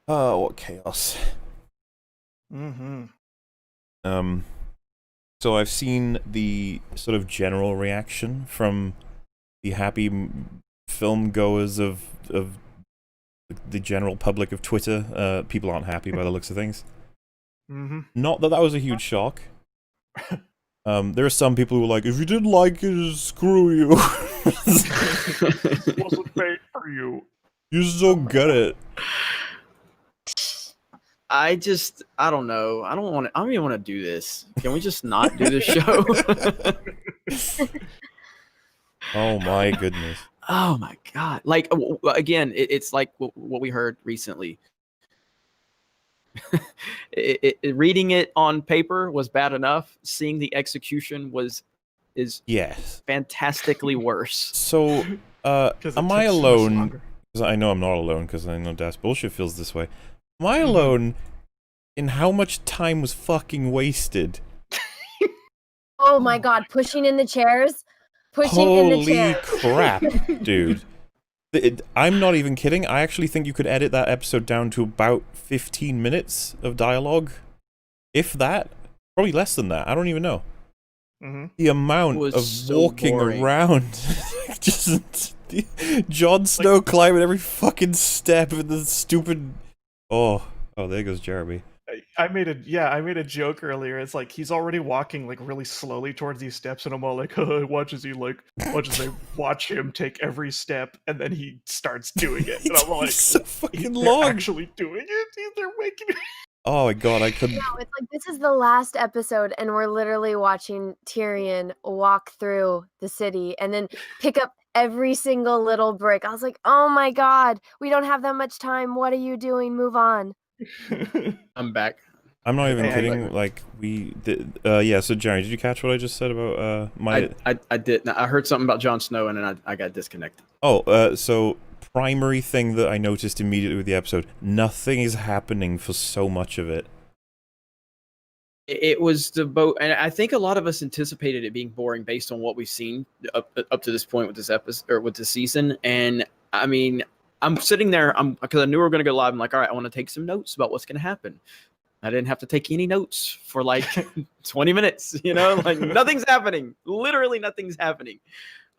Oh, what chaos. Mm-hmm. So I've seen the sort of general reaction from the happy film goers of the general public of Twitter. People aren't happy by the looks of things. Mm-hmm. Not that that was a huge shock. There are some people who are like, if you didn't like it, screw you. It wasn't made for you. You just don't get it. I don't know. I don't even want to do this. Can we just not do this show? Oh my goodness. Oh my god! Like again, it's like what we heard recently. Reading it on paper was bad enough. Seeing the execution is Yes. fantastically worse. So, am I so alone? Because I know I'm not alone, because I know DasBoShitt feels this way. Am I alone in how much time was fucking wasted? Oh my god, pushing in the chairs? Pushing in the chairs. Holy crap, dude. I'm not even kidding. I actually think you could edit that episode down to about 15 minutes of dialogue. If that. Probably less than that. I don't even know. The amount of so walking boring. around. Just Jon Snow climbing every fucking step of the stupid... Oh, there goes Jeremy. I made a joke earlier. It's like he's already walking like really slowly towards these steps, and I'm all like, watch as they watch him take every step, and then he starts doing it. And I'm all like, so fucking they're long. actually doing it. They're making it. Oh my god, I couldn't. No, it's like this is the last episode, and we're literally watching Tyrion walk through the city and then pick up every single little brick. I was like, oh my god, we don't have that much time. What are you doing? Move on. I'm back. I'm not even Hey, kidding. Like we did. Yeah. So Jeremy, did you catch what I just said about my? I did. I heard something about Jon Snow, and then I got disconnected. Oh, so primary thing that I noticed immediately with the episode: nothing is happening for so much of it. It was the boat, and I think a lot of us anticipated it being boring based on what we've seen up to this point with this episode or with this season. And I mean, I'm sitting there, because I knew we were going to go live. I'm like, all right, I want to take some notes about what's going to happen. I didn't have to take any notes for like 20 minutes, you know, like nothing's happening. Literally nothing's happening.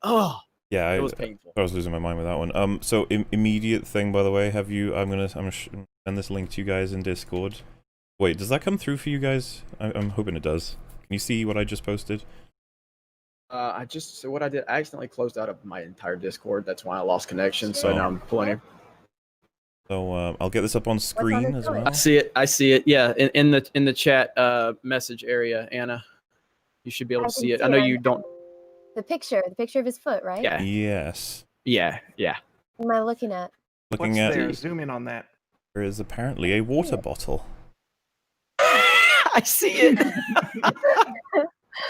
Oh, Yeah, it was painful. I was losing my mind with that one. So immediate thing, by the way, have you? I'm gonna send this link to you guys in Discord. Wait, does that come through for you guys? I'm hoping it does. Can you see what I just posted? So what I did, I accidentally closed out of my entire Discord. That's why I lost connection. So now I'm pulling it. So I'll get this up on screen as well. I see it. Yeah, in the chat message area, Anna. You should be able to see it. I know you don't. The picture of his foot, right? Yeah. Yes. Yeah. What am I looking at? Looking What's at there? Zoom in on that. there is apparently a water bottle. I see it.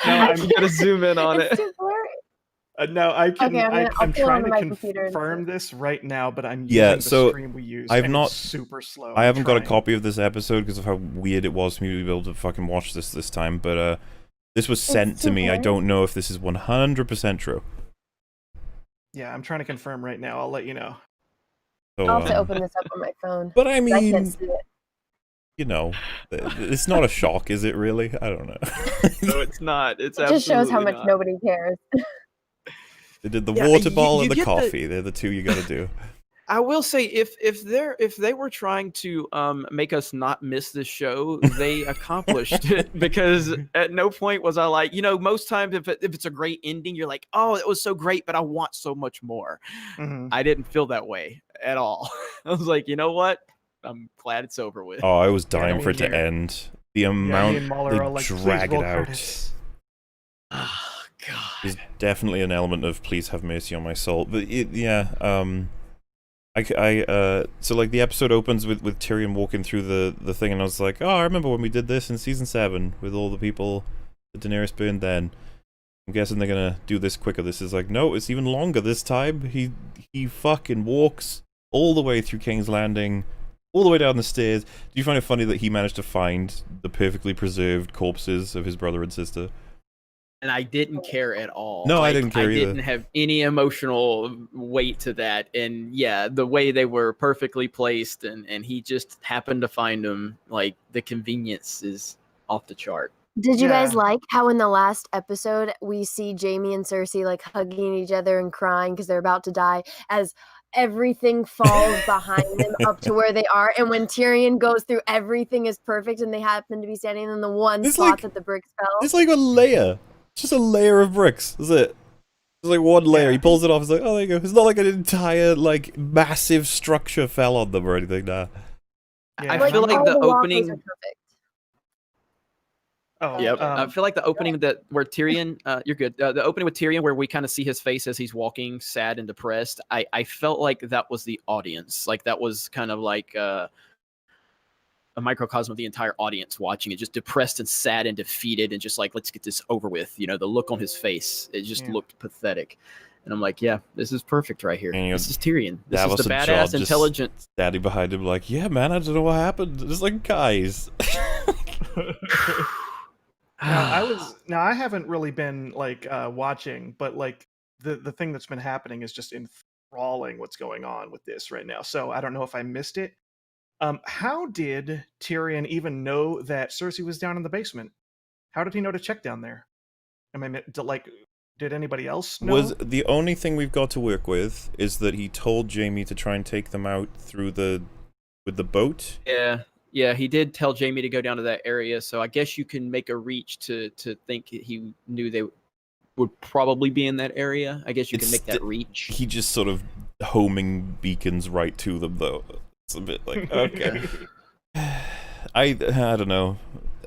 No, You gotta zoom in on It's it. too blurry. No, I can. Okay, I'm I'll pull trying onto to my computer and confirm see. this right now, but I'm Yeah, using so the stream we use. I've and not- It's super slow. I haven't got a trying. copy of this episode because of how weird it was for me to be able to fucking watch this time. But this was sent to too me. I blurry. don't know if this is 100% true. Yeah, I'm trying to confirm right now. I'll let you know. So, I'll have to open this up on my phone. but I I mean, can't see it. you know, it's not a shock, is it? Really? I don't know. No, it's not. It's It just shows how absolutely much not. nobody cares. They did the Yeah, water you- ball you and the get the- coffee. They're the two you got to do. I will say if they were trying to make us not miss this show, they accomplished it, because at no point was I like, you know, most times if it's a great ending, you're like, oh, it was so great, but I want so much more. Mhm. I didn't feel that way at all. I was like, you know what? I'm glad it's over with. Oh, I was Yeah, dying me for it to here. end. The Yeah, amount me and Mauler they are like, please drag it roll out. credits. Oh, God. There's definitely an element of please have mercy on my soul. But yeah, so like the episode opens with Tyrion walking through the thing, and I was like, oh, I remember when we did this in season 7 with all the people that Daenerys burned then. I'm guessing they're gonna do this quicker. This is like, no, it's even longer this time. He fucking walks all the way through King's Landing, all the way down the stairs. Do you find it funny that he managed to find the perfectly preserved corpses of his brother and sister? and I didn't care at all. No, I didn't care I either. didn't have any emotional weight to that. And yeah, the way they were perfectly placed, and he just happened to find them, like the convenience is off the chart. Did you guys Yeah. like how in the last episode we see Jamie and Cersei like hugging each other and crying because they're about to die as everything falls behind them up to where they are, and when Tyrion goes through, everything is perfect, and they happen to be standing in the one It's spot like- that the bricks fell. It's like a layer. Just a layer of bricks. That's it. It's like one layer. Yeah. He pulls it off. It's like, oh, there you go. It's not like an entire, like, massive structure fell on them or anything. Nah. Yeah. I feel like all the walkways opening. are perfect. Oh, Yep. I feel like the opening that where Tyrion, you're good. The opening with Tyrion, where we kind of see his face as he's walking, sad and depressed. I felt like that was the audience. Like that was kind of like a microcosm of the entire audience watching it, just depressed and sad and defeated, and just like, let's get this over with. You know, the look on his face, it just Yeah. looked pathetic. And I'm like, yeah, this is perfect right here. And you know, This is Tyrion. This Davos is the and badass, Jon just- intelligent. Standing behind him, like, yeah, man, I don't know what happened. Just like, guys. Now I haven't really been like watching, but like the thing that's been happening is just enthralling what's going on with this right now. So I don't know if I missed it. How did Tyrion even know that Cersei was down in the basement? How did he know to check down there? Did anybody else know? Was the only thing we've got to work with is that he told Jamie to try and take them out through with the boat. Yeah, he did tell Jamie to go down to that area, so I guess you can make a reach to think he knew they would probably be in that area. I guess you can It's make that reach. He just sort of homing beacons right to them, though. It's a bit like, okay. I don't know.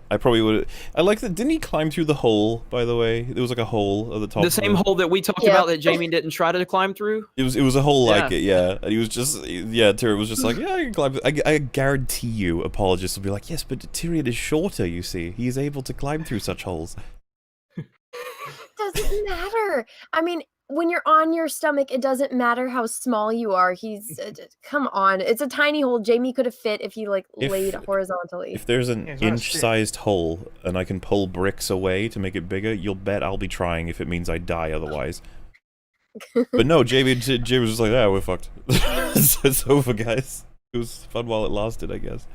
I probably would. I like that. Didn't he climb through the hole? By the way, there was like a hole at the top. The of same hole that we talked Yeah. about that Jamie didn't try to climb through. It was a hole like Yeah. it, yeah. And he was just, Tyrion was just like, yeah, I can climb. I guarantee you, apologists will be like, yes, but Tyrion is shorter. You see, he is able to climb through such holes. Doesn't matter. I mean, when you're on your stomach, it doesn't matter how small you are. He's come on. It's a tiny hole. Jamie could have fit if he like laid horizontally. If there's an Yeah, he's not a inch-sized hole and I can pull bricks away to make it bigger, you'll bet I'll be trying if it means I die otherwise. But no, Jamie was just like, yeah, we're fucked. It's over, guys. It was fun while it lasted, I guess.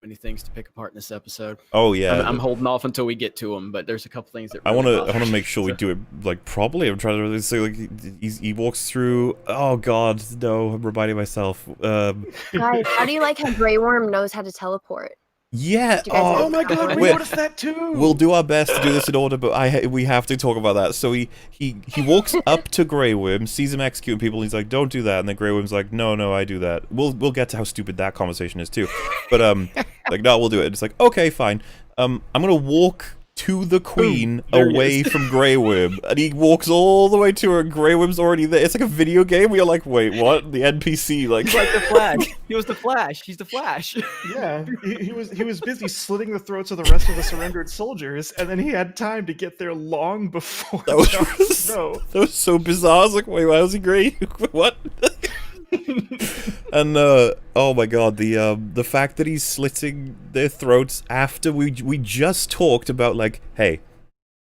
Many things to pick apart in this episode. Oh yeah, I'm holding off until we get to them, but there's a couple things that I really want to bother me. make sure we So- do it like properly. I'm trying to really say like he walks through. Oh God, no! I'm reminding myself. Guys, how do you like how Grey Worm knows how to teleport? Yeah. Do you guys Oh, Oh my god, we Wait. noticed that too. we'll do our best to do this in order, but we have to talk about that. So he walks up to Grey Worm, sees him executing people, and he's like, "Don't do that." And then Grey Worm's like, "No, I do that." We'll get to how stupid that conversation is too, but like, no, we'll do it. It's like, okay, fine. I'm gonna walk to the Queen there he away is. from Grey Worm, and he walks all the way to her. And Grey Worm's already there. It's like a video game. We are like, wait, what? The NPC like. He's like the Flash. He was the Flash. He's the Flash. Yeah, he was busy slitting the throats of the rest of the surrendered soldiers, and then he had time to get there long before That was- Jon Snow. That was so bizarre. I was like, wait, why was he grey? What? And oh my god, the fact that he's slitting their throats after we just talked about, like, hey,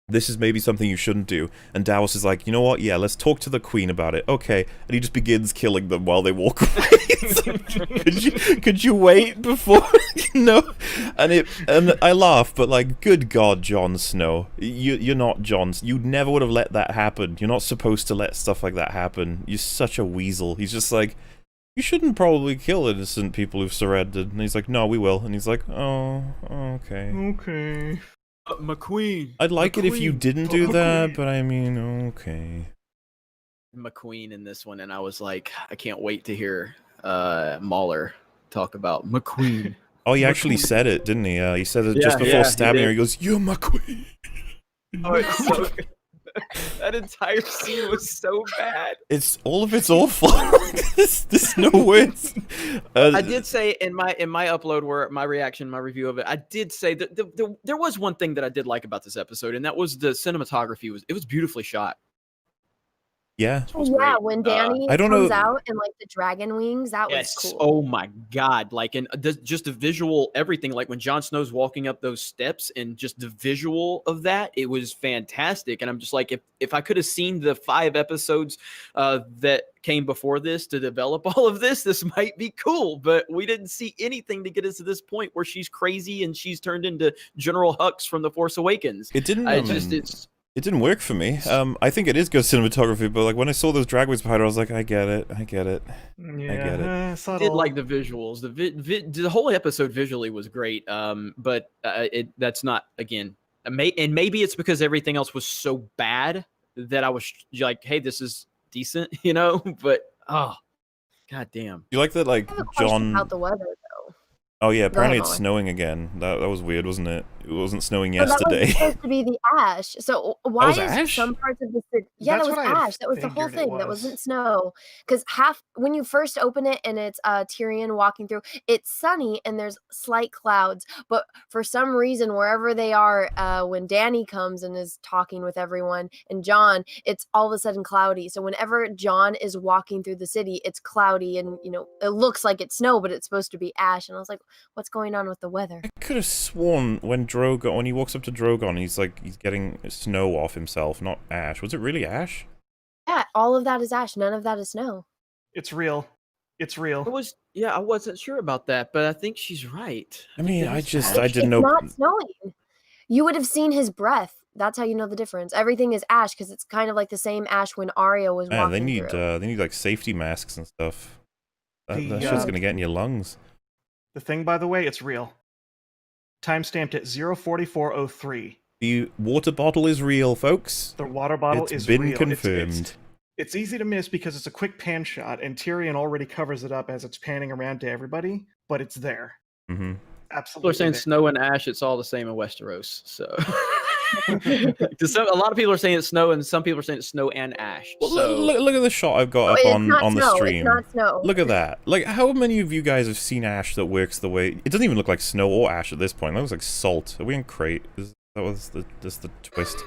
this is maybe something you shouldn't do. And Davos is like, you know what? Yeah, let's talk to the Queen about it. Okay, and he just begins killing them while they walk away. It's like, could you wait before? No, and I laugh, but like, good God, Jon Snow, you're not Jon. You never would have let that happen. You're not supposed to let stuff like that happen. You're such a weasel. He's just like, you shouldn't probably kill innocent people who've surrendered. And he's like, no, we will. And he's like, oh, okay. Okay. McQueen. I'd like it if you McQueen. didn't do McQueen. that, but I mean, okay. McQueen in this one, and I was like, I can't wait to hear Mauler talk about McQueen. Oh, he actually said it, didn't he? He said it Yeah, just before yeah, he stabbing her. did. He goes, "You're my queen." Oh, it's so good. That entire scene was so bad. It's all of it's awful. There's no words. I did say in my upload, where my reaction, my review of it, I did say that there was one thing that I did like about this episode, and that was the cinematography. It was beautifully shot. Yeah. was Yeah, great. when Danny I don't comes know- out in like the dragon wings, that was Yes. cool. Oh my God. Like, and just the visual, everything. Like when Jon Snow's walking up those steps, and just the visual of that, it was fantastic. And I'm just like, if I could have seen the 5 episodes that came before this to develop all of this might be cool. But we didn't see anything to get us to this point where she's crazy and she's turned into General Hux from The Force Awakens. It didn't. It's It didn't work for me. I think it is good cinematography, but like when I saw those drag wings behind her, I was like, I get it. Yeah, get it. subtle. did like the visuals. The whole episode visually was great. But that's not, again. And maybe it's because everything else was so bad that I was like, hey, this is decent, you know. But god damn. You like that, like I have a question John? about the weather though. Oh yeah, apparently ahead, it's Mauler. snowing again. That was weird, wasn't it? It wasn't snowing So that was yesterday. supposed to be the ash. So why was is ash? some parts of the city? Yeah, That's that was what I had ash. That was the whole figured it thing. That was. wasn't snow. Because when you first open it and it's Tyrion walking through, it's sunny and there's slight clouds. But for some reason, wherever they are, when Danny comes and is talking with everyone and Jon, it's all of a sudden cloudy. So whenever Jon is walking through the city, it's cloudy and it looks like it's snow, but it's supposed to be ash. And I was like, what's going on with the weather? I could have sworn when he walks up to Drogon, he's getting snow off himself, not ash. Was it really ash? Yeah, all of that is ash. None of that is snow. It's real. It's real. I wasn't sure about that, but I think she's right. I mean, I didn't It's know. not snowing. You would have seen his breath. That's how you know the difference. Everything is ash because it's kind of like the same ash when Arya was Man, walking through. they need like safety masks and stuff. That The, shit's gonna get in your lungs. The thing, by the way, it's real. Timestamped at 04403. The water bottle is real, folks. The water bottle It's is been real. confirmed. It's easy to miss because it's a quick pan shot, and Tyrion already covers it up as it's panning around to everybody, but it's there. Mm-hmm. Absolutely. People are saying there. snow and ash, it's all the same in Westeros. So a lot of people are saying it's snow, and some people are saying it's snow and ash. Well, So look at the shot I've got It's up not on the snow. stream. It's not snow. Look at that. Like, how many of you guys have seen ash that works the way... It doesn't even look like snow or ash at this point. It looks like salt. Are we in crate? That was the twist.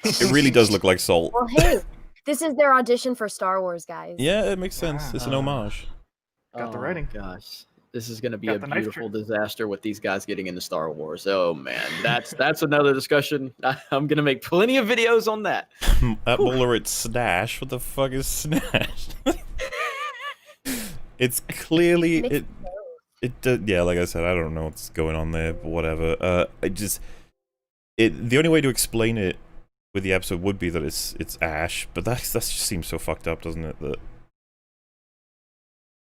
It really does look like salt. Well, hey, this is their audition for Star Wars, guys. Yeah, it makes sense. It's an homage. Got the oh, writing. Gosh, this is going to be Got a the knife beautiful trick. disaster with these guys getting into Star Wars. Oh man, that's another discussion. I'm going to make plenty of videos on that. At Mauler, it's Snash. What the fuck is Snash? It's clearly... Mixed Yeah, like I said, I don't know what's going on there, but whatever. The only way to explain it with the episode would be that it's ash, but that just seems so fucked up, doesn't it? That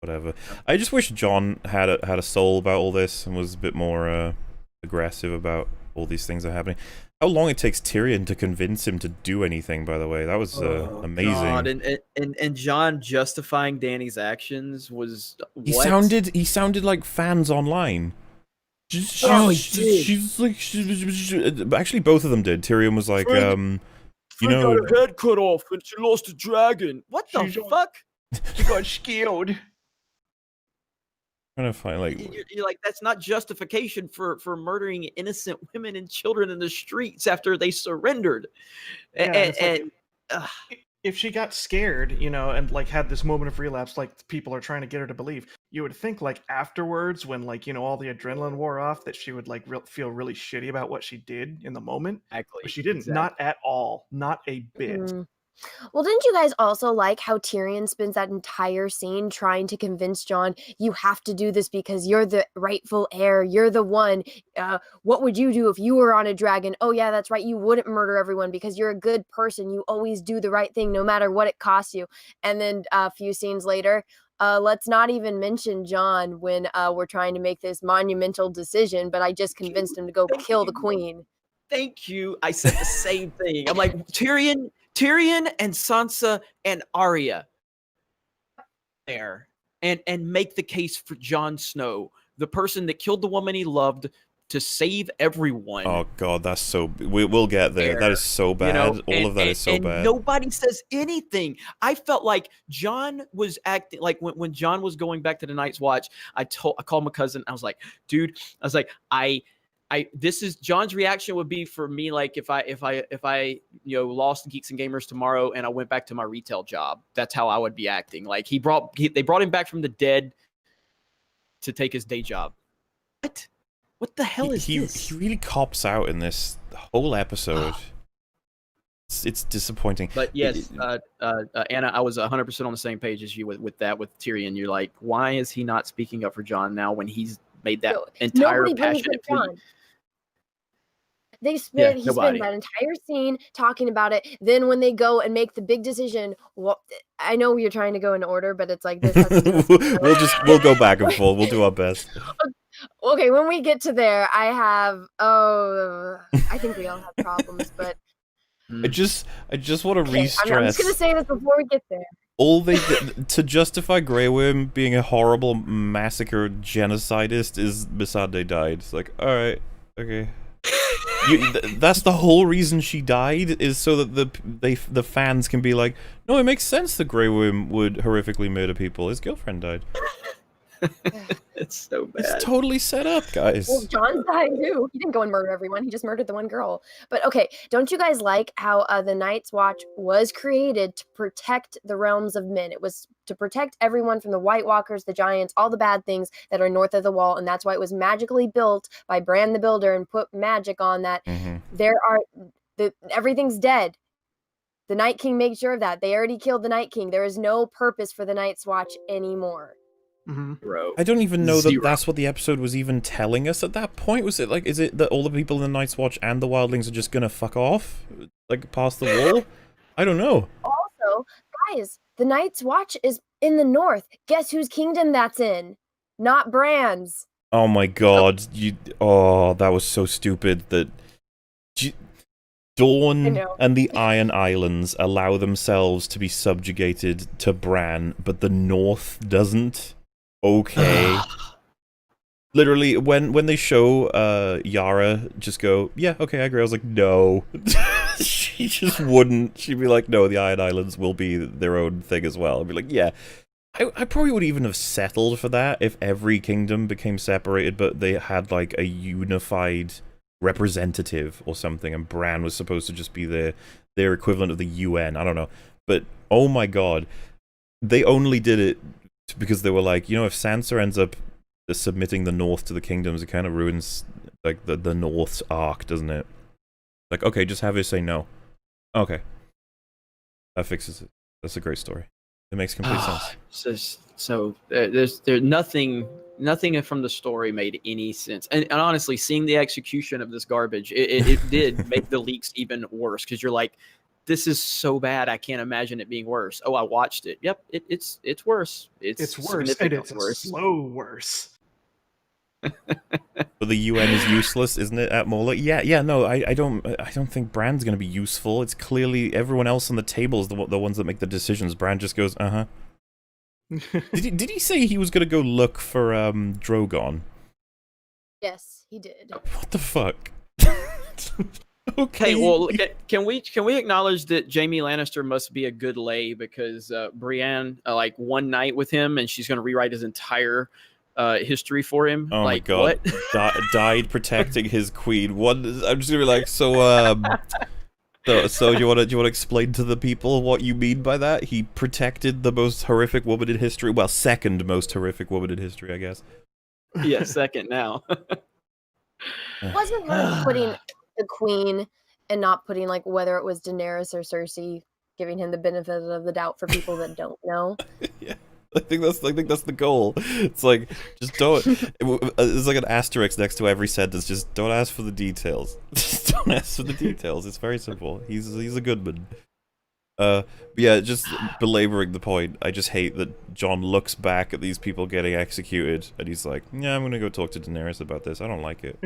whatever. I just wish Jon had a soul about all this and was a bit more aggressive about all these things that are happening. How long it takes Tyrion to convince him to do anything, by the way, that was amazing. God. And Jon justifying Danny's actions was He what? sounded like fans online. He did. She's like, actually, both of them did. Tyrion was like, you know, got her head cut off and she lost a dragon. What the She's- fuck? She got scared. trying to find like, You're like, that's not justification for murdering innocent women and children in the streets after they surrendered. Yeah, it's like- And If she got scared, and like had this moment of relapse, like people are trying to get her to believe, you would think like afterwards, when like all the adrenaline wore off, that she would like feel really shitty about what she did in the moment. exactly. But she didn't. Not at all. Not a bit. Mm. Well, didn't you guys also like how Tyrion spends that entire scene trying to convince Jon, you have to do this because you're the rightful heir, you're the one. What would you do if you were on a dragon? Oh yeah, that's right, you wouldn't murder everyone because you're a good person. You always do the right thing no matter what it costs you. And then a few scenes later, let's not even mention Jon when we're trying to make this monumental decision, but I just convinced him to go kill the queen. Thank you. I said the same thing. I'm like, Tyrion and Sansa and Arya there and make the case for Jon Snow, the person that killed the woman he loved to save everyone. oh god, that's so. We'll get there. That is so bad. All of that is so bad. Nobody says anything. I felt like Jon was acting like when Jon was going back to the Night's Watch. I called my cousin. I was like, dude, I this is John's reaction would be for me like if I lost Geeks and Gamers tomorrow and I went back to my retail job. That's how I would be acting. Like they brought him back from the dead to take his day job. What the hell is this? He really cops out in this whole episode. It's disappointing. But yes, Anna, I was 100% on the same page as you with Tyrion. You're like, why is he not speaking up for Jon now when he's made that entire passionate plea? He spent that entire scene talking about it. Then when they go and make the big decision, I know you're trying to go in order, but it's like this. We'll go back and forth. We'll do our best. Okay, when we get to there, I think we all have problems, but I just want to re-stress. I'm just gonna say this before we get there. All they did to justify Grey Worm being a horrible massacre genocidist is Missandei died. It's like, all right, okay. That's the whole reason she died, is so that the fans can be like, no, it makes sense that Grey Worm would horrifically murder people. His girlfriend died. It's so bad. It's totally set up, guys. Well, Jon died too. He didn't go and murder everyone. He just murdered the one girl. But okay, don't you guys like how the Night's Watch was created to protect the realms of men? It was to protect everyone from the White Walkers, the Giants, all the bad things that are north of the Wall, and that's why it was magically built by Bran the Builder and put magic on that. Everything's dead. The Night King made sure of that. They already killed the Night King. There is no purpose for the Night's Watch anymore. Bro. I don't even know that that's what the episode was even telling us at that point. Was it like, is it that all the people in the Night's Watch and the Wildlings are just gonna fuck off, like past the wall? I don't know. Also, guys, the Night's Watch is in the north. Guess whose kingdom that's in? Not Bran's. Oh my god, that was so stupid that Dawn and the Iron Islands allow themselves to be subjugated to Bran, but the North doesn't. Okay. Literally, when they show Yara just go, yeah, okay, I agree. I was like, no. She just wouldn't. She'd be like, no, the Iron Islands will be their own thing as well. I'd be like, yeah. I probably would even have settled for that if every kingdom became separated, but they had like a unified representative or something, and Bran was supposed to just be their equivalent of the UN. I don't know. But, oh my god. They only did it because they were like, if Sansa ends up submitting the North to the kingdoms, it kind of ruins like the North's arc, doesn't it? Like, okay, just have her say no. Okay. That fixes it. That's a great story. It makes complete sense. So there's nothing from the story made any sense. And honestly, seeing the execution of this garbage, it did make the leaks even worse, because you're like, this is so bad, I can't imagine it being worse. Oh, I watched it. Yep, it's worse. It's worse, and it's worse. Slow worse. But the UN is useless, isn't it, at Mauler? Yeah. No, I don't think Bran's gonna be useful. It's clearly everyone else on the table is the ones that make the decisions. Bran just goes, Did he say he was gonna go look for Drogon? Yes, he did. What the fuck? Okay. Hey, well, can we acknowledge that Jaime Lannister must be a good lay, because Brienne like one night with him and she's gonna rewrite his entire history for him. Oh like, my god! What? Died protecting his queen. I'm just gonna be like, so do you want to explain to the people what you mean by that? He protected the most horrific woman in history. Well, second most horrific woman in history, I guess. Yeah, second now. Wasn't like putting the queen and not putting like whether it was Daenerys or Cersei, giving him the benefit of the doubt for people that don't know. Yeah. I think that's the goal. It's like, just don't. There's like an asterisk next to every sentence. Just don't ask for the details. Just don't ask for the details. It's very simple. He's a good man. Yeah, just belaboring the point. I just hate that Jon looks back at these people getting executed, and he's like, "Yeah, I'm gonna go talk to Daenerys about this. I don't like it."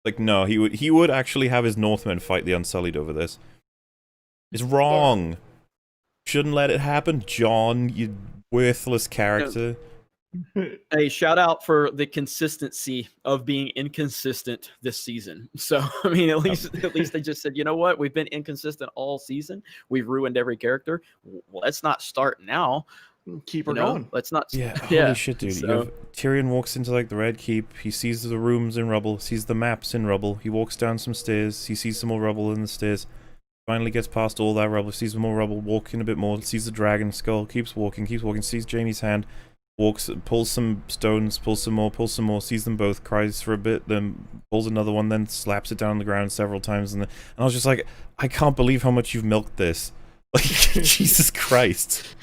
Like, no, he would actually have his Northmen fight the Unsullied over this. It's wrong. Yeah. Shouldn't let it happen, Jon. You worthless character. Hey, shout out for the consistency of being inconsistent this season. So, I mean, at least they just said, you know what? We've been inconsistent all season. We've ruined every character. Let's not start now. Keep her You know? going. Let's not. Yeah, holy shit, dude. You So, have Tyrion walks into like the Red Keep. He sees the rooms in rubble. Sees the maps in rubble. He walks down some stairs. He sees some more rubble in the stairs. Finally gets past all that rubble. Sees more rubble. Walking a bit more. Sees the dragon skull. Keeps walking. Keeps walking. Sees Jaime's hand. Walks. Pulls some stones. Pulls some more. Pulls some more. Sees them both. Cries for a bit. Then pulls another one. Then slaps it down on the ground several times. And I was just like, I can't believe how much you've milked this. Like, Jesus Christ.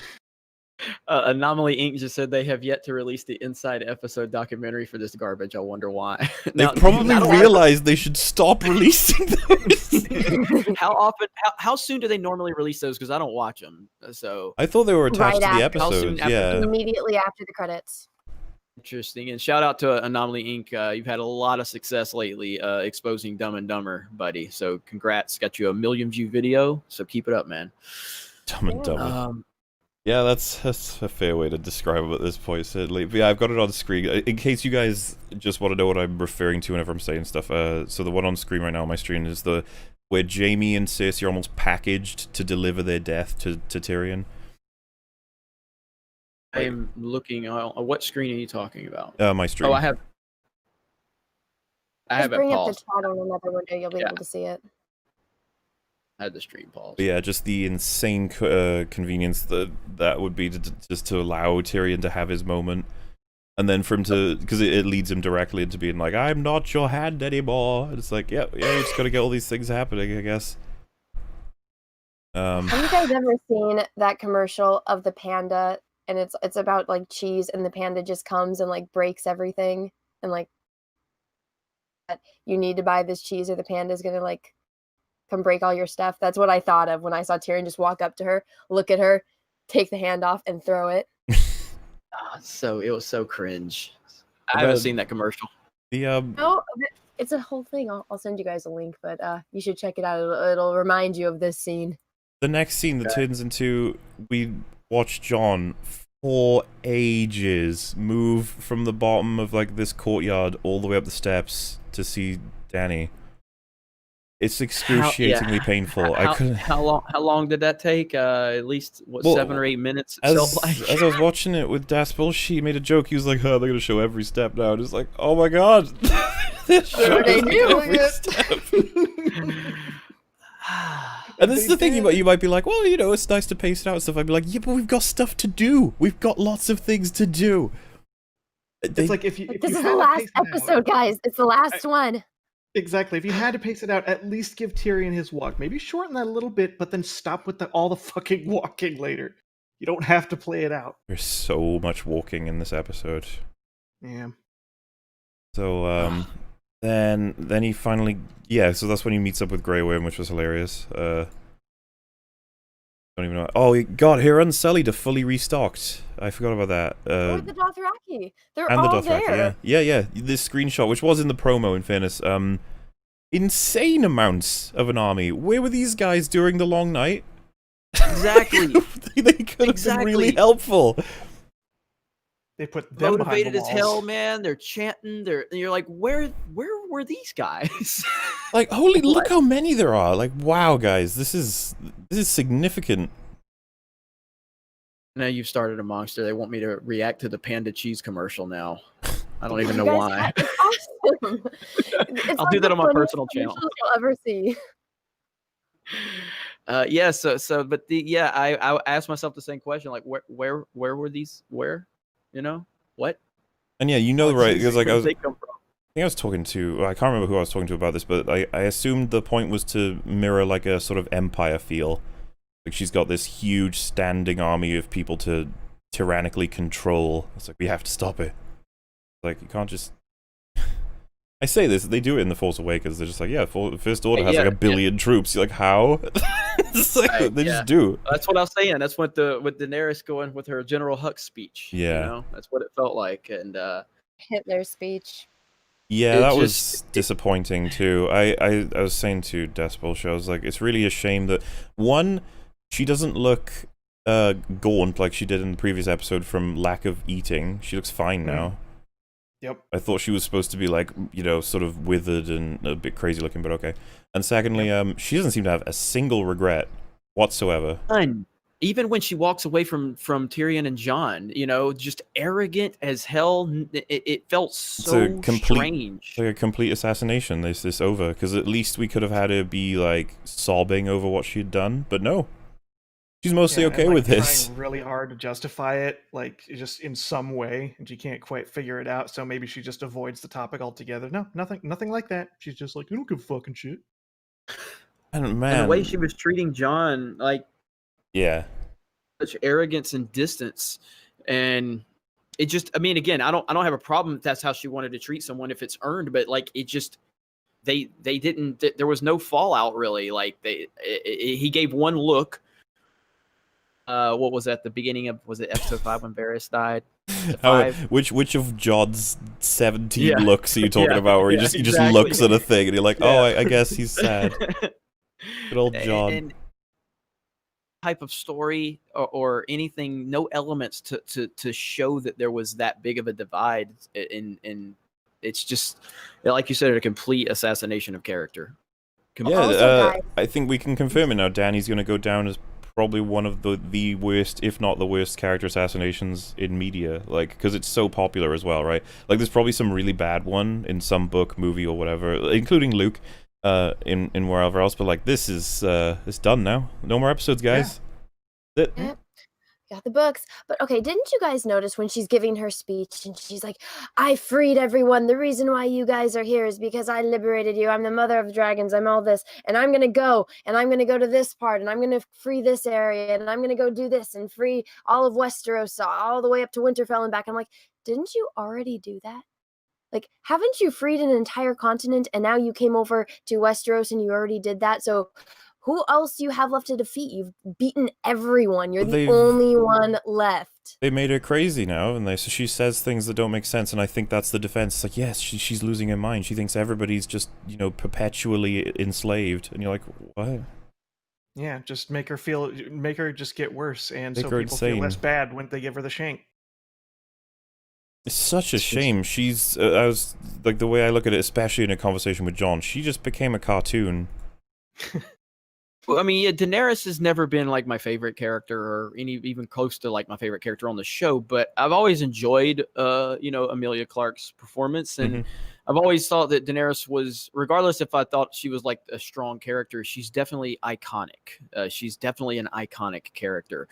Anomaly Inc. just said they have yet to release the inside episode documentary for this garbage. I wonder why. They probably realized they should stop releasing those. How soon do they normally release those? Because I don't watch them. So I thought they were attached Right to the after. How soon episodes. after? Yeah. Immediately after the credits. interesting. And shout out to Anomaly Inc. You've had a lot of success lately exposing Dumb and Dumber, buddy. So congrats. Got you a 1 million view video. So keep it up, man. Dumb and Dumber. Yeah, that's a fair way to describe it at this point, certainly. But yeah, I've got it on screen. In case you guys just want to know what I'm referring to whenever I'm saying stuff, so the one on screen right now on my stream is the where Jaime and Cersei are almost packaged to deliver their death to Tyrion. I'm looking on what screen are you talking about? My stream. Oh, I have Just it bring up the paused. chat on another window. You'll be able to see it. I had the stream paused. But yeah, just the insane convenience that would be just to allow Tyrion to have his moment, and then for him to, because it leads him directly into being like, "I'm not your hand anymore." And it's like, yeah, you just got to get all these things happening, I guess. Have you guys ever seen that commercial of the panda? And it's about like cheese, and the panda just comes and like breaks everything, and like you need to buy this cheese, or the panda's gonna like come break all your stuff. That's what I thought of when I saw Tyrion just walk up to her, look at her, take the hand off, and throw it. So it was so cringe. I haven't seen that commercial. No, it's a whole thing. I'll send you guys a link, but you should check it out. It'll remind you of this scene. The next scene that turns into, we watch Jon for ages move from the bottom of like this courtyard all the way up the steps to see Dany. It's excruciatingly painful. How long did that take? At least 7 or 8 minutes. As I was watching it with DasBoShitt, he made a joke. He was like, "Oh, they're gonna show every step now." And it's like, "Oh my god, they're showing every step." And this is the thing, you might be like, well, you know, it's nice to pace it out and stuff. I'd be like, yeah, but we've got stuff to do. We've got lots of things to do. It's like if this is the last episode, guys. It's the last one. Exactly. If you had to pace it out, at least give Tyrion his walk. Maybe shorten that a little bit, but then stop with all the fucking walking later. You don't have to play it out. There's so much walking in this episode. Yeah. So, then he finally, so that's when he meets up with Grey Worm, which was hilarious. Don't even know. Oh, God, here Unsullied are fully restocked. I forgot about that. The Dothraki. They're and all the Dothraki, there. Yeah. This screenshot, which was in the promo, in fairness, insane amounts of an army. Where were these guys during the long night? Exactly. They could have been really helpful. They put them motivated as behind the walls. hell, man. They're chanting. And you're like, where were these guys? Like, holy, look how many there are. Like, wow, guys, this is significant. Now you've started a monster. They want me to react to the panda cheese commercial now. I don't even know why. It's awesome. I'll do that on my personal channel. You'll ever see. I asked myself the same question, like where were these? Where? You know? What? And yeah, you know, right, because like I they come from? think I was talking to, I can't remember who I was talking to about this, but I assumed the point was to mirror like a sort of empire feel. Like she's got this huge standing army of people to tyrannically control. It's like, we have to stop it. Like, you can't just... I say this, they do it in The Force Awakens. They're just like, yeah, First Order has like 1 billion troops. You're like, how? It's like, they just do. That's what I was saying. That's what with Daenerys going with her General Hux speech. Yeah. You know? That's what it felt like. And Hitler's speech. Yeah, that was disappointing too. I was saying to DasBoShitt, I was like, it's really a shame that, one, she doesn't look gaunt like she did in the previous episode from lack of eating. She looks fine now. Yep. I thought she was supposed to be like, you know, sort of withered and a bit crazy looking, but okay. And secondly, she doesn't seem to have a single regret whatsoever. None. even when she walks away from Tyrion and Jon, you know, just arrogant as hell. It felt so strange. Like a complete assassination. This over, because at least we could have had her be like sobbing over what she'd done, but no, she's mostly okay with this. Trying really hard to justify it, like just in some way, and she can't quite figure it out. So maybe she just avoids the topic altogether. No, nothing like that. She's just like, I don't give a fucking shit. And the way she was treating Jon, like, yeah, such arrogance and distance, and it just, I mean, again, I don't have a problem if that's how she wanted to treat someone if it's earned, but like it just, they didn't, there was no fallout really. Like he gave one look. What was that? The beginning of, was it episode 5 when Varys died? Which of Jon's 17 looks are you talking about? Where he just looks at a thing and you're like, oh, I guess he's sad. Good old Jon. And type of story or anything, no elements to show that there was that big of a divide, and it's just, like you said, a complete assassination of character. I think we can confirm it now. Dany's going to go down as probably one of the worst, if not the worst, character assassinations in media, like, because it's so popular as well, right? Like, there's probably some really bad one in some book, movie, or whatever, including Luke, in wherever else, but like, this is it's done now. No more episodes, guys. Yep. Got the books. But okay, didn't you guys notice when she's giving her speech and she's like, I freed everyone. The reason why you guys are here is because I liberated you. I'm the mother of dragons. I'm all this. And I'm going to go. And I'm going to go to this part. And I'm going to free this area. And I'm going to go do this and free all of Westeros all the way up to Winterfell and back. I'm like, didn't you already do that? Like, haven't you freed an entire continent and now you came over to Westeros and you already did that? So who else do you have left to defeat? You've beaten everyone. You're the only one left. They made her crazy now, and so she says things that don't make sense, and I think that's the defense. It's like, yes, she's losing her mind. She thinks everybody's just, you know, perpetually enslaved, and you're like, what? Yeah, just make her just get worse, and make so her people insane. feel less bad when they give her the shank. It's such a shame. She's, I was, like, the way I look at it, especially in a conversation with Jon, she just became a cartoon. Well, I mean, Daenerys has never been like my favorite character, or even close to like my favorite character on the show. But I've always enjoyed, Emilia Clarke's performance, and I've always thought that Daenerys was, regardless if I thought she was like a strong character, she's definitely iconic. She's definitely an iconic character.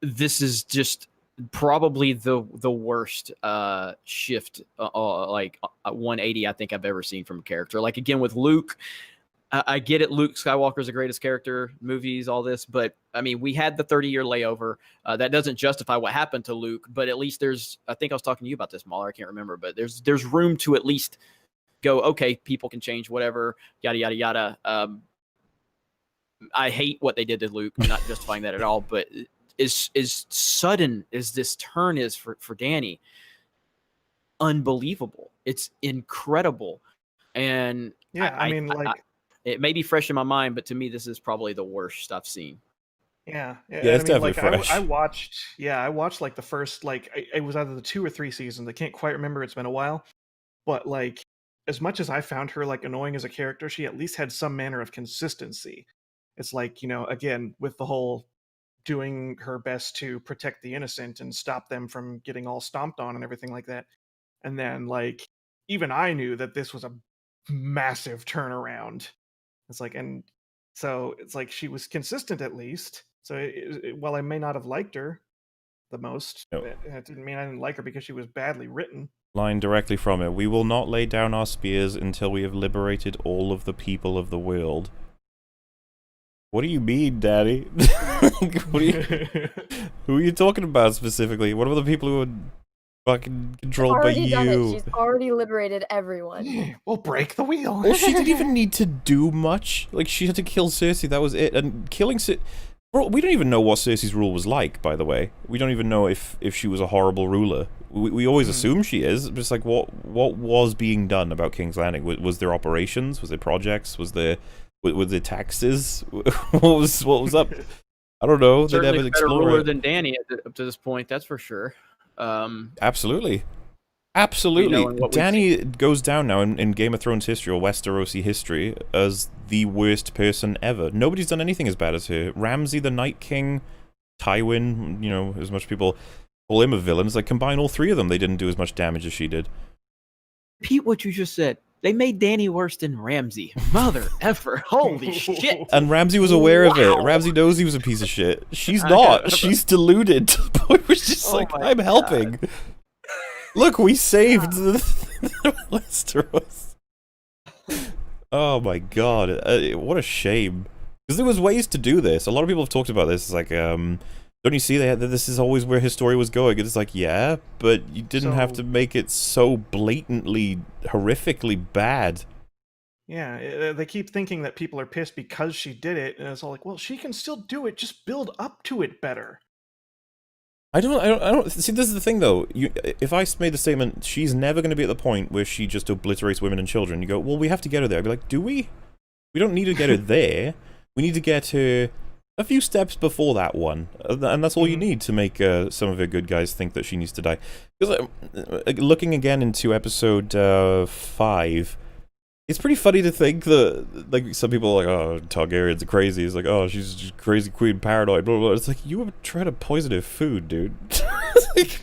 This is just probably the worst shift, like 180 I think I've ever seen from a character. Like, again, with Luke. I get it, Luke Skywalker's the greatest character, movies, all this, but I mean, we had the 30-year layover. That doesn't justify what happened to Luke, but at least there's, I think I was talking to you about this, Mauler, I can't remember, but there's room to at least go, okay, people can change, whatever, yada, yada, yada. I hate what they did to Luke, I'm not justifying that at all, but as sudden as this turn is for Dany, unbelievable. It's incredible. And yeah, I mean, it may be fresh in my mind, but to me, this is probably the worst I've seen. Yeah, it's definitely fresh. I watched like the first, like, it was either the 2 or 3 seasons. I can't quite remember. It's been a while. But like, as much as I found her like annoying as a character, she at least had some manner of consistency. It's like, you know, again, with the whole doing her best to protect the innocent and stop them from getting all stomped on and everything like that. And then, like, even I knew that this was a massive turnaround. It's like, and so it's like she was consistent at least. So while I may not have liked her the most, it didn't mean I didn't like her because she was badly written. Line directly from it: we will not lay down our spears until we have liberated all of the people of the world. What do you mean, Daddy? Who are you talking about specifically? What are the people who are fucking controlled by you? She's already liberated everyone. We'll break the wheel. Well, she didn't even need to do much. Like, she had to kill Cersei, that was it. And killing Cersei... Bro, we don't even know what Cersei's rule was like, by the way. We don't even know if she was a horrible ruler. We always assume she is. Just like, what was being done about King's Landing? Was there operations? Was there projects? Was there taxes? what was up? I don't know. They Certainly never better explore ruler it. than Dany up to this point, that's for sure. Absolutely. Dany goes down now in Game of Thrones history, or Westerosi history, as the worst person ever. Nobody's done anything as bad as her. Ramsay the Night King Tywin, you know, as much people call him a villain, it's like combine all three of them, they didn't do as much damage as she did. Repeat what you just said. They made Dany worse than Ramsay. Mother effer. Holy shit. And Ramsay was aware of it. Wow. Ramsay knows he was a piece of shit. She's not. She's deluded to the point where she's Oh like, my I'm helping. Look, we saved the Westeros. Oh my god. What a shame. Because there was ways to do this. A lot of people have talked about this. It's like, don't you see that this is always where his story was going? It's like, yeah, but you didn't have to make it so blatantly, horrifically bad. Yeah, they keep thinking that people are pissed because she did it, and it's all like, well, she can still do it. Just build up to it better. I don't see. This is the thing, though. If I made the statement, she's never going to be at the point where she just obliterates women and children. You go, well, we have to get her there. I'd be like, do we? We don't need to get her there. We need to get her a few steps before that one, and that's all you need to make some of her good guys think that she needs to die. Because looking again into episode 5. It's pretty funny to think that, like, some people are like, oh, Targaryens are crazy. It's like, oh, she's just crazy queen paranoid, blah, blah, blah. It's like, you were trying to poison her food, dude. Like,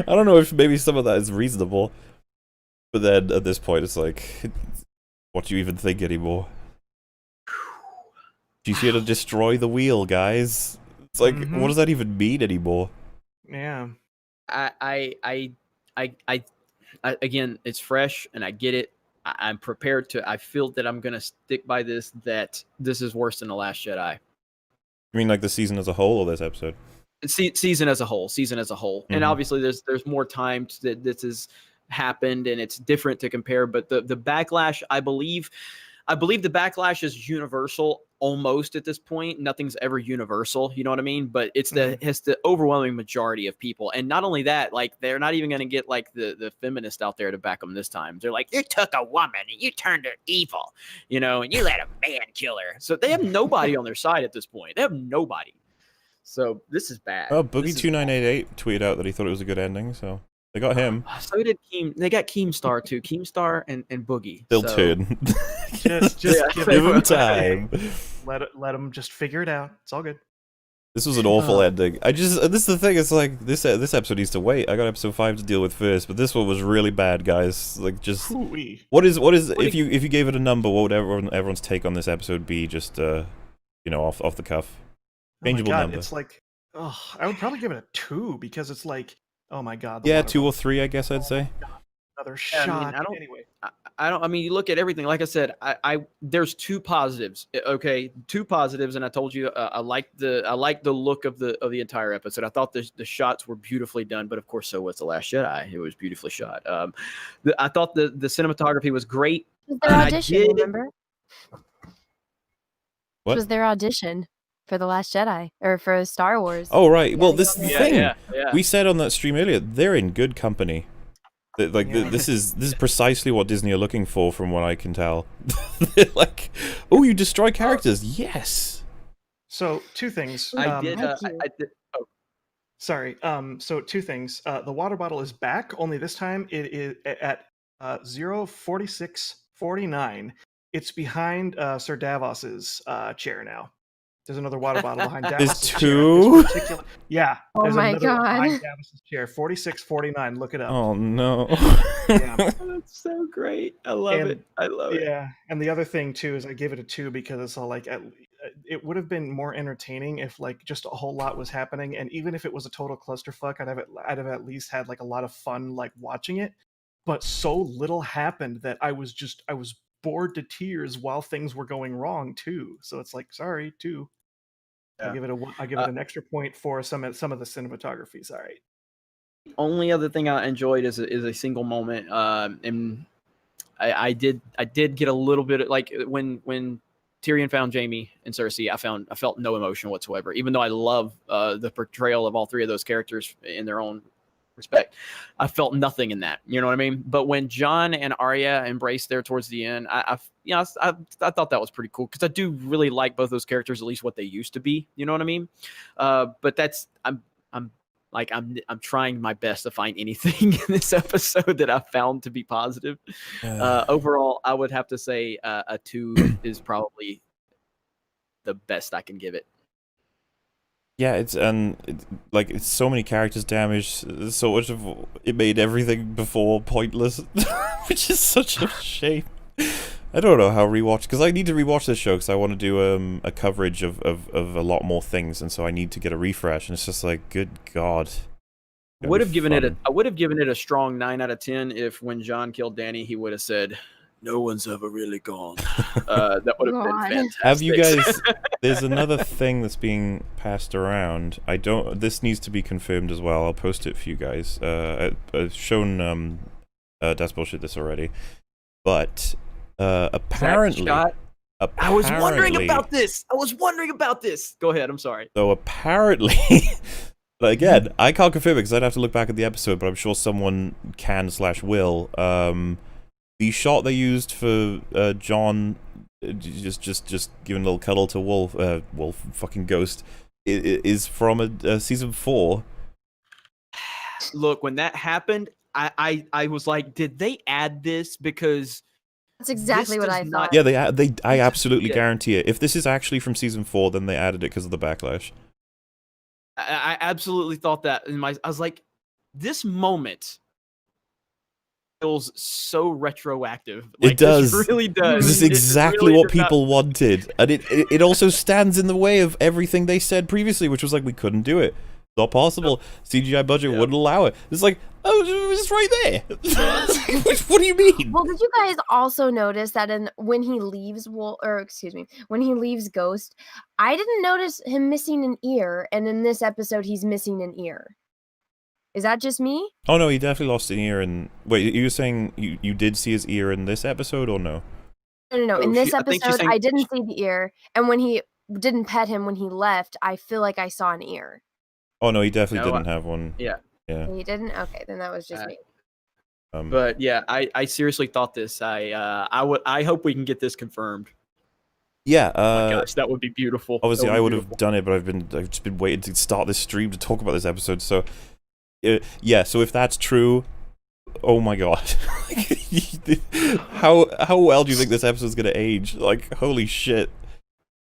I don't know if maybe some of that is reasonable. But then, at this point, it's like, what do you even think anymore? She's here to destroy the wheel, guys. It's like, what does that even mean anymore? Yeah. Again, it's fresh, and I get it. I'm prepared to. I feel that I'm gonna stick by this. That this is worse than The Last Jedi. You mean like the season as a whole, or this episode? Season as a whole. And obviously, there's more time that this has happened, and it's different to compare. But the backlash, I believe the backlash is universal almost at this point. Nothing's ever universal, you know what I mean? But it's the overwhelming majority of people. And not only that, like, they're not even going to get like the feminist out there to back them this time. They're like, you took a woman and you turned her evil, you know, and you let a man kill her. So they have nobody on their side at this point. They have nobody. So this is bad. Oh, Boogie2988 tweeted out that he thought it was a good ending, so they got him. So did They got Keemstar too. Keemstar and Boogie. They'll so. Just give him time. Let him just figure it out. It's all good. This was an awful ending. This is the thing. It's like this episode needs to wait. I got episode 5 to deal with first, but this one was really bad, guys. Like, just what is if you gave it a number, what would everyone's take on this episode be? Just you know, off the cuff, changeable number. It's like, I would probably give it a 2 because it's like, oh my god. Yeah, 2 or 3, I guess I'd say. Another shot. I mean, you look at everything. Like I said, there's 2 positives. Okay, 2 positives, and I told you I like the look of the entire episode. I thought the shots were beautifully done, but of course, so was The Last Jedi. It was beautifully shot. I thought the cinematography was great. It was their audition, remember? What? It was their audition for The Last Jedi, or for Star Wars. Oh, right. Well, this is the thing. Yeah. We said on that stream earlier, they're in good company. This is precisely what Disney are looking for, from what I can tell. They're like, oh, you destroy characters. Yes. So 2 things. I did. Sorry. So 2 things. The water bottle is back. Only this time it is at 04649. It's behind Sir Davos's chair now. There's another water bottle behind Davos's chair. There's 2? Yeah. Oh my god. Behind Davos's chair. 4649. Look it up. Oh no. Yeah. That's so great. I love it. Yeah. And the other thing too is I give it a 2 because it's all like, it would have been more entertaining if like just a whole lot was happening, and even if it was a total clusterfuck, I'd have at least had like a lot of fun like watching it. But so little happened that I was bored to tears while things were going wrong too. So it's like, sorry, 2. Yeah. I give it an extra point for some of the cinematography. Sorry. Only other thing I enjoyed is a single moment, and I did get a little bit of, like, when Tyrion found Jaime and Cersei, I felt no emotion whatsoever, even though I love the portrayal of all 3 of those characters in their own respect. I felt nothing in that, you know what I mean? But when Jon and Arya embraced there towards the end, I thought that was pretty cool, because I do really like both those characters, at least what they used to be, you know what I mean? But that's I'm trying my best to find anything in this episode that I found to be positive. Overall, I would have to say a 2 is probably the best I can give it. Yeah, like it's so many characters damaged. So much of it made everything before pointless, which is such a shame. I don't know how rewatch, because I need to rewatch this show because I want to do a coverage of a lot more things, and so I need to get a refresh. And it's just like, good God. I would have given it a strong 9 out of 10 if when John killed Danny, he would have said, "No one's ever really gone." That would have been fantastic. Have you guys? There's another thing that's being passed around. This needs to be confirmed as well. I'll post it for you guys. I've shown DasBoShitt this already, but apparently, I was wondering about this. Go ahead. I'm sorry. So apparently. But again, I can't confirm it because I'd have to look back at the episode, but I'm sure someone can/will. The shot they used for John, just giving a little cuddle to Wolf, fucking Ghost, is from season 4. Look, when that happened, I was like, did they add this? Because that's exactly what I thought. Yeah, I absolutely guarantee it. If this is actually from season 4, then they added it because of the backlash. I absolutely thought that. I was like, this moment feels so retroactive. Like, it does. It really does. This is exactly what people wanted. And it also stands in the way of everything they said previously, which was like, we couldn't do it. Not possible. CGI budget wouldn't allow it. It's like, oh, it's right there. What do you mean? Well, did you guys also notice that when he leaves when he leaves Ghost, I didn't notice him missing an ear, and in this episode he's missing an ear. Is that just me? Oh no, he definitely lost an ear. And wait, you were saying you did see his ear in this episode, or no? No. In this episode, I didn't see the ear, and when he didn't pet him when he left, I feel like I saw an ear. Oh no, he definitely didn't have one. Yeah. He didn't? Okay, then that was just me. But yeah, I seriously thought this. I hope we can get this confirmed. Yeah. Oh my gosh, that would be beautiful. Obviously, I would have done it, but I've just been waiting to start this stream to talk about this episode. So, yeah. So if that's true, oh my God, how well do you think this episode's gonna age? Like, holy shit.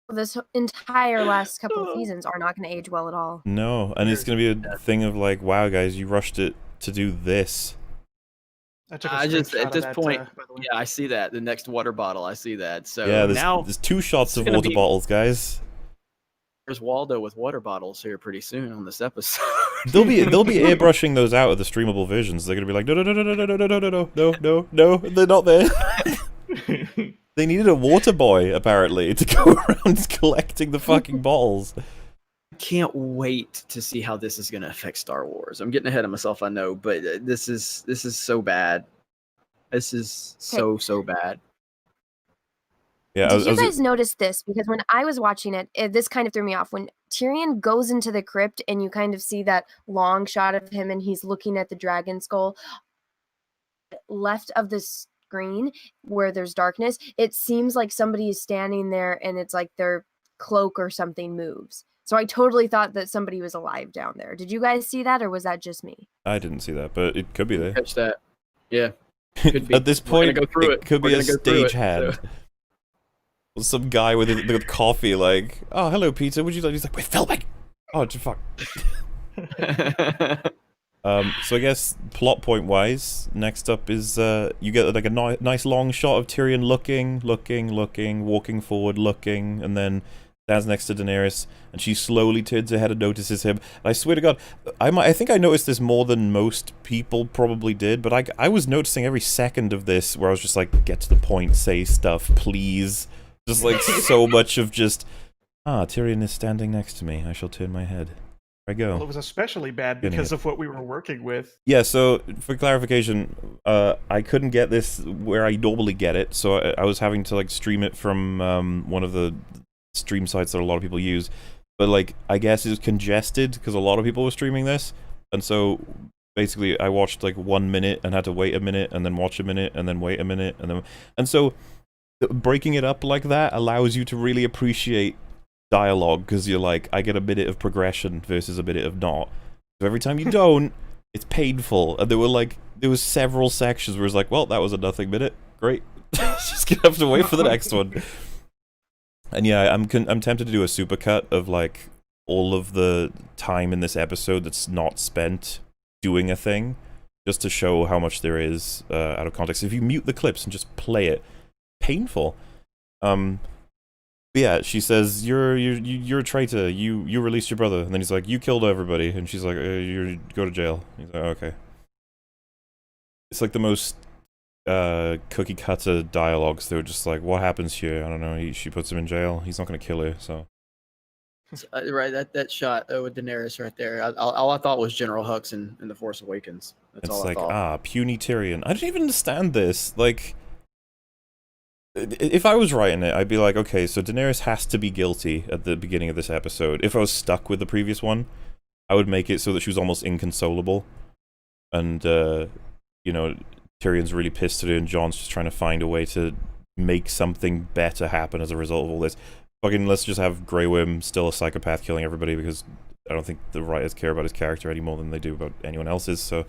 This entire last couple of seasons are not going to age well at all. No, and it's going to be a thing of like, wow, guys, you rushed it to do this. I just at this point, I see that the next water bottle. I see that. So yeah, now there's 2 shots of water bottles, guys. There's Waldo with water bottles here pretty soon on this episode. they'll be airbrushing those out of the streamable versions. They're going to be like, no, they're not there. They needed a water boy, apparently, to go around collecting the fucking bottles. I can't wait to see how this is going to affect Star Wars. I'm getting ahead of myself, I know, but this is so bad. This is so bad. Yeah, Did you guys notice this? Because when I was watching it, this kind of threw me off. When Tyrion goes into the crypt and you kind of see that long shot of him and he's looking at the dragon skull, left of this screen where there's darkness, it seems like somebody is standing there and it's like their cloak or something moves. So I totally thought that somebody was alive down there. Did you guys see that, or was that just me? I didn't see that, but it could be there. Catch that. Yeah. Could be. At this point, it could be a stagehand. So. Some guy with coffee, like, oh, hello, Peter. Would you like? He's like, wait, Phil, wait. Oh, fuck. So I guess plot point wise, next up is you get like a nice long shot of Tyrion looking, walking forward, looking, and then stands next to Daenerys, and she slowly turns her head and notices him. And I swear to God, I think I noticed this more than most people probably did, but I was noticing every second of this where I was just like, get to the point, say stuff, please. Just like so much of just, Tyrion is standing next to me. I shall turn my head. I go. Well, it was especially bad because of what we were working with. Yeah, so for clarification, I couldn't get this where I normally get it, so I was having to like stream it from one of the stream sites that a lot of people use. But like, I guess it was congested because a lot of people were streaming this, and so basically I watched like 1 minute and had to wait a minute and then watch a minute and then wait a minute and so breaking it up like that allows you to really appreciate dialogue, because you're like, I get a minute of progression versus a minute of not. So every time you don't, it's painful. And there was several sections where it's like, well, that was a nothing minute. Great. Just gonna have to wait for the next one. And yeah, I'm tempted to do a supercut of like all of the time in this episode that's not spent doing a thing, just to show how much there is out of context. If you mute the clips and just play it, painful. But yeah, she says, you're a traitor. You released your brother, and then he's like, you killed everybody, and she's like, you go to jail. He's like, okay. It's like the most cookie cutter dialogues. They were just like, what happens here? I don't know. She puts him in jail. He's not gonna kill her. So Right, that shot with Daenerys right there. All I thought was General Hux in The Force Awakens. That's it's all I like, thought. puny Tyrion. I don't even understand this. Like, if I was writing it, I'd be like, okay, so Daenerys has to be guilty at the beginning of this episode. If I was stuck with the previous one, I would make it so that she was almost inconsolable. And, you know, Tyrion's really pissed at her, and Jon's just trying to find a way to make something better happen as a result of all this. Fucking, let's just have Grey Worm still a psychopath killing everybody, because I don't think the writers care about his character any more than they do about anyone else's, so...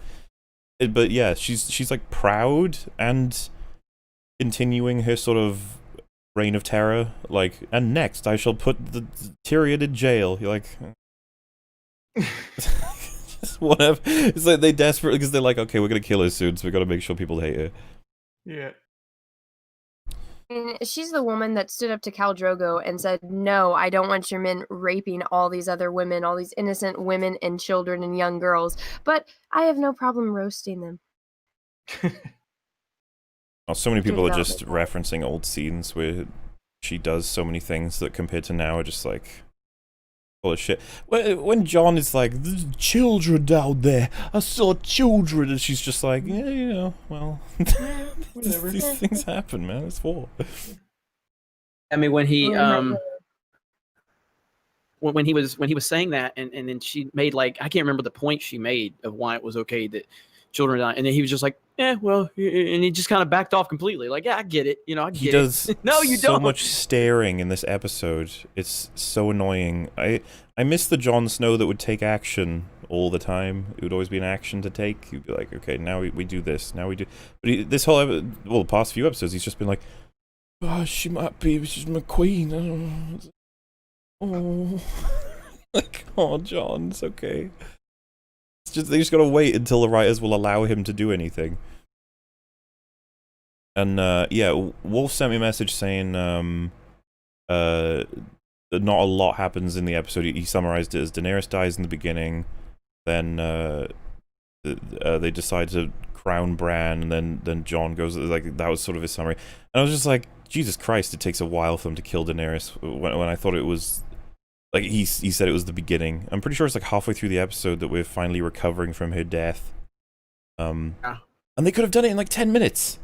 But yeah, she's like proud and continuing her sort of reign of terror, like, and next I shall put the Tyrion in jail. You're like, just whatever. It's like they desperately, because they're like, okay, we're gonna kill her soon, so we gotta make sure people hate her. Yeah. And she's the woman that stood up to Khal Drogo and said, no, I don't want your men raping all these other women, all these innocent women and children and young girls, but I have no problem roasting them. Oh, so many people are not just make referencing old scenes where she does so many things that compared to now are just like full of shit. When Jon is like, there's children down there, I saw children, and she's just like, yeah, you know, well, Whatever. these things happen, man. It's war. I mean, when he Oh my when he was saying that, and then she made, like, I can't remember the point she made of why it was okay that children die, and then he was just like, well, and he just kind of backed off completely. Like, yeah, I get it, you know, I get He does it. No, you so don't. much staring in this episode. It's so annoying. I miss the Jon Snow that would take action all the time. It would always be an action to take. He'd be like, okay, now we do this. Now we do. But this whole the past few episodes, he's just been like, oh, she's my queen. I don't know. Oh, like, oh, Jon, it's okay. It's just they just gotta wait until the writers will allow him to do anything. And yeah, Wolf sent me a message saying that not a lot happens in the episode. He summarized it as Daenerys dies in the beginning, then they decide to crown Bran, and then Jon goes, like, that was sort of his summary. And I was just like, Jesus Christ, it takes a while for them to kill Daenerys, when I thought it was, like, he said it was the beginning. I'm pretty sure it's like halfway through the episode that we're finally recovering from her death. And they could have done it in like 10 minutes.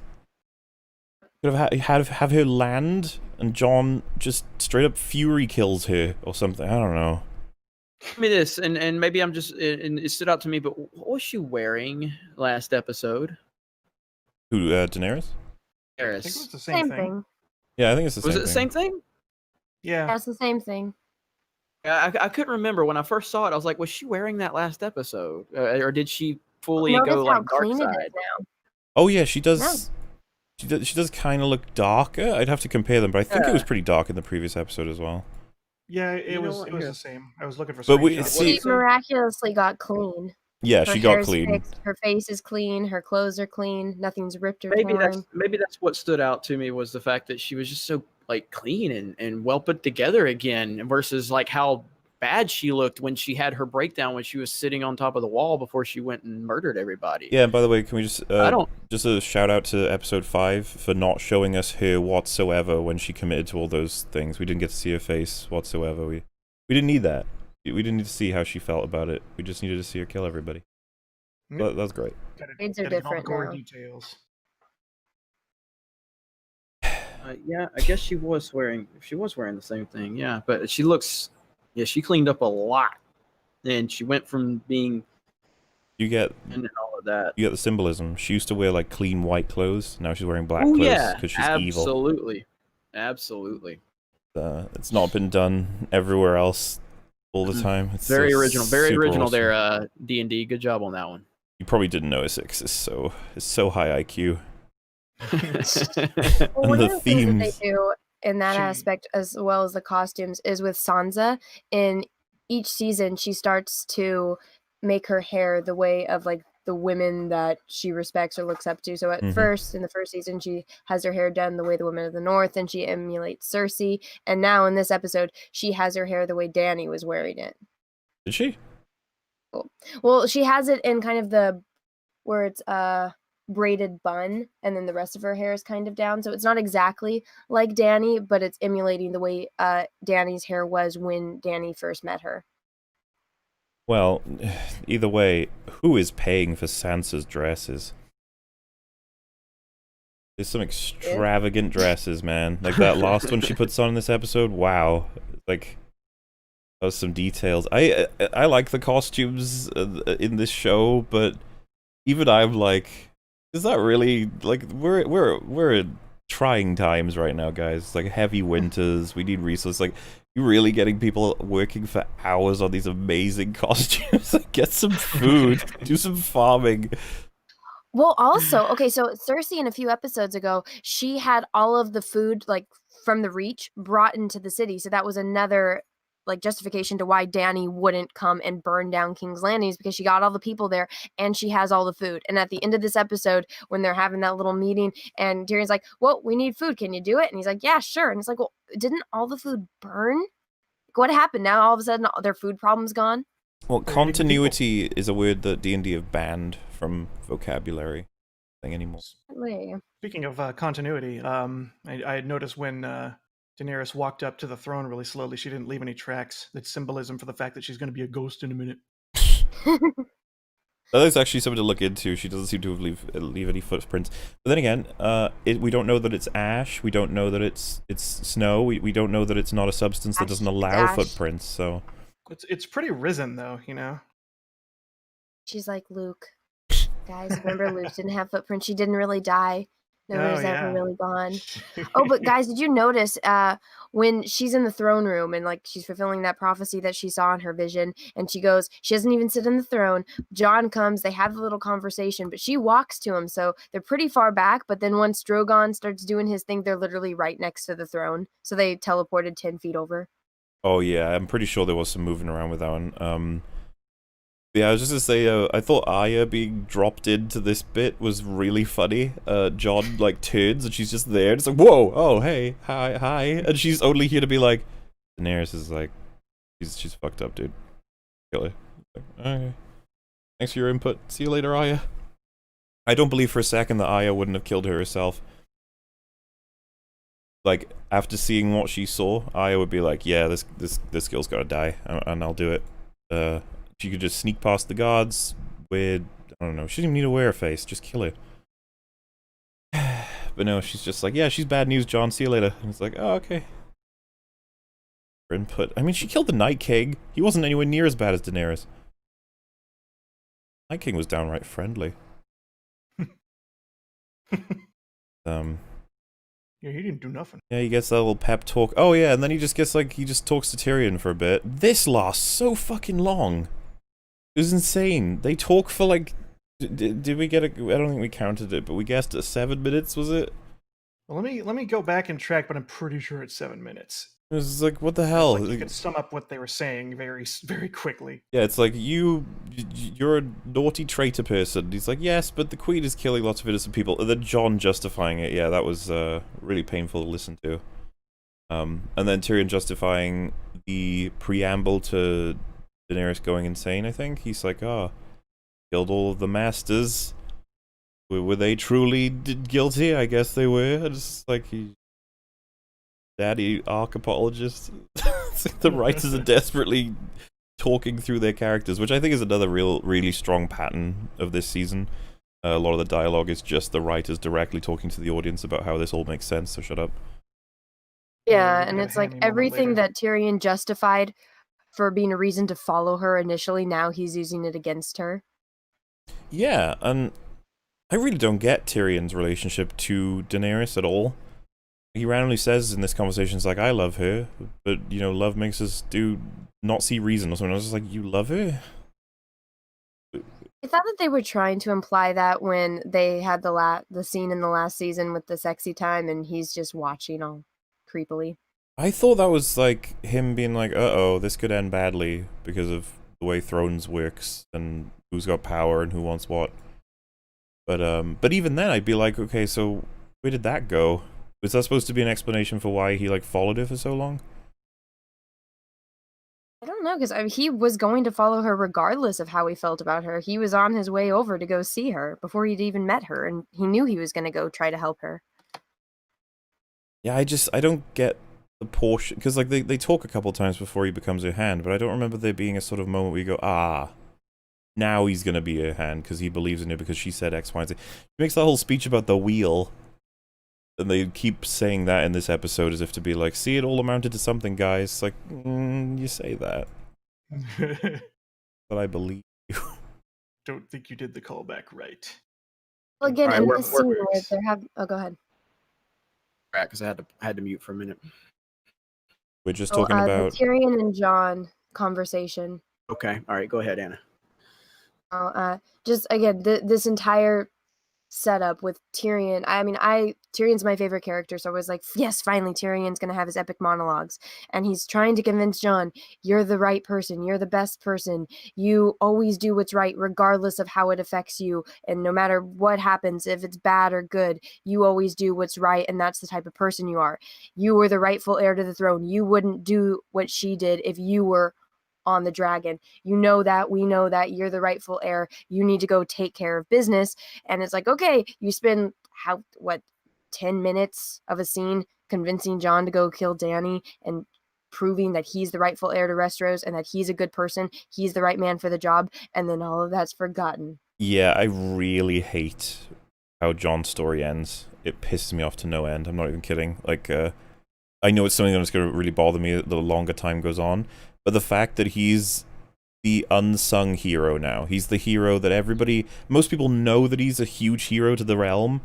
Could have her land, and Jon just straight up fury kills her or something. I don't know. Tell me this, and maybe I'm just, and it stood out to me, but what was she wearing last episode? Who, Daenerys? I think it was the same thing. Yeah, I think it's the same Was thing. it the same thing? Yeah. That's the same thing. I couldn't remember when I first saw it. I was like, was she wearing that last episode, or did she fully Notice go how like dark clean it side? is now. Oh yeah, she does. No. She does kind of look darker. I'd have to compare them, but I think it was pretty dark in the previous episode as well. Yeah, it You know was what, it was here. the same. I was looking for But we- screenshots. see- She miraculously got clean. Yeah, Her she got hair's clean. fixed, her face is clean, her clothes are clean, nothing's ripped or Maybe torn. that's what stood out to me, was the fact that she was just so like clean and well put together again, versus like how bad she looked when she had her breakdown when she was sitting on top of the wall before she went and murdered everybody. Yeah, and by the way, can we just I don't. just a shout out to episode 5 for not showing us her whatsoever when she committed to all those things. We didn't get to see her face whatsoever. We didn't need that. We didn't need to see how she felt about it. We just needed to see her kill everybody. Yep. That's great. Shades are Gotta get all the different gory now. details. Yeah, I guess she was wearing the same thing. Yeah, but she looks. Yeah, she cleaned up a lot, and she went from being You get and all of that. the symbolism. She used to wear like clean white clothes. Now she's wearing black Oh clothes yeah, because she's evil. Absolutely. It's not been done everywhere else all the time. It's Very so original. Very super original awesome. there, D&D. Good job on that one. You probably didn't notice it 'cause it's so high IQ. Well, And one the of the things that they themes. do in that She- aspect, as well as the costumes, is with Sansa in each season she starts to make her hair the way of like the women that she respects or looks up to. So at first, in the first season, she has her hair done the way the women of the North, and she emulates Cersei. And now in this episode, she has her hair the way Dany was wearing it. Did she? Cool. Well, she has it in kind of where it's braided bun, and then the rest of her hair is kind of down. So it's not exactly like Dany, but it's emulating the way Dany's hair was when Dany first met her. Well, either way, who is paying for Sansa's dresses? There's some extravagant dresses, man. Like that last one she puts on in this episode. Wow, like that was some details. I like the costumes in this show, but even I'm like, is that really like we're in trying times right now, guys? It's like heavy winters. We need resources. Like, you really getting people working for hours on these amazing costumes? Like, get some food, do some farming. Well, also, okay, so Cersei in a few episodes ago, she had all of the food like from the Reach brought into the city. So that was another like justification to why Dany wouldn't come and burn down King's Landing, because she got all the people there and she has all the food. And at the end of this episode, when they're having that little meeting and Tyrion's like, well, we need food. Can you do it? And he's like, yeah, sure. And it's like, well, didn't all the food burn? Like, what happened? Now all of a sudden their food problem's gone? Well, continuity is a word that D&D have banned from vocabulary thing anymore. Speaking of continuity, I had noticed when Daenerys walked up to the throne really slowly, she didn't leave any tracks. That's symbolism for the fact that she's going to be a ghost in a minute. That is actually something to look into. She doesn't seem to leave any footprints. But then again, we don't know that it's ash. We don't know that it's snow. We don't know that it's not a substance that doesn't allow footprints. So it's pretty risen though, you know. She's like Luke. Guys, remember Luke didn't have footprints. She didn't really die. Nobody's ever really gone. Oh, but guys, did you notice when she's in the throne room and like she's fulfilling that prophecy that she saw in her vision, and she goes, she doesn't even sit in the throne. Jon comes, they have a little conversation, but she walks to him, so they're pretty far back. But then once Drogon starts doing his thing, they're literally right next to the throne. So they teleported 10 feet over. Oh yeah, I'm pretty sure there was some moving around with that one. Yeah, I was just gonna say, I thought Arya being dropped into this bit was really funny. Jon, like, turns and she's just there, and it's like, whoa, oh, hey, hi, and she's only here to be like, Daenerys is like, she's fucked up, dude. Kill her. Like, okay. Thanks for your input. See you later, Arya. I don't believe for a second that Arya wouldn't have killed her herself. Like, after seeing what she saw, Arya would be like, yeah, this girl's gotta die, and I'll do it. She could just sneak past the guards with, I don't know, she didn't even need to wear a face, just kill her. But no, she's just like, yeah, she's bad news, Jon, see you later. And it's like, oh, okay. For input. I mean, she killed the Night King. He wasn't anywhere near as bad as Daenerys. Night King was downright friendly. Yeah, he didn't do nothing. Yeah, he gets that little pep talk. Oh yeah, and then he just gets like, he just talks to Tyrion for a bit. This lasts so fucking long. It was insane. They talk for like, did we get I don't think we counted it, but we guessed at 7 minutes, was it? Well, let me go back and track, but I'm pretty sure it's 7 minutes. It was like, what the hell? Like you can sum up what they were saying very, very quickly. Yeah, it's like, you're a naughty traitor person. He's like, yes, but the Queen is killing lots of innocent people. And then Jon justifying it. Yeah, that was really painful to listen to. And then Tyrion justifying the preamble to Daenerys going insane, I think. He's like, oh, killed all of the masters. Were they truly guilty? I guess they were. It's like, daddy arc apologist. The writers are desperately talking through their characters, which I think is another really strong pattern of this season. A lot of the dialogue is just the writers directly talking to the audience about how this all makes sense, so shut up. Yeah, and it's like everything that Tyrion justified for being a reason to follow her initially, now he's using it against her. Yeah, and I really don't get Tyrion's relationship to Daenerys at all. He randomly says in this conversation, it's like, I love her, but, you know, love makes us not see reason or something. I was just like, you love her? I thought that they were trying to imply that when they had the scene in the last season with the sexy time and he's just watching all creepily. I thought that was like him being like, uh-oh, this could end badly because of the way Thrones works and who's got power and who wants what. But even then, I'd be like, okay, so where did that go? Was that supposed to be an explanation for why he like followed her for so long? I don't know, because he was going to follow her regardless of how he felt about her. He was on his way over to go see her before he'd even met her, and he knew he was going to go try to help her. Yeah, I don't get the portion, because like they talk a couple times before he becomes her hand, but I don't remember there being a sort of moment where you go, ah, now he's gonna be her hand because he believes in her because she said X, Y, and Z. He makes that whole speech about the wheel, and they keep saying that in this episode as if to be like, see, it all amounted to something, guys. Like, you say that, but I believe you. Don't think you did the callback right. Well, again, Alright, in we're- this scene we're- where they're having... Oh, go ahead. Because I had to mute for a minute. We're just talking the about Tyrion and Jon conversation. Okay, all right, go ahead, Anna. Just again, this entire setup with Tyrion. I mean, Tyrion's my favorite character, so I was like, yes, finally Tyrion's gonna have his epic monologues, and he's trying to convince Jon, you're the right person, you're the best person, you always do what's right regardless of how it affects you, and no matter what happens, if it's bad or good, you always do what's right, and that's the type of person you are. You were the rightful heir to the throne. You wouldn't do what she did if you were on the dragon. You know that, we know that, you're the rightful heir. You need to go take care of business. And it's like, okay, you spend 10 minutes of a scene convincing Jon to go kill Dany and proving that he's the rightful heir to Westeros and that he's a good person, he's the right man for the job, and then all of that's forgotten. Yeah, I really hate how Jon's story ends. It pisses me off to no end. I'm not even kidding. Like, I know it's something that's going to really bother me the longer time goes on, but the fact that he's the unsung hero now. He's the hero that most people know that he's a huge hero to the realm,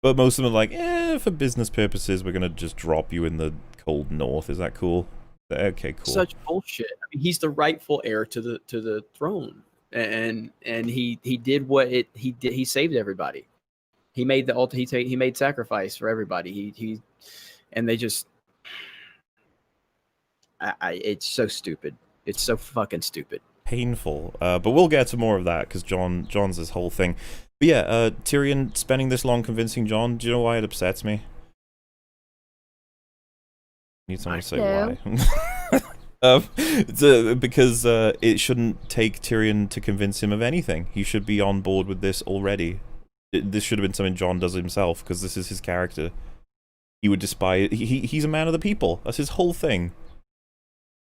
but most of them are like, for business purposes, we're going to just drop you in the cold north. Is that cool? Okay, cool. Such bullshit. I mean, he's the rightful heir to the throne, and he did what he did. He saved everybody. He made he made sacrifice for everybody. And they just. It's so stupid. It's so fucking stupid. Painful. But we'll get to more of that because Jon's this whole thing. But yeah, Tyrion spending this long convincing Jon. Do you know why it upsets me? Need someone to say why. Because it shouldn't take Tyrion to convince him of anything. He should be on board with this already. This should have been something Jon does himself because this is his character. He would despise. He's a man of the people. That's his whole thing.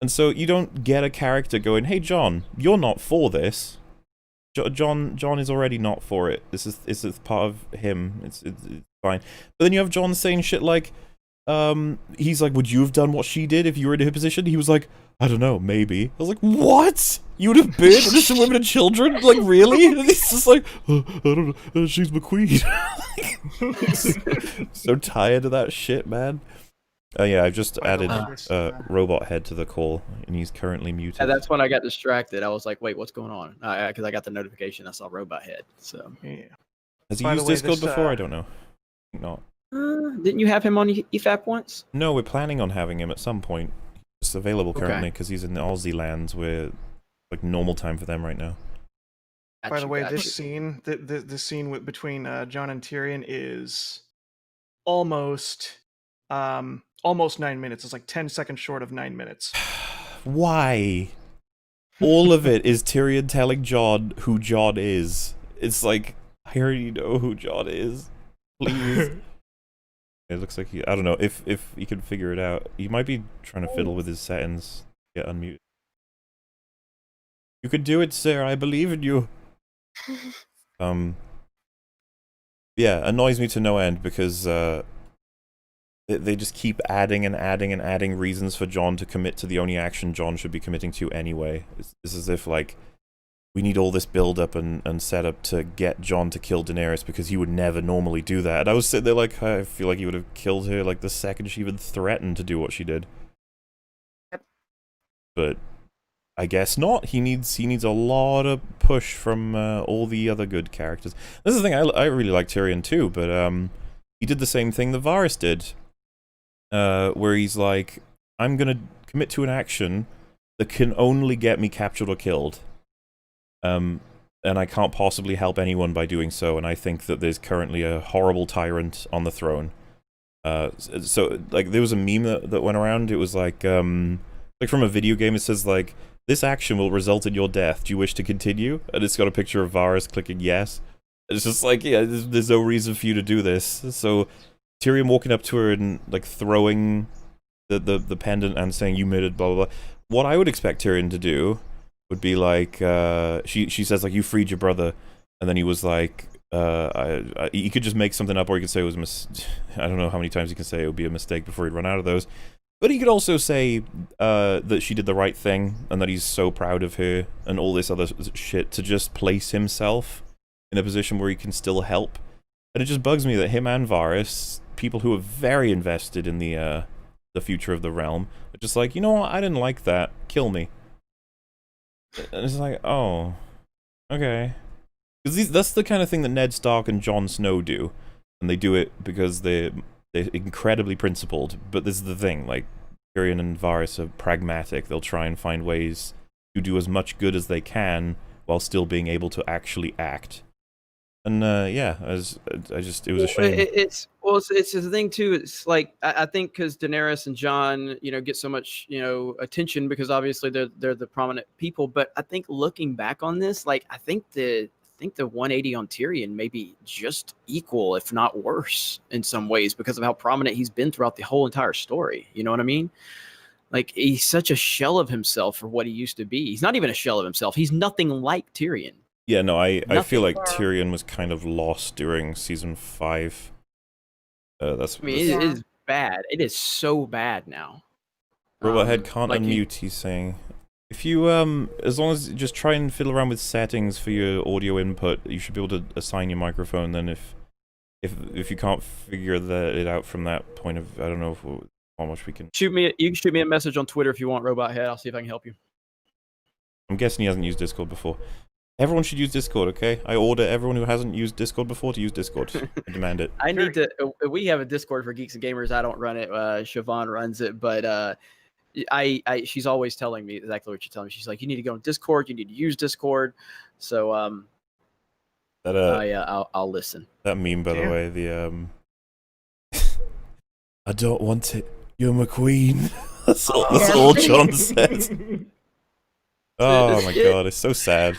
And so you don't get a character going, hey Jon, you're not for this. Jon is already not for it. This is part of him. It's fine. But then you have Jon saying shit like, he's like, would you have done what she did if you were in her position? He was like, I don't know, maybe. I was like, what? You would have been innocent women and children? Like, really? And he's just like, I don't know, she's my queen. So tired of that shit, man. Yeah, I've just added Robot Head to the call, and he's currently muted. Yeah, that's when I got distracted. I was like, wait, what's going on? Because I got the notification. I saw Robot Head. So Yeah. Has he By the used way, Discord this, before? I don't know. I think not. didn't you have him on EFAP once? No, we're planning on having him at some point. It's available Okay. currently because he's in the Aussie lands where like normal time for them right now. By the way, this scene, the scene between Jon and Tyrion is almost 9 minutes. It's like 10 seconds short of 9 minutes. Why? All of it is Tyrion telling Jon who Jon is. It's like, I already know who Jon is. Please. It looks like I don't know, if he can figure it out. He might be trying to fiddle with his settings. Get unmuted. You can do it, sir. I believe in you. Yeah, annoys me to no end because they just keep adding and adding and adding reasons for Jon to commit to the only action Jon should be committing to anyway. It's as if, like, we need all this build-up and setup to get Jon to kill Daenerys because he would never normally do that. And I was sitting there like, I feel like he would have killed her like the second she even threatened to do what she did. But I guess not. He needs a lot of push from all the other good characters. This is the thing, I really like Tyrion too, but he did the same thing that Varys did. Where he's like, I'm gonna commit to an action that can only get me captured or killed. And I can't possibly help anyone by doing so, and I think that there's currently a horrible tyrant on the throne. So, like, there was a meme that went around, it was like from a video game, it says, like, this action will result in your death, do you wish to continue? And it's got a picture of Varys clicking yes. It's just like, yeah, there's no reason for you to do this. So, Tyrion walking up to her and, like, throwing the pendant and saying, you murdered, blah, blah, blah. What I would expect Tyrion to do would be like, she says, like, you freed your brother, and then he was like, you could just make something up, or you could say it was I don't know how many times you can say it would be a mistake before he'd run out of those. But he could also say that she did the right thing, and that he's so proud of her, and all this other shit, to just place himself in a position where he can still help. And it just bugs me that him and Varys, people who are very invested in the future of the realm, are just like, you know what, I didn't like that, kill me. And it's like, oh, okay. Because that's the kind of thing that Ned Stark and Jon Snow do. And they do it because they're incredibly principled. But this is the thing, like, Tyrion and Varys are pragmatic. They'll try and find ways to do as much good as they can while still being able to actually act. And, yeah, it was a shame. It's the thing, too. It's like, I think because Daenerys and Jon, get so much, attention because obviously they're the prominent people. But I think looking back on this, like, I think the 180 on Tyrion may be just equal, if not worse, in some ways because of how prominent he's been throughout the whole entire story. You know what I mean? Like, he's such a shell of himself for what he used to be. He's not even a shell of himself. He's nothing like Tyrion. Yeah, no, I feel like Tyrion was kind of lost during season 5. It is bad. It is so bad now. Robothead can't unmute, he's saying. If you, as long as you just try and fiddle around with settings for your audio input, you should be able to assign your microphone. Then if you can't figure it out from that point of, I don't know how much we can... You can shoot me a message on Twitter if you want, Robot Head. I'll see if I can help you. I'm guessing he hasn't used Discord before. Everyone should use Discord, okay? I order everyone who hasn't used Discord before to use Discord. I demand it. I need to... We have a Discord for Geeks and Gamers. I don't run it. Siobhan runs it, but... she's always telling me exactly what you're telling me. She's like, you need to go on Discord. You need to use Discord. So, I'll listen. That meme, by the way, the I don't want it. You're my queen. That's all Jon says. Oh my god, it's so sad.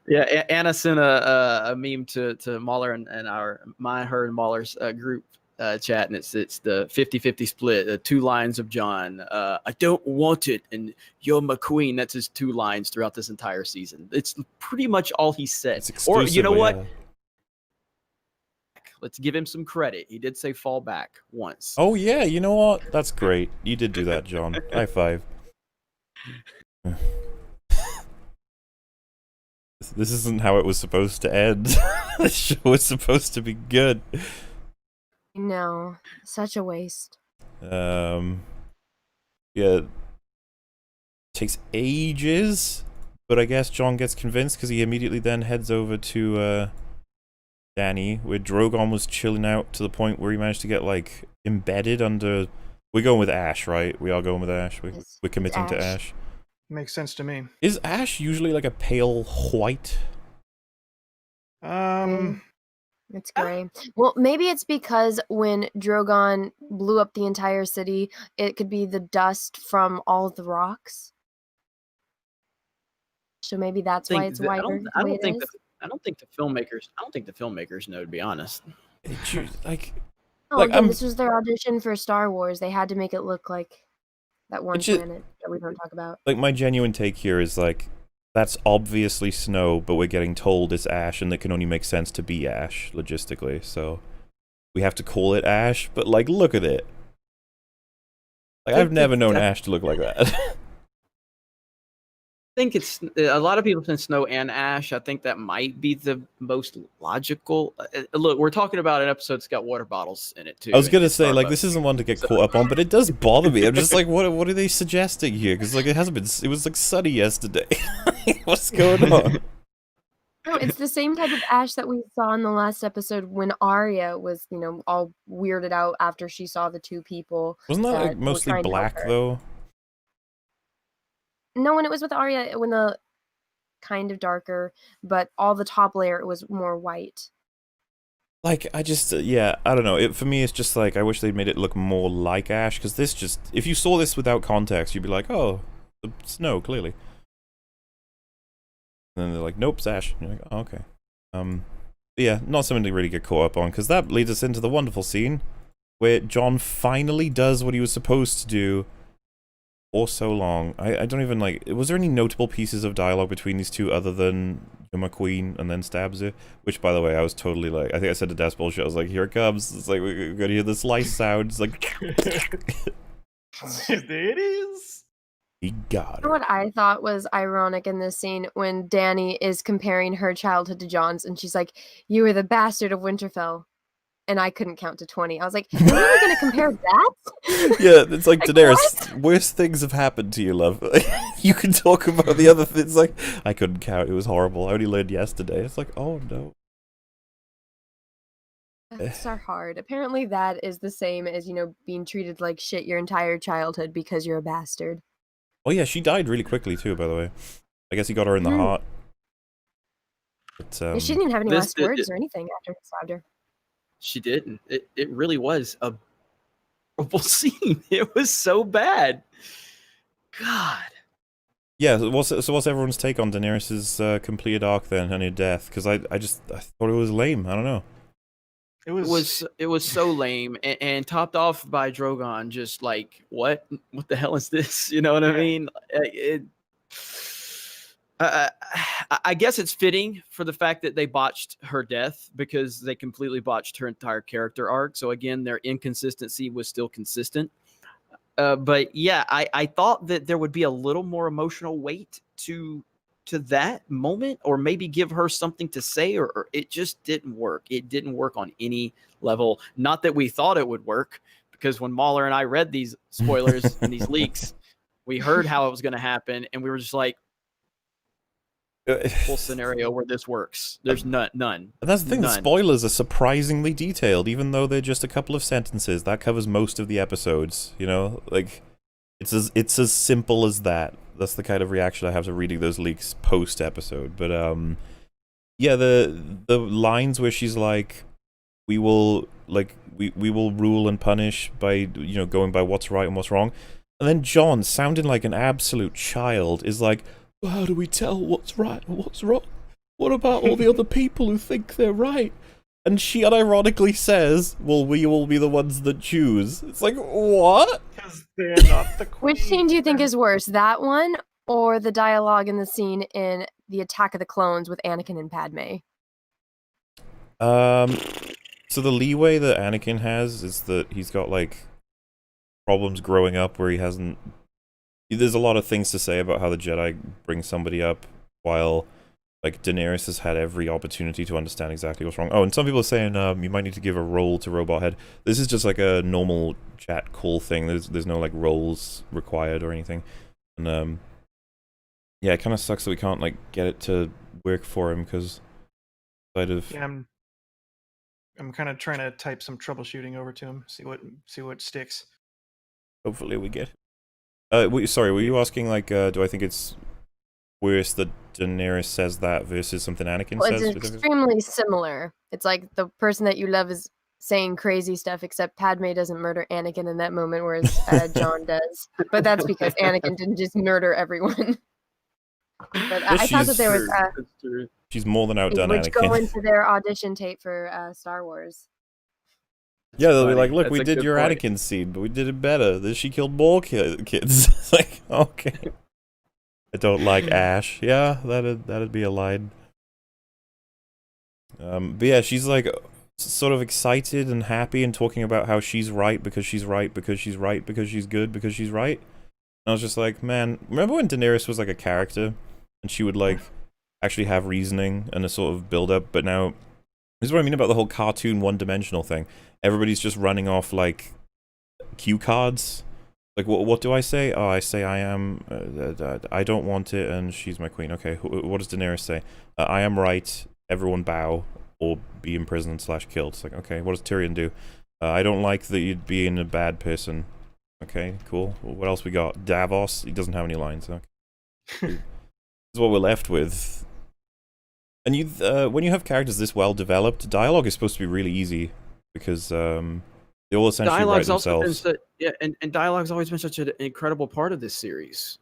Yeah, Anna sent a meme to Mauler and her and Mauler's group chat, and it's the 50-50 split, 2 lines of Jon. I don't want it, and you're my queen. That's his 2 lines throughout this entire season. It's pretty much all he said. Or you know what? Yeah. Let's give him some credit. He did say fall back once. Oh yeah, you know what? That's great. You did do that, Jon. High five. This isn't how it was supposed to end. This show was supposed to be good. No, such a waste. Yeah, it takes ages, but I guess Jon gets convinced because he immediately then heads over to Dany, where Drogon was chilling out to the point where he managed to get, like, embedded under... We're going with Ash, right? We are going with Ash. We're committing to Ash. Makes sense to me. Is Ash usually like a pale white? It's gray. Well, maybe it's because when Drogon blew up the entire city, it could be the dust from all the rocks. So maybe that's why it's whiter. I don't think the filmmakers know, to be honest. This was their audition for Star Wars. They had to make it look like that one planet that we don't talk about. Like, my genuine take here is, like, that's obviously snow, but we're getting told it's ash, and it can only make sense to be ash, logistically, so we have to call it ash, but, like, look at it. Like, I've never known ash to look like that. I think it's a lot of people think snow and ash. I think that might be the most logical. Look, we're talking about an episode that's got water bottles in it too. I was gonna say, like, this isn't one to get caught up on, but it does bother me. I'm just like, what are they suggesting here? Because, like, it hasn't been. It was like sunny yesterday. What's going on? No, it's the same type of Ash that we saw in the last episode when Arya was, all weirded out after she saw the two people Wasn't that like that were mostly trying to help black her. though? No, when it was with Arya, when the kind of darker, but all the top layer it was more white. Like, I just, yeah, I don't know. For me, it's just like, I wish they'd made it look more like Ash, because this just, if you saw this without context, you'd be like, oh, the snow, clearly. And then they're like, nope, it's Ash. And you're like, oh, okay. But yeah, not something to really get caught up on, because that leads us into the wonderful scene where John finally does what he was supposed to do for so long. I don't even, like, was there any notable pieces of dialogue between these two other than you're my queen and then stabs her? Which, by the way, I was totally like, I think I said to DasBoShitt, I was like, here it comes. It's like, we're gonna hear the slice sound. It's like, It is. he got You know her. what I thought was ironic in this scene when Dany is comparing her childhood to John's, and she's like, "You were the bastard of Winterfell," and I couldn't count to 20. I was like, "You're really gonna compare that?" Yeah, it's like, Like, Daenerys, worse things have happened to you, love. You can talk about the other things, like, I couldn't count, it was horrible. I only learned yesterday. It's like, oh no. That's are hard. Apparently, that is the same as being treated like shit your entire childhood because you're a bastard. Oh yeah, she died really quickly too, by the way. I guess he got her in the heart. But, Yeah, she didn't even have any this- last words or anything after he stabbed her. She didn't. It really was a horrible scene. It was so bad. God. yeah, so what's everyone's take on Daenerys' completed arc then, and her death? Because I thought it was lame. I don't know. It It was so lame and topped off by Drogon. Just like what the hell is this? You know what I mean? I guess it's fitting for the fact that they botched her death because they completely botched her entire character arc. So again, their inconsistency was still consistent. But yeah, I thought that there would be a little more emotional weight to that moment, or maybe give her something to say, or it just didn't work. It didn't work on any level. Not that we thought it would work, because when Mauler and I read these spoilers and these leaks, we heard how it was going to happen, and we were just like, full scenario where this works. There's none. And that's the thing, the None. spoilers are surprisingly detailed, even though they're just a couple of sentences. That covers most of the episodes, you know? Like, it's as simple as that. That's the kind of reaction I have to reading those leaks post-episode. But, yeah, the lines where she's like, we will rule and punish by, going by what's right and what's wrong. And then John, sounding like an absolute child, is like, well, how do we tell what's right and what's wrong? What about all the other people who think they're right? And she unironically says, well, we will be the ones that choose. It's like, what? Because they're not the queen. Which scene do you think is worse, that one or the dialogue in the scene in the Attack of the Clones with Anakin and Padme? So the leeway that Anakin has is that he's got, like, problems growing up where he hasn't... There's a lot of things to say about how the Jedi bring somebody up, while, like, Daenerys has had every opportunity to understand exactly what's wrong. Oh, and some people are saying you might need to give a role to Robot Head. This is just like a normal chat call thing. There's no, like, roles required or anything. And, yeah, it kind of sucks that we can't, like, get it to work for him, because... Yeah, I'm kind of trying to type some troubleshooting over to him, see what sticks. Hopefully we get sorry, were you asking, like, do I think it's worse that Daenerys says that versus something Anakin Well, says? it's extremely similar. It's like the person that you love is saying crazy stuff, except Padme doesn't murder Anakin in that moment, whereas John does. But that's because Anakin didn't just murder everyone. But I thought that there was... she's more than outdone which Anakin. go into their audition tape for Star Wars. Yeah, they'll be funny. like, look, That's we a did good your point. Anakin scene, but we did it better. Then she killed more kids. It's like, okay. I don't like Ash. Yeah, that'd be a line. But yeah, she's like sort of excited and happy and talking about how she's right because she's right because she's right because she's good because she's right. And I was just like, man, remember when Daenerys was like a character and she would like actually have reasoning and a sort of build up, but now this is what I mean about the whole cartoon one-dimensional thing. Everybody's just running off like cue cards. Like, what do I say? Oh, I say I am, I don't want it, and she's my queen. Okay, what does Daenerys say? I am right, everyone bow, or be imprisoned / killed. It's like, okay, what does Tyrion do? I don't like that you'd being a bad person. Okay, cool. What else we got? Davos, he doesn't have any lines. Okay. This is what we're left with. And when you have characters this well developed, dialogue is supposed to be really easy, because they all essentially write themselves. And dialogue's always been such an incredible part of this series,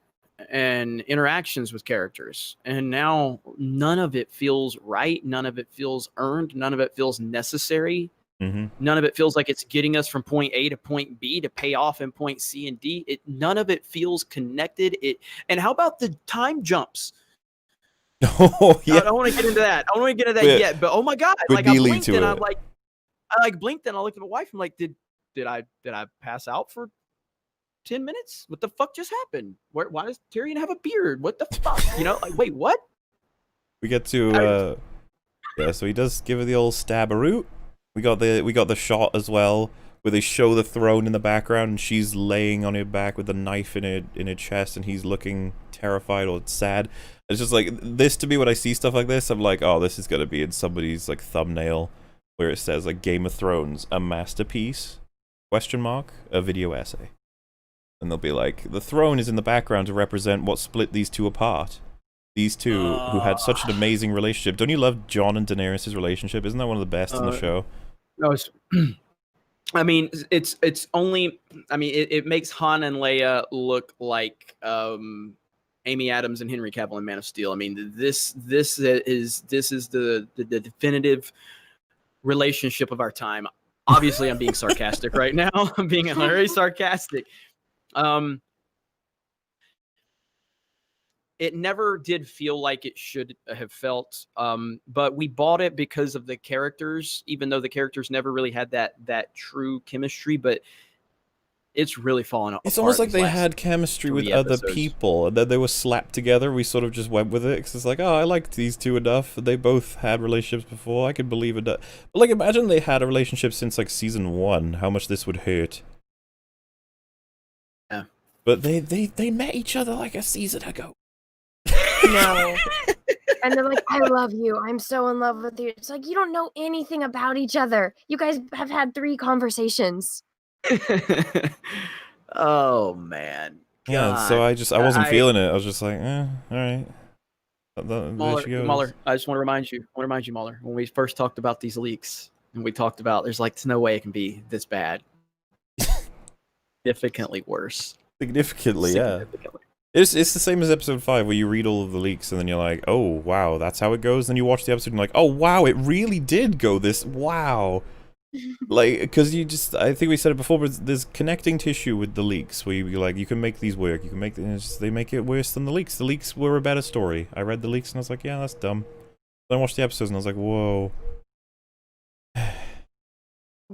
and interactions with characters. And now none of it feels right. None of it feels earned. None of it feels necessary. None of it feels like it's getting us from point A to point B to pay off in point C and D. None of it feels connected. And how about the time jumps? Oh yeah, I don't want to get into that. I don't want to get into that yet. But oh my god, like I blinked and I blinked and I looked at my wife. I'm like, did I pass out for 10 minutes? What the fuck just happened? Why does Tyrion have a beard? What the fuck? You know, like, wait, what? We get to yeah, so he does give her the old stab-a-root. We got the shot as well where they show the throne in the background and she's laying on her back with the knife in her chest and he's looking terrified or sad. It's just like this to me when I see stuff like this, I'm like, oh, this is gonna be in somebody's like thumbnail where it says like Game of Thrones, a masterpiece? ? A video essay. And they'll be like, the throne is in the background to represent what split these two apart. These two who had such an amazing relationship. Don't you love Jon and Daenerys' relationship? Isn't that one of the best in the show? No, it's, I mean, it's only. I mean, it makes Han and Leia look like Amy Adams and Henry Cavill in Man of Steel. I mean, this is the definitive relationship of our time. Obviously, I'm being sarcastic right now. I'm being very sarcastic. It never did feel like it should have felt, but we bought it because of the characters, even though the characters never really had that true chemistry, but it's really fallen apart. It's almost like they had chemistry with other people, and then they were slapped together. We sort of just went with it, because it's like, oh, I liked these two enough. They both had relationships before. I could believe it. But like, imagine they had a relationship since like season 1, how much this would hurt. Yeah. But they met each other like a season ago. No. And they're like, I love you. I'm so in love with you. It's like, you don't know anything about each other. You guys have had 3 conversations. Oh, man. Yeah, so I wasn't feeling it. I was just like, all right. Mauler, I just want to remind you, Mauler, when we first talked about these leaks, and we talked about there's no way it can be this bad. Significantly worse. Significantly, yeah. It's the same as episode 5 where you read all of the leaks and then you're like, oh wow, that's how it goes. Then you watch the episode and you're like, oh wow, it really did go this. Wow. Like, because I think we said it before, but there's connecting tissue with the leaks where you can make these work. You can make they make it worse than the leaks. The leaks were a better story. I read the leaks and I was like, yeah, that's dumb. Then I watched the episodes and I was like, whoa.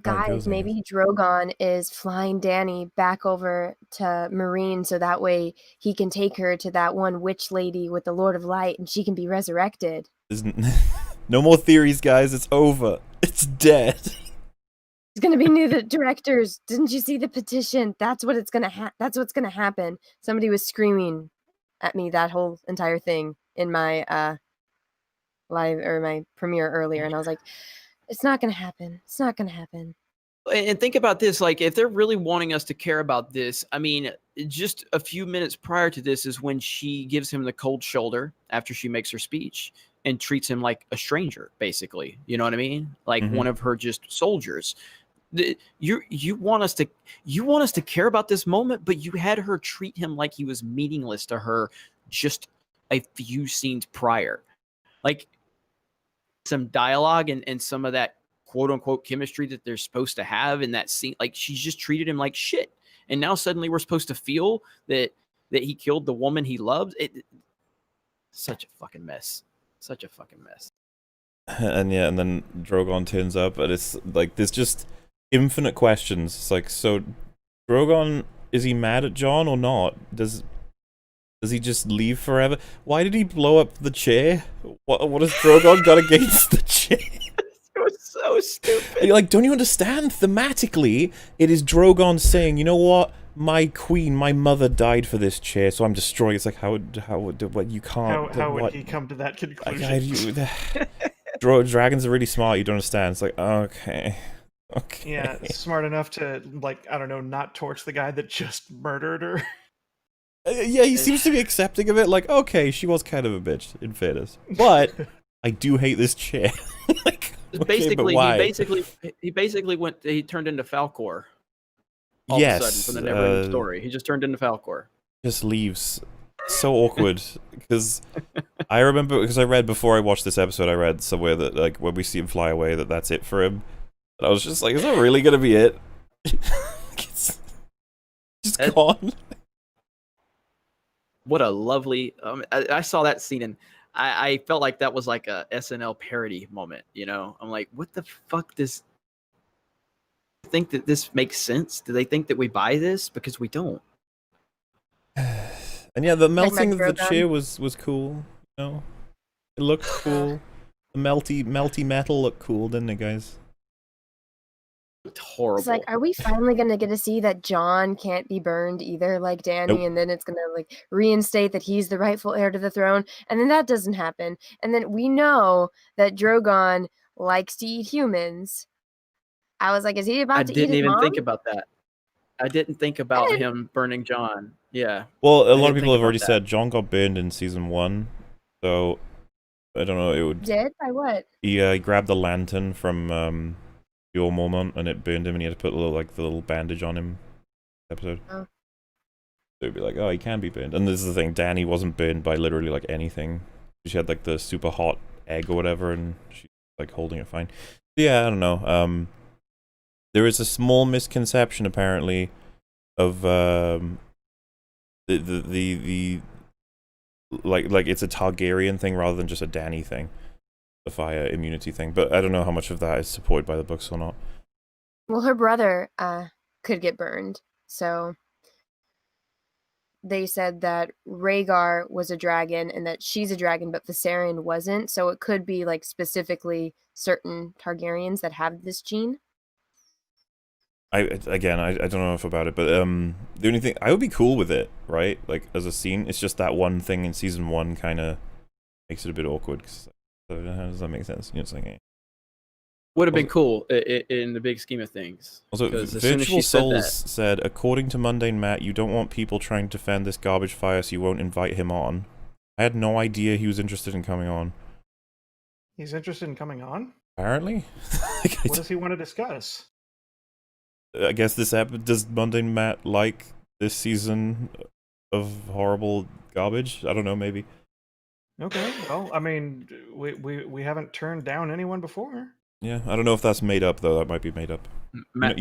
Guys, maybe Drogon is flying Dany back over to Marine so that way he can take her to that one witch lady with the Lord of Light and she can be resurrected. No more theories, guys. It's over. It's dead. It's gonna be new directors. Didn't you see the petition? That's what it's gonna that's what's gonna happen. Somebody was screaming at me that whole entire thing in my live or my premiere earlier, and I was like, it's not gonna happen. It's not gonna happen. And think about this, like, if they're really wanting us to care about this, I mean, just a few minutes prior to this is when she gives him the cold shoulder after she makes her speech and treats him like a stranger, basically. You know what I mean? Like one of her just soldiers. You want us to care about this moment, but you had her treat him like he was meaningless to her just a few scenes prior. Like, some dialogue and some of that quote unquote chemistry that they're supposed to have in that scene. Like, she's just treated him like shit. And now suddenly we're supposed to feel that he killed the woman he loved. Such a fucking mess. Such a fucking mess. And yeah, and then Drogon turns up and it's like, there's just infinite questions. It's like, so Drogon, is he mad at Jon or not? Does he just leave forever? Why did he blow up the chair? What has Drogon got against the chair? It was so stupid. You're like, don't you understand? Thematically, it is Drogon saying, you know what? my queen, my mother died for this chair, so I'm destroying. It's like, how would what you can't. How would what? he come to that conclusion? Dragons are really smart. You don't understand. It's like, okay. Okay. Yeah, smart enough to, like, I don't know, not torch the guy that just murdered her. Yeah, he seems to be accepting of it. Like, okay, she was kind of a bitch, in fairness, but I do hate this chair. Like, okay, Basically, but why? he basically he turned into Falcor. All Yes, of a sudden, from the never-ending story, he just turned into Falcor. Just leaves. So awkward, because I remember, because I read before I watched this episode, I read somewhere that, like, when we see him fly away, that's it for him. And I was just like, is that really gonna be it? It's just gone. What a lovely... I saw that scene, and I felt like that was like a SNL parody moment, you know? I'm like, what the fuck does... think that this makes sense? Do they think that we buy this? Because we don't. And yeah, the melting of the chair was cool. You know, it looked cool. The melty metal looked cool, didn't it, guys? It's horrible. It's like, are we finally gonna get to see that Jon can't be burned either, like Dany, Nope. and then it's gonna like reinstate that he's the rightful heir to the throne, and then that doesn't happen, and then we know that Drogon likes to eat humans. I was like, is he about to eat his mom? I didn't even think about that. I didn't think about him burning Jon. Yeah. Well, a lot of people have already said Jon got burned in season 1, so I don't know. It would. Did? By what? He grabbed the lantern from your Mormont and it burned him, and he had to put the little bandage on him. Episode. Oh. So it'd be like, oh, he can be burned. And this is the thing: Dany wasn't burned by literally like anything. She had like the super hot egg or whatever, and she's like holding it fine. Yeah, I don't know. There is a small misconception apparently of the like it's a Targaryen thing rather than just a Dany thing, the fire immunity thing. But I don't know how much of that is supported by the books or not. Well, her brother could get burned, so they said that Rhaegar was a dragon and that she's a dragon, but Viserion wasn't. So it could be like specifically certain Targaryens that have this gene. I don't know enough about it, but the only thing I would be cool with it, right? Like as a scene, it's just that one thing in season 1 kind of makes it a bit awkward. Cause, how does that make sense? You know, it's like, would have been cool in the big scheme of things. Also, Virtual Souls said, according to Mundane Matt, you don't want people trying to defend this garbage fire, so you won't invite him on. I had no idea he was interested in coming on. He's interested in coming on? Apparently. What does he want to discuss? I guess does Mundane Matt like this season of horrible garbage? I don't know, maybe. Okay, well, I mean, we haven't turned down anyone before. Yeah, I don't know if that's made up though. That might be made up. Matt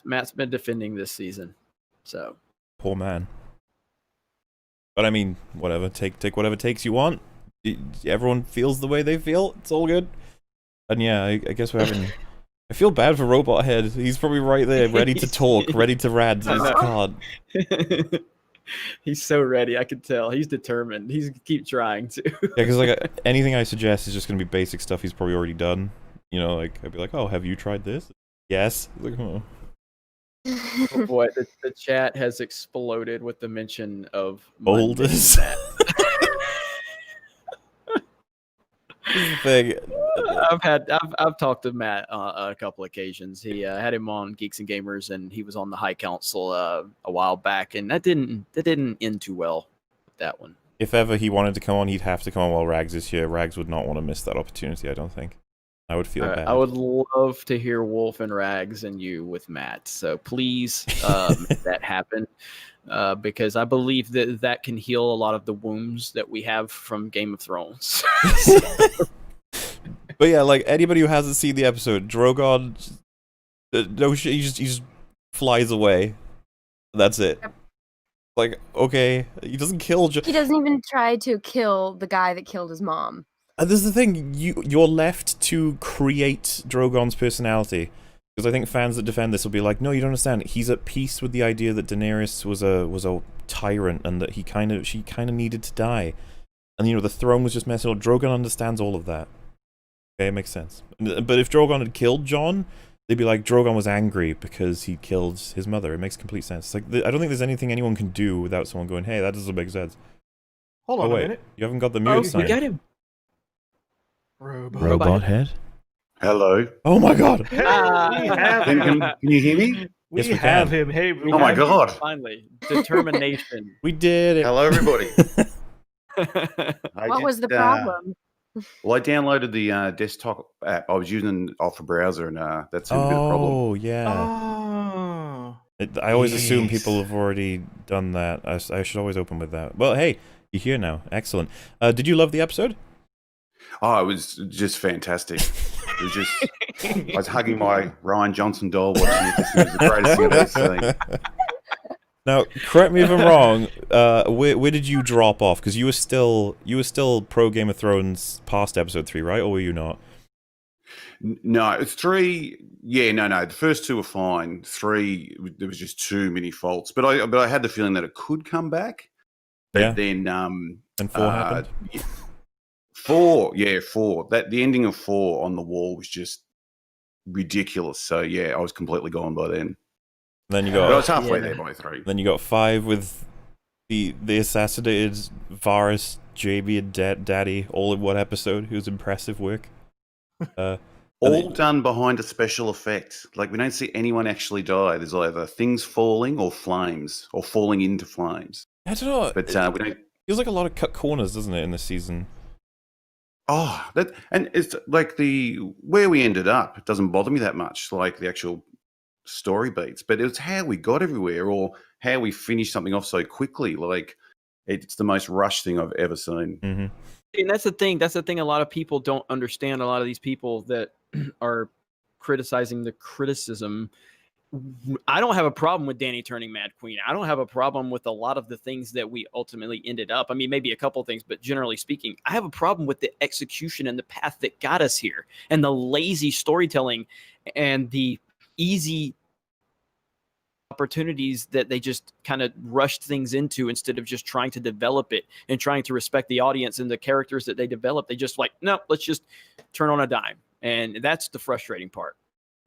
Matt's been defending this season, so poor man. But I mean, whatever. Take whatever takes you want. Everyone feels the way they feel. It's all good. And yeah, I guess we're having. I feel bad for Robot Head. He's probably right there, ready to talk, ready to rant. God. He's so ready. I can tell. He's determined. He's keep trying to. Yeah, because like anything I suggest is just gonna be basic stuff he's probably already done. You know, like I'd be like, "Oh, have you tried this?" Yes. Like, oh. Oh boy, the chat has exploded with the mention of Boulders. Thing. I've talked to Matt on a couple occasions. He had him on Geeks and Gamers, and he was on the High Council a while back, and that didn't end too well with that one. If ever he wanted to come on, he'd have to come on while Rags is here. Rags would not want to miss that opportunity, I don't think. I would feel bad. I would love to hear Wolf and Rags and you with Matt. So please make that happen. Because I believe that can heal a lot of the wounds that we have from Game of Thrones. But yeah, like anybody who hasn't seen the episode, Drogon, no shit, he just flies away. That's it. Yep. Like, okay, he doesn't kill. He doesn't even try to kill the guy that killed his mom. And this is the thing, you're left to create Drogon's personality. Because I think fans that defend this will be like, no, you don't understand. He's at peace with the idea that Daenerys was a tyrant and that she kind of needed to die, and you know the throne was just messing up. Drogon understands all of that. Okay, it makes sense. But if Drogon had killed Jon, they'd be like, Drogon was angry because he killed his mother. It makes complete sense. Like, I don't think there's anything anyone can do without someone going, hey, that doesn't make sense. Hold on wait, a minute. you haven't got the Oh, mute we sign. got him. Robot head? Hello. Oh my god! Hey, we have him. Can you hear me? We Yes, we have can. him. Hey, Oh my god. Finally, determination. We did it! Hello, everybody. What was the problem? Well, I downloaded the desktop app. I was using it off a browser, and that's a bit of a problem. Oh, yeah. Oh. I always assume Yes. people have already done that. I should always open with that. Well, hey, you're here now. Excellent. Did you love the episode? Oh, it was just fantastic. It was just, I was hugging my Ryan Johnson doll watching it. This was the greatest thing I've ever seen. Now, correct me if I'm wrong. Where did you drop off? Because you were still pro Game of Thrones past episode 3, right? Or were you not? No, it's 3. Yeah, no. The first 2 were fine. 3, there was just too many faults. But I had the feeling that it could come back. But Yeah. then, And 4 happened. 4, yeah, 4. That the ending of 4 on the wall was just ridiculous. So yeah, I was completely gone by then. Then you But I was got halfway there by 3. then you got 5 with the assassinated Varys, JB, and Daddy all in one episode. It was impressive work. All done behind a special effect. Like, we don't see anyone actually die. There's either things falling or flames, or falling into flames. I don't know. But It we don't. feels like a lot of cut corners, doesn't it, in this season? Oh, and it's like where we ended up. It doesn't bother me that much, like the actual story beats. But it's how we got everywhere, or how we finished something off so quickly. Like, it's the most rushed thing I've ever seen. Mm-hmm. And that's the thing. That's the thing. A lot of people don't understand. A lot of these people that are criticizing the criticism. I don't have a problem with Dany turning Mad Queen. I don't have a problem with a lot of the things that we ultimately ended up. I mean, maybe a couple of things, but generally speaking, I have a problem with the execution and the path that got us here, and the lazy storytelling and the easy opportunities that they just kind of rushed things into instead of just trying to develop it and trying to respect the audience and the characters that they develop. They just like, no, let's just turn on a dime. And that's the frustrating part.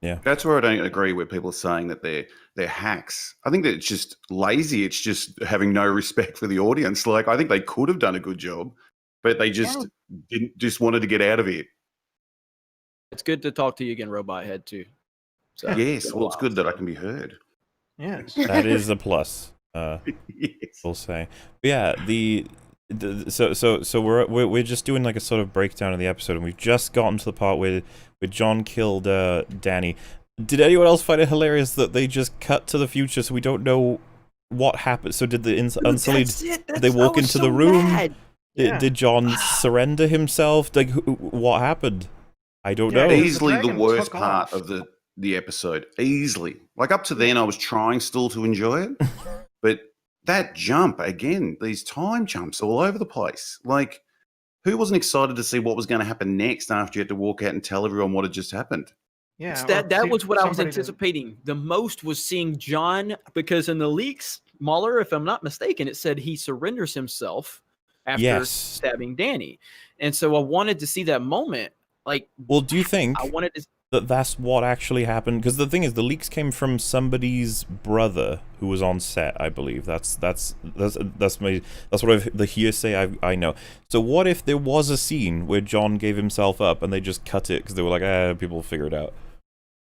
Yeah. That's where I don't agree with people saying that they're hacks. I think that it's just lazy. It's just having no respect for the audience. Like, I think they could have done a good job, but they just just wanted to get out of it. It's good to talk to you again, Robot Head, too. So, Yes, well, it's good that I can be heard. Yes. That is a plus. Yes. We'll say. But yeah, so we're just doing like a sort of breakdown of the episode, and we've just gotten to the part where Jon killed Dany. Did anyone else find it hilarious that they just cut to the future so we don't know what happened? So did the Unsullied? Did they walk into the room? Did Jon surrender himself? Like, what happened? I don't know. Easily the dragon worst took part off. of the episode. Easily. Like, up to then, I was trying still to enjoy it, but that jump again, these time jumps all over the place. Like, who wasn't excited to see what was going to happen next after you had to walk out and tell everyone what had just happened? Yeah. That was what I was somebody to- anticipating. The most was seeing Jon, because in the leaks, Mauler, if I'm not mistaken, it said he surrenders himself after Yes. stabbing Dany. And so I wanted to see that moment. Like, Well, do you think I wanted to. that's what actually happened? Because the thing is, the leaks came from somebody's brother who was on set, I believe. That's the hearsay I know. So what if there was a scene where Jon gave himself up and they just cut it because they were like, people will figure it out.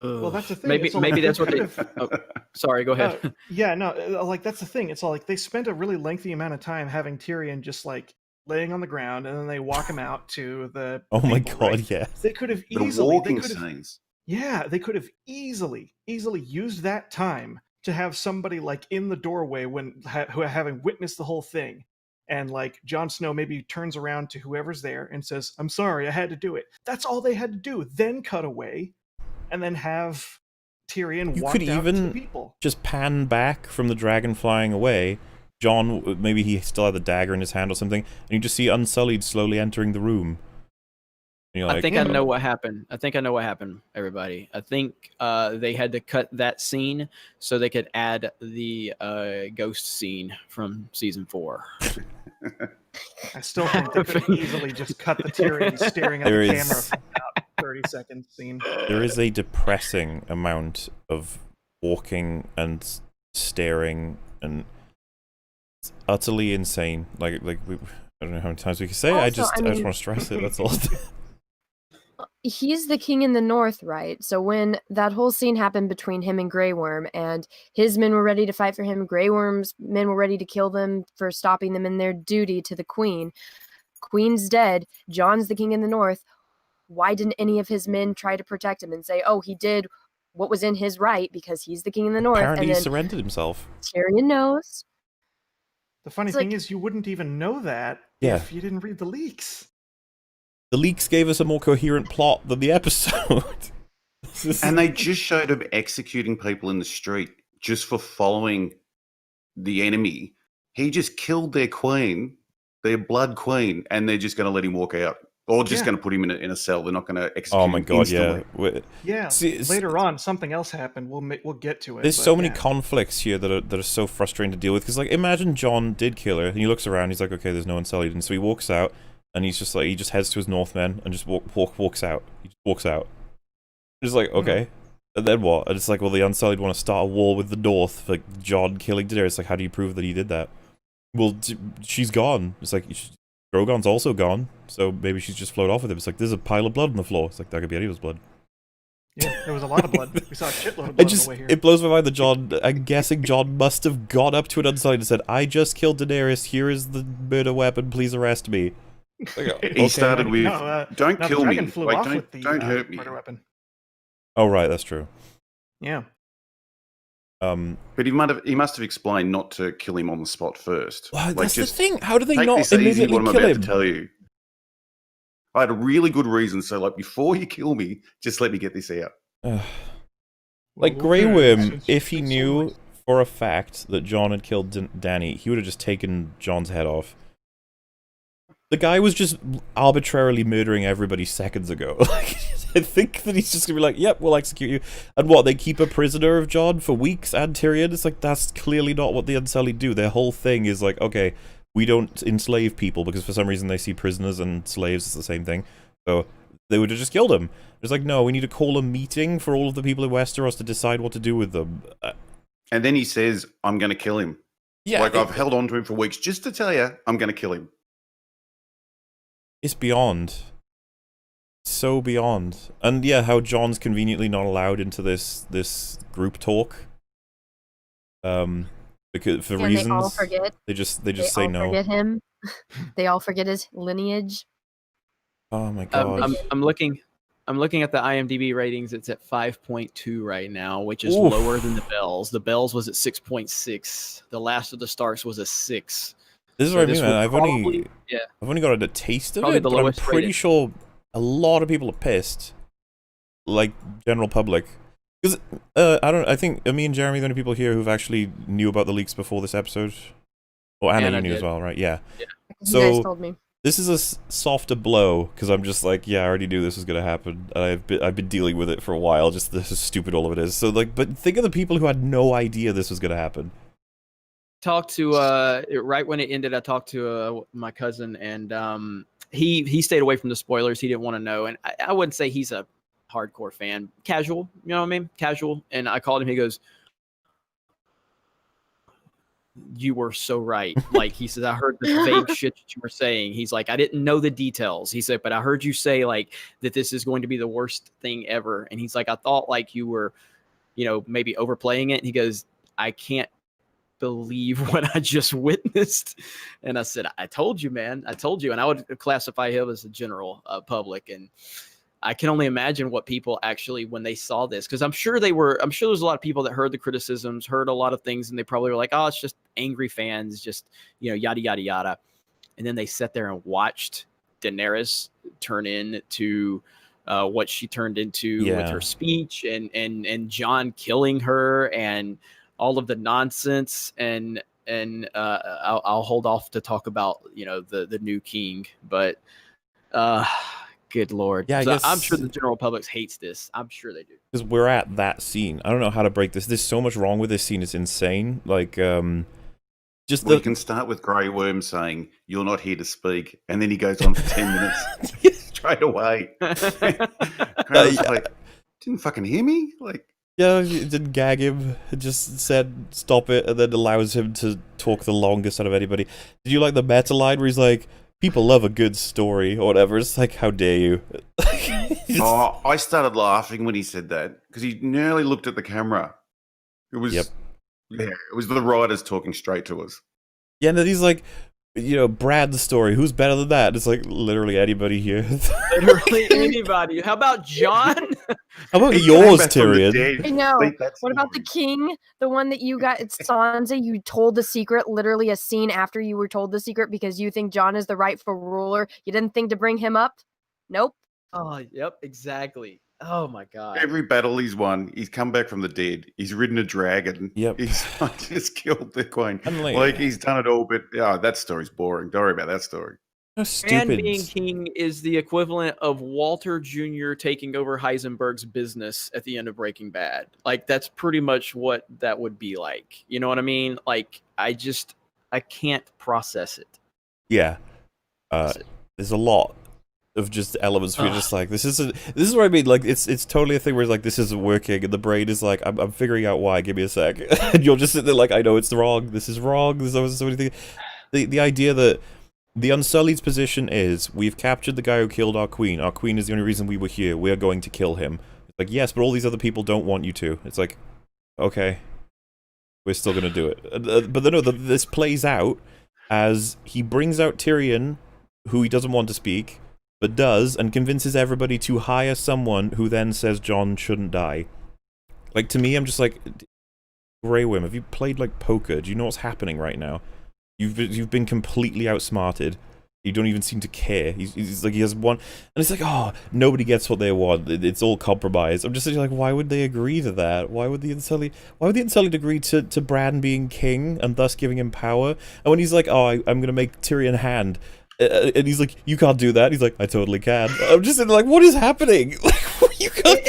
Well, that's the thing. Maybe It's like that's what they. kind of- Oh, sorry, go ahead. Yeah, no, like that's the thing. It's all like they spent a really lengthy amount of time having Tyrion just like laying on the ground, and then they walk him out to the. Oh my people, god, right? yeah. They could have The easily. walking They could have, scenes. yeah, they could have easily used that time to have somebody like in the doorway who having witnessed the whole thing, and like Jon Snow maybe turns around to whoever's there and says, "I'm sorry, I had to do it." That's all they had to do. Then cut away, and then have Tyrion You walk could out to even the people. just pan back from the dragon flying away. Jon, maybe he still had the dagger in his hand or something, and you just see Unsullied slowly entering the room. And you're like, I think I know what happened. Everybody. I think they had to cut that scene so they could add the ghost scene from season 4. I still think they could have easily just cut the Tyrion staring at There the is- camera. 30-second scene. There is a depressing amount of walking and staring, and it's utterly insane. Like we, I don't know how many times we can say it. I Also, just I want mean- to stress it. That's all. He's the king in the north, right? So when that whole scene happened between him and Grey Worm, and his men were ready to fight for him, Grey Worm's men were ready to kill them for stopping them in their duty to the queen. Queen's dead. Jon's the king in the north. Why didn't any of his men try to protect him and say, "Oh, he did what was in his right because he's the king in the north"? Apparently, And he then surrendered himself. Tyrion knows. The funny It's thing like- is, you wouldn't even know that Yeah. if you didn't read the leaks. The leaks gave us a more coherent plot than the episode. And they just showed him executing people in the street just for following the enemy. He just killed their queen, their blood queen, and they're just going to let him walk out. Or just Yeah. going to put him in a cell. They're not going to execute Oh my him god, instantly. yeah. Yeah. See, Later on, something else happened. We'll get to it. There's but so many yeah. conflicts here that are so frustrating to deal with. Because, like, imagine Jon did kill her, and he looks around, he's like, okay, there's no one sullied. And so he walks out, and he's just like, he just heads to his Northmen and just walks out. He just walks out. It's like, okay. And then what? And it's like, well, the Unsullied want to start a war with the North for like, Jon killing Daenerys. It's like, how do you prove that he did that? Well, she's gone. It's like, Drogon's also gone, so maybe she's just floated off with him. It's like, there's a pile of blood on the floor. It's like, that could be anyone's blood. Yeah, there was a lot of blood. We saw a shitload of blood on the way here. It blows my mind that Jon, I'm guessing Jon must have gone up to an Unsullied and said, I just killed Daenerys, here is the murder weapon, please arrest me. Like, He started with, don't no, the kill me. dragon flew Like, off with the, don't hurt me. murder weapon. Oh, right, that's true. Yeah. But he must have explained not to kill him on the spot first. Well, Like, that's the just thing. How do they take not this easy, immediately what I'm kill about him? to tell you. I had a really good reason, so like before you kill me, just let me get this out. Like, Well, Grey okay, Worm, since if he it's so knew nice. for a fact that Jon had killed Dany, he would have just taken Jon's head off. The guy was just arbitrarily murdering everybody seconds ago. Like, I think that he's just gonna be like, yep, we'll execute you. And what, they keep a prisoner of Jon for weeks and Tyrion? It's like, that's clearly not what the Unsullied do. Their whole thing is like, okay, we don't enslave people because for some reason they see prisoners and slaves as the same thing. So they would have just killed him. It's like, no, we need to call a meeting for all of the people in Westeros to decide what to do with them. And then he says, I'm going to kill him. Yeah, Like, I've held on to him for weeks just to tell you, I'm going to kill him. it's beyond. So beyond. And yeah, how Jon's conveniently not allowed into this group talk. Because for And reasons they all forget. they just They say all no. forget him. They all forget his lineage. Oh my god. I'm looking at the IMDb ratings. It's at 5.2 right now, which is Oof. lower than the Bells. The Bells was at 6.6. The Last of the Starks was a 6. This is So what I this mean, man. will I've only got a taste of Probably it, the but I'm lowest pretty rated. sure a lot of people are pissed. Like general public. Because I think me and Jeremy are the only people here who've actually knew about the leaks before this episode. Well, Anna, Anna you knew as did. well, right? Yeah. You So- guys told me. This is a softer blow because I'm just like, yeah, I already knew this was gonna happen, and I've been dealing with it for a while. Just this is stupid, all of it is. So like, but think of the people who had no idea this was gonna happen. Talked to right when it ended. I talked to my cousin, and he stayed away from the spoilers. He didn't want to know, and I wouldn't say he's a hardcore fan. Casual, you know what I mean? Casual. And I called him. He goes, "You were so right." Like he says, "I heard the vague shit that you were saying." He's like, "I didn't know the details." He said, "But I heard you say like that this is going to be the worst thing ever." And he's like, "I thought like you were, maybe overplaying it." And he goes, "I can't believe what I just witnessed." And I said, "I told you, man. I told you." And I would classify him as a general public. And I can only imagine what people actually, when they saw this, because I'm sure there's a lot of people that heard the criticisms, heard a lot of things, and they probably were like, "Oh, it's just angry fans, just, yada, yada, yada." And then they sat there and watched Daenerys turn into what she turned into with her speech and Jon killing her and all of the nonsense. And I'll hold off to talk about, the new king, but good Lord. Yeah, I So guess- I'm sure the general public hates this. I'm sure they do. Because we're at that scene. I don't know how to break this. There's so much wrong with this scene. It's insane. Like, just We the can start with Grey Worm saying, "You're not here to speak," and then he goes on for 10 minutes. straight away. Kratos was like, didn't fucking hear me? Like, Yeah, it didn't gag him. It just said stop it, and then allows him to talk the longest out of anybody. Did you like the meta line where he's like, "People love a good story" or whatever? It's like, how dare you? oh, I started laughing when he said that because he nearly looked at the camera. It was, Yep. yeah, it was the writers talking straight to us. Yeah, and then he's like, you know, Brad's story. Who's better than that? It's like literally anybody here. Literally anybody. How about John? How about He yours, came back from the Tyrion? dead. I know. Like, that's What about the nice. king? The one that you got, it's Sansa, you told the secret literally a scene after you were told the secret because you think John is the rightful ruler. You didn't think to bring him up? Nope. Oh, yep, exactly. Oh my god. Every battle he's won, he's come back from the dead. He's ridden a dragon. Yep. He's just killed the queen. And Like, he's done it all, but that story's boring. Don't worry about that story. how And stupid. being king is the equivalent of Walter Jr. taking over Heisenberg's business at the end of Breaking Bad. Like, that's pretty much what that would be like. You know what I mean? Like, I can't process it. Yeah. There's a lot of just elements where you're just like, this is what I mean. Like, it's totally a thing where it's like, this isn't working, and the brain is like, I'm figuring out why. Give me a sec, and you'll just sit there like, I know it's wrong. This is wrong. There's always so many things. The idea that the Unsullied's position is, we've captured the guy who killed our queen. Our queen is the only reason we were here. We are going to kill him. It's like, yes, but all these other people don't want you to. It's like, okay, we're still gonna do it. But no, this plays out as he brings out Tyrion, who he doesn't want to speak, but does, and convinces everybody to hire someone who then says Jon shouldn't die. Like, to me, I'm just like, Grey Worm, have you played, like, poker? Do you know what's happening right now? You've been completely outsmarted. You don't even seem to care. He's like, he has one, and it's like, oh, nobody gets what they want. It's all compromise. I'm just like, why would they agree to that? Why would the Unsullied agree to Bran being king and thus giving him power? And when he's like, oh, I'm gonna make Tyrion hand, and he's like, you can't do that. He's like, I totally can. I'm just like, what is happening? You can't.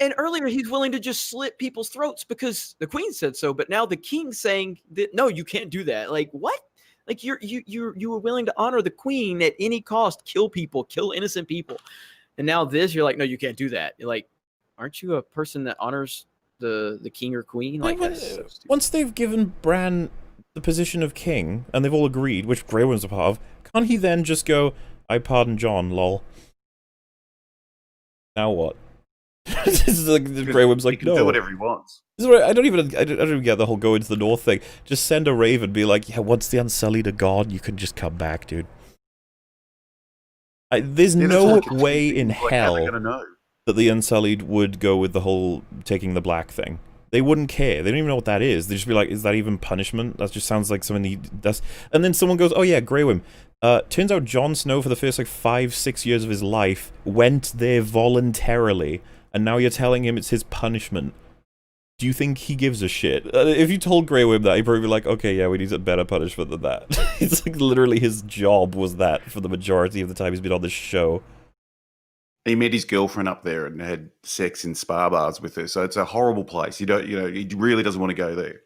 And earlier he's willing to just slit people's throats because the queen said so, but now the king's saying that no, you can't do that. Like, what? Like, you were willing to honor the queen at any cost, kill people, kill innocent people, and now this, you're like, no, you can't do that. You're like, aren't you a person that honors the king or queen? Like, that's so stupid. Once they've given Bran the position of king, and they've all agreed, which Grey Worm's a part of, can't he then just go, I pardon Jon, lol? Now what? This is like, Grey Worm's like, he can no. do whatever he wants. This is what I don't even get the whole go into the north thing. Just send a raven, be like, yeah, once the Unsullied are gone, you can just come back, dude. There's Yeah, that's no like a way thing, in like, how hell they're gonna know. that the Unsullied would go with the whole taking the black thing. They wouldn't care. They don't even know what that is. They'd just be like, is that even punishment? That just sounds like something he does. And then someone goes, oh yeah, Grey Worm. Turns out Jon Snow, for the first like 5-6 years of his life, went there voluntarily, and now you're telling him it's his punishment. Do you think he gives a shit? If you told Grey Worm that, he'd probably be like, okay, yeah, we need a better punishment than that. It's like literally his job was that for the majority of the time he's been on this show. He met his girlfriend up there and had sex in spa bars with her. So it's a horrible place. He really doesn't want to go there.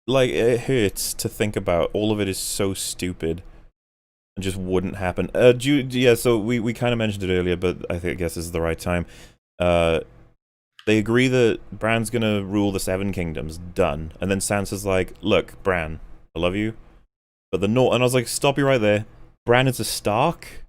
Like, it hurts to think about. All of it is so stupid and just wouldn't happen. Yeah, so we kind of mentioned it earlier, but I guess this is the right time. They agree that Bran's gonna rule the Seven Kingdoms. Done. And then Sansa's like, look, Bran, I love you, but the North... And I was like, stop you right there. Bran is a Stark?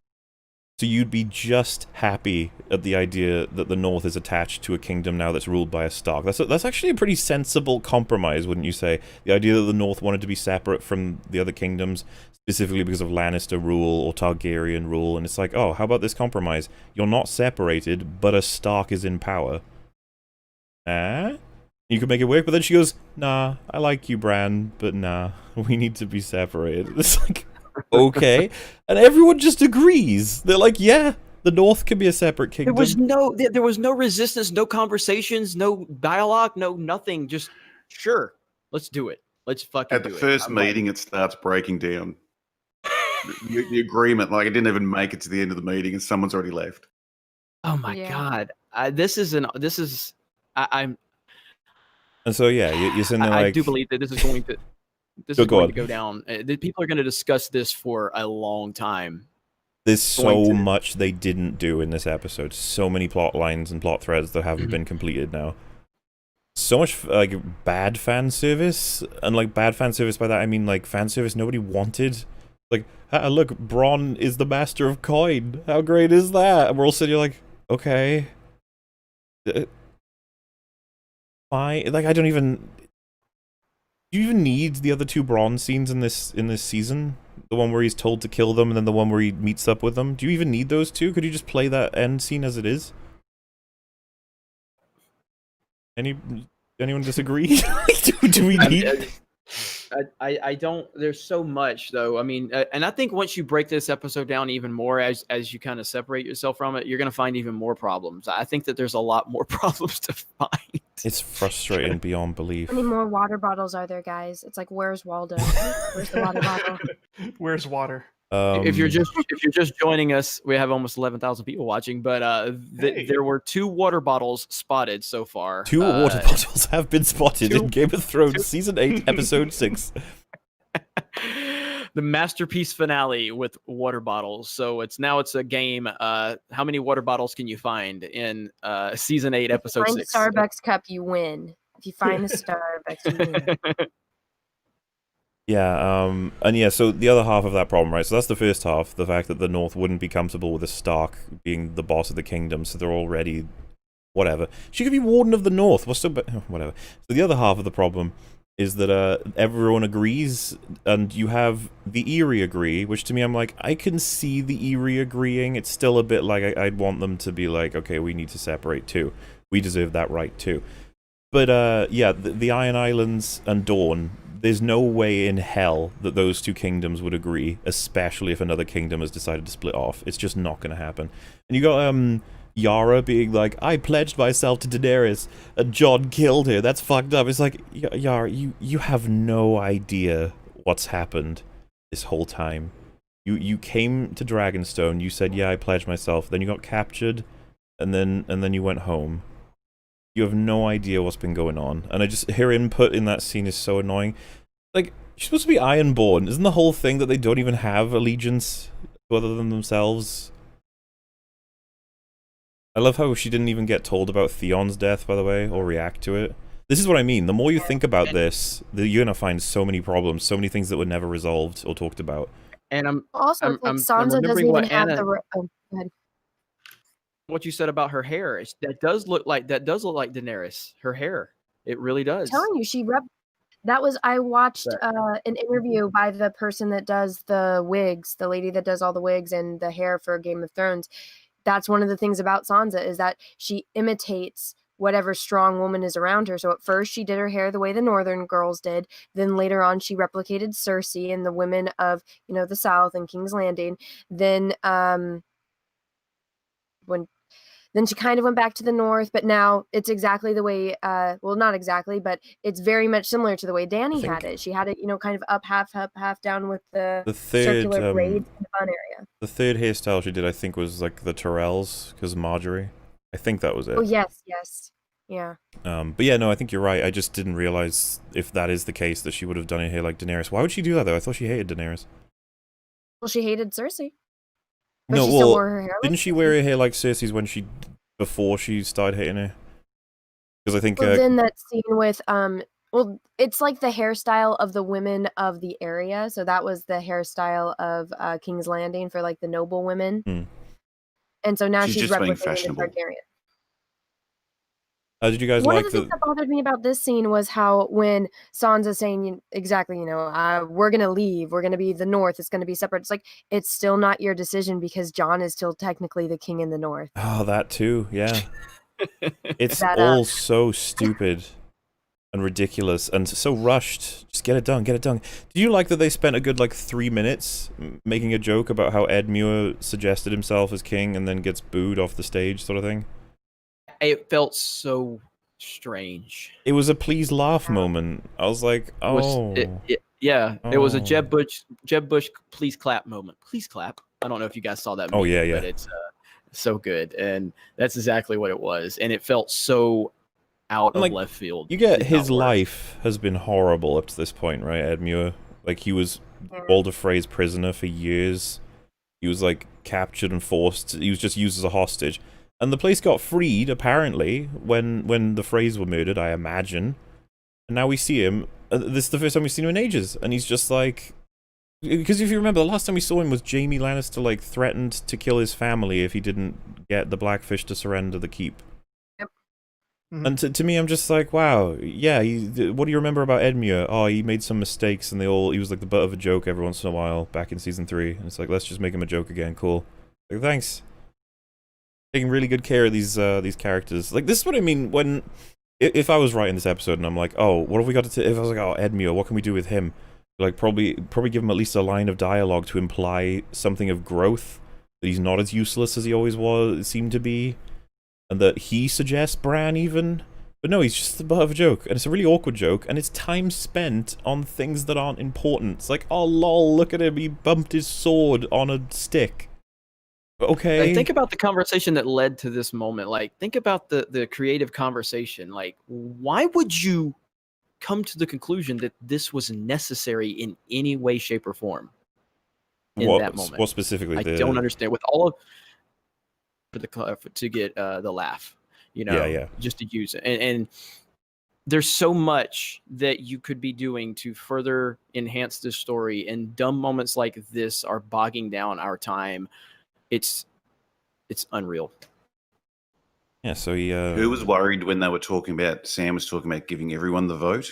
So you'd be just happy at the idea that the North is attached to a kingdom now that's ruled by a Stark. That's actually a pretty sensible compromise, wouldn't you say? The idea that the North wanted to be separate from the other kingdoms, specifically because of Lannister rule or Targaryen rule, and it's like, oh, how about this compromise? You're not separated, but a Stark is in power. You could make it work, but then she goes, nah, I like you, Bran, but nah, we need to be separated. It's like, okay. And everyone just agrees. They're like, yeah, the North can be a separate kingdom. There was no resistance, no conversations, no dialogue, no nothing. Just, sure, let's do it. Let's fucking do it. At the first meeting, it starts breaking down. The agreement, like, it didn't even make it to the end of the meeting and someone's already left. Oh my God. I'm And so, yeah, you're sitting there like... I do believe that this is going to go down. People are going to discuss this for a long time. There's going so to- much they didn't do in this episode. So many plot lines and plot threads that haven't been completed now. So much like bad fan service, and like bad fan service by that I mean like fan service nobody wanted. Like, look, Bronn is the master of coin. How great is that? And we're all sitting here like, okay, why? Like, I don't even. Do you even need the other two Bronn scenes in this season? The one where he's told to kill them, and then the one where he meets up with them. Do you even need those two? Could you just play that end scene as it is? Anyone disagree? do we need? I don't. There's so much though. I mean, and I think once you break this episode down even more, as you kind of separate yourself from it, you're going to find even more problems. I think that there's a lot more problems to find. It's frustrating beyond belief. How many more water bottles are there, guys? It's like, where's Waldo? Where's the water bottle? Where's water? If you're just joining us, we have almost 11,000 people watching, but Hey. there were 2 water bottles spotted so far. 2 water bottles have been spotted in Game of Thrones Season 8, Episode 6. The masterpiece finale with water bottles. So it's a game. How many water bottles can you find in Season 8, Episode 6? If you find a Starbucks cup, you win. If you find a Starbucks, you win. Yeah, and yeah, so the other half of that problem, right? So that's the first half, the fact that the North wouldn't be comfortable with a Stark being the boss of the kingdom, so they're already whatever. She could be Warden of the North. What's so whatever. So the other half of the problem is that everyone agrees, and you have the Eyrie agree, which to me, I'm like, I can see the Eyrie agreeing. It's still a bit like I'd want them to be like, okay, we need to separate too. We deserve that right too. But yeah, the Iron Islands and Dawn, there's no way in hell that those two kingdoms would agree, especially if another kingdom has decided to split off. It's just not going to happen. And you got Yara being like, I pledged myself to Daenerys, and Jon killed her. That's fucked up. It's like, Yara, you have no idea what's happened this whole time. You came to Dragonstone, you said, yeah, I pledged myself, then you got captured, and then you went home. You have no idea what's been going on. And her input in that scene is so annoying. Like, she's supposed to be Ironborn. Isn't the whole thing that they don't even have allegiance to other than themselves? I love how she didn't even get told about Theon's death, by the way, or react to it. This is what I mean. The more you think about this, you're gonna find so many problems, so many things that were never resolved or talked about. And Also, like Sansa doesn't even have the. Oh, go ahead. What you said about her hair, that does look like Daenerys. Her hair, it really does. I'm telling you, I watched an interview by the person that does the wigs, the lady that does all the wigs and the hair for Game of Thrones. That's one of the things about Sansa, is that she imitates whatever strong woman is around her. So at first she did her hair the way the Northern girls did. Then later on she replicated Cersei and the women of, the South and King's Landing. Then Then she kind of went back to the North, but now it's exactly the way, well, not exactly, but it's very much similar to the way Dany had it. She had it, kind of up, half down with the circular braids in the bun area. The third hairstyle she did, I think, was like the Tyrells, because Marjorie. I think that was it. Oh, yes. Yeah. But yeah, no, I think you're right. I just didn't realize if that is the case that she would have done her hair like Daenerys. Why would she do that, though? I thought she hated Daenerys. Well, she hated Cersei. But No, she still wore her hair didn't she wear her hair like Cersei's before she started hating her? Because I think then that scene with well, it's like the hairstyle of the women of the area. So that was the hairstyle of King's Landing for like the noble women. And so now she's just being replicating the fashionable. Targaryen. Did you guys One like of the things that bothered me about this scene was how when Sansa's saying exactly, we're going to leave, we're going to be the North, it's going to be separate. It's like, it's still not your decision because Jon is still technically the king in the North. Oh, that too, yeah. It's all so stupid and ridiculous and so rushed. Just get it done, get it done. Did you like that they spent a good 3 minutes making a joke about how Ed Muir suggested himself as king and then gets booed off the stage sort of thing? It felt so strange. It was a please laugh moment. I was like, oh. It was a Jeb Bush please clap moment. Please clap. I don't know if you guys saw that movie, yeah. But it's so good. And that's exactly what it was. And it felt so out of left field. You get his life has been horrible up to this point, right, Ed Muir? Like, he was Walder Frey's prisoner for years. He was like captured and forced. He was just used as a hostage, and the place got freed apparently when the Freys were murdered. I imagine, and now we see him. This is the first time we've seen him in ages, and he's just like. Because if you remember, the last time we saw him was Jaime Lannister, like, threatened to kill his family if he didn't get the Blackfish to surrender the keep. Yep. And to me, I'm just like, wow, yeah, what do you remember about Edmure? Oh, he made some mistakes, and he was like the butt of a joke every once in a while back in Season 3. And it's like, let's just make him a joke again, cool. Like, thanks. Taking really good care of these characters. Like, this is what I mean when... If I was writing this episode and I'm like, oh, what have we got to... If I was like, oh, Edmure, what can we do with him? Like, probably give him at least a line of dialogue to imply something of growth, that he's not as useless as he always seemed to be, and that he suggests Bran even. But no, he's just the butt of a joke, and it's a really awkward joke, and it's time spent on things that aren't important. It's like, oh lol, look at him, he bumped his sword on a stick. Okay. Like, think about the conversation that led to this moment. Like, think about the creative conversation. Like, why would you come to the conclusion that this was necessary in any way, shape, or form in that moment? What specifically? I don't understand. With all of to get the laugh, you know, yeah. just to use it, and there's so much that you could be doing to further enhance this story, and dumb moments like this are bogging down our time. It's unreal. Yeah, so he... Who was worried when they were talking about, Sam was talking about giving everyone the vote?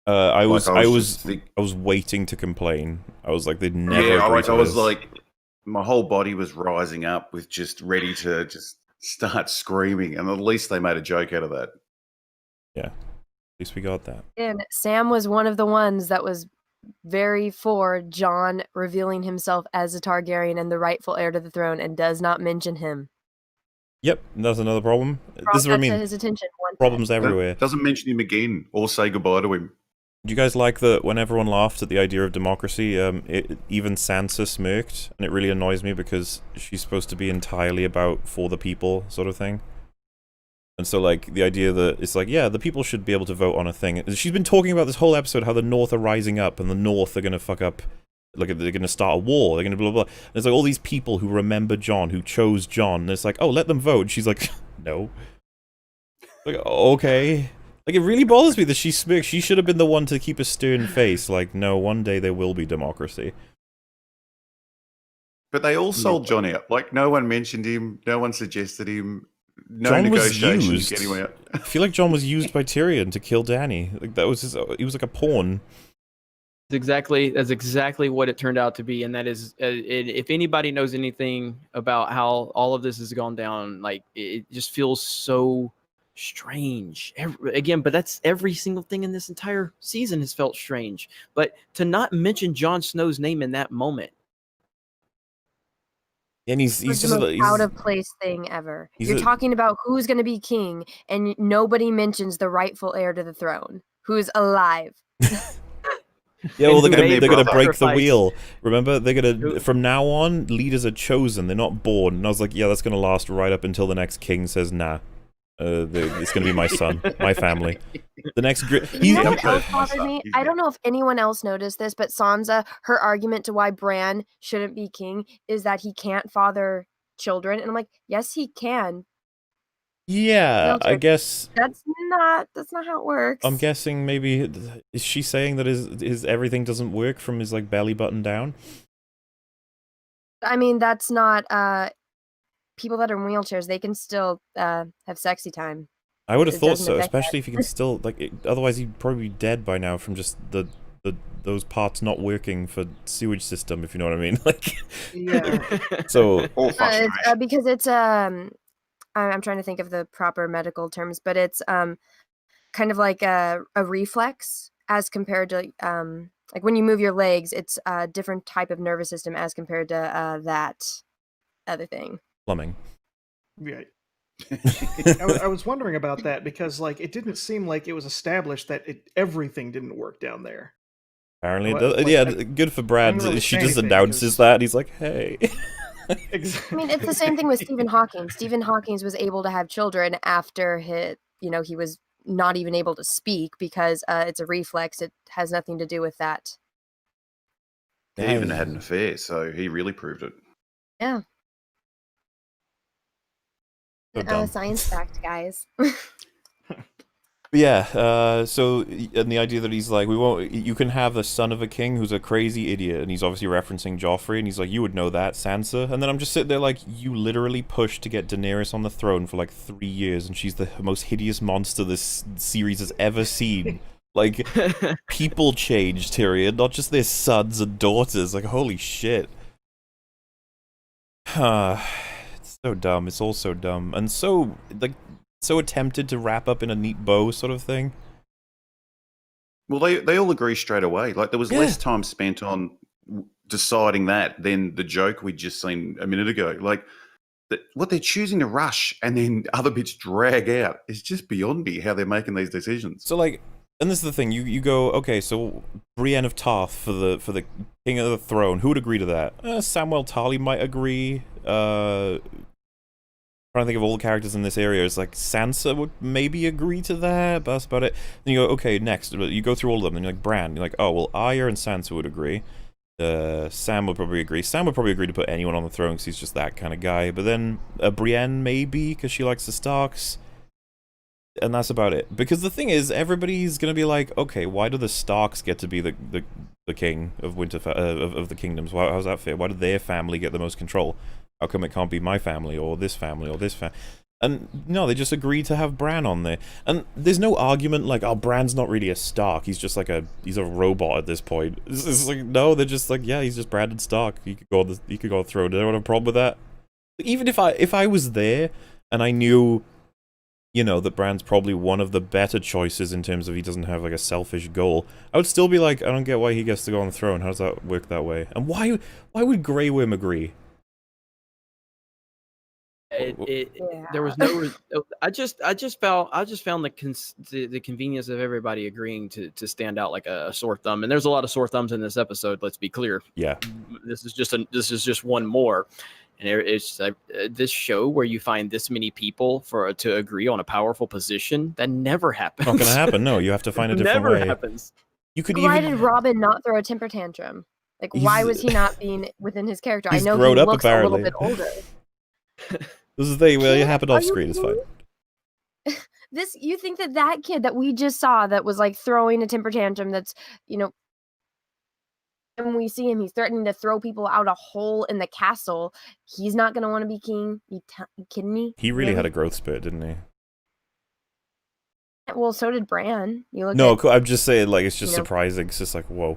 I was waiting to complain. I was like, they'd never agree to I was this. like, my whole body was rising up with just ready to just start screaming, and at least they made a joke out of that. Yeah, at least we got that. And Sam was one of the ones that was very for Jon revealing himself as a Targaryen and the rightful heir to the throne, and does not mention him. Yep, that's another problem. This is what I mean. His attention Problems everywhere. Doesn't mention him again or say goodbye to him. Do you guys like that when everyone laughed at the idea of democracy, even Sansa smirked, and it really annoys me because she's supposed to be entirely about for the people sort of thing. And so, like, the idea that it's like, yeah, the people should be able to vote on a thing. She's been talking about this whole episode how the North are rising up and the North are going to fuck up. Like, they're going to start a war. They're going to blah, blah, blah. And it's like all these people who remember Jon, who chose Jon. And it's like, oh, let them vote. And she's like, no. Like, okay. Like, it really bothers me that she smirks. She should have been the one to keep a stern face. Like, no, one day there will be democracy. But they all sold Jon out. Like, no one mentioned him. No one suggested him. No Jon was negotiations used. to get him out. I feel like Jon was used by Tyrion to kill Dany. Like, that was he was like a pawn. That's exactly what it turned out to be, and that is, if anybody knows anything about how all of this has gone down, like, it just feels so strange. But that's every single thing in this entire season has felt strange. But to not mention Jon Snow's name in that moment, And he's the just most out of place thing ever. You're talking about who's going to be king, and nobody mentions the rightful heir to the throne, who's alive. Yeah, well, they're gonna break the sacrifice. wheel. Remember, they're gonna from now on, leaders are chosen. They're not born. And I was like, yeah, that's gonna last right up until the next king says, nah, it's gonna be my son, my family. The next, You know what else bothered me? I don't know if anyone else noticed this, but Sansa, her argument to why Bran shouldn't be king is that he can't father children, and I'm like, yes, he can. yeah, I guess That's not how it works. I'm guessing maybe is she saying that his everything doesn't work from his like belly button down? I mean, that's not people that are in wheelchairs. They can still have sexy time. I would have It thought doesn't so, affect especially that. if he can still otherwise he'd probably be dead by now from just those parts not working for sewage system, if you know what I mean. Like, Yeah. so Because it's I'm trying to think of the proper medical terms, but it's kind of like a reflex as compared to like when you move your legs, it's a different type of nervous system as compared to that other thing. plumbing. Yeah. I was wondering about that because, like, it didn't seem like it was established that everything didn't work down there. Apparently, it Well, does. like, Yeah, I good for Brad. didn't really She say just anything announces because- that. And he's like, hey. I mean, it's the same thing with Stephen Hawking. Stephen Hawking was able to have children after he was not even able to speak because it's a reflex. It has nothing to do with that. He even had an affair, so he really proved it. Yeah. So dumb. Science fact, guys. Yeah, and the idea that he's like, you can have the son of a king who's a crazy idiot, and he's obviously referencing Joffrey, and he's like, you would know that, Sansa, and then I'm just sitting there like, you literally pushed to get Daenerys on the throne for like 3 years, and she's the most hideous monster this series has ever seen. Like, people changed, Tyrion, not just their sons and daughters, like, holy shit. It's so dumb, it's all so dumb, and so, like, so attempted to wrap up in a neat bow sort of thing. Well, they all agree straight away. Like, there was less time spent on deciding that than the joke we'd just seen a minute ago. Like, what they're choosing to rush and then other bits drag out is just beyond me, how they're making these decisions. So, like, and this is the thing, you go, okay, so Brienne of Tarth for the King of the Throne, who would agree to that? Samwell Tarly might agree, trying to think of all the characters in this area. It's like Sansa would maybe agree to that, but that's about it. Then you go, okay, next. You go through all of them, and you're like, Bran. You're like, oh, well, Arya and Sansa would agree. Sam would probably agree. Sam would probably agree to put anyone on the throne because he's just that kind of guy. But then Brienne, maybe, because she likes the Starks. And that's about it. Because the thing is, everybody's going to be like, okay, why do the Starks get to be the king of Winterfell, of the kingdoms? How's that fair? Why did their family get the most control? How come it can't be my family, or this family, or this family? And no, they just agreed to have Bran on there. And there's no argument like, oh, Bran's not really a Stark. He's just like he's a robot at this point. It's like, no, they're just like, yeah, he's just Brandon Stark. He could go on the throne. Do anyone have a problem with that? Even if I was there and I knew, you know, that Bran's probably one of the better choices in terms of he doesn't have like a selfish goal, I would still be like, I don't get why he gets to go on the throne. How does that work that way? And why would Grey Worm agree? There was no. I just found the convenience of everybody agreeing to stand out like a sore thumb, and there's a lot of sore thumbs in this episode. Let's be clear. Yeah, this is just one more, and it's this show where you find this many people to agree on a powerful position that never happens. Not gonna happen. No, you have to find a different way. Never happens. You could Why even. did Robin not throw a temper tantrum? Like, why was he not being within his character? I He's know he grown up, looks a little apparently. bit older. This is the thing. Well, it happened Are off you screen. It's fine. You think that kid that we just saw that was like throwing a temper tantrum, that's, you know, when we see him, he's threatening to throw people out a hole in the castle. He's not going to want to be king. You kidding me? He really had a growth spurt, didn't he? Well, so did Bran. You look No, at, I'm just saying, like, it's just you know. surprising. It's just like, whoa.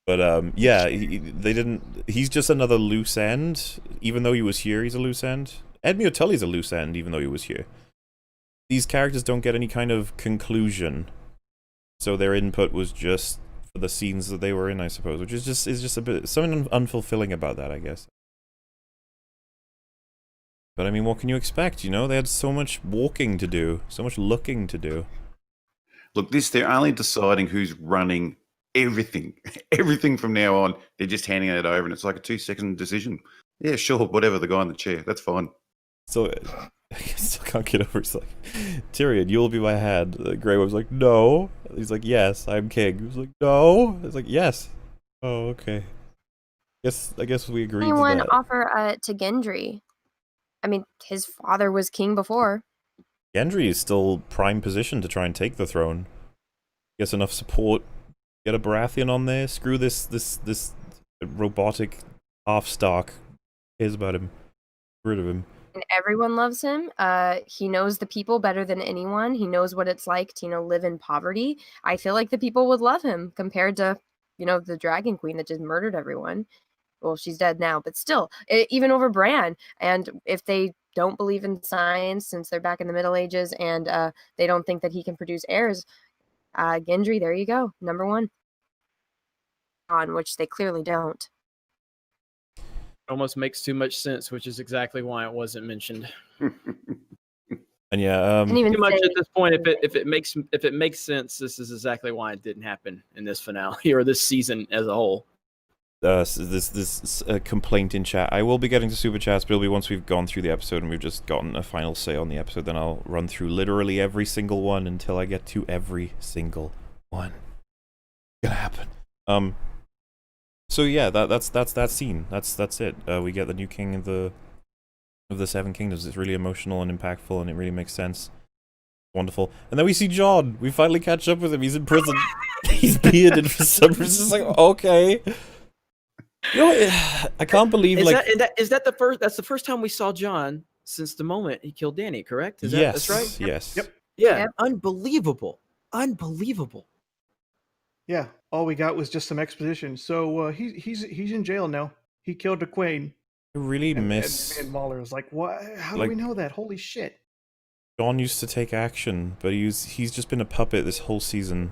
But, yeah, they didn't... He's just another loose end. Even though he was here, he's a loose end. Edmure Tully's a loose end, even though he was here. These characters don't get any kind of conclusion. So their input was just for the scenes that they were in, I suppose. Which is just a bit... something unfulfilling about that, I guess. But, I mean, what can you expect, you know? They had so much walking to do. So much looking to do. Look, they're only deciding who's running everything. Everything from now on, they're just handing it over, and it's like a 2-second decision. Yeah, sure, whatever, the guy in the chair. That's fine. So, I still can't get over it's like, Tyrion, you'll be my hand. Grey Worm's like, no. He's like, yes, I'm king. He's like, no. It's like, yes. Oh, okay. I guess we agreed to anyone that. offer to Gendry? I mean, his father was king before. Gendry is still prime position to try and take the throne. Gets enough support. Get a Baratheon on there. Screw this robotic half-Stark. Cares about him. Get rid of him. And everyone loves him. He knows the people better than anyone. He knows what it's like to, you know, live in poverty. I feel like the people would love him compared to, you know, the Dragon Queen that just murdered everyone. Well, she's dead now, but still, even over Bran. And if they don't believe in science, since they're back in the Middle Ages, and they don't think that he can produce heirs, Gendry, there you go, number one. On which they clearly don't. Almost makes too much sense, which is exactly why it wasn't mentioned. And yeah, too much at this point. If it makes sense, this is exactly why it didn't happen in this finale or this season as a whole. This complaint in chat. I will be getting to super chats, but it'll be once we've gone through the episode and we've just gotten a final say on the episode. Then I'll run through literally every single one until I get to every single one. It's gonna happen. So yeah, that's that scene. That's it. We get the new king of the Seven Kingdoms. It's really emotional and impactful, and it really makes sense. Wonderful. And then we see John. We finally catch up with him. He's in prison. He's bearded for some reason. It's like, okay. You know, I can't believe Is that the first? That's the first time we saw John since the moment he killed Danny. Correct? That's right. Yes. Yep. Yeah. Yep. Unbelievable. Yeah, all we got was just some exposition. So he's in jail now. He killed the queen. I really And miss. and Mauler was like, "What? How do like- we know that? Holy shit!" John used to take action, but he's just been a puppet this whole season.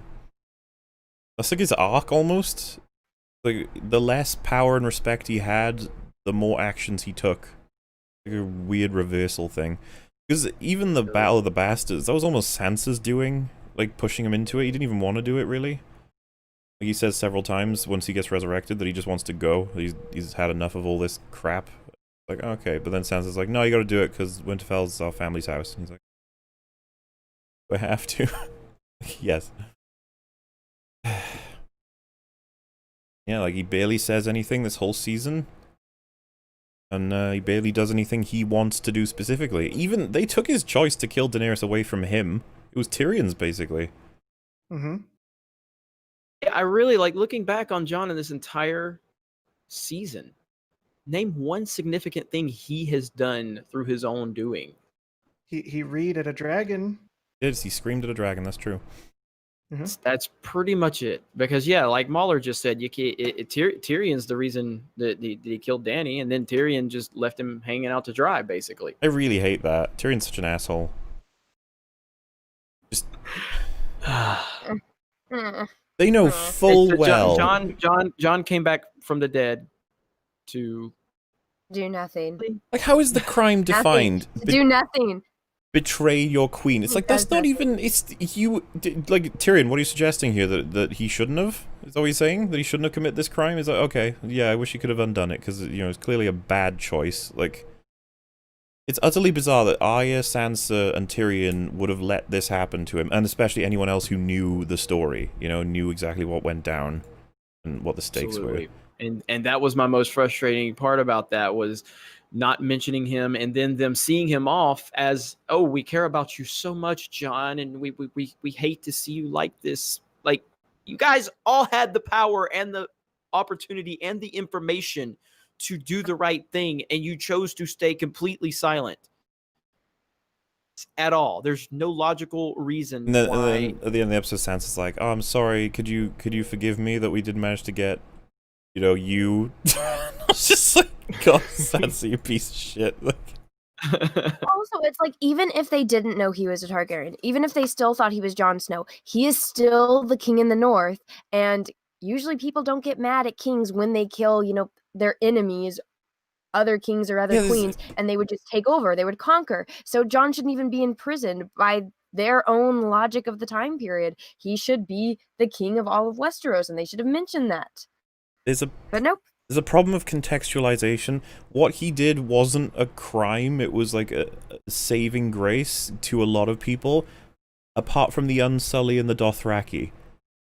That's like his arc almost. Like the less power and respect he had, the more actions he took. Like a weird reversal thing. Because even the Battle of the Bastards, that was almost Sansa's doing, like pushing him into it. He didn't even want to do it really. Like he says several times once he gets resurrected that he just wants to go. He's had enough of all this crap. Like okay, but then Sansa's like, no, you got to do it because Winterfell's our family's house. And he's like, do I have to? Yes. Yeah, like he barely says anything this whole season. And he barely does anything he wants to do specifically. Even, they took his choice to kill Daenerys away from him. It was Tyrion's, basically. Mm-hmm. I really like looking back on John in this entire season. Name one significant thing he has done through his own doing. He read at a dragon. He screamed at a dragon, that's true. That's pretty much it. Because yeah, like Mauler just said, Tyrion's the reason that he killed Danny, and then Tyrion just left him hanging out to dry, basically. I really hate that. Tyrion's such an asshole. Just... They know full well. John came back from the dead to do nothing. Like, how is the crime defined? Do nothing. Betray your queen. It's like, that's not even, it's you, like, Tyrion, what are you suggesting here? That he shouldn't have? Is that what he's saying? That he shouldn't have committed this crime? Is like, okay, yeah, I wish he could have undone it, because, you know, it's clearly a bad choice. Like, it's utterly bizarre that Arya, Sansa, and Tyrion would have let this happen to him, and especially anyone else who knew the story, you know, knew exactly what went down and what the stakes were. And that was my most frustrating part about that, was not mentioning him, and then them seeing him off as, oh, we care about you so much, John, and we hate to see you like this. Like, you guys all had the power and the opportunity and the information to do the right thing, and you chose to stay completely silent at all. There's no logical reason And then why. at the end of the episode, Sansa's like, "Oh, I'm sorry. Could you forgive me that we didn't manage to get, you know, you?" I was just like, God, Sansa, you piece of shit. Like, Also, it's like, even if they didn't know he was a Targaryen, even if they still thought he was Jon Snow, he is still the king in the north, and usually people don't get mad at kings when they kill, you know, their enemies, other kings or other queens, and they would just take over, they would conquer. So Jon shouldn't even be in prison by their own logic of the time period. He should be the king of all of Westeros, and they should have mentioned that. But nope. There's a problem of contextualization. What he did wasn't a crime. It was like a saving grace to a lot of people, apart from the Unsullied and the Dothraki,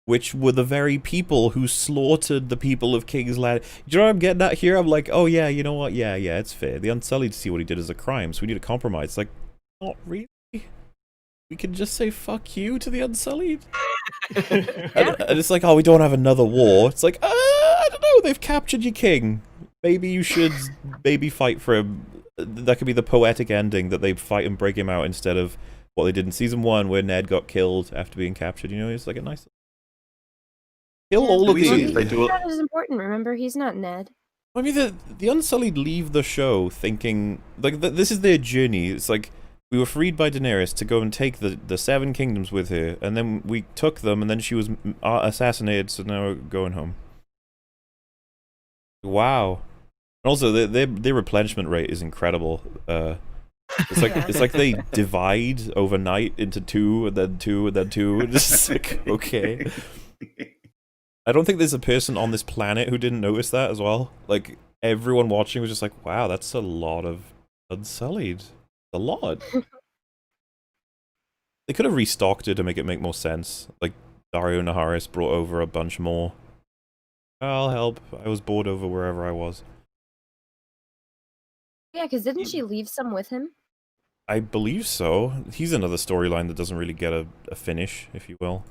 which were the very people who slaughtered the people of King's Landing. Do you know what I'm getting at here? I'm like, oh yeah, you know what? Yeah, it's fair. The Unsullied see what he did as a crime, so we need a compromise. It's like, not really. We can just say fuck you to the Unsullied. and it's like, oh, we don't have another war. It's like, I don't know, they've captured your king. Maybe you should fight for him. That could be the poetic ending, that they fight and break him out instead of what they did in season 1 where Ned got killed after being captured. You know, it's like a nice... Kill all of these. They do That is important. Remember, he's not Ned. I mean, the Unsullied leave the show thinking, like, this is their journey. It's like, we were freed by Daenerys to go and take the Seven Kingdoms with her, and then we took them, and then she was assassinated, so now we're going home. Wow. And also, their replenishment rate is incredible. It's like they divide overnight into 2, and then 2, and then 2, and it's just like, okay. I don't think there's a person on this planet who didn't notice that as well. Like, everyone watching was just like, wow, that's a lot of Unsullied. A lot. They could have restocked it to make it make more sense. Like, Dario Naharis brought over a bunch more. I'll help. I was bored over wherever I was. Yeah, because didn't she leave some with him? I believe so. He's another storyline that doesn't really get a finish, if you will.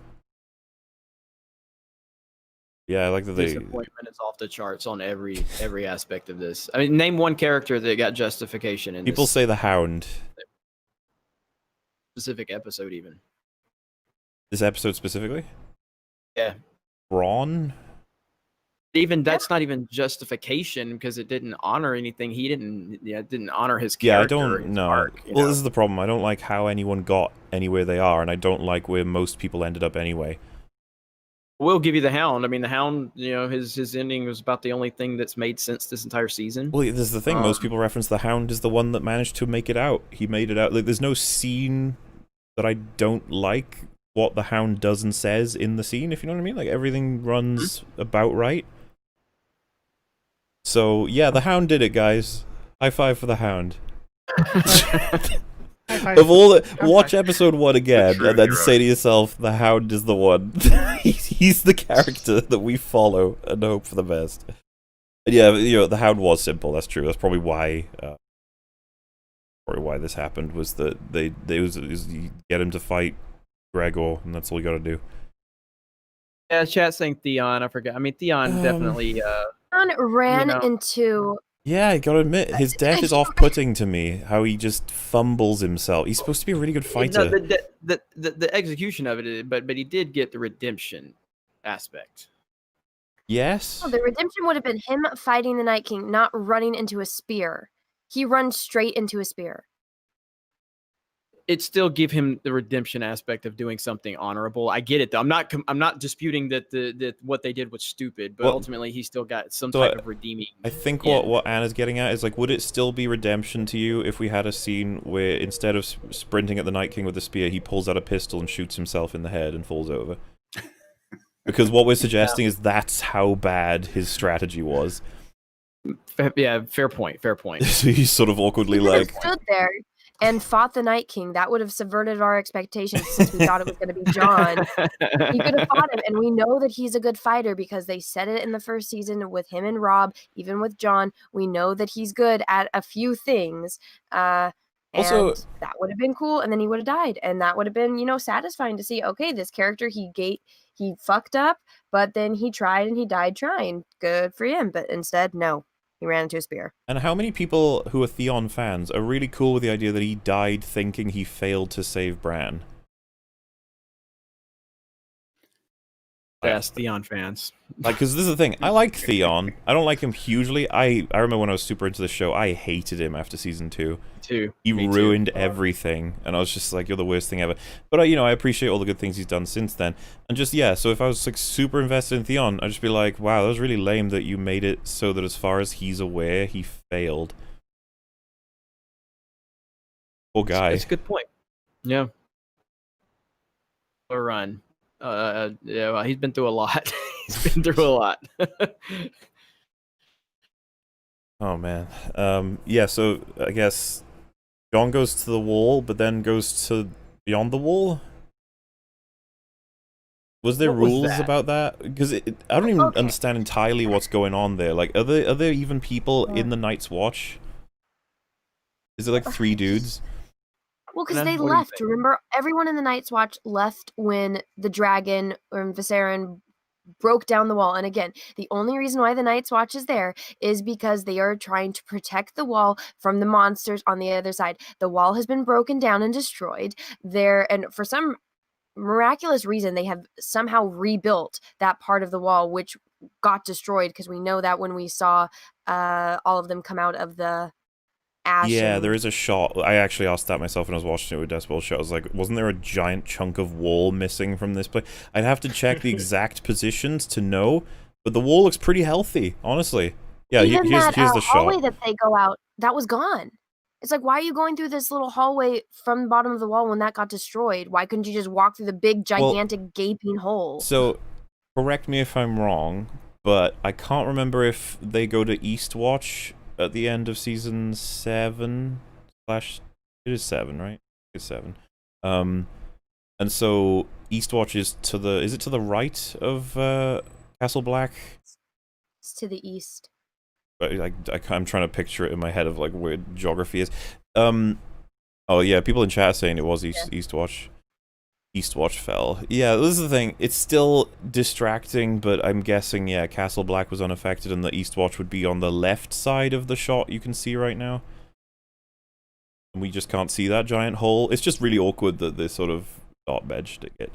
Yeah, I like that they... Disappointment is off the charts on every aspect of this. I mean, name one character that got justification in People this say the Hound. specific episode, even. This episode specifically? Yeah. Braun? Even that's not even justification because it didn't honor anything. He didn't honor his Yeah, I character. or don't his know. arc, Well, this is the problem. I don't like how anyone got anywhere they are, and I don't like where most people ended up anyway. We'll give you the Hound. I mean, the Hound, his ending was about the only thing that's made sense this entire season. Well, this is the thing. Most people reference the Hound as the one that managed to make it out. He made it out. Like, there's no scene that I don't like what the Hound does and says in the scene, if you know what I mean. Like, everything runs about right. So, yeah, the Hound did it, guys. High five for the Hound. Of all the, watch episode 1 again, true and then hero. say to yourself, the Hound is the one. He's the character that we follow and hope for the best. And yeah, the Hound was simple. That's true. That's probably why this happened. Was that they was you get him to fight Gregor, and that's all you got to do. Yeah, chat saying Theon. I forgot. I mean, Theon definitely. John ran know. into. Yeah, I gotta admit, his death is off-putting to me. How he just fumbles himself. He's supposed to be a really good fighter. No, the execution of it, but he did get the redemption aspect. Yes. Oh, the redemption would have been him fighting the Night King, not running into a spear. He runs straight into a spear. It still give him the redemption aspect of doing something honorable. I get it though. I'm not disputing that what they did was stupid, but Well, ultimately he still got some so type of redeeming. I think end. what Anna's getting at is, like, would it still be redemption to you if we had a scene where instead of sprinting at the Night King with the spear, he pulls out a pistol and shoots himself in the head and falls over? Because what we're suggesting is that's how bad his strategy was. Yeah, fair point. Fair point. So he's sort of awkwardly He could have like, stood there and fought the Night King. That would have subverted our expectations since we thought it was going to be John. He could have fought him, and we know that he's a good fighter because they said it in the first season with him and Rob, even with John. We know that he's good at a few things. Also- And that would have been cool, and then he would have died, and that would have been, satisfying to see. Okay, this character he fucked up, but then he tried and he died trying. Good for him, but instead, no, he ran into a spear. and how many people who are Theon fans are really cool with the idea that he died thinking he failed to save Bran? Yes, Theon fans. Like, because this is the thing, I like Theon. I don't like him hugely. I remember when I was super into the show, I hated him after season 2. He Me too. ruined everything, and I was just like, you're the worst thing ever. But I appreciate all the good things he's done since then. And just, yeah, so if I was like super invested in Theon, I'd just be like, wow, that was really lame that you made it so that as far as he's aware, he failed. Poor guy. That's a good point. Yeah. Or run. Yeah, well, he's been through a lot. He's been through a lot. Oh man. Yeah, so I guess John goes to the wall, but then goes to beyond the wall. Was there What was rules that? about that? Because I don't even Okay. understand entirely what's going on there. Like, are there even people in the Night's Watch? Is it like 3 dudes? Well, because Anna, they what do you left. think? Remember, everyone in the Night's Watch left when the dragon or Viserion broke down the wall. And again, the only reason why the Night's Watch is there is because they are trying to protect the wall from the monsters on the other side. The wall has been broken down and destroyed. And for some miraculous reason, they have somehow rebuilt that part of the wall, which got destroyed because we know that when we saw all of them come out of the ash. Yeah, and- there is a shot. I actually asked that myself when I was watching it with DasBoShitt. I was like, wasn't there a giant chunk of wall missing from this place? I'd have to check the exact positions to know, but the wall looks pretty healthy, honestly. Yeah, Even here's that the hallway shot. that they go out, that was gone. It's like, why are you going through this little hallway from the bottom of the wall when that got destroyed? Why couldn't you just walk through the big, gigantic, gaping hole? So, correct me if I'm wrong, but I can't remember if they go to Eastwatch at the end of season 7 / it is 7, right? It's 7. And so Eastwatch is to the right of Castle Black? It's to the east. I'm trying to picture it in my head of like where geography is. Oh yeah, people in chat saying it was Eastwatch. Eastwatch fell. Yeah, this is the thing. It's still distracting, but I'm guessing, yeah, Castle Black was unaffected and the Eastwatch would be on the left side of the shot you can see right now. And we just can't see that giant hole. It's just really awkward that they sort of dot bedged it.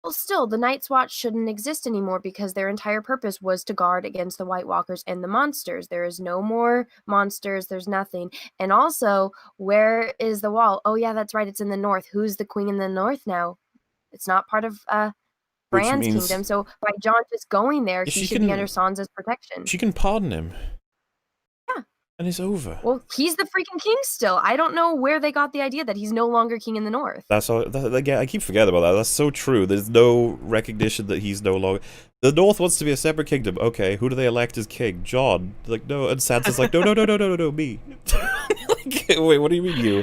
Well, still, the Night's Watch shouldn't exist anymore because their entire purpose was to guard against the White Walkers and the monsters. There is no more monsters. There's nothing. And also, where is the wall? Oh, yeah, that's right. It's in the north. Who's the queen in the north now? It's not part of Bran's kingdom. So by Jon just going there, he should be under Sansa's protection. She can pardon him. Yeah. And it's over. Well, he's the freaking king still. I don't know where they got the idea that he's no longer king in the north. That's all. I keep forgetting about that. That's so true. There's no recognition that he's no longer. The North wants to be a separate kingdom. Okay, who do they elect as king? Jon. Like no, and Sansa's like no, me. Like, wait, what do you mean you?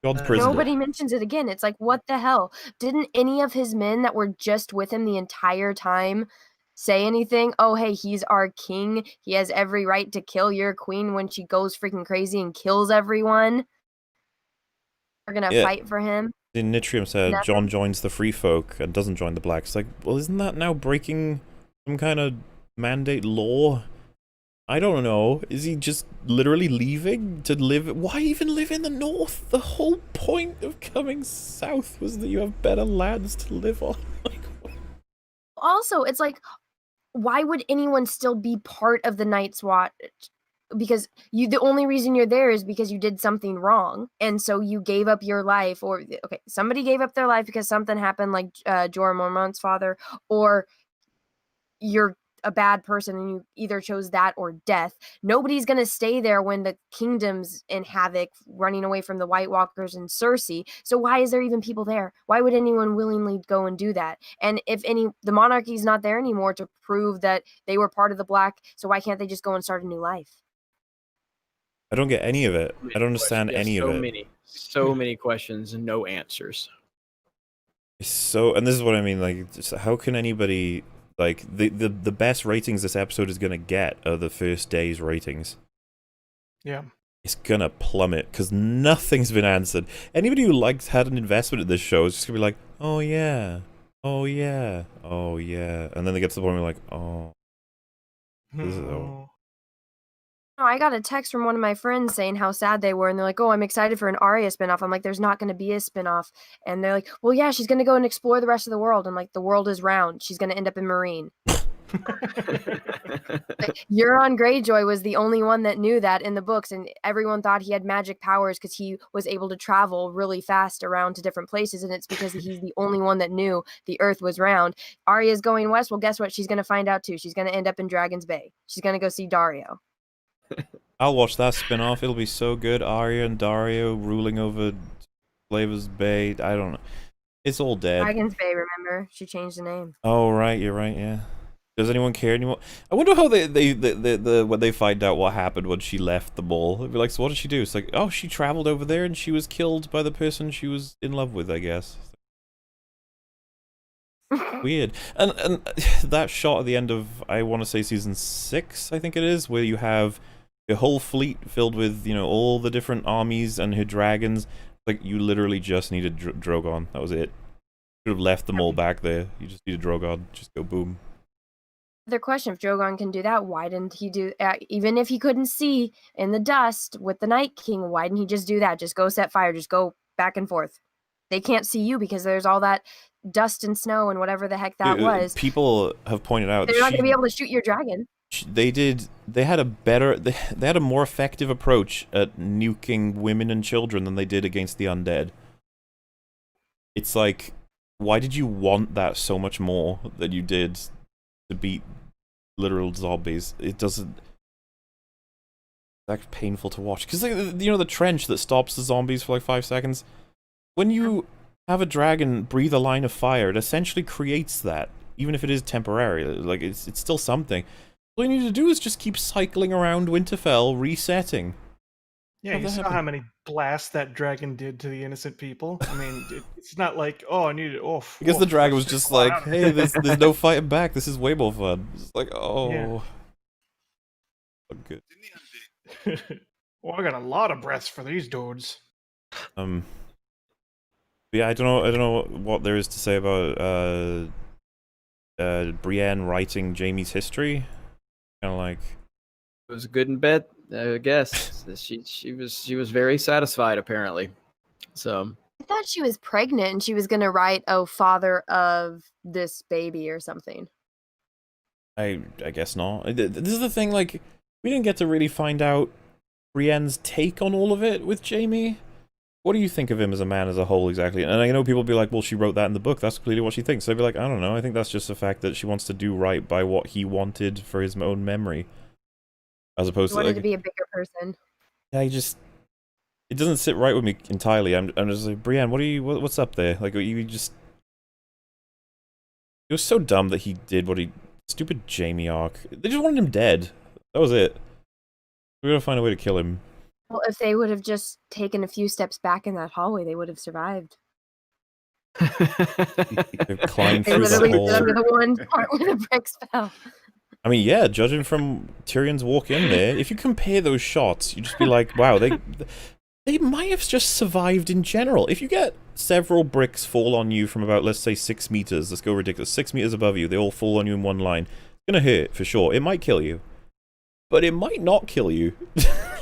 Jon's prisoner. Nobody mentions it again. It's like, what the hell? Didn't any of his men that were just with him the entire time say anything? Oh, hey, he's our king. He has every right to kill your queen when she goes freaking crazy and kills everyone. We're gonna fight for him. In Nitrium said Jon joins the free folk and doesn't join the blacks. Like, well, isn't that now breaking some kind of mandate law? I don't know. Is he just literally leaving to live? Why even live in the north? The whole point of coming south was that you have better lands to live on. Like, also, it's like, why would anyone still be part of the Night's Watch? Because the only reason you're there is because you did something wrong, and so you gave up your life, or okay, somebody gave up their life because something happened, like Jorah Mormont's father, or you're a bad person and you either chose that or death. Nobody's gonna stay there when the kingdom's in havoc, running away from the White Walkers and Cersei. So why is there even people there? Why would anyone willingly go and do that? And if the monarchy's not there anymore to prove that they were part of the Black, so why can't they just go and start a new life? I don't get any of it. I don't understand any of it. So many questions and no answers. And this is what I mean, like, just how can anybody, like, the best ratings this episode is gonna get are the first day's ratings. Yeah. It's gonna plummet, because nothing's been answered. Anybody who had an investment in this show is just gonna be like, oh yeah, oh yeah, oh yeah. And then they get to the point where like, oh. This is over. I got a text from one of my friends saying how sad they were, and they're like, oh, I'm excited for an Arya spinoff. I'm like, there's not going to be a spinoff. And they're like, well, yeah, she's going to go and explore the rest of the world. I'm like, the world is round. She's going to end up in Marine. Like, Euron Greyjoy was the only one that knew that in the books, and everyone thought he had magic powers because he was able to travel really fast around to different places, and it's because he's the only one that knew the earth was round. Arya's going west. Well, guess what? She's going to find out too. She's going to end up in Dragon's Bay. She's going to go see Dario. I'll watch that spin-off. It'll be so good. Arya and Dario ruling over Flavor's Bay. I don't know. It's all dead. Dragon's Bay, remember? She changed the name. Oh, right. You're right, yeah. Does anyone care anymore? I wonder how when they find out what happened when she left the mall. They'd be like, so what did she do? It's like, oh, she traveled over there and she was killed by the person she was in love with, I guess. Weird. And that shot at the end of, I want to say season 6, I think it is, where you have a whole fleet filled with, you know, all the different armies and her dragons. Like, you literally just needed Drogon. That was it. You could have left them all back there. You just needed Drogon. Just go boom. Their question, if Drogon can do that, why didn't he do even if he couldn't see in the dust with the Night King, why didn't he just do that? Just go set fire, just go back and forth. They can't see you because there's all that dust and snow and whatever the heck that was. People have pointed out they're not going to be able to shoot your dragon. They had a more effective approach at nuking women and children than they did against the undead. It's like, why did you want that so much more than you did to beat literal zombies? It doesn't. That's painful to watch because, like, you know, the trench that stops the zombies for like 5 seconds. When you have a dragon breathe a line of fire, it essentially creates that, even if it is temporary. Like, it's still something. All you need to do is just keep cycling around Winterfell, resetting. Yeah, How'd you that saw happen? how many blasts that dragon did to the innocent people. I mean, it's not like, oh, I need it. Oh, I guess the dragon was there's just a lot like, out of hey, it. there's no fighting back. This is way more fun. It's like, Yeah. oh. Good. Well, I got a lot of breaths for these dudes. Yeah, I don't know what there is to say about Brienne writing Jamie's history. Kind of like, It was good in bed, I guess. she was very satisfied apparently. So I thought she was pregnant and she was gonna write, "Oh, father of this baby" or something. I guess not. This is the thing, like, we didn't get to really find out Brienne's take on all of it with Jamie. What do you think of him as a man as a whole, exactly? And I know people be like, well, she wrote that in the book, that's clearly what she thinks. So I'd be like, I don't know, I think that's just the fact that she wants to do right by what he wanted for his own memory. As opposed She to, wanted like, to be a bigger person. it doesn't sit right with me entirely. I'm just like, Brienne, what's up there? Like, you just... It was so dumb that he did what he... Stupid Jamie arc. They just wanted him dead. That was it. We gotta find a way to kill him. Well, if they would have just taken a few steps back in that hallway, they would have survived. They climbed They through the literally hole. stood under the one part where the bricks fell. I mean, yeah, judging from Tyrion's walk in there, if you compare those shots, you just be like, wow, they might have just survived in general. If you get several bricks fall on you from about, let's say, 6 meters, let's go ridiculous, 6 meters above you, they all fall on you in one line, it's gonna hurt, for sure. It might kill you. But it might not kill you.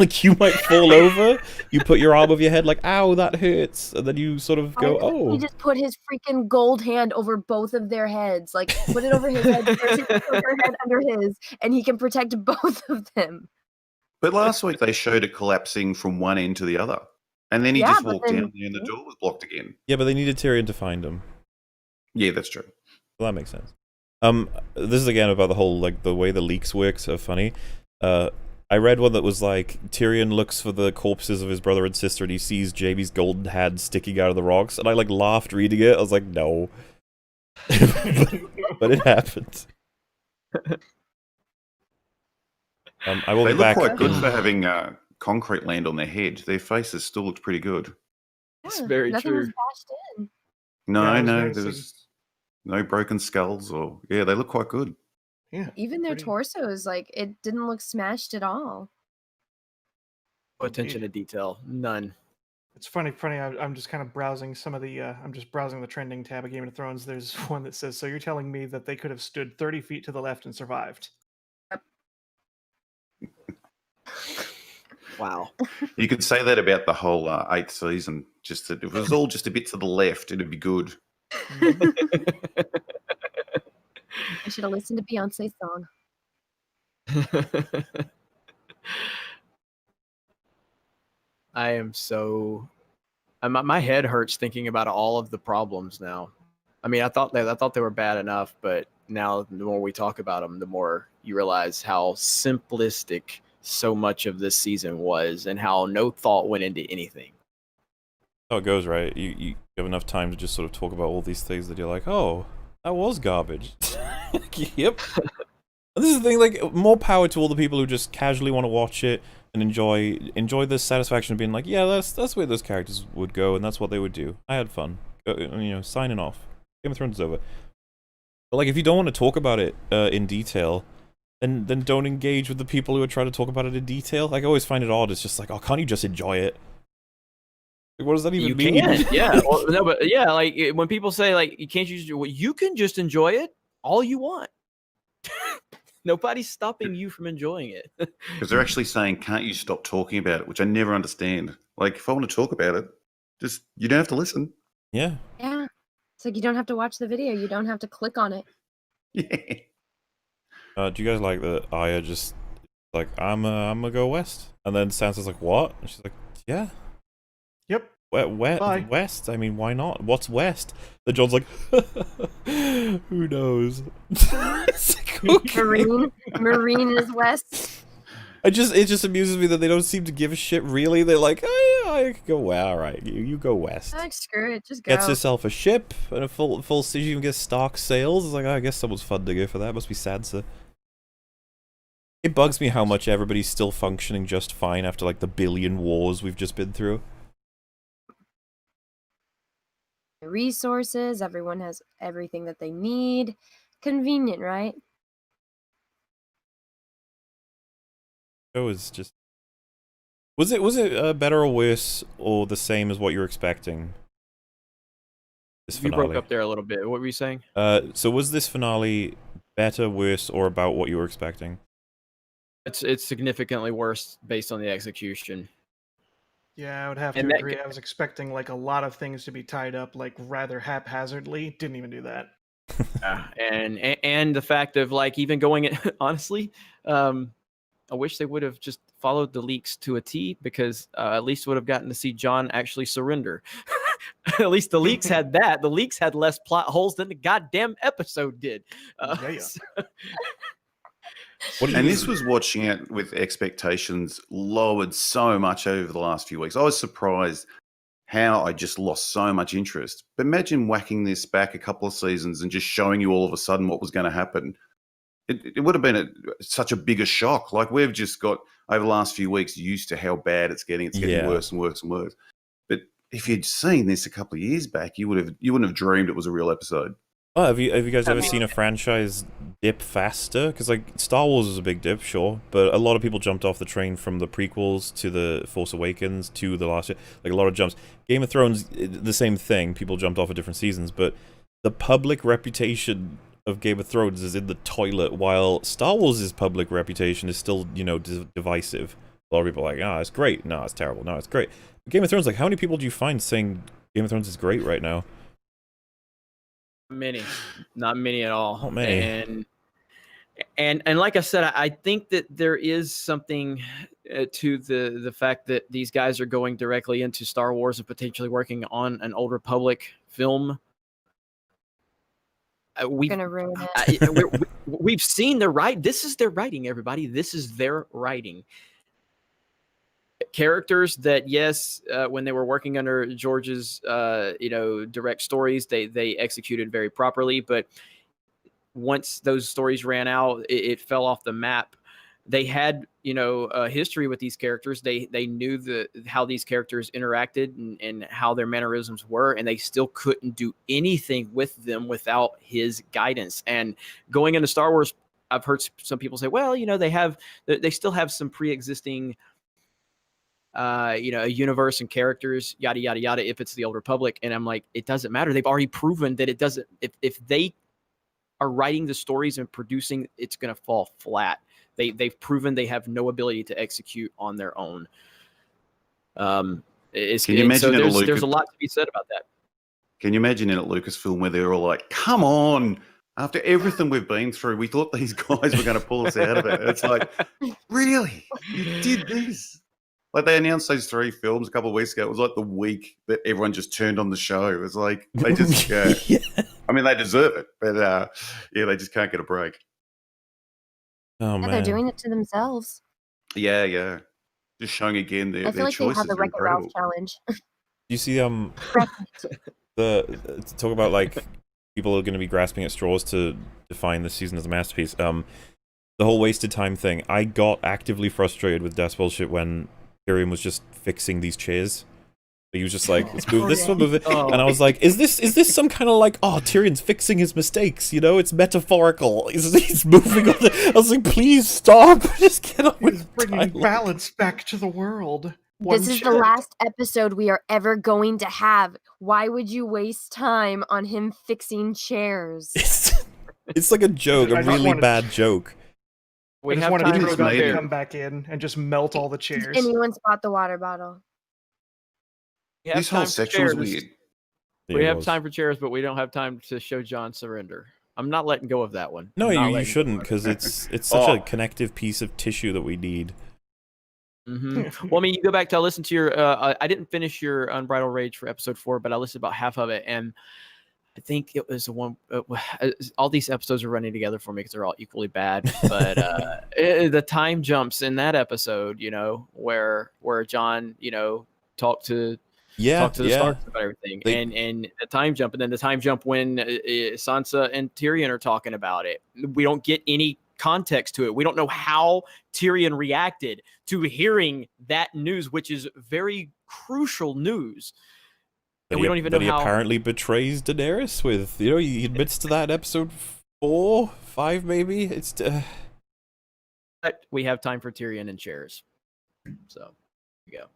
Like, you might fall over, you put your arm over your head like, ow, that hurts, and then you sort of go, oh. He just put his freaking gold hand over both of their heads. Like, put it over his head first, put her head under his, and he can protect both of them. But last week they showed it collapsing from one end to the other. And then he Yeah, just but walked then- down there and the door was blocked again. Yeah, but they needed Tyrion to find him. Yeah, that's true. Well, that makes sense. This is again about the whole, like, the way the leaks work, so funny. I read one that was like, Tyrion looks for the corpses of his brother and sister and he sees Jaime's golden hand sticking out of the rocks, and I, like, laughed reading it. I was like, no. but it happened. I will They be look back. quite good for having concrete land on their head. Their faces still looked pretty good. It's Yeah, very nothing was true. bashed in. No, Yeah, I was no, noticing- there was no broken skulls or... Yeah, they look quite good. Yeah. Even their Pretty- torsos, like, it didn't look smashed at all. No attention to detail. None. It's funny. I'm just kind of browsing some of the. I'm just browsing the trending tab of Game of Thrones. There's one that says, "So you're telling me that they could have stood 30 feet to the left and survived?" Wow. You could say that about the whole 8th season. Just that if it was all just a bit to the left, it'd be good. I should have listened to Beyonce's song. I am so. My head hurts thinking about all of the problems now. I mean, I thought they were bad enough, but now the more we talk about them, the more you realize how simplistic so much of this season was, and how no thought went into anything. How it goes, right? You have enough time to just sort of talk about all these things that you're like, oh, that was garbage. Yep. And this is the thing, like, more power to all the people who just casually want to watch it and enjoy the satisfaction of being like, yeah, that's where those characters would go, and that's what they would do. I had fun. Signing off. Game of Thrones is over. But, like, if you don't want to talk about it in detail, then don't engage with the people who are trying to talk about it in detail. Like, I always find it odd. It's just like, oh, can't you just enjoy it? Like, what does that even mean? You can, yeah. Well, no, but yeah, like when people say like you can't use, well, you can just enjoy it all you want. Nobody's stopping you from enjoying it. Because they're actually saying, can't you stop talking about it? Which I never understand. Like, if I want to talk about it, just, you don't have to listen. Yeah. Yeah. It's like you don't have to watch the video. You don't have to click on it. Yeah. Do you guys like that Arya just like, I'm gonna go west, and then Sansa's like, what? And she's like, yeah. Yep. Bye. West? I mean, why not? What's west? Then John's like, who knows? It's like, okay. Marine is west. It just amuses me that they don't seem to give a shit, really. They're like, oh yeah, I could go west. All right, you go west. Like, screw it, just go. Gets herself a ship and a full siege, even gets Stark sails. It's like, oh, I guess someone's fun to go for that. Must be Sansa. It bugs me how much everybody's still functioning just fine after like the billion wars we've just been through. Resources, everyone has everything that they need. Convenient, right? It was just. Was it better or worse or the same as what you were expecting? This You finale. broke up there a little bit. What were you saying? So was this finale better, worse, or about what you were expecting? It's significantly worse based on the execution. Yeah, I would have to And that agree. I was expecting like a lot of things to be tied up like rather haphazardly. Didn't even do that. And the fact of like even going honestly, I wish they would have just followed the leaks to a T, because at least would have gotten to see John actually surrender. At least the leaks had that. The leaks had less plot holes than the goddamn episode did. Yeah. And this was watching it with expectations lowered so much over the last few weeks. I was surprised how I just lost so much interest. But imagine whacking this back a couple of seasons and just showing you all of a sudden what was going to happen. It would have been such a bigger shock. Like, we've just got, over the last few weeks, used to how bad it's getting. It's getting worse and worse and worse. But if you'd seen this a couple of years back, you wouldn't have dreamed it was a real episode. Oh, have you guys ever seen a franchise dip faster? Because like Star Wars was a big dip, sure, but a lot of people jumped off the train from the prequels to the Force Awakens to the last, like a lot of jumps. Game of Thrones, the same thing. People jumped off at different seasons, but the public reputation of Game of Thrones is in the toilet, while Star Wars' public reputation is still, divisive. A lot of people are like, it's great. No, it's terrible. No, it's great. But Game of Thrones, like, how many people do you find saying Game of Thrones is great right now? Not many at all. Not many. And like I said, I think that there is something to the fact that these guys are going directly into Star Wars and potentially working on an Old Republic film. Gonna ruin it. We've seen their writing. This is their writing, everybody. This is their writing. Characters that, yes, when they were working under George's, direct stories, they executed very properly. But once those stories ran out, it fell off the map. They had, a history with these characters. They knew how these characters interacted and how their mannerisms were, and they still couldn't do anything with them without his guidance. And going into Star Wars, I've heard some people say, well, they still have some pre-existing a universe and characters, yada yada yada, if it's the Old Republic. And I'm like, it doesn't matter. They've already proven that it doesn't. If they are writing the stories and producing, it's going to fall flat. They've proven they have no ability to execute on their own. Can you imagine there's a lot to be said about that. Can you imagine in a Lucasfilm where they're all like, come on, after everything we've been through, we thought these guys were going to pull us out of it. It's like, really? You did this? Like, they announced those 3 films a couple of weeks ago. It was like the week that everyone just turned on the show. It was like, they just, yeah. I mean, they deserve it, but they just can't get a break. Oh, man. They're doing it to themselves. Yeah. Just showing again their I feel like they choices have the are Wreck-It Ralph incredible. challenge. You see, talk about like people are going to be grasping at straws to define this season as a masterpiece. The whole wasted time thing. I got actively frustrated with DasBoShitt when Tyrion was just fixing these chairs. He was just like, let's move this one, move it. And I was like, is this some kind of like, Tyrion's fixing his mistakes, it's metaphorical. He's moving on. I was like, please stop. Just get on with He's bringing balance back to the world. This is the last episode we are ever going to have. Why would you waste time on him fixing chairs? It's like a joke, a really bad joke. I just wanted Drogon to come back in and just melt all the chairs. Did anyone spot the water bottle? This whole section was weird. We have time for chairs, but we don't have time to show John surrender. I'm not letting go of that one. No, you shouldn't, because it's such a connective piece of tissue that we need. Mm-hmm. Well, I mean, you go back to listen to your. I didn't finish your Unbridled Rage for episode 4, but I listened about half of it, and I think it was the one. All these episodes are running together for me because they're all equally bad. But the time jumps in that episode, where John, talked to the Starks about everything, and the time jump, and then the time jump when Sansa and Tyrion are talking about it. We don't get any context to it. We don't know how Tyrion reacted to hearing that news, which is very crucial news. And we don't even know he how. apparently betrays Daenerys with, he admits to that in episode 4, 5 maybe. It's But we have time for Tyrion and shares. So, here you go.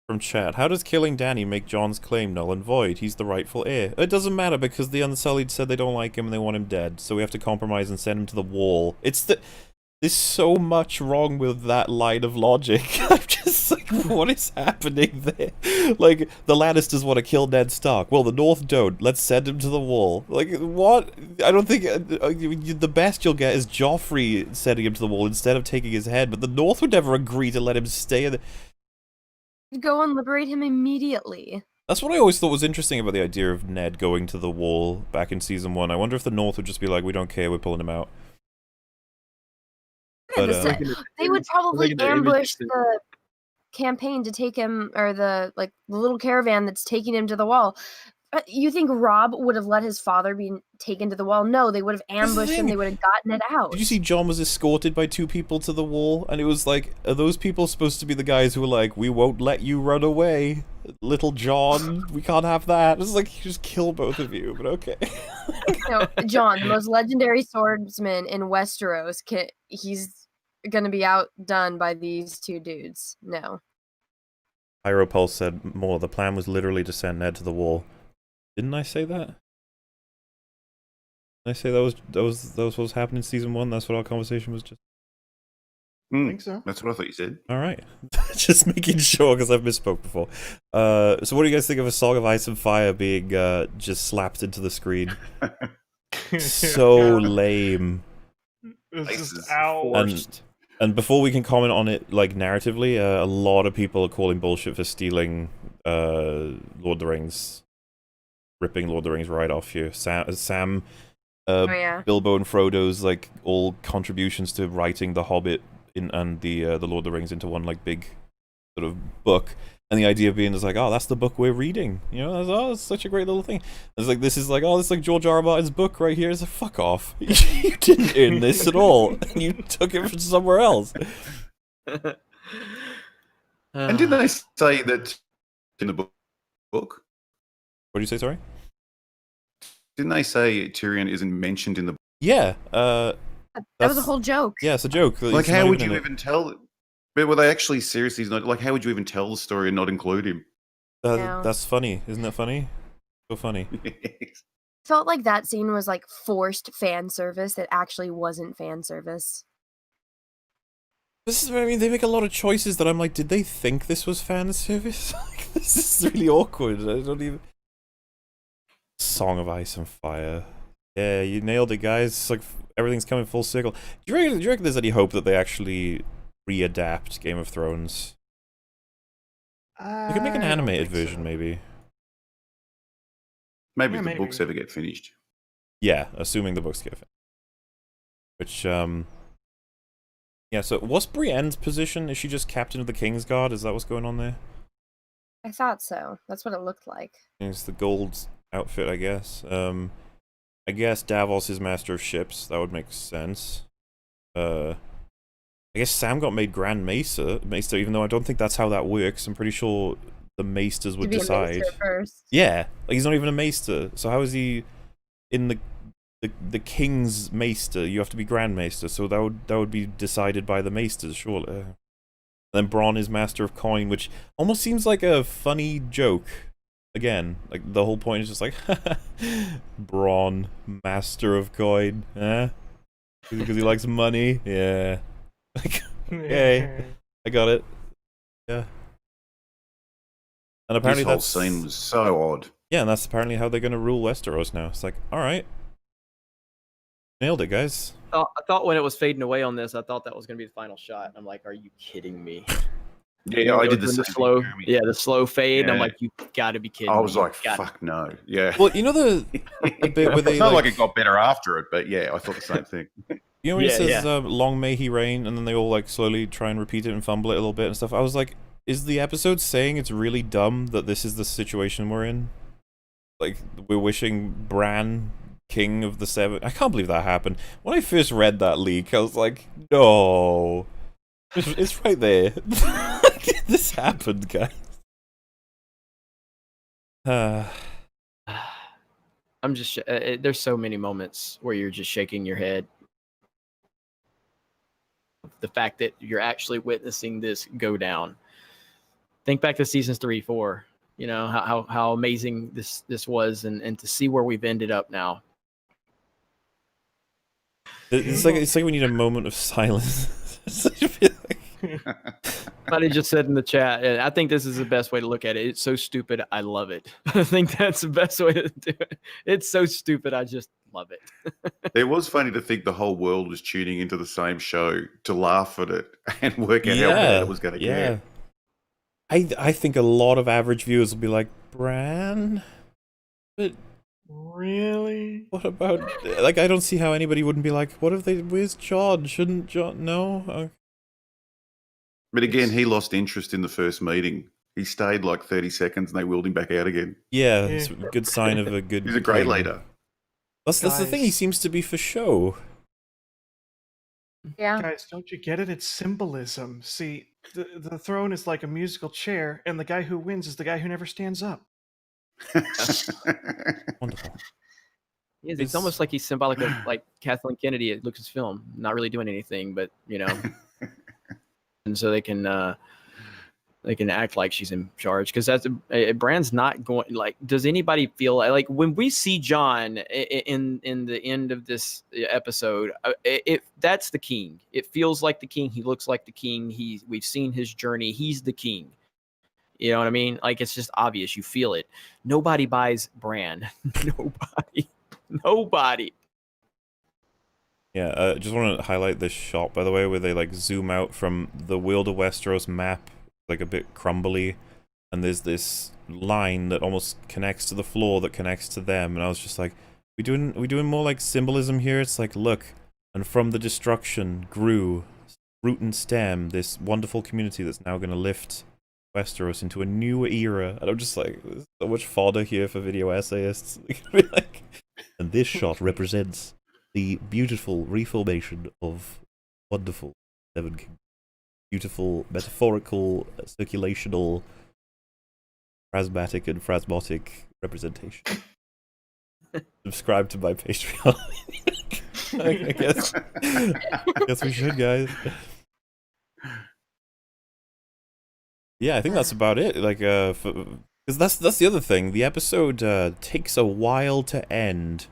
From chat, how does killing Dany make Jon's claim null and void? He's the rightful heir. It doesn't matter because the Unsullied said they don't like him and they want him dead, so we have to compromise and send him to the wall. There's so much wrong with that line of logic. I'm just like, what is happening there? Like, the Lannisters want to kill Ned Stark. Well, the North don't. Let's send him to the wall. Like, what? I don't think... the best you'll get is Joffrey sending him to the wall instead of taking his head, but the North would never agree to let him stay in the... Go and liberate him immediately. That's what I always thought was interesting about the idea of Ned going to the wall back in Season 1. I wonder if the North would just be like, we don't care, we're pulling him out. Yeah, But, they would probably Making the ambush image- the campaign to take him, or the little caravan that's taking him to the wall. You think Robb would have let his father be taken to the wall? No, they would have That's the ambushed him. thing. They would have gotten it out. Did you see Jon was escorted by 2 people to the wall? And it was like, are those people supposed to be the guys who were like, we won't let you run away, little Jon, we can't have that? It was like, you just kill both of you, but okay. No, Jon, the most legendary swordsman in Westeros, he's going to be outdone by these 2 dudes. No. Pyropulse said more, the plan was literally to send Ned to the wall. Didn't I say that? Did I say that was what was happening in Season 1? That's what our conversation was just... I think so. That's what I thought you said. Alright. Just making sure, because I've misspoke before. So what do you guys think of A Song of Ice and Fire being just slapped into the screen? So lame. It's Ice is just out. And before we can comment on it, like, narratively, a lot of people are calling bullshit for stealing Lord of the Rings, ripping Lord of the Rings right off you. Sam Oh, yeah. Bilbo and Frodo's, like, all contributions to writing The Hobbit and the Lord of the Rings into one, like, big sort of book. And the idea being is like, oh, that's the book we're reading. You know, that's such a great little thing. It's like, this is like, oh, this is like George R. R. Martin's book right here. It's like, fuck off. You didn't earn this at all. And you took it from somewhere else. And didn't they say that in the book? What did you say, sorry? Didn't they say Tyrion isn't mentioned in the book? Yeah. That was a that's- whole joke. Yeah, it's a joke. Like, He's how not would in you it. even tell? But were they actually seriously not? Like, how would you even tell the story and not include him? No. That's funny. Isn't that funny? So funny. Felt like that scene was like forced fan service that actually wasn't fan service. This is what I mean. They make a lot of choices that I'm like, did they think this was fan service? Like, this is really awkward. I don't even... Song of Ice and Fire. Yeah, you nailed it, guys. It's like everything's coming full circle. Do you reckon there's any hope that they actually readapt Game of Thrones? You could make an animated version, maybe. Maybe Yeah, if the maybe. books ever get finished. Yeah, assuming the books get finished. Which, yeah, so what's Brienne's position? Is she just captain of the Kingsguard? Is that what's going on there? I thought so. That's what it looked like. It's the gold outfit, I guess. I guess Davos is master of ships. That would make sense. I guess Sam got made Grand Maester, even though I don't think that's how that works. I'm pretty sure the Maesters would To be a decide. maester first. Yeah, like he's not even a Maester. So how is he in the King's Maester? You have to be Grand Maester, so that would be decided by the Maesters, surely. And then Bronn is Master of Coin, which almost seems like a funny joke. Again, like the whole point is just like, Bronn, Master of Coin, because he likes money. Yeah. Like, okay, I got it. Yeah. And apparently This whole that's scene was so odd. yeah, and that's apparently how they're going to rule Westeros now. It's like, all right, nailed it, guys. I thought when it was fading away on this, I thought that was going to be the final shot. I'm like, are you kidding me? Yeah, I did the Doing same slow. thing, Jeremy. Yeah, the slow fade. And I'm Yeah. like, you got to be kidding me. I was like, You gotta- fuck no. Yeah. Well, you know the bit where they it's not like- like it got better after it, but yeah, I thought the same thing. you know when he Yeah, says yeah. "Long may he reign," and then they all like slowly try and repeat it and fumble it a little bit and stuff. I was like, is the episode saying it's really dumb that this is the situation we're in? Like we're wishing Bran king of the seven. I can't believe that happened. When I first read that leak, I was like, no. It's right there. This happened, guys. I'm just there's so many moments where you're just shaking your head. The fact that you're actually witnessing this go down. Think back to seasons 3, 4. You know how amazing this was, and to see where we've ended up now. It's like we need a moment of silence. Somebody just said in the chat, I think this is the best way to look at it. It's so stupid, I love it. I think that's the best way to do it. It's so stupid, I just love it. It was funny to think the whole world was tuning into the same show to laugh at it and work out how bad it was going to get. I think a lot of average viewers will be like, Bran? But really? what about... Like, I don't see how anybody wouldn't be like, what if they... Where's John? Shouldn't John... No? But again, he lost interest in the first meeting. He stayed like 30 seconds and they wheeled him back out again. Yeah, it's a good sign of a good... He's a great leader. That's the thing, he seems to be for show. Yeah. Guys, don't you get it? It's symbolism. See, the throne is like a musical chair, and the guy who wins is the guy who never stands up. Wonderful. It's almost like he's symbolic of like Kathleen Kennedy at Lucasfilm, not really doing anything, but and so they can act like she's in charge, because that's Bran's not going. Like, does anybody feel like when we see John in the end of this episode, that's the king. It feels like the king. He looks like the king. We've seen his journey. He's the king. You know what I mean? Like, it's just obvious. You feel it. Nobody buys Bran. Nobody. Yeah, just want to highlight this shot, by the way, where they like zoom out from the World of Westeros map, like a bit crumbly, and there's this line that almost connects to the floor that connects to them, and I was just like, we doing more like symbolism here? It's like, look, and from the destruction grew, root and stem, this wonderful community that's now going to lift Westeros into a new era. And I'm just like, there's so much fodder here for video essayists. Like, and this shot represents the beautiful reformation of wonderful Seven Kingdoms. Beautiful, metaphorical, circulational, phrasmatic and phrasmotic representation. Subscribe to my Patreon. I guess we should, guys. Yeah, I think that's about it. Like, because that's the other thing. The episode takes a while to end.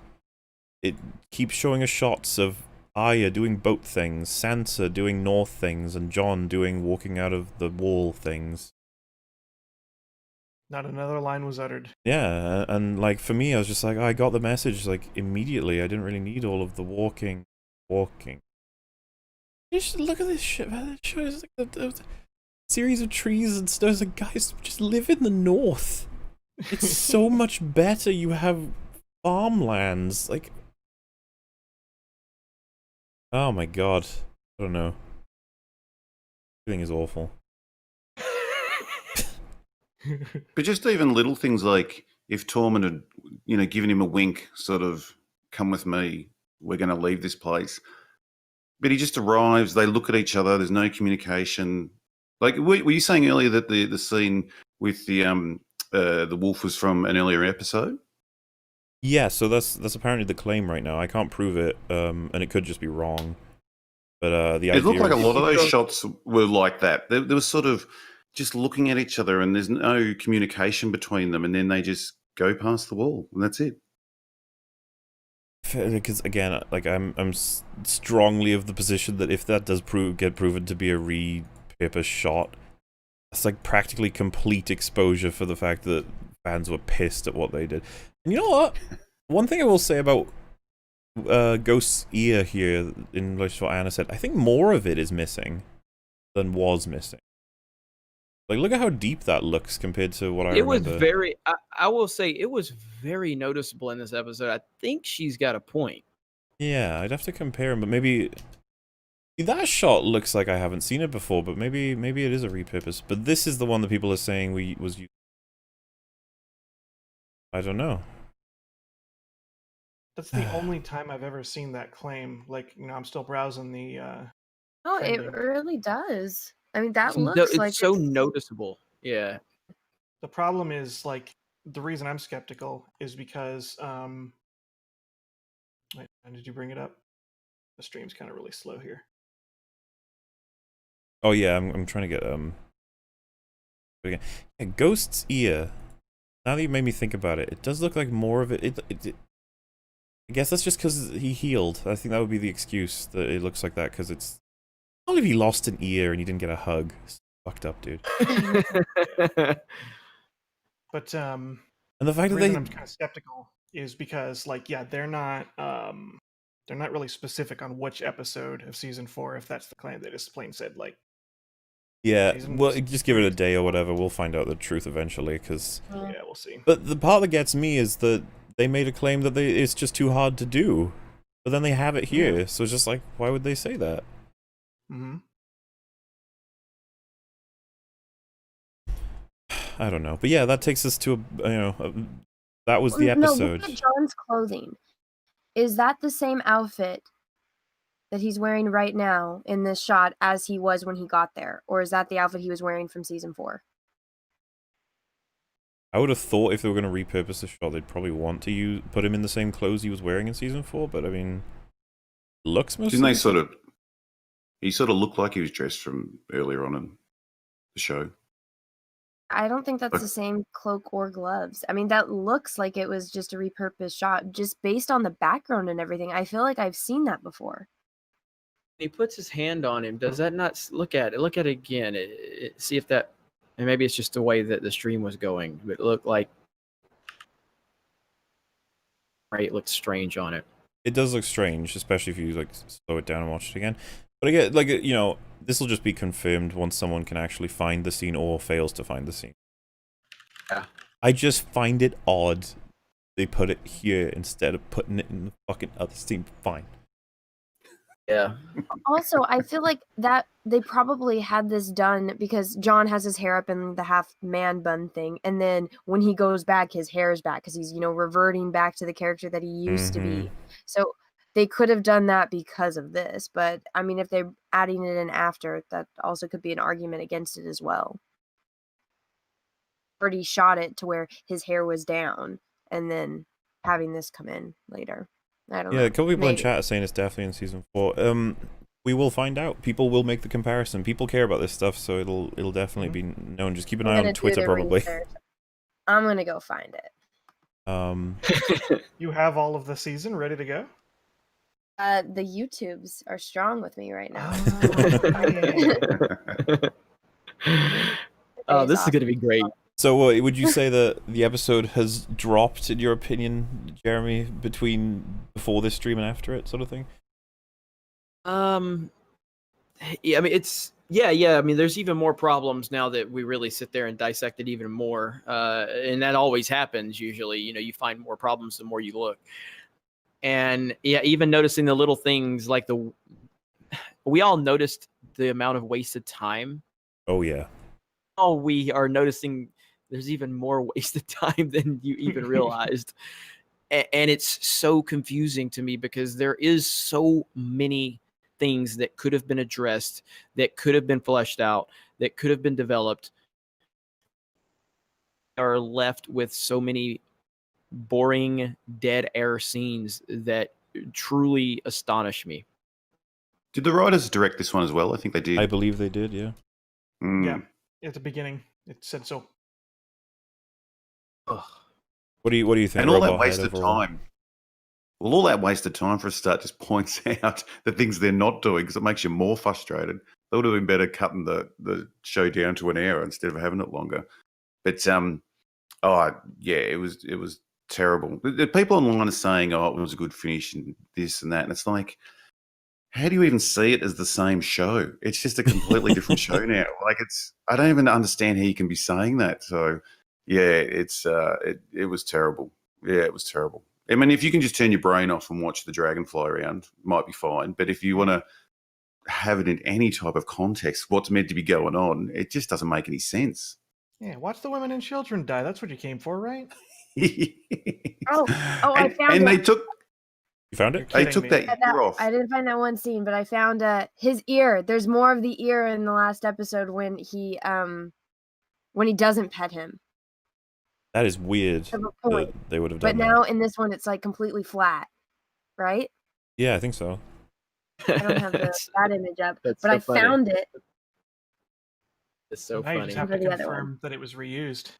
It keeps showing us shots of Arya doing boat things, Sansa doing north things, and Jon doing walking out of the wall things. Not another line was uttered. Yeah, and like for me, I was just like, oh, I got the message like immediately. I didn't really need all of the walking. Just look at this shit, man. It shows like a series of trees and stuff. Like, guys, just live in the north. It's so much better. You have farmlands, like. Oh my god. I don't know. Everything is awful. But just even little things like if Tormund had, given him a wink, sort of, come with me, we're going to leave this place. But he just arrives, they look at each other, there's no communication. Like, were you saying earlier that the scene with the wolf was from an earlier episode? Yeah, so that's apparently the claim right now. I can't prove it, and it could just be wrong. But the idea... It looked like a lot of those shots were like that. There was sort of just looking at each other and there's no communication between them, and then they just go past the wall, and that's it. Because again, like I'm strongly of the position that if that does get proven to be a repurposed shot, that's like practically complete exposure for the fact that fans were pissed at what they did. And you know what? One thing I will say about Ghost's ear here, in relation to what Anna said, I think more of it is missing than was missing. Like, look at how deep that looks compared to what I remember. It was very, I will say, it was very noticeable in this episode. I think she's got a point. Yeah, I'd have to compare them, but maybe... That shot looks like I haven't seen it before, but maybe it is a repurpose. But this is the one that people are saying was used. I don't know. That's the only time I've ever seen that claim. Like, I'm still browsing the Oh, it trending. really does. I mean, that It's, looks like it's so noticeable. Yeah. The problem is, like, the reason I'm skeptical is because wait, did you bring it up? The stream's kind of really slow here. Oh yeah, I'm trying to get again. Yeah, Ghost's ear. Now that you made me think about it, it does look like more of it. I guess that's just because he healed. I think that would be the excuse that it looks like that, because it's not if he lost an ear and he didn't get a hug. It's fucked up, dude. But And the fact the that reason they I'm kind of skeptical is because, like, yeah, they're not really specific on which episode of season 4, if that's the claim. They just plain said, like, yeah, season- well, just give it a day or whatever. We'll find out the truth eventually, because yeah, we'll see. But the part that gets me is that they made a claim that it's just too hard to do. But then they have it here, so it's just like, why would they say that? Mm-hmm. I don't know. But yeah, that takes us to that was the No, episode. look at John's clothing. Is that the same outfit that he's wearing right now in this shot as he was when he got there? Or is that the outfit he was wearing from season 4? I would have thought if they were going to repurpose the shot, they'd probably want to put him in the same clothes he was wearing in season 4, but I mean, looks mostly. Didn't they sort of? He sort of looked like he was dressed from earlier on in the show. I don't think that's the same cloak or gloves. I mean, that looks like it was just a repurposed shot, just based on the background and everything. I feel like I've seen that before. He puts his hand on him. Does that not look at it? Look at it again. See if that, and maybe it's just the way that the stream was going. But it looked like, right? It looked strange on it. It does look strange, especially if you like slow it down and watch it again. But again, like, this will just be confirmed once someone can actually find the scene or fails to find the scene. Yeah. I just find it odd they put it here instead of putting it in the fucking other scene. Fine. Yeah. Also, I feel like that they probably had this done because John has his hair up in the half man bun thing, and then when he goes back, his hair is back because he's, reverting back to the character that he used to be. So they could have done that because of this, but I mean, if they're adding it in after, that also could be an argument against it as well. Already shot it to where his hair was down, and then having this come in later. I don't know. Yeah, a couple people in Maybe. chat are saying it's definitely in season 4. We will find out. People will make the comparison. People care about this stuff, so it'll definitely be known. Just keep an I'm eye gonna on do Twitter, the probably. research. I'm gonna go find it. You have all of the season ready to go? The YouTubes are strong with me right now. Oh, this is going to be great. So, would you say that the episode has dropped, in your opinion, Jeremy, before this stream and after it, sort of thing? Yeah, I mean, yeah. I mean, there's even more problems now that we really sit there and dissect it even more. And that always happens usually. You find more problems the more you look. And yeah, even noticing the little things like we all noticed the amount of wasted time. Oh, yeah. Oh, we are noticing there's even more wasted time than you even realized. And it's so confusing to me because there is so many things that could have been addressed, that could have been fleshed out, that could have been developed, are left with so many boring dead air scenes that truly astonish me. Did the writers direct this one as well? I think they did. I believe they did, yeah. Yeah, at the beginning it said so. Ugh. What do you think? And all that Robot Head, wasted overall? time. Well, all that wasted time for a start just points out the things they're not doing because it makes you more frustrated. They would have been better cutting the show down to an hour instead of having it longer. But it was terrible. The people online are saying, "Oh, it was a good finish," and this and that, and it's like, how do you even see it as the same show? It's just a completely different show now. Like I don't even understand how you can be saying that. So, yeah, it was terrible. Yeah, it was terrible. I mean, if you can just turn your brain off and watch the dragonfly around, it might be fine. But if you want to have it in any type of context, what's meant to be going on, it just doesn't make any sense. Yeah, watch the women and children die. That's what you came for, right? I found and it. they took You found You're it? They kidding took me. that year off. I didn't find that one scene, but I found his ear. There's more of the ear in the last episode when he doesn't pet him. That is weird To a that point. they would have But done now that. in this one, it's like completely flat, right? Yeah, I think so. I don't have that image up, That's but so I funny. found it. It's so Now you funny. just have to For the other confirm that it was reused.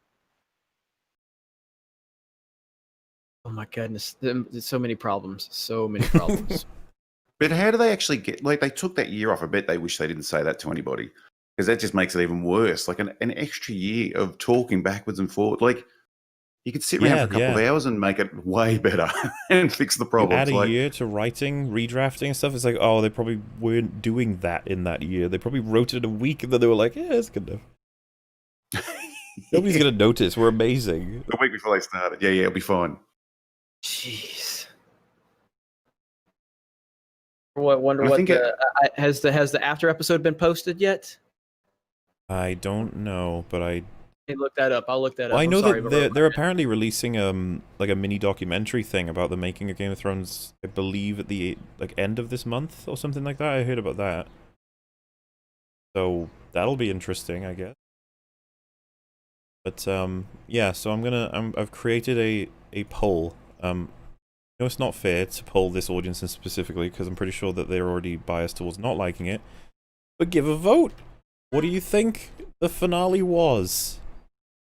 Oh my goodness, there's so many problems. So many problems. But how do they actually get, like, they took that year off? I bet they wish they didn't say that to anybody, because that just makes it even worse. Like an extra year of talking backwards and forward. Like, you could sit around Yeah, for a couple of hours and make it way better and fix the You problems. add a Like, year to writing, redrafting and stuff. It's like, oh, they probably weren't doing that in that year. They probably wrote it in a week and then they were like, yeah, it's good enough. Nobody's gonna notice. We're amazing. the week before they started. Yeah, it'll be fine. Jeez. Wonder I what think has the after episode been posted yet? I don't know, but I Hey, look that up. I'll look that up. well, I I'm know sorry, that but they're apparently releasing like a mini documentary thing about the making of Game of Thrones. I believe at the like end of this month or something like that. I heard about that. So that'll be interesting, I guess. But yeah. So I've created a poll. No, it's not fair to poll this audience specifically because I'm pretty sure that they're already biased towards not liking it. But give a vote. What do you think the finale was?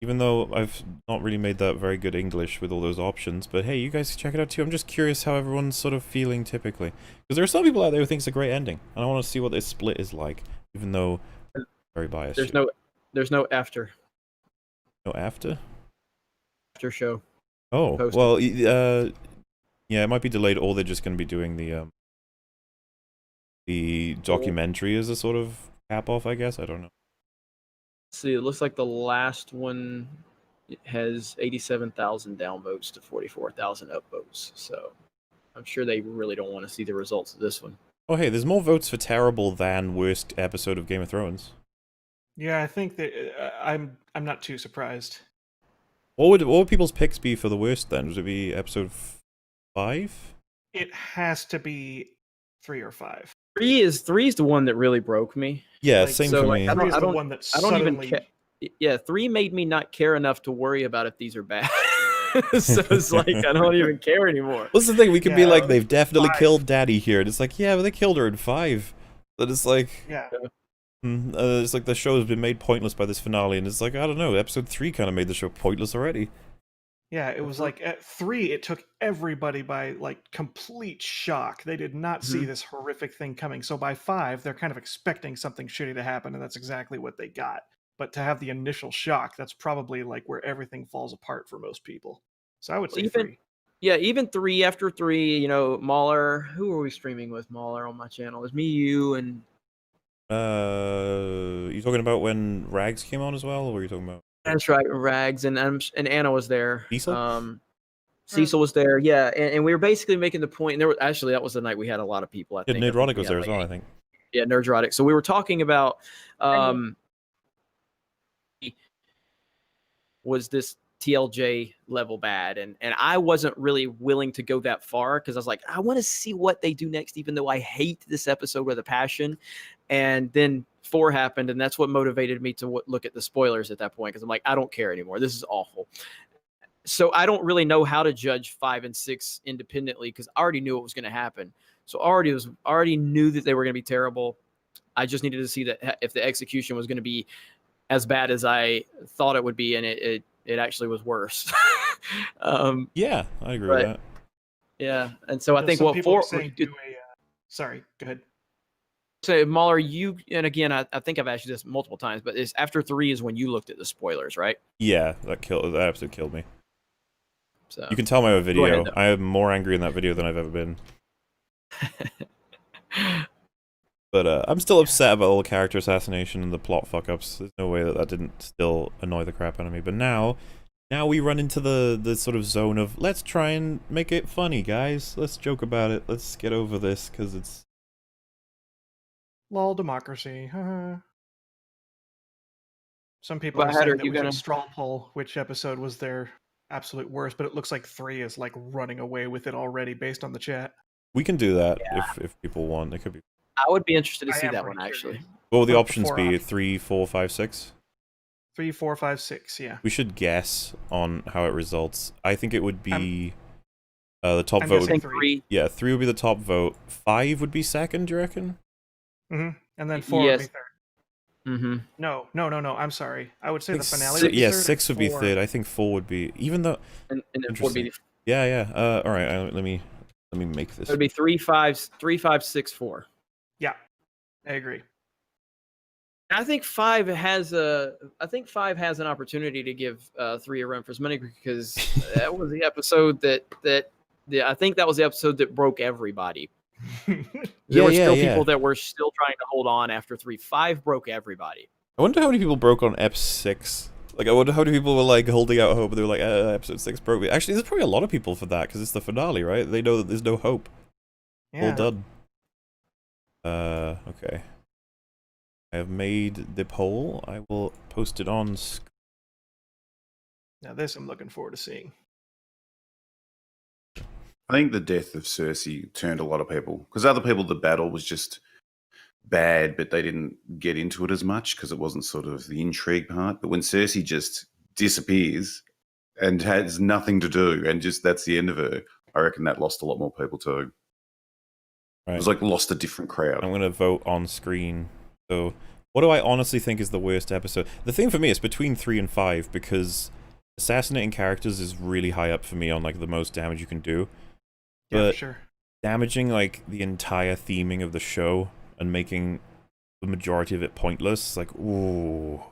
Even though I've not really made that very good English with all those options, but hey, you guys check it out too. I'm just curious how everyone's sort of feeling typically. Because there are some people out there who think it's a great ending, and I want to see what this split is like, even though I'm very biased. there's no after after show. Oh, posted. well, yeah, it might be delayed, or they're just going to be doing the documentary as a sort of cap off, I guess. I don't know. See, it looks like the last one has 87,000 downvotes to 44,000 upvotes. So I'm sure they really don't want to see the results of this one. Oh, hey, there's more votes for terrible than worst episode of Game of Thrones. Yeah, I think that I'm not too surprised. What would people's picks be for the worst then? Would it be episode 5? It has to be 3 or 5. Three is the one that really broke me. Yeah, Like, same so, for like, me. I don't- 3 is the one that I don't even suddenly... care. Yeah, 3 made me not care enough to worry about if these are bad. So it's like I don't even care anymore. What's the thing? We could be Yeah, like, they've definitely 5. killed Daddy here. And it's like, yeah, but they killed her in 5. But it's like, Yeah. it's like the show has been made pointless by this finale. And it's like, I don't know, episode 3 kind of made the show pointless already. Yeah, it was like at 3, it took everybody by like complete shock. They did not see this horrific thing coming. So by 5, they're kind of expecting something shitty to happen, and that's exactly what they got. But to have the initial shock, that's probably like where everything falls apart for most people. So I would say 3. Yeah, even 3 after 3, you know, Mauler. Who are we streaming with? Mauler on my channel. There's me, you, and You talking about when Rags came on as well, or were you talking about? that's right, Rags, and Anna was there. Cecil? Cecil was there, yeah, and we were basically making the point. And there were actually that was the night we had a lot of people. I Yeah, think Nerdrotic we was had there as well, I think. Yeah, Nerdrotic. So we were talking about was this TLJ level bad, and I wasn't really willing to go that far because I was like, I want to see what they do next, even though I hate this episode with a passion. And then 4 happened, and that's what motivated me to look at the spoilers at that point because I'm like, I don't care anymore. This is awful. So I don't really know how to judge 5 and 6 independently because I already knew what was going to happen. So already knew that they were going to be terrible. I just needed to see that if the execution was going to be as bad as I thought it would be, and it actually was worse. Yeah, I agree with that. Yeah, and so I think some what people 4 are saying do a sorry, go ahead. So Mauler, you, and again, I think I've asked you this multiple times, but it's after 3 is when you looked at the spoilers, right? Yeah, that absolutely killed me. So You can tell my video. ahead, though. I am more angry in that video than I've ever been. But I'm still upset about all the character assassination and the plot fuck-ups. There's no way that didn't still annoy the crap out of me. But now we run into the sort of zone of, let's try and make it funny, guys. Let's joke about it. Let's get over this, because it's... Lol, democracy. Some people But are Hatter, saying that you we should gonna- straw poll which episode was their absolute worst, but it looks like 3 is like running away with it already based on the chat. We can do that Yeah. if people want. It could be. I would be interested to I see am that pretty one actually. curious. What will the What are the options 4 be? options? 3, 4, 5, 6? 3, 4, 5, 6. Yeah. We should guess on how it results. I think it would be the top I'm vote. I guessing think 3. Yeah, 3 would be the top vote. 5 would be second. Do you reckon? And then 4 would be Yes. third. Mm-hmm. No. I'm sorry. I would say I the think finale si- would be yeah, third. 6 would be 4 third. I think 4 would be. Even though. And then 4 would be Interesting. Yeah. All right. Let me make this. it would be 3, 5, 6, 4. Yeah, I agree. I think 5 has an opportunity to give 3 a run for his money because that was the episode I think that was the episode that broke everybody. There were still people that were still trying to hold on after 3. 5 broke everybody. I wonder how many people broke on Ep 6. Like, I wonder how many people were like holding out hope. They were like, episode 6 broke me. Actually, there's probably a lot of people for that because it's the finale, right? They know that there's no hope. All Yeah. done. Okay. I have made the poll. I will post it on. Now this I'm looking forward to seeing. I think the death of Cersei turned a lot of people because other people, the battle was just bad, but they didn't get into it as much because it wasn't sort of the intrigue part. But when Cersei just disappears and has nothing to do, and just that's the end of her, I reckon that lost a lot more people too. Right. It was like lost a different crowd. I'm going to vote on screen. So, what do I honestly think is the worst episode? The thing for me is between 3 and 5 because assassinating characters is really high up for me on like the most damage you can do. Yeah, But for sure. damaging like the entire theming of the show and making the majority of it pointless, like ooh.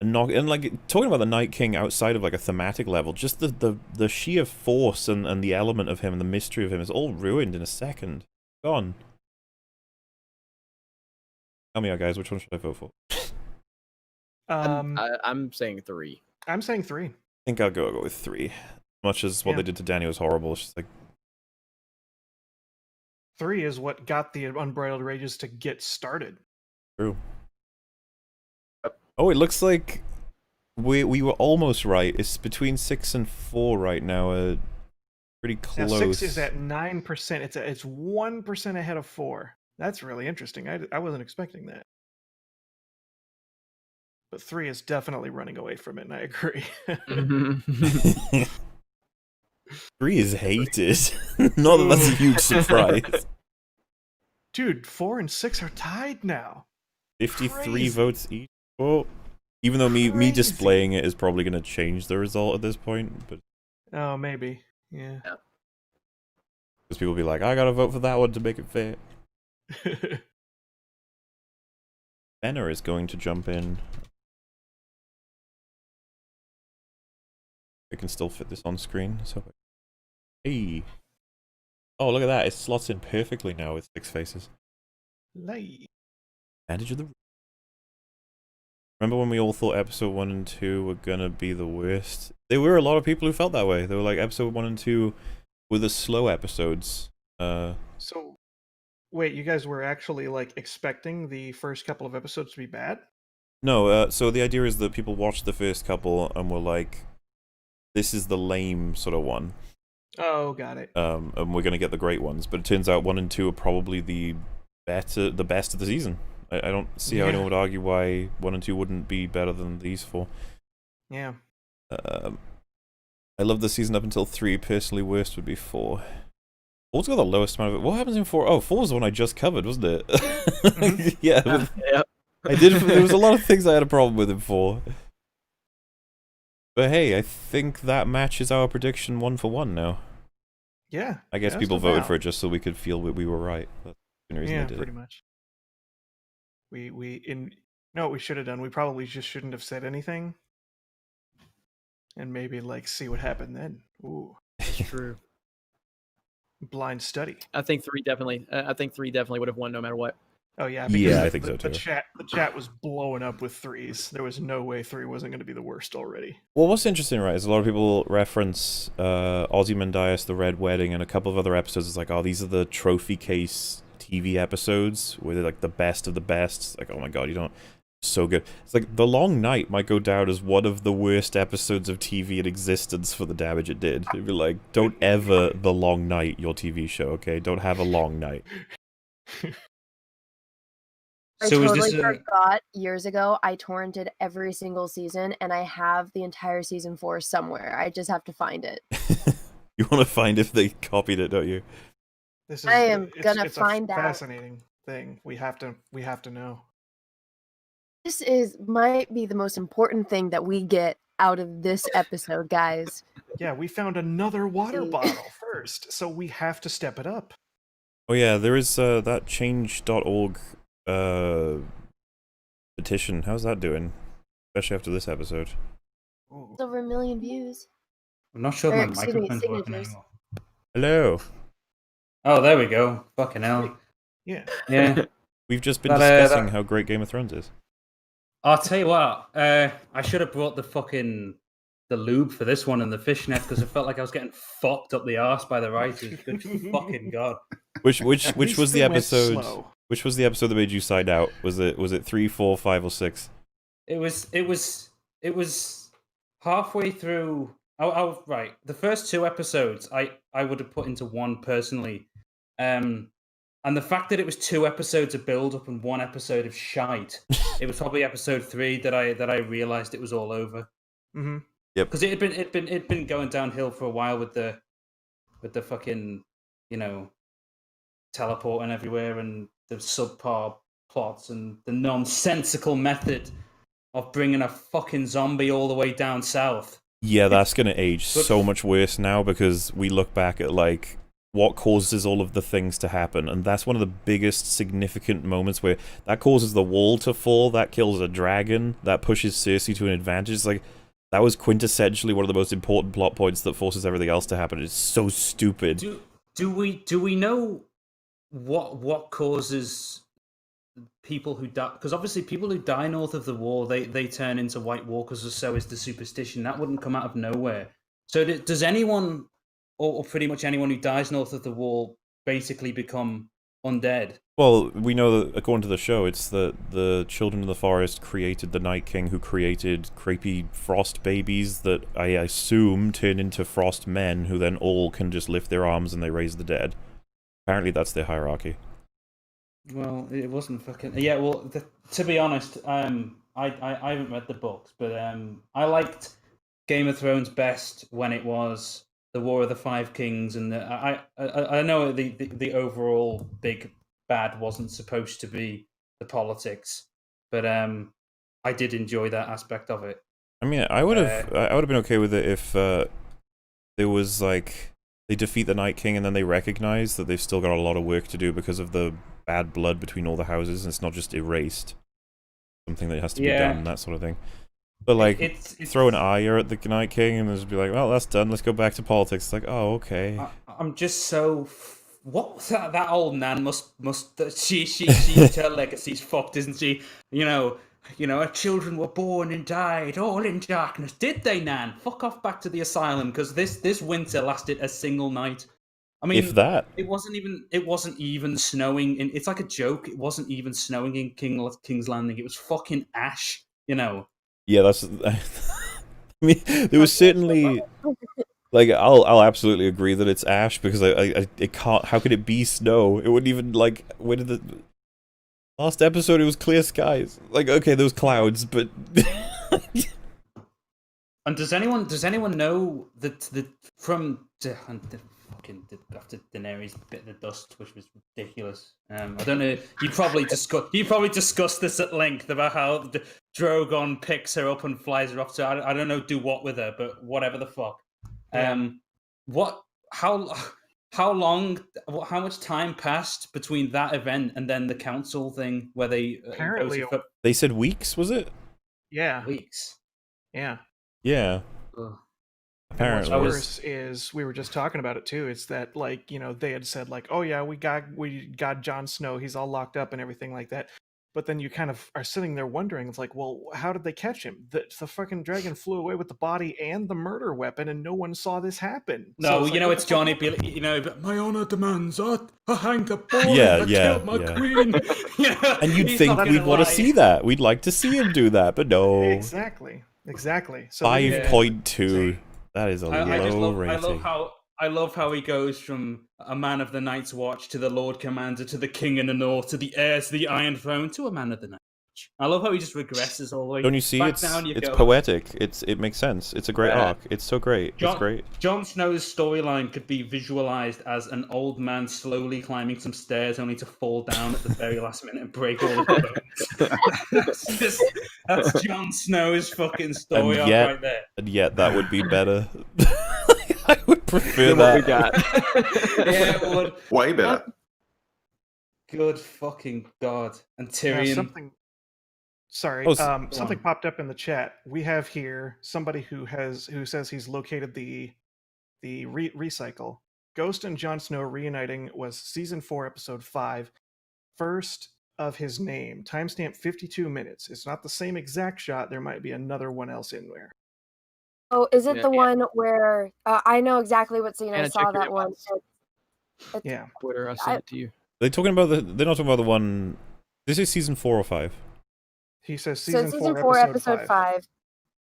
And like talking about the Night King outside of like a thematic level, just the sheer force and the element of him and the mystery of him is all ruined in a second. Gone. Tell me out, guys, which one should I vote for? I'm saying 3. I'm saying 3. I think I'll go with 3. As much as what Yeah. they did to Danny was horrible, it's just like 3 is what got the Unbridled Rages to get started. true. Oh, it looks like we were almost right. It's between 6 and 4 right now. Pretty Now close. 6 is at 9%. It's 1% ahead of 4. That's really interesting. I wasn't expecting that. But 3 is definitely running away from it, and I agree. Mm-hmm. 3 is hated. Not that that's a huge surprise. Dude, 4 and 6 are tied now. 53 Crazy. votes each. Oh, even though me Crazy. displaying it is probably going to change the result at this point, but Oh, maybe. Yeah. because people will be like, I gotta vote for that one to make it fair. Benner is going to jump in. I can still fit this on screen. So, hey, oh look at that! It slots in perfectly now with 6 faces. Lay. Advantage of the. Remember when we all thought episode 1 and 2 were gonna be the worst? There were a lot of people who felt that way. They were like, episode 1 and 2 were the slow episodes. So, wait, you guys were actually like expecting the first couple of episodes to be bad? No, so the idea is that people watched the first couple and were like, this is the lame sort of one. Oh, got it. And we're gonna get the great ones. But it turns out 1 and 2 are probably the best of the season. I don't see how Yeah. anyone would argue why 1 and 2 wouldn't be better than these 4. Yeah. I love the season up until 3. Personally, worst would be 4. 4's got the lowest amount of it. What happens in 4? Oh, 4 was the one I just covered, wasn't it? Mhm. Yeah, Yep. I did. There was a lot of things I had a problem with in 4. But hey, I think that matches our prediction 1 for 1 now. Yeah. I guess just people voted about. for it just so we could feel we were right. That's the only reason Yeah, they did pretty it. much. You know what we should have done? We probably just shouldn't have said anything. And maybe like see what happened then. Ooh. True. Blind study. I think 3 definitely. I think 3 definitely would have won no matter what. Oh yeah, Yeah, I the- think so, the too. The chat was blowing up with 3s. There was no way 3 wasn't going to be the worst already. Well, what's interesting, right, is a lot of people reference Ozymandias, The Red Wedding, and a couple of other episodes. It's like, oh, these are the trophy case TV episodes where they're like the best of the best. It's like, oh my god, you don't. so good. It's like The Long Night might go down as one of the worst episodes of TV in existence for the damage it did. It'd be like, don't ever The Long Night your TV show, okay? Don't have a long night. I So is totally this a, forgot years ago. I torrented every single season, and I have the entire season 4 somewhere. I just have to find it. You want to find if they copied it, don't you? This is, I am gonna it's find a out. fascinating thing. We have to know. This might be the most important thing that we get out of this episode, guys. Yeah, we found another water Dude. bottle first, so we have to step it up. Oh yeah, there is that change.org petition. How's that doing? Especially after this episode. Ooh. It's over 1 million views. I'm not sure Or, my excuse me, microphone's working signatures. anymore. Hello. Oh, there we go. Fucking hell. Yeah. Yeah. We've just been That, discussing that- how great Game of Thrones is. I'll tell you what. I should have brought the lube for this one and the fishnet because it felt like I was getting fucked up the arse by the writers. Good fucking god. Which At was least the they went episode? slow. Which was the episode that made you side out? Was it 3, 4, 5, or 6? It was halfway through. Oh, right. The first 2 episodes, I would have put into one personally. And the fact that it was 2 episodes of build up and 1 episode of shite, it was probably episode 3 that I realized it was all over. Mm-hmm. Because it'd been going downhill for a while with the fucking, teleporting everywhere and the subpar plots and the nonsensical method of bringing a fucking zombie all the way down south. Yeah, that's gonna age But- so much worse now because we look back at like what causes all of the things to happen, and that's one of the biggest significant moments where that causes the wall to fall, that kills a dragon, that pushes Cersei to an advantage. It's like that was quintessentially one of the most important plot points that forces everything else to happen. It's so stupid. Do we know what causes people who die? Because obviously people who die north of the wall, they turn into White Walkers, or so is the superstition. That wouldn't come out of nowhere. So does anyone, or pretty much anyone who dies north of the wall, basically become undead? Well, we know that according to the show, it's that the Children of the Forest created the Night King, who created creepy frost babies that I assume turn into frost men, who then all can just lift their arms and they raise the dead. Apparently that's their hierarchy. Well, it wasn't fucking... Yeah, well, to be honest, I haven't read the books, but I liked Game of Thrones best when it was the War of the Five Kings, and I know the overall big bad wasn't supposed to be the politics, but I did enjoy that aspect of it. I mean, I would have been okay with it if there was like they defeat the Night King and then they recognize that they've still got a lot of work to do because of the bad blood between all the houses, and it's not just erased. Something that has to be done, that sort of thing. But like, It's throw an ire at the Night King and just be like, well, that's done, let's go back to politics. It's like, oh, okay. I'm just so... What that old nan must she her legacy's fucked, isn't she? Her children were born and died all in darkness. Did they, Nan? Fuck off back to the asylum, because this winter lasted a single night. I mean, If that. it wasn't even snowing. It's like a joke. It wasn't even snowing in King's Landing. It was fucking ash. Yeah, that's. I mean, there was certainly. Like, I'll absolutely agree that it's ash because it can't. How could it be snow? It wouldn't even like. When did the last episode? It was clear skies. Like, okay, those clouds, but. And does anyone know that after Daenerys bit the dust, which was ridiculous? I don't know. You probably discussed this at length about how Drogon picks her up and flies her off to I don't know do what with her, but whatever the fuck. How much time passed between that event and then the council thing where they Apparently, They said weeks, was it? yeah, weeks? yeah. Yeah. Ugh. Apparently. What's worse is we were just talking about it too. It's that they had said like, oh yeah, we got Jon Snow, he's all locked up and everything like that. But then you kind of are sitting there wondering, it's like, well, how did they catch him? The fucking dragon flew away with the body and the murder weapon, and no one saw this happen. No, So it's you like, know what it's the fuck Johnny. happened? You know, but my honor demands I hang the boy. Yeah, I yeah, killed my yeah. queen. Yeah, And you'd he's think not we'd gonna want to lie. see that. We'd like to see him do that, but no. Exactly. So then you- 5.2. That is a I just low love. rating. I love how he goes from a man of the Night's Watch to the Lord Commander to the King in the North to the heir to the Iron Throne to a man of the Night's Watch. I love how he just regresses all the way. Don't you see? back It's down you go. poetic. It makes sense. It's a great Yeah. arc. It's so great. It's great. Jon Snow's storyline could be visualized as an old man slowly climbing some stairs, only to fall down at the very last minute and break all of the bones. That's Jon Snow's fucking story arc yet- right there. And yet, that would be better. I would prefer Than what we that. got. Yeah, it would. Way better. Good fucking god. And Yeah, Tyrion. something popped up in the chat. We have here somebody who says he's located the recycle. Ghost and Jon Snow reuniting was season 4, episode 5, first of his name. Timestamp 52 minutes. It's not the same exact shot. There might be another one else in there. Oh, is it Yeah, the yeah. one where I know exactly what scene I Anna, saw check your that one? inbox. Yeah. Twitter, I sent it to you. They're talking about they're not talking about the one. This is season 4 or 5. He says So season 4, episode 5.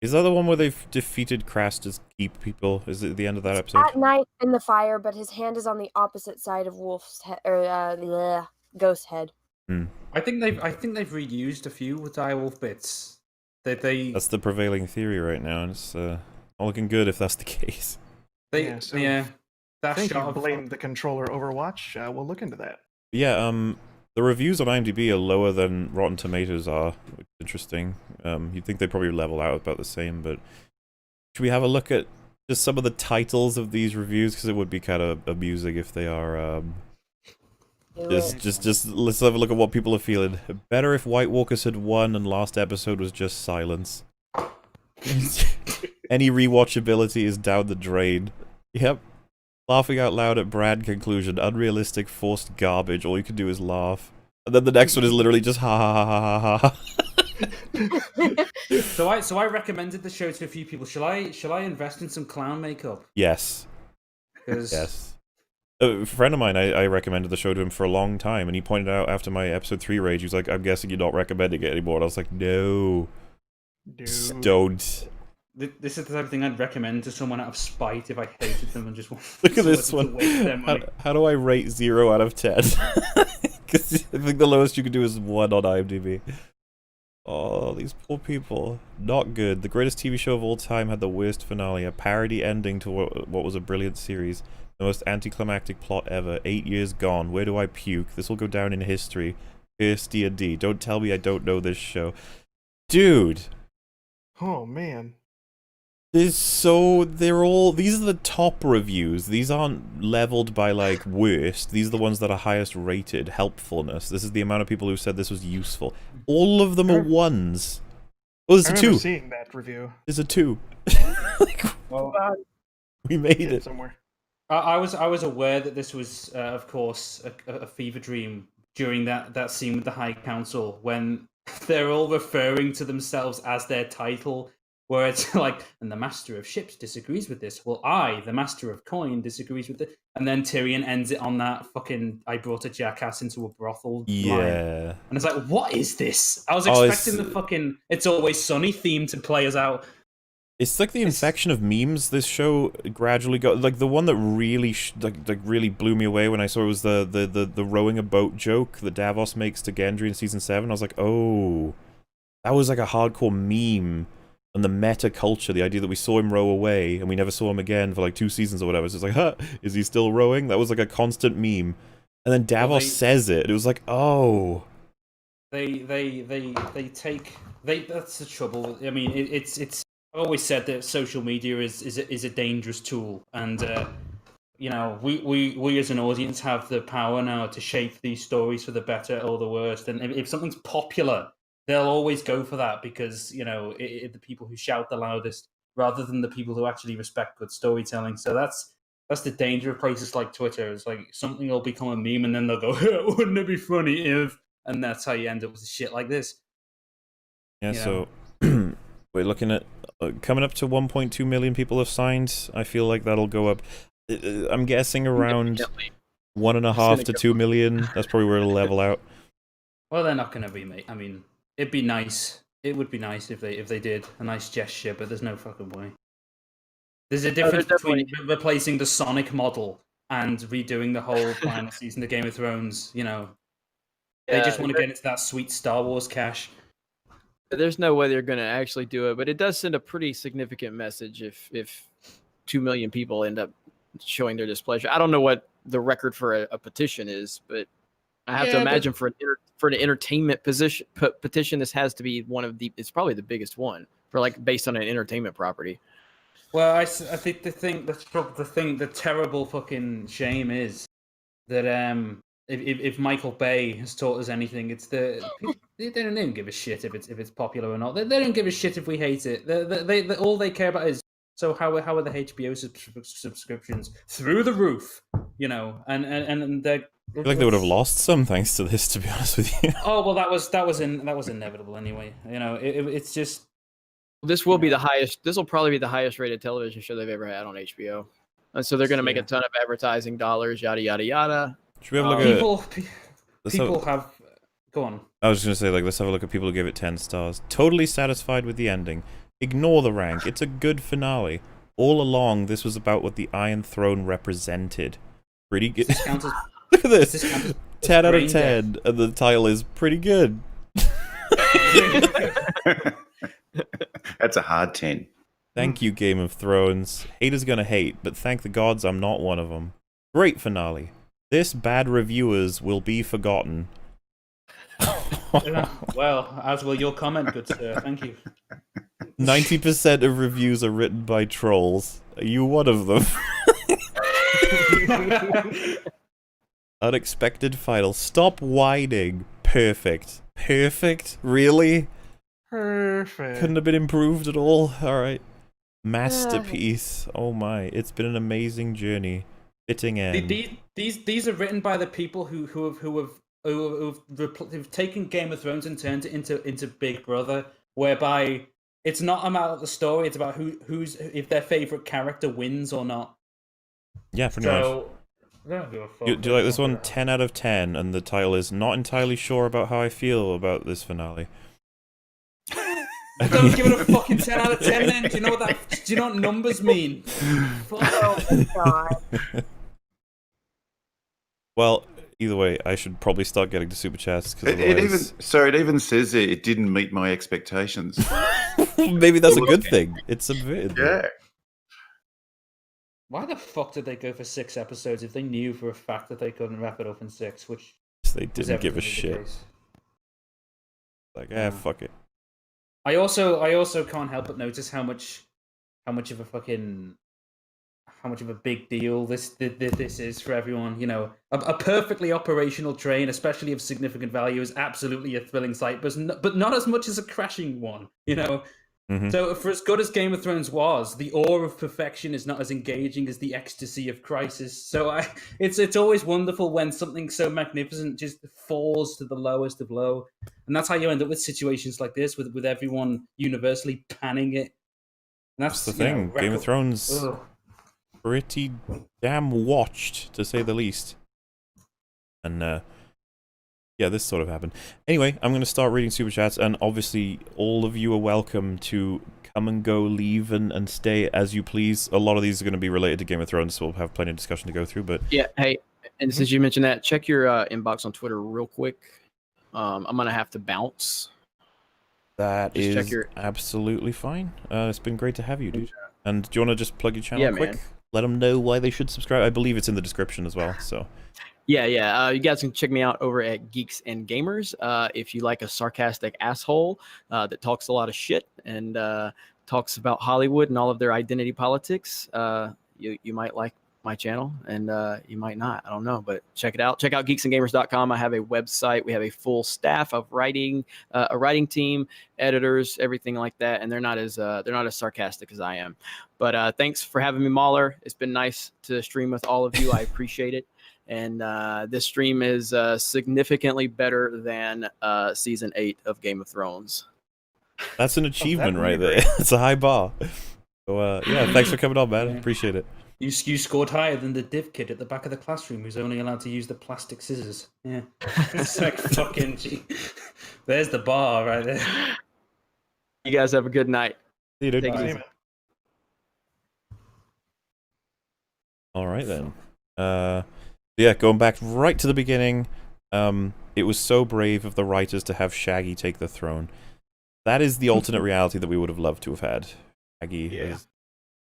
Is that the one where they've defeated Craster's keep people? Is it the end of that episode? At night in the fire, but his hand is on the opposite side of Wolf's head, or Ghost head. I think they've reused a few direwolf bits. That's the prevailing theory right now, and it's not looking good if that's the case. Yeah, so That Thank shot you, of blame the controller Overwatch. We'll look into that. Yeah, the reviews on IMDb are lower than Rotten Tomatoes are, which is interesting. You'd think they'd probably level out about the same, but should we have a look at just some of the titles of these reviews? Because it would be kind of amusing if they are, just let's have a look at what people are feeling. Better if White Walkers had won and last episode was just silence. Any rewatchability is down the drain. Yep. Laughing out loud at Brad conclusion. Unrealistic, forced garbage. All you can do is laugh. And then the next one is literally just ha ha ha ha ha ha. So I recommended the show to a few people. Shall I invest in some clown makeup? Yes. 'Cause Yes. A friend of mine, I recommended the show to him for a long time, and he pointed out after my episode 3 rage, he was like, I'm guessing you're not recommending it anymore. And I was like, no. Dude. Don't. This is the type of thing I'd recommend to someone out of spite if I hated them and just wanted Look at this to one. waste their money. How do I rate 0 out of 10? Because I think the lowest you can do is 1 on IMDb. Oh, these poor people. Not good. The greatest TV show of all time had the worst finale. A parody ending to what was a brilliant series. The most anticlimactic plot ever. 8 years gone. Where do I puke? This will go down in history. Pierce D&D. Don't tell me I don't know this show. Dude. Oh, man. These are the top reviews. These aren't leveled by, like, worst. These are the ones that are highest rated. Helpfulness. This is the amount of people who said this was useful. All of them are 1s. Oh, there's I a remember 2. seeing that review. There's a 2. Like, Well, we made Hidden it. somewhere. I was aware that this was, of course, a fever dream during that scene with the High Council when they're all referring to themselves as their title, where it's like, and the Master of Ships disagrees with this. Well, I, the Master of Coin, disagrees with it. And then Tyrion ends it on that fucking, I brought a jackass into a brothel line. Yeah. And it's like, what is this? I was Oh, expecting the fucking It's Always Sunny theme to play us out. It's like the infection of memes this show gradually got. Like, the one that really really blew me away when I saw it was the rowing a boat joke that Davos makes to Gendry in season 7. I was like, oh, that was like a hardcore meme. And the meta culture, the idea that we saw him row away and we never saw him again for like 2 seasons or whatever. So it's like, huh, is he still rowing? That was like a constant meme. And then Davos says it. It was like, oh. That's the trouble. I mean, it's. I've always said that social media is a dangerous tool, and you know, we as an audience have the power now to shape these stories for the better or the worst. And if something's popular, they'll always go for that because, you know, the people who shout the loudest rather than the people who actually respect good storytelling. So that's the danger of places like Twitter. It's like something will become a meme and then they'll go, wouldn't it be funny if and that's how you end up with shit like this. Yeah, You so we're looking at coming up to 1.2 million people have signed. I feel like that'll go up. I'm guessing around Significantly. 1.5 to 2 million. That's probably where it'll level out. Well, they're not going to remake. I mean, it'd be nice. It would be nice if they did a nice gesture, but there's no fucking way. There's a difference between replacing the Sonic model and redoing the whole final season of Game of Thrones. You know, they just want to get into that sweet Star Wars cash. There's no way they're going to actually do it, but it does send a pretty significant message if 2 million people end up showing their displeasure. I don't know what the record for a petition is, but I have to imagine for an entertainment petition, this has to be one of the. It's probably the biggest one for like based on an entertainment property. Well, I think the terrible fucking shame is that if Michael Bay has taught us anything, it's they don't give a shit if it's popular or not. They don't give a shit if we hate it. They all they care about is so how are the HBO subscriptions through the roof, you know, and they're. I feel like they would have lost some thanks to this, to be honest with you. Oh well, that was inevitable anyway. You know, it's just. This will be the highest. This will probably be the highest rated television show they've ever had on HBO, and so they're going to make a ton of advertising dollars. Yada yada yada. Should we have a look at people have. Go on. I was just gonna say, like, let's have a look at people who give it 10 stars. Totally satisfied with the ending. Ignore the rank. It's a good finale. All along, this was about what the Iron Throne represented. Pretty good. Look at this. 10 out of 10, and the title is pretty good. That's a hard 10. Thank you, Game of Thrones. Haters gonna hate, but thank the gods I'm not one of them. Great finale. This bad reviewers will be forgotten. Well, as will your comment, good sir. Thank you. 90% of reviews are written by trolls. Are you one of them? Unexpected final. Stop whining. Perfect. Perfect? Really? Perfect. Couldn't have been improved at all? Alright. Masterpiece. Oh my. It's been an amazing journey. Fitting end. These are written by the people who've taken Game of Thrones and turned it into Big Brother, whereby it's not about the story, it's about who's if their favorite character wins or not. Yeah, pretty much. Do you like this one? 10 out of 10, and the title is Not Entirely Sure About How I Feel About This Finale. Don't give it a fucking 10 out of 10 then. Do you know what numbers mean? Oh my god. Well, either way, I should probably start getting to super chats because it even says it didn't meet my expectations. Maybe that's a good thing. It's subverted. Yeah. Why the fuck did they go for 6 episodes if they knew for a fact that they couldn't wrap it up in 6? Which they didn't give a shit. Like, fuck it. I also can't help but notice how much of a big deal this is for everyone. You know, a perfectly operational train, especially of significant value, is absolutely a thrilling sight, but not as much as a crashing one. You know. Mm-hmm. So for as good as Game of Thrones was, the awe of perfection is not as engaging as the ecstasy of crisis. So it's always wonderful when something so magnificent just falls to the lowest of low. And that's how you end up with situations like this, with everyone universally panning it. And that's the thing. Game of Thrones, pretty damn watched, to say the least. And yeah, this sort of happened. Anyway, I'm going to start reading super chats, and obviously all of you are welcome to come and go, leave and stay as you please. A lot of these are going to be related to Game of Thrones, so we'll have plenty of discussion to go through. But yeah, hey, and since you mentioned that, check your inbox on Twitter real quick. I'm going to have to bounce. That is absolutely fine. It's been great to have you, dude. And do you want to just plug your channel quick? Man. Let them know why they should subscribe. I believe it's in the description as well, so... Yeah. You guys can check me out over at Geeks and Gamers. If you like a sarcastic asshole that talks a lot of shit and talks about Hollywood and all of their identity politics, you might like my channel, and you might not. I don't know, but check it out. Check out geeksandgamers.com. I have a website. We have a full staff of writing, a writing team, editors, everything like that, and they're not as sarcastic as I am. But thanks for having me, Mauler. It's been nice to stream with all of you. I appreciate it. And this stream is significantly better than season 8 of Game of Thrones. That's an achievement right really there. It's a high bar. So yeah, thanks for coming on, man. Appreciate it. You scored higher than the div kid at the back of the classroom who's only allowed to use the plastic scissors. Yeah. It's like fucking gee. There's the bar right there. You guys have a good night. See you, dude. Take it Bye. easy. All right then. Yeah, going back right to the beginning. It was so brave of the writers to have Shaggy take the throne. That is the alternate reality that we would have loved to have had. Shaggy is...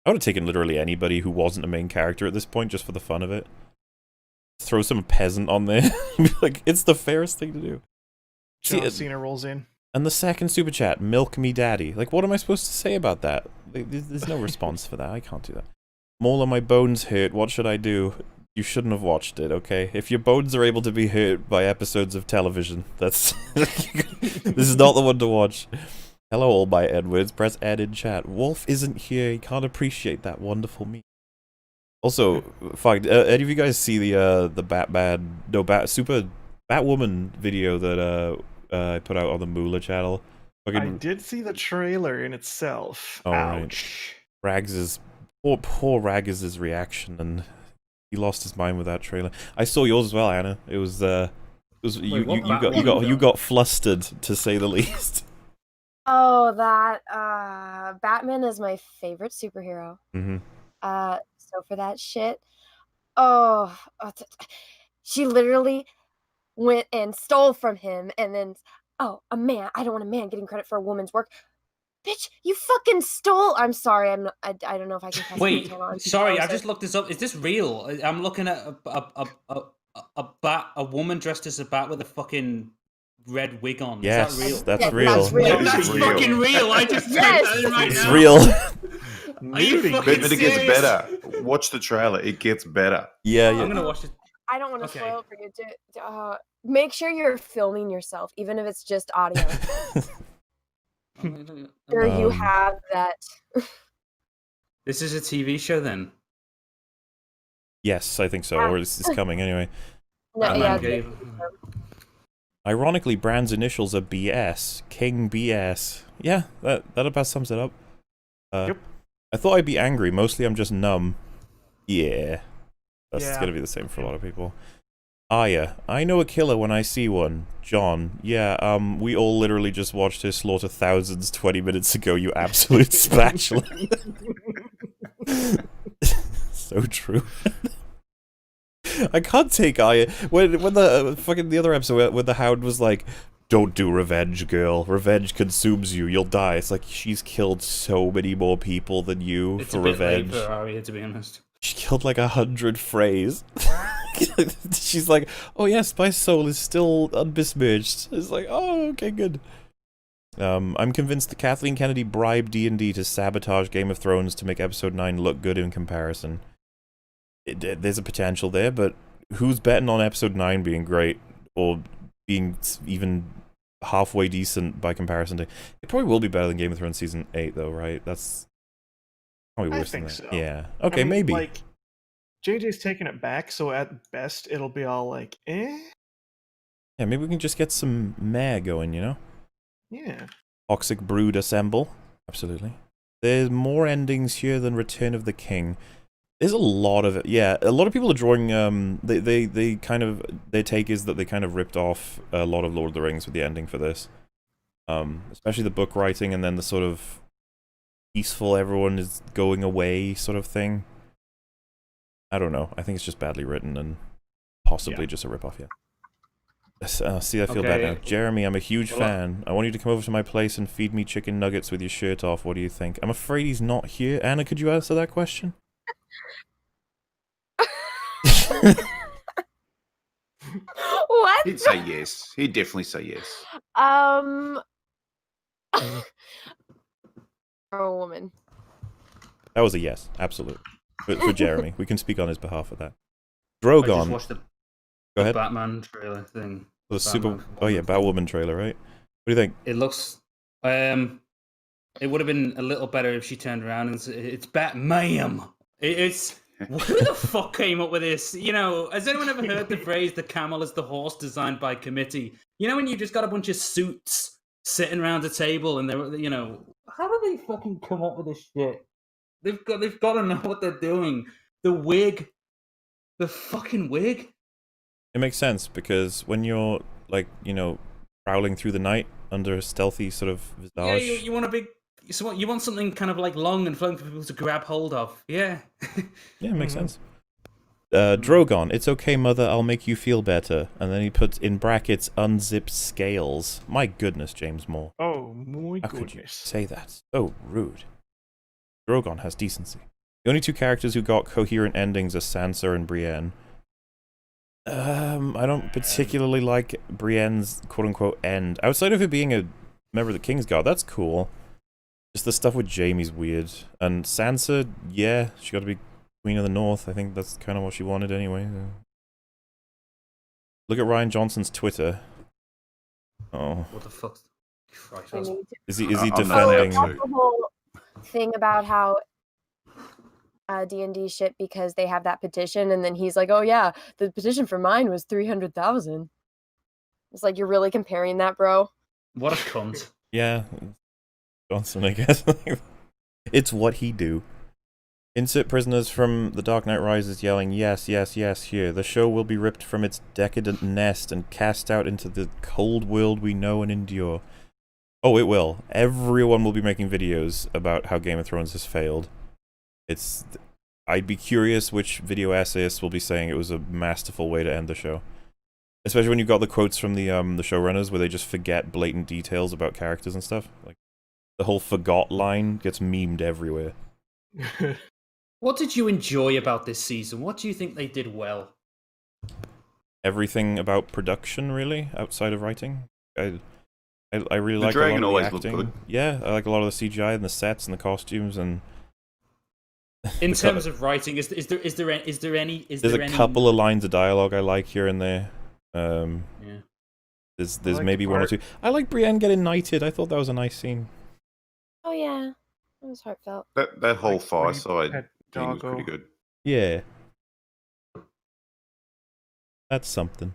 I would have taken literally anybody who wasn't a main character at this point just for the fun of it. Throw some peasant on there. Like, it's the fairest thing to do. John Cena rolls in. And the second super chat, milk me daddy. Like, what am I supposed to say about that? There's no response for that. I can't do that. Mauler, my bones hurt. What should I do? You shouldn't have watched it, okay? If your bones are able to be hurt by episodes of television, that's... This is not the one to watch. Hello, all by Edwards. Press add in chat. Wolf isn't here. He can't appreciate that wonderful meme. Also, fuck, any of you guys see the Super Batwoman video that I put out on the Mauler channel? I did see the trailer in itself. Oh, Ouch. Right. Poor Rags' reaction, and he lost his mind with that trailer. I saw yours as well, Anna. It was you got flustered, to say the least. Oh, that Batman is my favorite superhero. Mm-hmm. So for that shit, she literally went and stole from him, and then a man. I don't want a man getting credit for a woman's work. Bitch, you fucking stole. I'm sorry. I don't know if I can. Wait, sorry. I just looked this up. Is this real? I'm looking at a woman dressed as a bat with a fucking red wig on. Yes, is that real? that's real. That's real. That's real. fucking real. I just Yes. typed that in right It's now. real. Are you Nudity. fucking But it gets serious? better. Watch the trailer. It gets better. Yeah, I'm yeah. gonna watch it. I don't want to Okay. spoil it for you. Make sure you're filming yourself, even if it's just audio. Sure, you have that. This is a TV show then. Yes, I think so. Or it's coming anyway. No, Batman yeah, gave- Ironically, Brand's initials are BS. King BS. Yeah, that about sums it up. Yep. I thought I'd be angry. Mostly I'm just numb. Yeah. That's Yeah. gonna be the same for a lot of people. Aya, I know a killer when I see one. John, yeah, we all literally just watched her slaughter thousands 20 minutes ago, you absolute spatula. So true. I can't take Aya. When the fucking the other episode when the Hound was like, "Don't do revenge, girl. Revenge consumes you. You'll die." It's like she's killed so many more people than you It's for a bit revenge. late for Arya, to be honest. She killed like 100 Freys. She's like, "Oh yes, my soul is still unbesmirched." It's like, "Oh, okay, good." I'm convinced that Kathleen Kennedy bribed D&D to sabotage Game of Thrones to make Episode 9 look good in comparison. There's a potential there, but who's betting on Episode 9 being great, or being even halfway decent by comparison to... It probably will be better than Game of Thrones Season 8, though, right? That's probably I worse than think that. so. Yeah. I Okay, mean, maybe. Like, JJ's taking it back, so at best it'll be all like, eh? Yeah, maybe we can just get some meh going, you know? Yeah. Toxic Brood assemble. Absolutely. There's more endings here than Return of the King. There's a lot of it. Yeah, a lot of people are drawing, they kind of, their take is that they kind of ripped off a lot of Lord of the Rings with the ending for this. Especially the book writing and then the sort of peaceful, everyone is going away sort of thing. I don't know. I think it's just badly written and possibly just a rip-off, yeah. See, I feel bad now. Jeremy, I'm a huge fan. I want you to come over to my place and feed me chicken nuggets with your shirt off. What do you think? I'm afraid he's not here. Anna, could you answer that question? What? He'd say yes. He'd definitely say yes. Or a woman. That was a yes. Absolutely. For Jeremy. We can speak on his behalf of that. I just Drogon. watched the Go ahead. Batman trailer thing. The super. Batman Oh yeah, Batwoman trailer, right? What do you think? It looks. It would have been a little better if she turned around and said, "It's Batman." It's who the fuck came up with this? You know, has anyone ever heard the phrase "the camel is the horse designed by committee"? You know, when you just got a bunch of suits sitting around a table and they're, you know, how do they fucking come up with this shit? They've got to know what they're doing. The wig, the fucking wig. It makes sense because when you're like, you know, prowling through the night under a stealthy sort of visage. Yeah, you want a big. So what, you want something kind of like long and flowing for people to grab hold of. Yeah. Yeah, it makes sense. Drogon, it's okay, mother, I'll make you feel better. And then he puts in brackets, unzipped scales. My goodness, James Moore. Oh, my How could you goodness. say that? So rude. Drogon has decency. The only two characters who got coherent endings are Sansa and Brienne. I don't particularly like Brienne's quote-unquote end. Outside of it being a member of the Kingsguard, that's cool. Just the stuff with Jaime's weird. And Sansa, yeah, she got to be Queen of the North. I think that's kind of what she wanted anyway. Look at Ryan Johnson's Twitter. Oh. What the fuck? Christ, I need to- Is he I'm not defending... there That's the whole thing about how D&D shit because they have that petition, and then he's like, "Oh yeah, the petition for mine was 300,000." It's like, you're really comparing that, bro? What a cunt. Yeah, Johnson, I guess. It's what he do. Insert prisoners from The Dark Knight Rises yelling, "Yes, yes, yes," here. The show will be ripped from its decadent nest and cast out into the cold world we know and endure. Oh, it will. Everyone will be making videos about how Game of Thrones has failed. I'd be curious which video essayists will be saying it was a masterful way to end the show. Especially when you've got the quotes from the showrunners where they just forget blatant details about characters and stuff. Like, the whole forgot line gets memed everywhere. What did you enjoy about this season? What do you think they did well? Everything about production, really, outside of writing. I really like a dragon lot of always the looked acting. good. Yeah, I like a lot of the CGI and the sets and the costumes and. In terms of writing, is there any? There's a couple of lines of dialogue I like here and there. Yeah. There's like maybe the one or part- two. I like Brienne getting knighted. I thought that was a nice scene. Oh yeah, it was heartfelt. That whole Like when he fireside had thing was Doggo. pretty good. Yeah. That's something.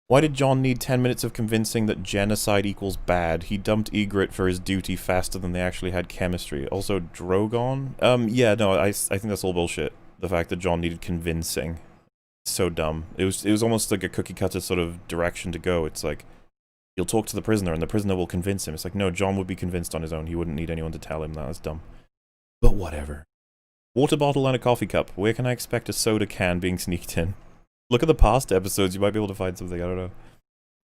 Why did Jon need 10 minutes of convincing that genocide equals bad? He dumped Ygritte for his duty faster than they actually had chemistry. Also, Drogon? Yeah, no, I think that's all bullshit. The fact that Jon needed convincing. So dumb. It was almost like a cookie-cutter sort of direction to go. It's like, he'll talk to the prisoner and the prisoner will convince him. It's like, no, Jon would be convinced on his own. He wouldn't need anyone to tell him that. That's dumb. But whatever. Water bottle and a coffee cup. Where can I expect a soda can being sneaked in? Look at the past episodes. You might be able to find something. I don't know.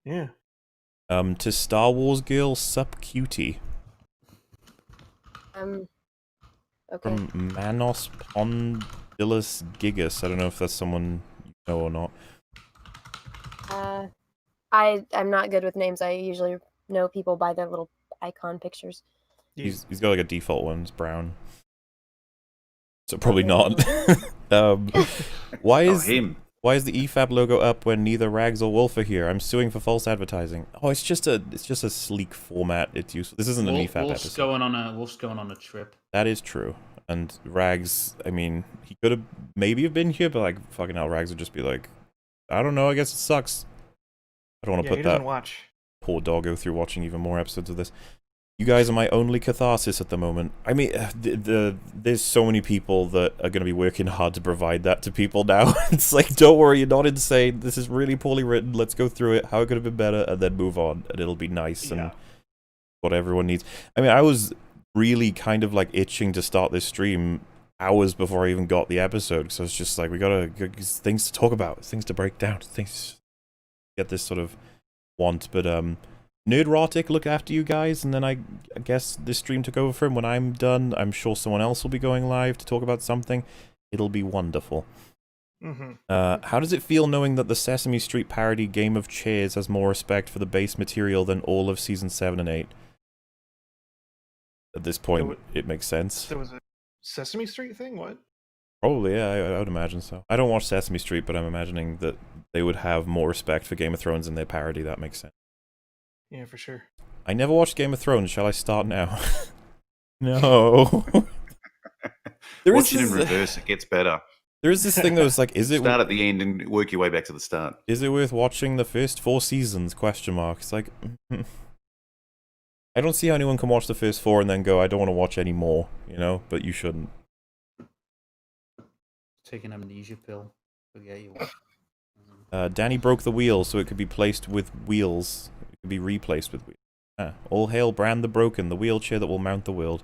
Yeah. To Star Wars girl, sup cutie. Okay. From Manos Pondilus Gigas. I don't know if that's someone you know or not. I'm not good with names. I usually know people by their little icon pictures. He's got like a default one. It's brown. So probably not. Why is him. Why is the EFAB logo up when neither Rags or Wolf are here? I'm suing for false advertising. Oh, it's just a sleek format. It's useful. This isn't an EFAB Wolf's episode. Wolf's going on a trip. That is true. And Rags, I mean, he could have maybe have been here, but like fucking hell, Rags would just be like, I don't know. I guess it sucks. I don't want to Yeah, put he that doesn't watch. poor doggo through watching even more episodes of this. You guys are my only catharsis at the moment. I mean, there's so many people that are going to be working hard to provide that to people now. It's like, don't worry, you're not insane. This is really poorly written. Let's go through it, how it could have been better, and then move on, and it'll be nice and what everyone needs. I mean, I was really kind of like itching to start this stream hours before I even got the episode, because I was just like, we gotta things to talk about, things to break down, things get this sort of want, but Nerdrotic look after you guys, and then I guess this stream took over for him. When I'm done, I'm sure someone else will be going live to talk about something. It'll be wonderful. Mm-hmm. How does it feel knowing that the Sesame Street parody Game of Chairs has more respect for the base material than all of season 7 and 8? At this point, it makes sense. There was a Sesame Street thing? What? Probably, yeah, I would imagine so. I don't watch Sesame Street, but I'm imagining that they would have more respect for Game of Thrones in their parody. That makes sense. Yeah, for sure. I never watched Game of Thrones. Shall I start now? No. Watch it in reverse, it gets better. There is this thing that was like, is it Start at the end and work your way back to the start. is it worth watching the first 4 seasons? Question mark. It's like, I don't see how anyone can watch the first 4 and then go, I don't want to watch any more, you know. But you shouldn't. Take an amnesia pill. Forget you. Danny broke the wheel, so it could be placed with wheels. It could be replaced with wheels. All hail Bran the Broken, the wheelchair that will mount the world.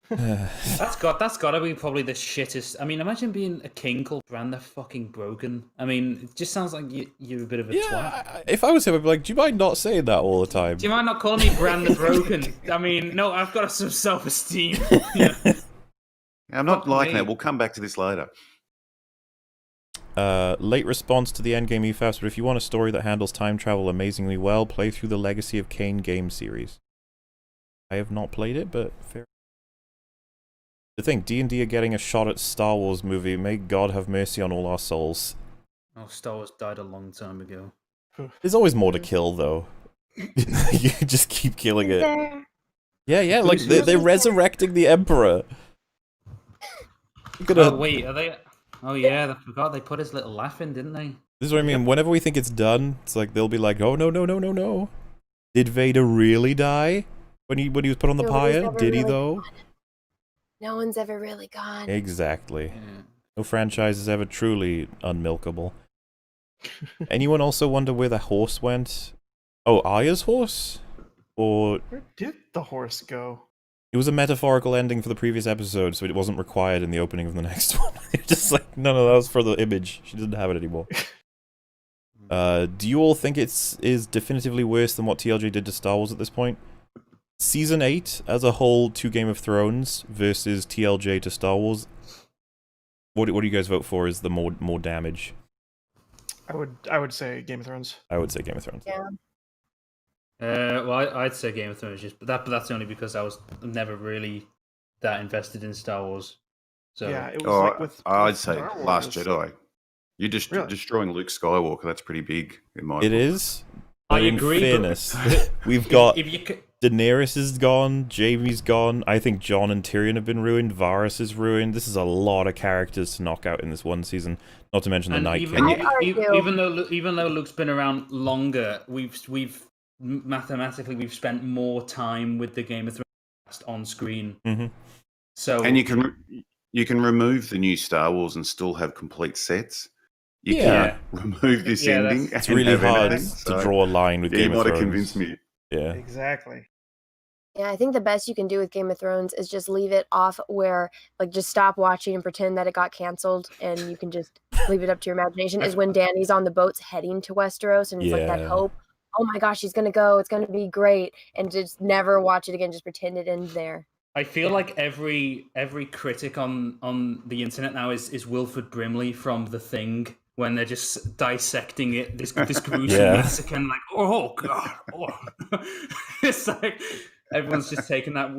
That's got to be probably the shittest. I mean, imagine being a king called Bran the fucking Broken. I mean, it just sounds like you're a bit of a twat. If I was him, I'd be like, do you mind not saying that all the time? Do you mind not calling me Bran the Broken? I mean, no, I've got some self-esteem. I'm not liking me. that. We'll come back to this later. Late response to the endgame EFAS, but if you want a story that handles time travel amazingly well, play through the Legacy of Kain game series. I have not played it, but fair. The thing, D&D are getting a shot at Star Wars movie. May God have mercy on all our souls. Oh, Star Wars died a long time ago. There's always more to kill, though. You just keep killing it. Yeah, like they're resurrecting the Emperor. Oh, wait, are they... Oh yeah, I forgot they put his little laugh in, didn't they? This is what I mean. Whenever we think it's done, it's like they'll be like, "Oh no! Did Vader really die when he was put on the pyre? Did he though?" Gone. No one's ever really gone. Exactly. Yeah. No franchise is ever truly unmilkable. Anyone also wonder where the horse went? Oh, Arya's horse? Or Where did the horse go? it was a metaphorical ending for the previous episode, so it wasn't required in the opening of the next one. Just like, no, that was for the image. She doesn't have it anymore. Do you all think is definitively worse than what TLJ did to Star Wars at this point? Season 8 as a whole to Game of Thrones versus TLJ to Star Wars. What do you guys vote for is the more damage? I would say Game of Thrones. I would say Game of Thrones. Yeah. Well, I'd say Game of Thrones, but that's only because I was never really that invested in Star Wars. So Yeah, it was like with I'd say Star Wars. Last Jedi. You're just Really? destroying Luke Skywalker. That's pretty big in my It book. is. I But in agree, but- fairness, we've got if you could, Daenerys is gone, Jaime's gone. I think Jon and Tyrion have been ruined. Varys is ruined. This is a lot of characters to knock out in this one season. Not to mention the and Night even, King. I'd argue- even though Luke's been around longer, we've mathematically we've spent more time with the Game of Thrones on screen. Mhm. So And you can remove the new Star Wars and still have complete sets. You Yeah. can't remove this Yeah, ending. It's and really have hard anything, to so draw a line with you Game of might Thrones. have convinced me. Yeah. Exactly. Yeah, I think the best you can do with Game of Thrones is just leave it off where, like, just stop watching and pretend that it got canceled, and you can just leave it up to your imagination. Is when Danny's on the boats heading to Westeros, and it's like that Yeah. hope. Oh my gosh, he's gonna go. It's gonna be great, and just never watch it again. Just pretend it ends there. I feel like every critic on the internet now is Wilford Brimley from The Thing when they're just dissecting it. This gruesome Yeah. Mexican, like, oh god, oh. It's like everyone's just taking that.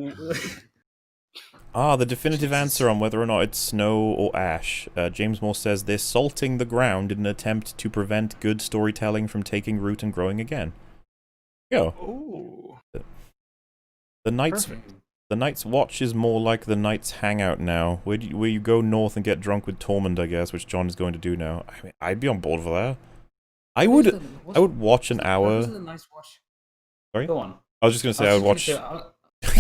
The definitive answer on whether or not it's snow or ash. James Moore says they're salting the ground in an attempt to prevent good storytelling from taking root and growing again. Go. Ooh. The Night's Perfect. The Night's Watch is more like the Night's Hangout now, where you go north and get drunk with Tormund, I guess, which John is going to do now. I mean, I'd be on board for that. I would watch an hour. What's the nice watch? Sorry? Go on. I was just gonna say I would watch. I-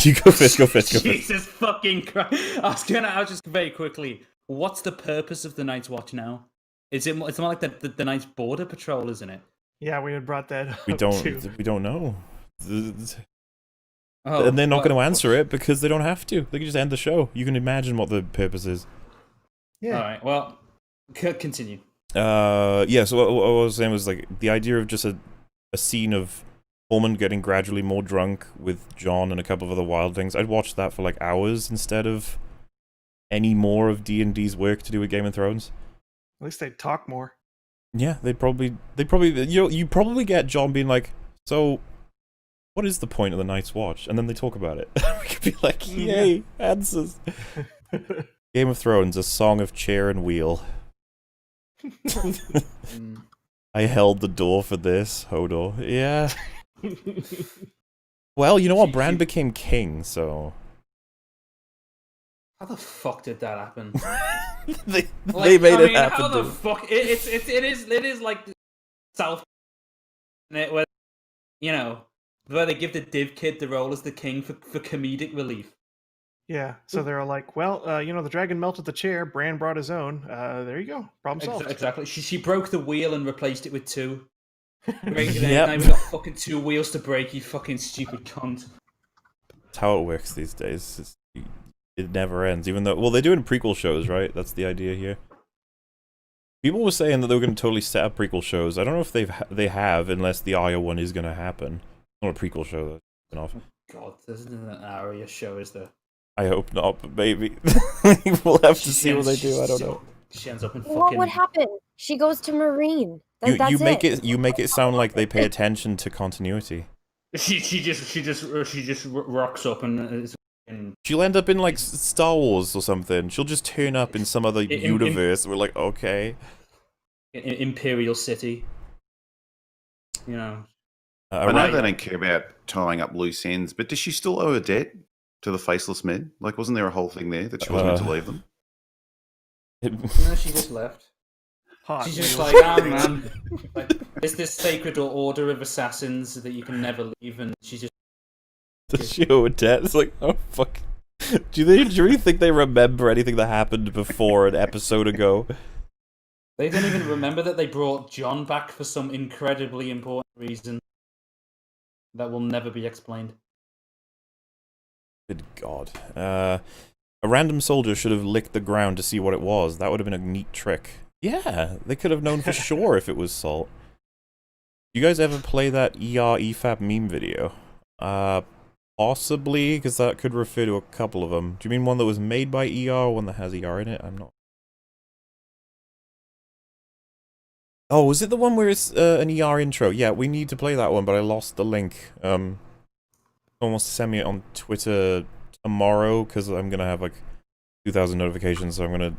You go first. Go first. Jesus fucking Christ! I'll just very quickly. What's the purpose of the Night's Watch now? It's more like the Night's Border Patrol, isn't it? Yeah, we had brought that up We too. don't know. Oh, And they're not well, going to answer it because they don't have to. They can just end the show. You can imagine what the purpose is. Yeah. All right. Well, continue. Yeah. So what I was saying was like the idea of just a scene of Pullman getting gradually more drunk with John and a couple of other wild things. I'd watch that for like hours instead of any more of D&D's work to do with Game of Thrones. At least they talk more. Yeah, they'd probably you probably get John being like, so what is the point of the Night's Watch? And then they talk about it. We could be like, yay, answers. Game of Thrones, a song of chair and wheel. I held the door for this, Hodor. Yeah. Well, you know what? Bran became king, so... How the fuck did that happen? they made it happen. How the fuck? It is like South, where, you know, where they give the div kid the role as the king for comedic relief. Yeah, so they're like, well, you know, the dragon melted the chair. Bran brought his own. There you go. Problem solved. Exactly. She broke the wheel and replaced it with two. Great. Yep. Now we got fucking 2 wheels to break. You fucking stupid cunt. That's how it works these days. It never ends. Even though, well, they're doing prequel shows, right? That's the idea here. People were saying that they were going to totally set up prequel shows. I don't know if they have, unless the Arya one is going to happen. Not a prequel show, though. Off. God, there isn't an Arya show, is there? I hope not, but maybe. We'll have to see what they do. I don't know. She ends up in fucking... What would happen? She goes to Marine. That's you make it sound like they pay attention to continuity. She just rocks up and is... She'll end up in like Star Wars or something. She'll just turn up in some other universe. We're like, okay. Imperial City. You know. I know they don't care about tying up loose ends, but does she still owe a debt to the Faceless Men? Like, wasn't there a whole thing there that she wasn't meant to leave them? No, she just left. She's just like, man, like, there's this sacred order of assassins that you can never leave, and she just... Does she owe a debt? It's like, oh, fuck. Do you really think they remember anything that happened before an episode ago? They don't even remember that they brought Jon back for some incredibly important reason that will never be explained. Good God. A random soldier should have licked the ground to see what it was. That would have been a neat trick. Yeah, they could have known for sure if it was salt. You guys ever play that EFAP meme video? Possibly, because that could refer to a couple of them. Do you mean one that was made by ER or one that has ER in it? I'm not... Oh, was it the one where it's an ER intro? Yeah, we need to play that one, but I lost the link. Someone wants to send me it on Twitter tomorrow, because I'm going to have like 2,000 notifications, so I'm going to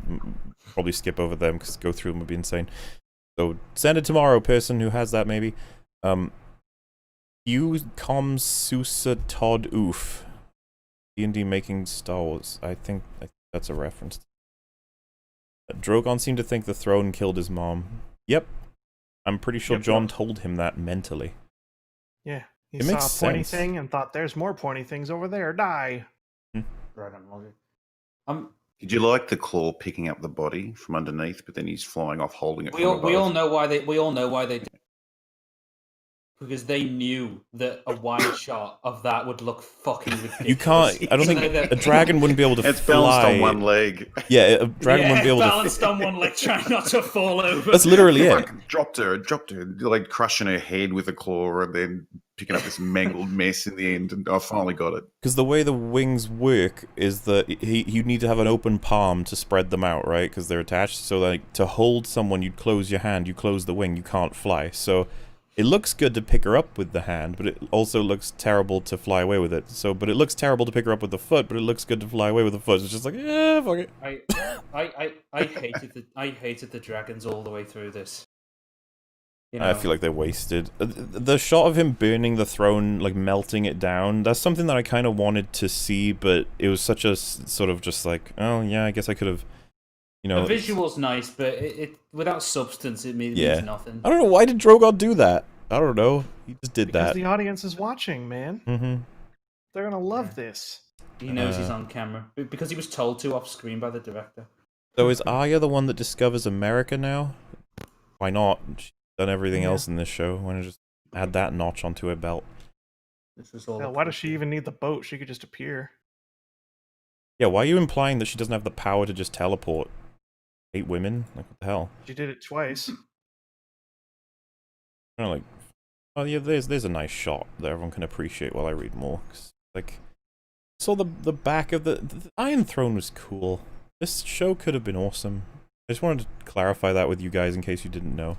probably skip over them, because go through them would be insane. So send it tomorrow, person who has that, maybe. You com Susa Todd Oof. D&D making Star Wars. I think that's a reference. Drogon seemed to think the throne killed his mom. Yep. I'm pretty sure Jon told him that mentally. Yeah. He It saw makes a pointy sense. thing and thought, there's more pointy things over there. Die. Dragon logic. Did you like the claw picking up the body from underneath, but then he's flying off holding it We from all above? know why they did. Because they knew that a wide shot of that would look fucking ridiculous. You can't... I don't think a dragon wouldn't be able to It's fly. balanced on one leg. Yeah, a dragon wouldn't be able balanced on one leg, trying not to fall over. That's literally it. Like, dropped her, like crushing her head with a claw and then picking up this mangled mess in the end, and I finally got it. Because the way the wings work is that you need to have an open palm to spread them out, right? Because they're attached. So like to hold someone, you'd close your hand, you close the wing, you can't fly. So it looks good to pick her up with the hand, but it also looks terrible to fly away with it. So, but it looks terrible to pick her up with the foot, but it looks good to fly away with the foot. It's just like, yeah, fuck it. I hated the dragons all the way through this. You know? I feel like they're wasted. The shot of him burning the throne, like melting it down, that's something that I kind of wanted to see, but it was such a sort of just like, oh yeah, I guess I could have, you know. The visual's nice, but it without substance, it means nothing. I don't know, why did Drogon do that? I don't know. He just did Because that. the audience is watching, man. Mm-hmm. They're going to love this. He knows he's on camera. Because he was told to off screen by the director. So is Arya the one that discovers America now? Why not? She's done everything else in this show. Why not just add that notch onto her belt? This was all Hell, why does she even need the boat? She could just appear. Yeah, why are you implying that she doesn't have the power to just teleport? 8 women? Like, what the hell? She did it twice. Kind of like, oh yeah, there's a nice shot that everyone can appreciate while I read more. 'Cause, like, saw the back of the Iron Throne was cool. This show could have been awesome. I just wanted to clarify that with you guys in case you didn't know.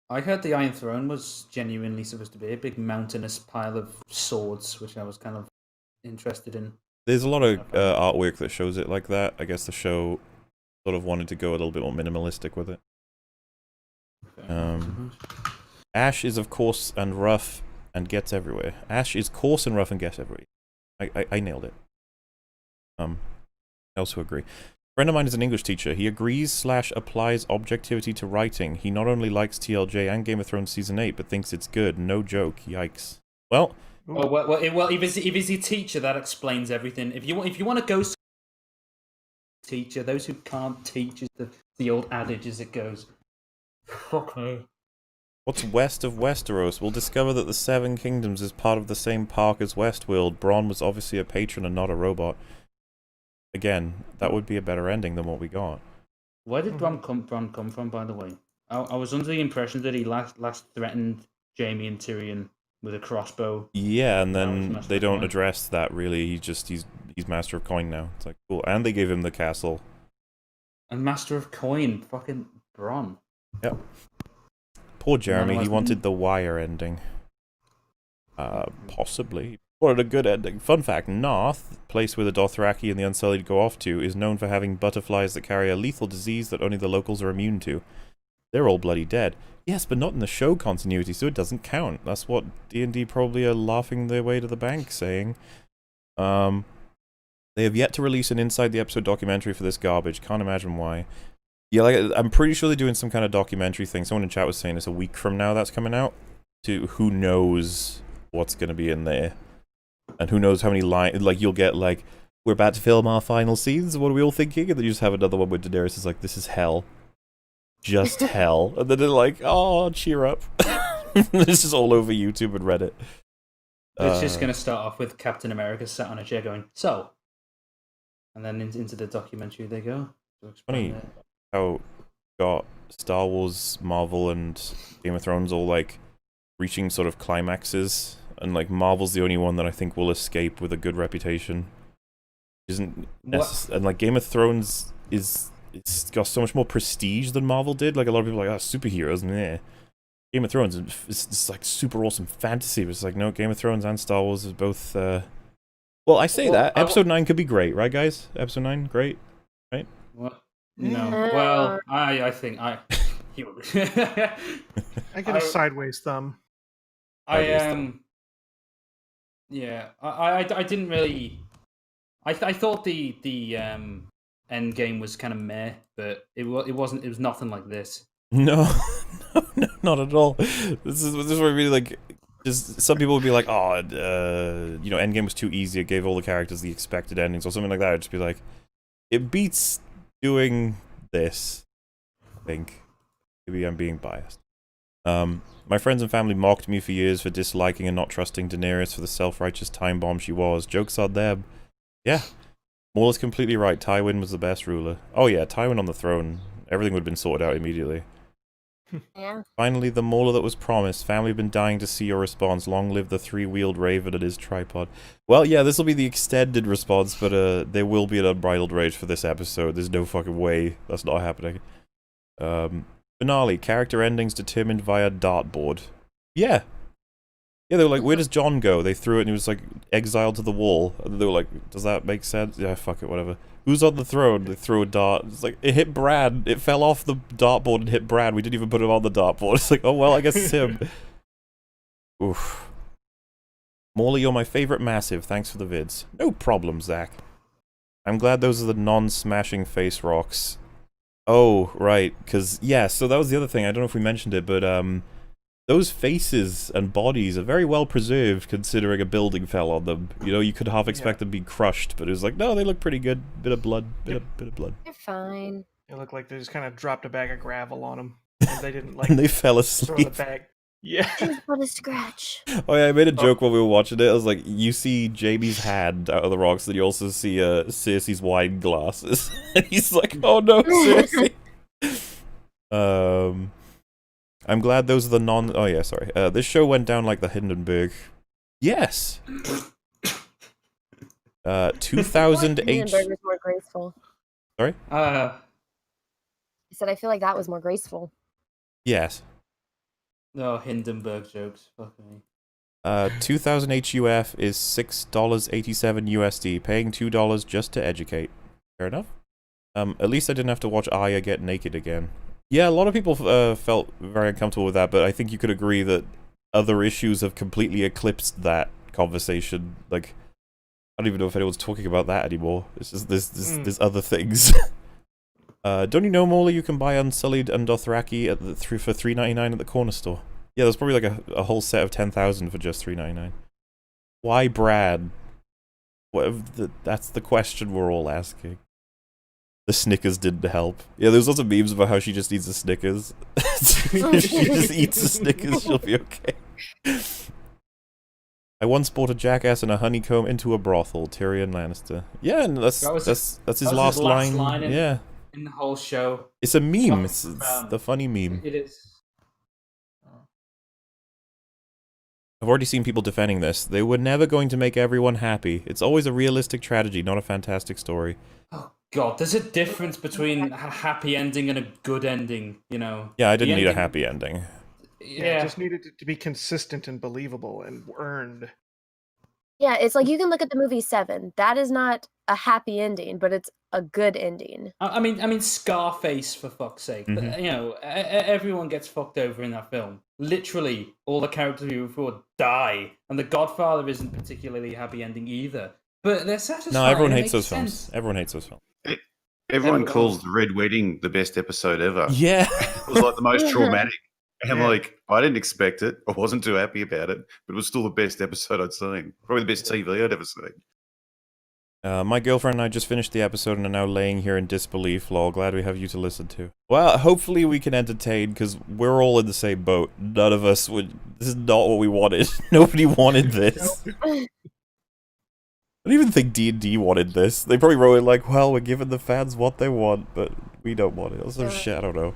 I heard the Iron Throne was genuinely supposed to be a big mountainous pile of swords, which I was kind of interested in. There's a lot of artwork that shows it like that. I guess the show sort of wanted to go a little bit more minimalistic with it. Ash is of course and rough and gets everywhere. Ash is coarse and rough and gets everywhere. I nailed it. I also agree. A friend of mine is an English teacher. He agrees/applies objectivity to writing. He not only likes TLJ and Game of Thrones Season 8, but thinks it's good. No joke. Yikes. Well... Well, if he's a teacher, that explains everything. If you want to go teacher, those who can't teach is the old adage as it goes. Fuck me. What's west of Westeros? We'll discover that the Seven Kingdoms is part of the same park as Westworld. Bronn was obviously a patron and not a robot. Again, that would be a better ending than what we got. Where did Bronn come from, by the way? I was under the impression that he last threatened Jaime and Tyrion with a crossbow. Yeah, and then they don't address that really. He's Master of Coin now. It's like, cool. And they gave him the castle. And Master of Coin, fucking Bronn. Yep. Poor Jeremy, he wanted the Wire ending. Possibly. Wanted a good ending. Fun fact, Narth, place where the Dothraki and the Unsullied go off to, is known for having butterflies that carry a lethal disease that only the locals are immune to. They're all bloody dead. Yes, but not in the show continuity, so it doesn't count. That's what D&D probably are laughing their way to the bank saying. They have yet to release an inside the episode documentary for this garbage. Can't imagine why. Yeah, like I'm pretty sure they're doing some kind of documentary thing. Someone in chat was saying it's a week from now that's coming out. To who knows what's going to be in there. And who knows how many lines, like, you'll get, like, we're about to film our final scenes, what are we all thinking? And then you just have another one where Daenerys is like, this is hell. Just hell. And then they're like, oh, cheer up. This is all over YouTube and Reddit. It's just going to start off with Captain America sat on a chair going, so? And then into the documentary they go. Funny how got Star Wars, Marvel, and Game of Thrones all, like, reaching sort of climaxes. And, like, Marvel's the only one that I think will escape with a good reputation. And, like, Game of Thrones it's got so much more prestige than Marvel did. Like, a lot of people are like, oh, superheroes, meh. Game of Thrones, it's like, super awesome fantasy. But it's like, no, Game of Thrones and Star Wars is both, Well, I say that. Episode 9 could be great, right, guys? Episode 9, great? Right? What? No. Well, I think I get a sideways thumb. Yeah, I didn't really. I thought the end game was kind of meh, but it wasn't. It was nothing like this. No, no, not at all. This is where really, like, just some people would be like, oh, you know, Endgame was too easy. It gave all the characters the expected endings or something like that. I'd just be like, it beats doing this. I think maybe I'm being biased. My friends and family mocked me for years for disliking and not trusting Daenerys for the self-righteous time bomb she was. Joke's on them. Yeah. Mauler's completely right. Tywin was the best ruler. Oh yeah, Tywin on the throne. Everything would have been sorted out immediately. Yeah. Finally, the Mauler that was promised. Family have been dying to see your response. Long live the three-wheeled raven and his tripod. Well, yeah, this will be the extended response, but there will be an unbridled rage for this episode. There's no fucking way that's not happening. Finale, character endings determined via dartboard. Yeah. Yeah, they were like, where does Jon go? They threw it and he was like exiled to the wall. And they were like, does that make sense? Yeah, fuck it, whatever. Who's on the throne? They threw a dart. It's like, it hit Bran. It fell off the dartboard and hit Bran. We didn't even put him on the dartboard. It's like, oh well, I guess it's him. Oof. Mauler, you're my favorite massive. Thanks for the vids. No problem, Zach. I'm glad those are the non-smashing face rocks. Oh, right, because, yeah, so that was the other thing, I don't know if we mentioned it, but, those faces and bodies are very well preserved, considering a building fell on them. You know, you could half expect them to be crushed, but it was like, no, they look pretty good. Bit of blood, bit of blood. They're fine. It looked like they just kind of dropped a bag of gravel on them, and they didn't, like, And they fell throw asleep. the bag. Yeah. Just put a scratch. Oh yeah, I made a joke while we were watching it. I was like, you see Jaime's hand out of the rocks, then you also see Cersei's wine glasses. And he's like, oh no, Cersei. I'm glad those are the non... Oh yeah, sorry. This show went down like the Hindenburg. Yes! 2008... Hindenburg was more graceful. Sorry? I said I feel like that was more graceful. Yes. No, Hindenburg jokes. Fuck me. 2000 HUF is $6.87 USD, paying $2 just to educate. Fair enough. At least I didn't have to watch Arya get naked again. Yeah, a lot of people felt very uncomfortable with that, but I think you could agree that other issues have completely eclipsed that conversation. Like, I don't even know if anyone's talking about that anymore. It's just there's other things. Don't you know, Mauler, you can buy Unsullied and Dothraki for $3.99 at the corner store? Yeah, there's probably like a whole set of 10,000 for just $3.99. Why Brad? That's the question we're all asking. The Snickers didn't help. Yeah, there's lots of memes about how she just eats a Snickers. If she just eats a Snickers, she'll be okay. I once bought a jackass and a honeycomb into a brothel, Tyrion Lannister. Yeah, and that's his last line. In the whole show. It's a meme. It's the funny meme. It is. I've already seen people defending this. They were never going to make everyone happy. It's always a realistic tragedy, not a fantastic story. Oh God, there's a difference between a happy ending and a good ending, you know. Yeah, I didn't need a happy ending. Yeah, it just needed it to be consistent and believable and earned. Yeah, it's like you can look at the movie Seven. That is not a happy ending, but it's a good ending. I mean, Scarface, for fuck's sake. Mm-hmm. But, you know, everyone gets fucked over in that film. Literally, all the characters you refer die, and The Godfather isn't particularly a happy ending either. But they're satisfying. No, everyone hates those films. Everyone hates those films. Everyone calls The Red Wedding the best episode ever. Yeah. It was like the most traumatic. And I'm like, I didn't expect it. I wasn't too happy about it, but it was still the best episode I'd seen. Probably the best TV I'd ever seen. My girlfriend and I just finished the episode and are now laying here in disbelief. Lol, glad we have you to listen to. Well, hopefully we can entertain, because we're all in the same boat. None of us would... This is not what we wanted. Nobody wanted this. I don't even think D&D wanted this. They probably wrote it like, well, we're giving the fans what they want, but we don't want it. Also, shit, I don't know.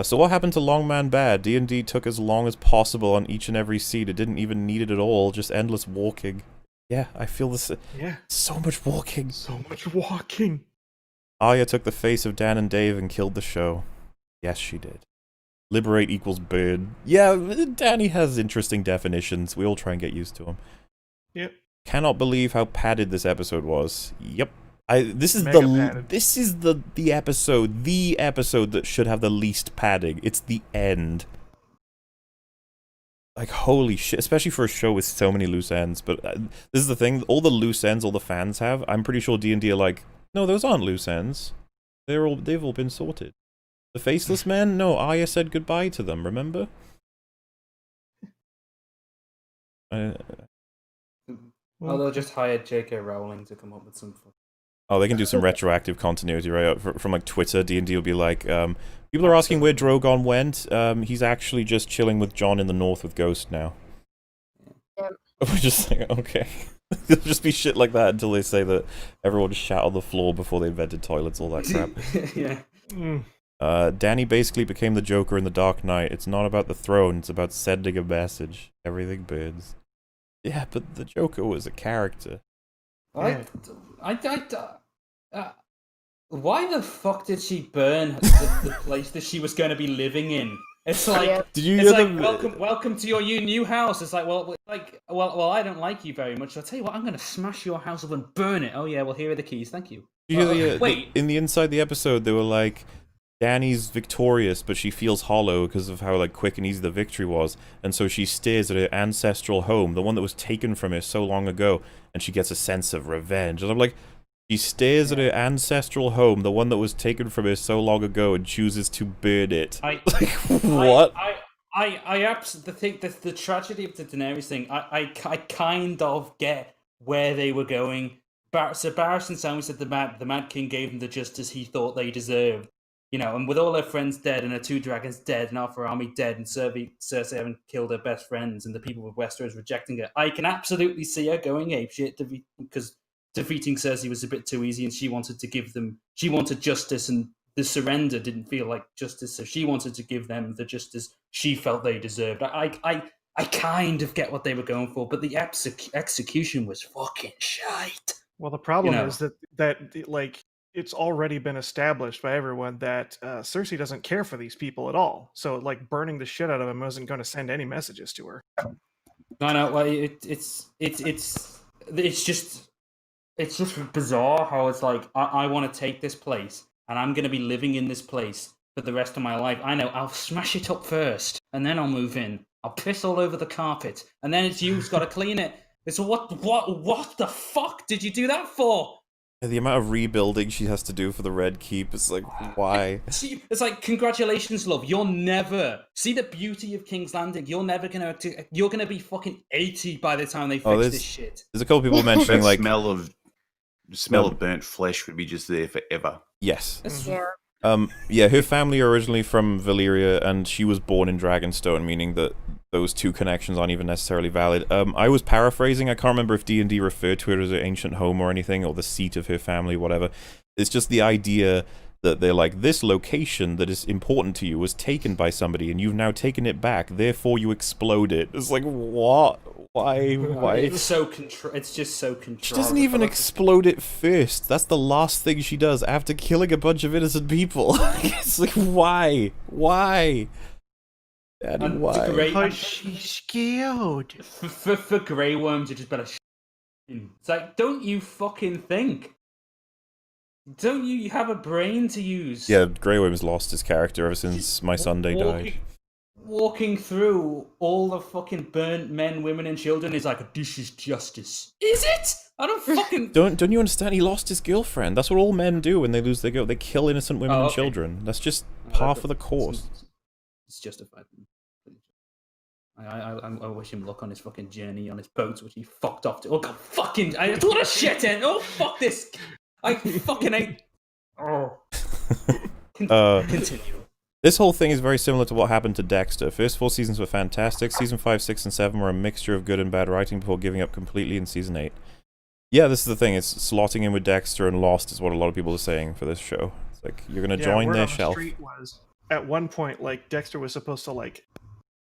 So what happened to Long Man Bad? D&D took as long as possible on each and every seat. It didn't even need it at all. Just endless walking. Yeah, I feel this. Yeah. So much walking. So much walking. Arya took the face of Dan and Dave and killed the show. Yes, she did. Liberate equals burn. Yeah, Danny has interesting definitions. We all try and get used to them. Yep. Cannot believe how padded this episode was. Yep. This is the episode that should have the least padding. It's the end. Like, holy shit, especially for a show with so many loose ends. But this is the thing, all the loose ends all the fans have, I'm pretty sure D&D are like, no, those aren't loose ends. They've all been sorted. The Faceless Men? No, Arya said goodbye to them, remember? They'll just hire J.K. Rowling to come up with some... Oh, they can do some retroactive continuity, right? From like Twitter, D&D will be like, people are asking where Drogon went. He's actually just chilling with Jon in the north with Ghost now. Yeah. We're just like, okay. It'll just be shit like that until they say that everyone shat on the floor before they invented toilets, all that crap. Yeah. Danny basically became the Joker in The Dark Knight. It's not about the throne, it's about sending a message. Everything burns. Yeah, but the Joker was a character. Why the fuck did she burn the place that she was going to be living in? It's like, did you it's hear like welcome to your new house. It's like, well, I don't like you very much. So I'll tell you what, I'm going to smash your house up and burn it. Oh yeah, well here are the keys. Thank you. Wait, in the inside the episode, they were like, Dany's victorious, but she feels hollow because of how like quick and easy the victory was, and so she stares at her ancestral home, the one that was taken from her so long ago, and she gets a sense of revenge. And I'm like, she stares at her ancestral home, the one that was taken from her so long ago, and chooses to burn it. What? I absolutely think that the tragedy of the Daenerys thing. I kind of get where they were going. So Barristan and Sammy said the Mad King gave them the justice he thought they deserved. You know, and with all her friends dead and her two dragons dead and half her army dead and Cersei having killed her best friends and the people of Westeros rejecting her, I can absolutely see her going apeshit because defeating Cersei was a bit too easy and she wanted justice, and the surrender didn't feel like justice, so she wanted to give them the justice she felt they deserved. I kind of get what they were going for, but the execution was fucking shite. Well, the problem is that like, it's already been established by everyone that Cersei doesn't care for these people at all. So, like, burning the shit out of them wasn't going to send any messages to her. No. Well, it's just bizarre how it's like I want to take this place and I'm going to be living in this place for the rest of my life. I know I'll smash it up first and then I'll move in. I'll piss all over the carpet and then it's you who's got to clean it. It's what the fuck did you do that for? The amount of rebuilding she has to do for the Red Keep is like, why? It's like, congratulations, love. You'll never see the beauty of King's Landing. You're gonna be fucking 80 by the time they fix this shit. There's a couple people mentioning The like smell of burnt flesh would be just there forever. yes. Yeah. Her family are originally from Valyria, and she was born in Dragonstone, meaning that those two connections aren't even necessarily valid. I was paraphrasing. I can't remember if D&D referred to it as her ancient home or anything, or the seat of her family, whatever. It's just the idea that they're like, this location that is important to you was taken by somebody, and you've now taken it back, therefore you explode it. It's like, what? Why? It's just so contrived. She doesn't even explode it first. That's the last thing she does after killing a bunch of innocent people. It's like, why? Daddy, why? Because she's scared. For Grey Worm to just better. It's like, don't you fucking think? Don't you have a brain to use? Yeah, Grey Worm's lost his character ever since My Sunday died. Walking through all the fucking burnt men, women, and children is like, this is justice. Is it? I don't fucking... Don't you understand? He lost his girlfriend. That's what all men do when they lose their girl. They kill innocent women and children. That's just par for the course. It's justified. I wish him luck on his fucking journey on his boat, which he fucked off to. Oh god, fucking! I what a shit end! Oh fuck this! I fucking hate. Oh. Continue. This whole thing is very similar to what happened to Dexter. First 4 seasons were fantastic. Season 5, 6, and 7 were a mixture of good and bad writing before giving up completely in season 8. Yeah, this is the thing. It's slotting in with Dexter and Lost is what a lot of people are saying for this show. It's like, you're gonna join word their on the shelf. street was, at one point, like, Dexter was supposed to, like,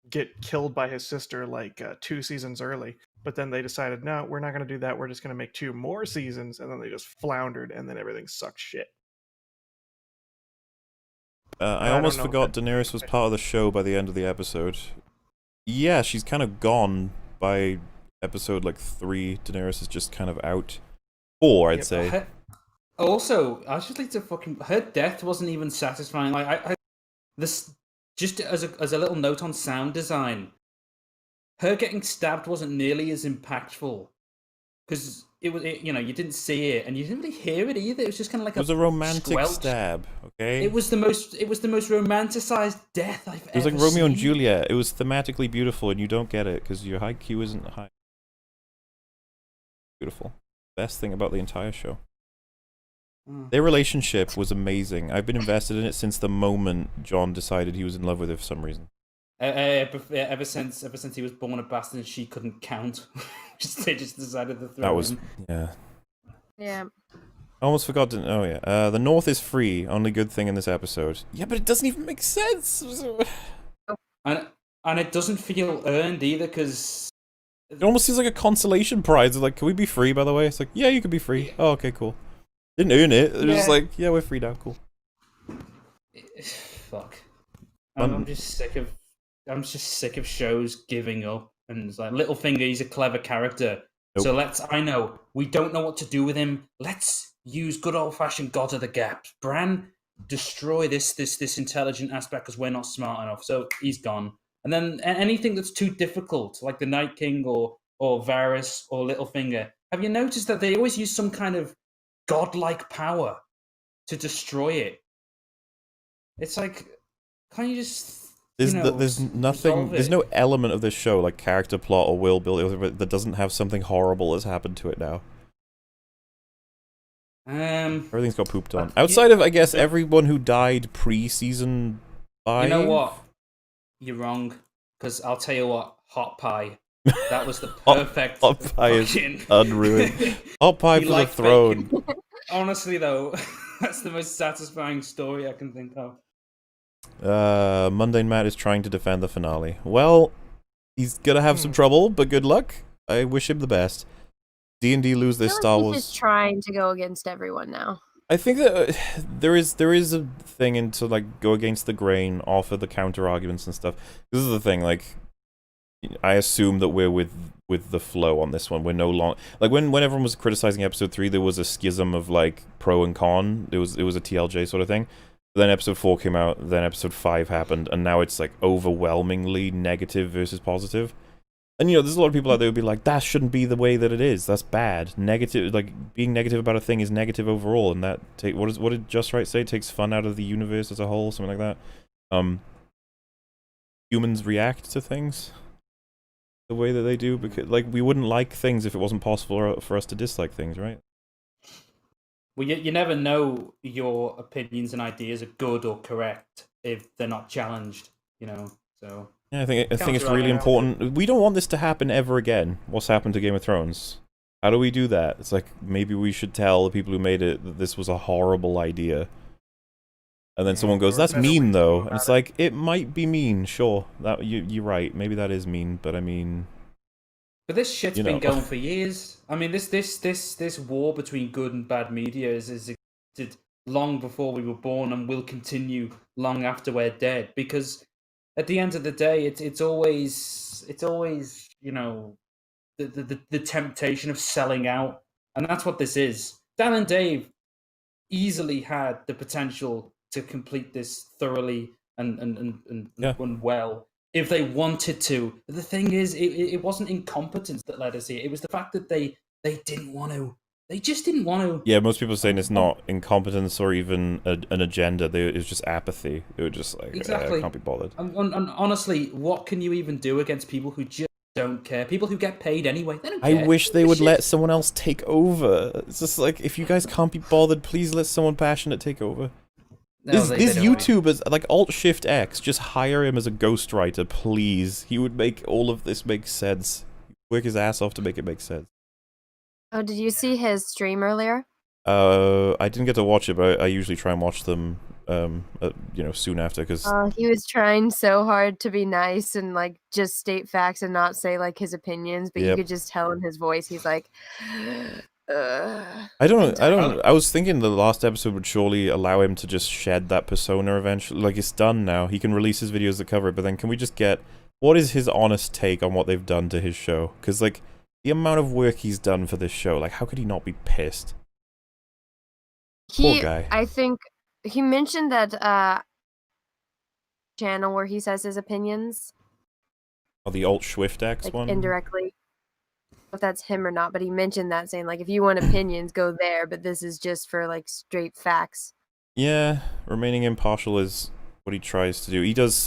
get killed by his sister, like, 2 seasons early. But then they decided, no, we're not going to do that. We're just going to make 2 more seasons. And then they just floundered, and then everything sucked shit. I almost forgot Daenerys was part of the show by the end of the episode. Yeah, she's kind of gone by episode, like, 3. Daenerys is just kind of out. 4, I'd say. Also, I just like to fucking... Her death wasn't even satisfying. Like, this... Just as a little note on sound design, her getting stabbed wasn't nearly as impactful because you didn't see it and you didn't really hear it either. It was just kind of like it was a romantic squelch. Stab. Okay, it was the most romanticized death I've ever seen. It was like Romeo and Juliet. It was thematically beautiful, and you don't get it because your IQ isn't high. Beautiful. Best thing about the entire show. Their relationship was amazing. I've been invested in it since the moment John decided he was in love with her for some reason. Ever since he was born a bastard and she couldn't count, they just decided to throw him. Yeah. I almost forgot to... Oh, yeah. The North is free. Only good thing in this episode. Yeah, but it doesn't even make sense. And it doesn't feel earned either, because... It almost seems like a consolation prize. It's like, can we be free, by the way? It's like, yeah, you can be free. Oh, okay, cool. Didn't earn it. They're just like, yeah, we're free now. Cool. Fuck. I'm just sick of shows giving up. And it's like, Littlefinger, he's a clever character. Nope. So we don't know what to do with him. Let's use good old-fashioned God of the Gaps. Bran, destroy this intelligent aspect because we're not smart enough. So he's gone. And then anything that's too difficult, like the Night King or Varys or Littlefinger, have you noticed that they always use some kind of godlike power to destroy it? It's like, can't you just... There's nothing. There's no element of this show, like character plot or world building, that doesn't have something horrible that's happened to it now. Everything's got pooped on. Outside of, I guess, everyone who died pre-season 5. You know what? You're wrong. Because I'll tell you what, Hot Pie. That was the perfect. Hot Pie is unruined. Hot Pie for the throne. Honestly, though, that's the most satisfying story I can think of. Mundane Matt is trying to defend the finale. Well, he's gonna have some trouble, but good luck. I wish him the best. D&D lose their Star Wars. He's just trying to go against everyone now. I think that there is a thing into like go against the grain, offer the counter arguments and stuff. This is the thing, like I assume that we're with the flow on this one. We're no longer like when everyone was criticizing episode 3, there was a schism of like pro and con. It was a TLJ sort of thing. Then episode 4 came out, then episode 5 happened, and now it's like overwhelmingly negative versus positive. And there's a lot of people out there who'd be like, that shouldn't be the way that it is. That's bad. Negative, like being negative about a thing is negative overall, and that what did Just Right say? It takes fun out of the universe as a whole, something like that. Humans react to things the way that they do because like we wouldn't like things if it wasn't possible for us to dislike things, right? Well, you never know your opinions and ideas are good or correct if they're not challenged, so... Yeah, I think it's really important. We don't want this to happen ever again. What's happened to Game of Thrones? How do we do that? It's like, maybe we should tell the people who made it that this was a horrible idea. And then someone goes, that's mean, though. And it's like, it might be mean, sure. That you're right. Maybe that is mean, but I mean... But this shit's been going for years. I mean, this war between good and bad media is existed long before we were born and will continue long after we're dead. Because at the end of the day, it's always the temptation of selling out, and that's what this is. Dan and Dave easily had the potential to complete this thoroughly and well. If they wanted to. But the thing is, it wasn't incompetence that led us here. It was the fact that they didn't want to. They just didn't want to. Yeah, most people are saying it's not incompetence or even an agenda. It was just apathy. They were just like, exactly. I can't be bothered. And honestly, what can you even do against people who just don't care? People who get paid anyway. They don't care. I wish they would let someone else take over. It's just like, if you guys can't be bothered, please let someone passionate take over. No, These YouTubers, like Alt-Shift-X, just hire him as a ghostwriter, please. He would make all of this make sense. Work his ass off to make it make sense. Oh, did you see his stream earlier? I didn't get to watch it, but I usually try and watch them, soon after, because... he was trying so hard to be nice and, like, just state facts and not say, like, his opinions, but you could just tell in his voice, he's like... I was thinking the last episode would surely allow him to just shed that persona eventually. Like, it's done now. He can release his videos that cover it, but then can we just get... What is his honest take on what they've done to his show? Because, like, the amount of work he's done for this show, like, how could he not be pissed? Poor guy. I think he mentioned that channel where he says his opinions. Oh, the Alt-Shift-X like, one? Indirectly. If that's him or not, but he mentioned that, saying, like, if you want opinions, go there, but this is just for, like, straight facts. Yeah, remaining impartial is what he tries to do. He does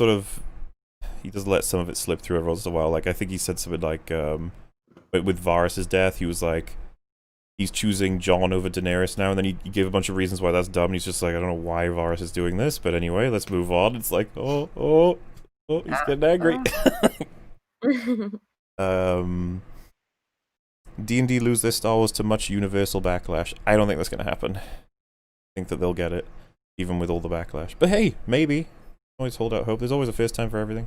let some of it slip through every once in a while. Like, I think he said something like, with Varys' death, he was like, he's choosing Jon over Daenerys now, and then he gave a bunch of reasons why that's dumb, and he's just like, I don't know why Varys is doing this, but anyway, let's move on. It's like, oh, he's getting angry. D&D lose their Star Wars to much universal backlash. I don't think that's going to happen. I think that they'll get it, even with all the backlash. But hey, maybe. Always hold out hope. There's always a first time for everything.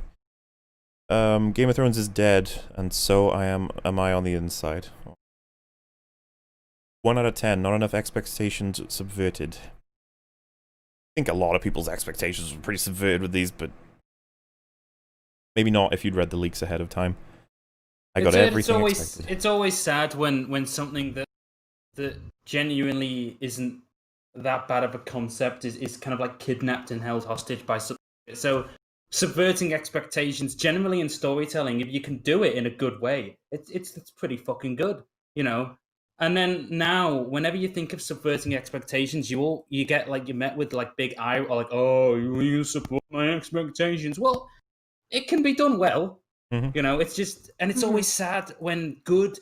Game of Thrones is dead, and so am I on the inside. 1 out of 10, not enough expectations subverted. I think a lot of people's expectations were pretty subverted with these, but maybe not if you'd read the leaks ahead of time. I got everything expected. It's always sad when something that genuinely isn't that bad of a concept is kind of like kidnapped and held hostage by something. So subverting expectations, generally in storytelling, if you can do it in a good way, it's pretty fucking good, And then now, whenever you think of subverting expectations, you get like you're met with like big eye, or like, oh, you support my expectations. Well, it can be done well. Mm-hmm. It's just, and it's always sad when good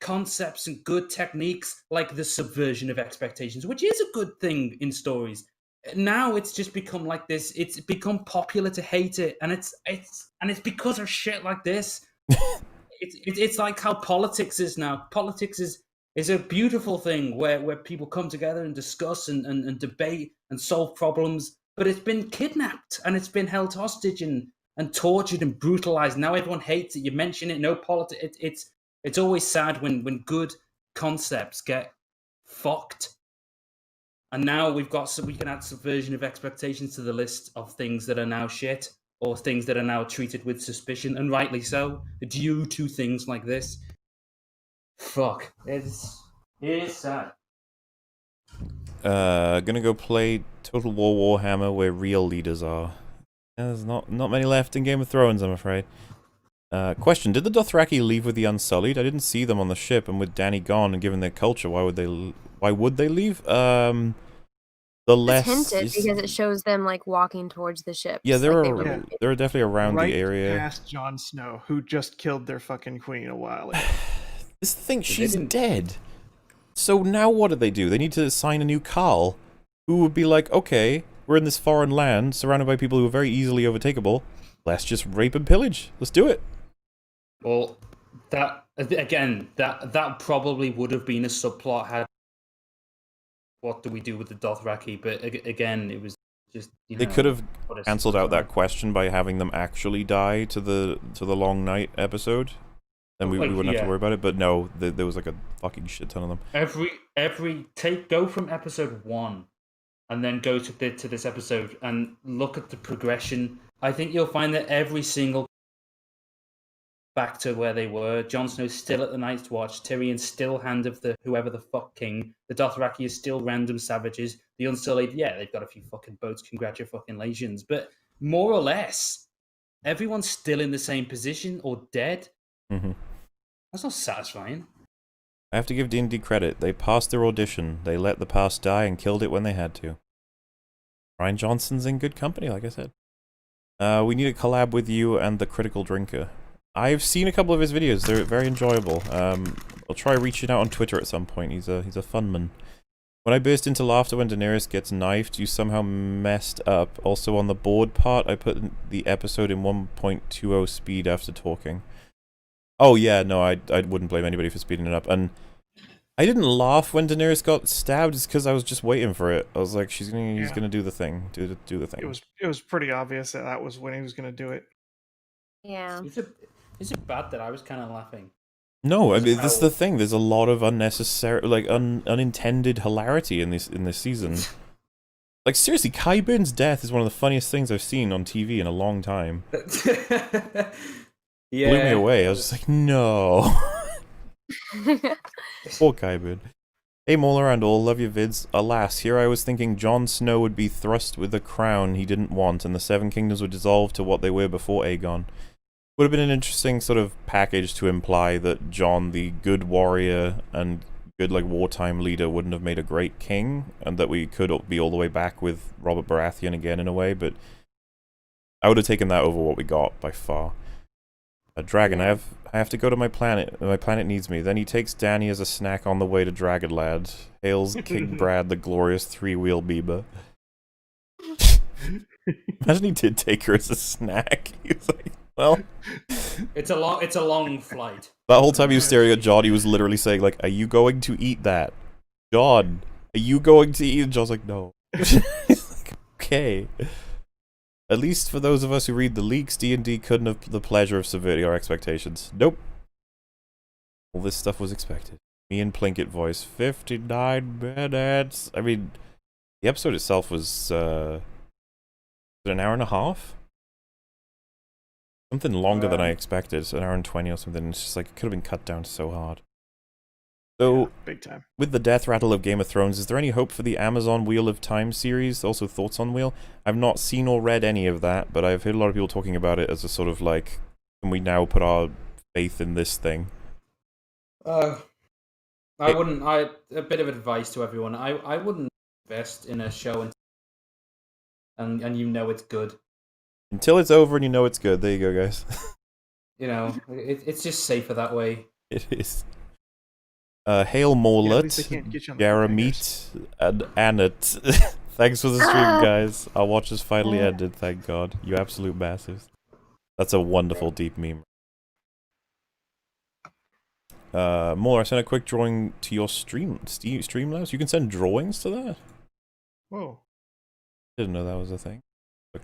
concepts and good techniques, like the subversion of expectations, which is a good thing in stories. Now it's just become like this. It's become popular to hate it, and it's because of shit like this. It's like how politics is now. Politics is a beautiful thing where people come together and discuss and debate and solve problems, but it's been kidnapped and it's been held hostage and tortured and brutalized. Now everyone hates it. You mention it, no politics. It's always sad when good concepts get fucked. And now we can add subversion of expectations to the list of things that are now shit. or things that are now treated with suspicion, and rightly so, due to things like this. Fuck. It is sad. Gonna go play Total War Warhammer where real leaders are. There's not many left in Game of Thrones, I'm afraid. Question: did the Dothraki leave with the Unsullied? I didn't see them on the ship, and with Dany gone and given their culture, why would they leave? The less It's hinted because it shows them like walking towards the ship. yeah, Like, they're definitely around right the area. past Jon Snow, who just killed their fucking queen a while ago. This is the thing, They she's didn't- dead. So now what do? They need to assign a new Carl, who would be like, okay, we're in this foreign land, surrounded by people who are very easily overtakeable. Let's just rape and pillage. Let's do it. Well, that again, that probably would have been a subplot had. What do we do with the Dothraki? But again, it was just They could have what a cancelled out that subplot. question by having them actually die to the Long Night episode. Then we wouldn't have to worry about it. But no, there was like a fucking shit ton of them. Go from episode 1 and then go to this episode and look at the progression. I think you'll find that every single back to where they were. Jon Snow's still at the Night's Watch. Tyrion's still hand of the whoever the fuck king. The Dothraki is still random savages. The Unsullied, yeah, they've got a few fucking boats. Congratulations. But more or less, everyone's still in the same position or dead. Mm-hmm. That's not satisfying. I have to give D&D credit. They passed their audition. They let the past die and killed it when they had to. Ryan Johnson's in good company, like I said. We need a collab with you and the Critical Drinker. I've seen a couple of his videos. They're very enjoyable. I'll try reaching out on Twitter at some point. He's a fun man. When I burst into laughter when Daenerys gets knifed, you somehow messed up. Also on the board part, I put the episode in 1.20 speed after talking. Oh yeah, no, I wouldn't blame anybody for speeding it up. And I didn't laugh when Daenerys got stabbed. It's because I was just waiting for it. I was like, he's gonna do the thing, do the thing. It was pretty obvious that was when he was going to do it. Yeah. Is it bad that I was kind of laughing? No, I mean, this is the thing. There's a lot of unnecessary, like unintended hilarity in this season. Like seriously, Qyburn's death is one of the funniest things I've seen on TV in a long time. Yeah. Blew me away. I was just like, no. Poor Qyburn. Hey Mauler and all, love your vids. Alas, here I was thinking Jon Snow would be thrust with a crown he didn't want, and the Seven Kingdoms would dissolve to what they were before Aegon. Would have been an interesting sort of package to imply that Jon, the good warrior and good like wartime leader, wouldn't have made a great king, and that we could be all the way back with Robert Baratheon again in a way, but I would have taken that over what we got by far. A dragon, I have to go to my planet. My planet needs me. Then he takes Dany as a snack on the way to Dragonlad. Hails King Brad, the glorious three-wheel Bieber. Imagine he did take her as a snack. He was like, well, it's a long flight. that whole time he was staring at Jon, he was literally saying, like, are you going to eat that? Jon, are you going to eat? And Jon's like, no. He's like, okay. At least for those of us who read the leaks, D&D couldn't have the pleasure of subverting our expectations. Nope. All this stuff was expected. Me and Plinkett voice. 59 minutes. I mean, the episode itself was, an hour and a half? Something longer than I expected. An hour and 20 or something. It's just like, it could have been cut down so hard. So, Yeah, big time. with the death rattle of Game of Thrones, is there any hope for the Amazon Wheel of Time series? Also, thoughts on Wheel? I've not seen or read any of that, but I've heard a lot of people talking about it as a sort of like, can we now put our faith in this thing? A bit of advice to everyone. I wouldn't invest in a show and you know it's good. Until it's over and you know it's good. There you go, guys. You know, it's just safer that way. It is. Hail Yeah, at Morlet, least they can't get you on the cliffhangers. Jaramit, and Annette. Thanks for the stream, guys. Our watch has finally ended, thank God. You absolute masses. That's a wonderful deep meme. More, I sent a quick drawing to your Streamlabs. You can send drawings to that? Whoa. Didn't know that was a thing. Look.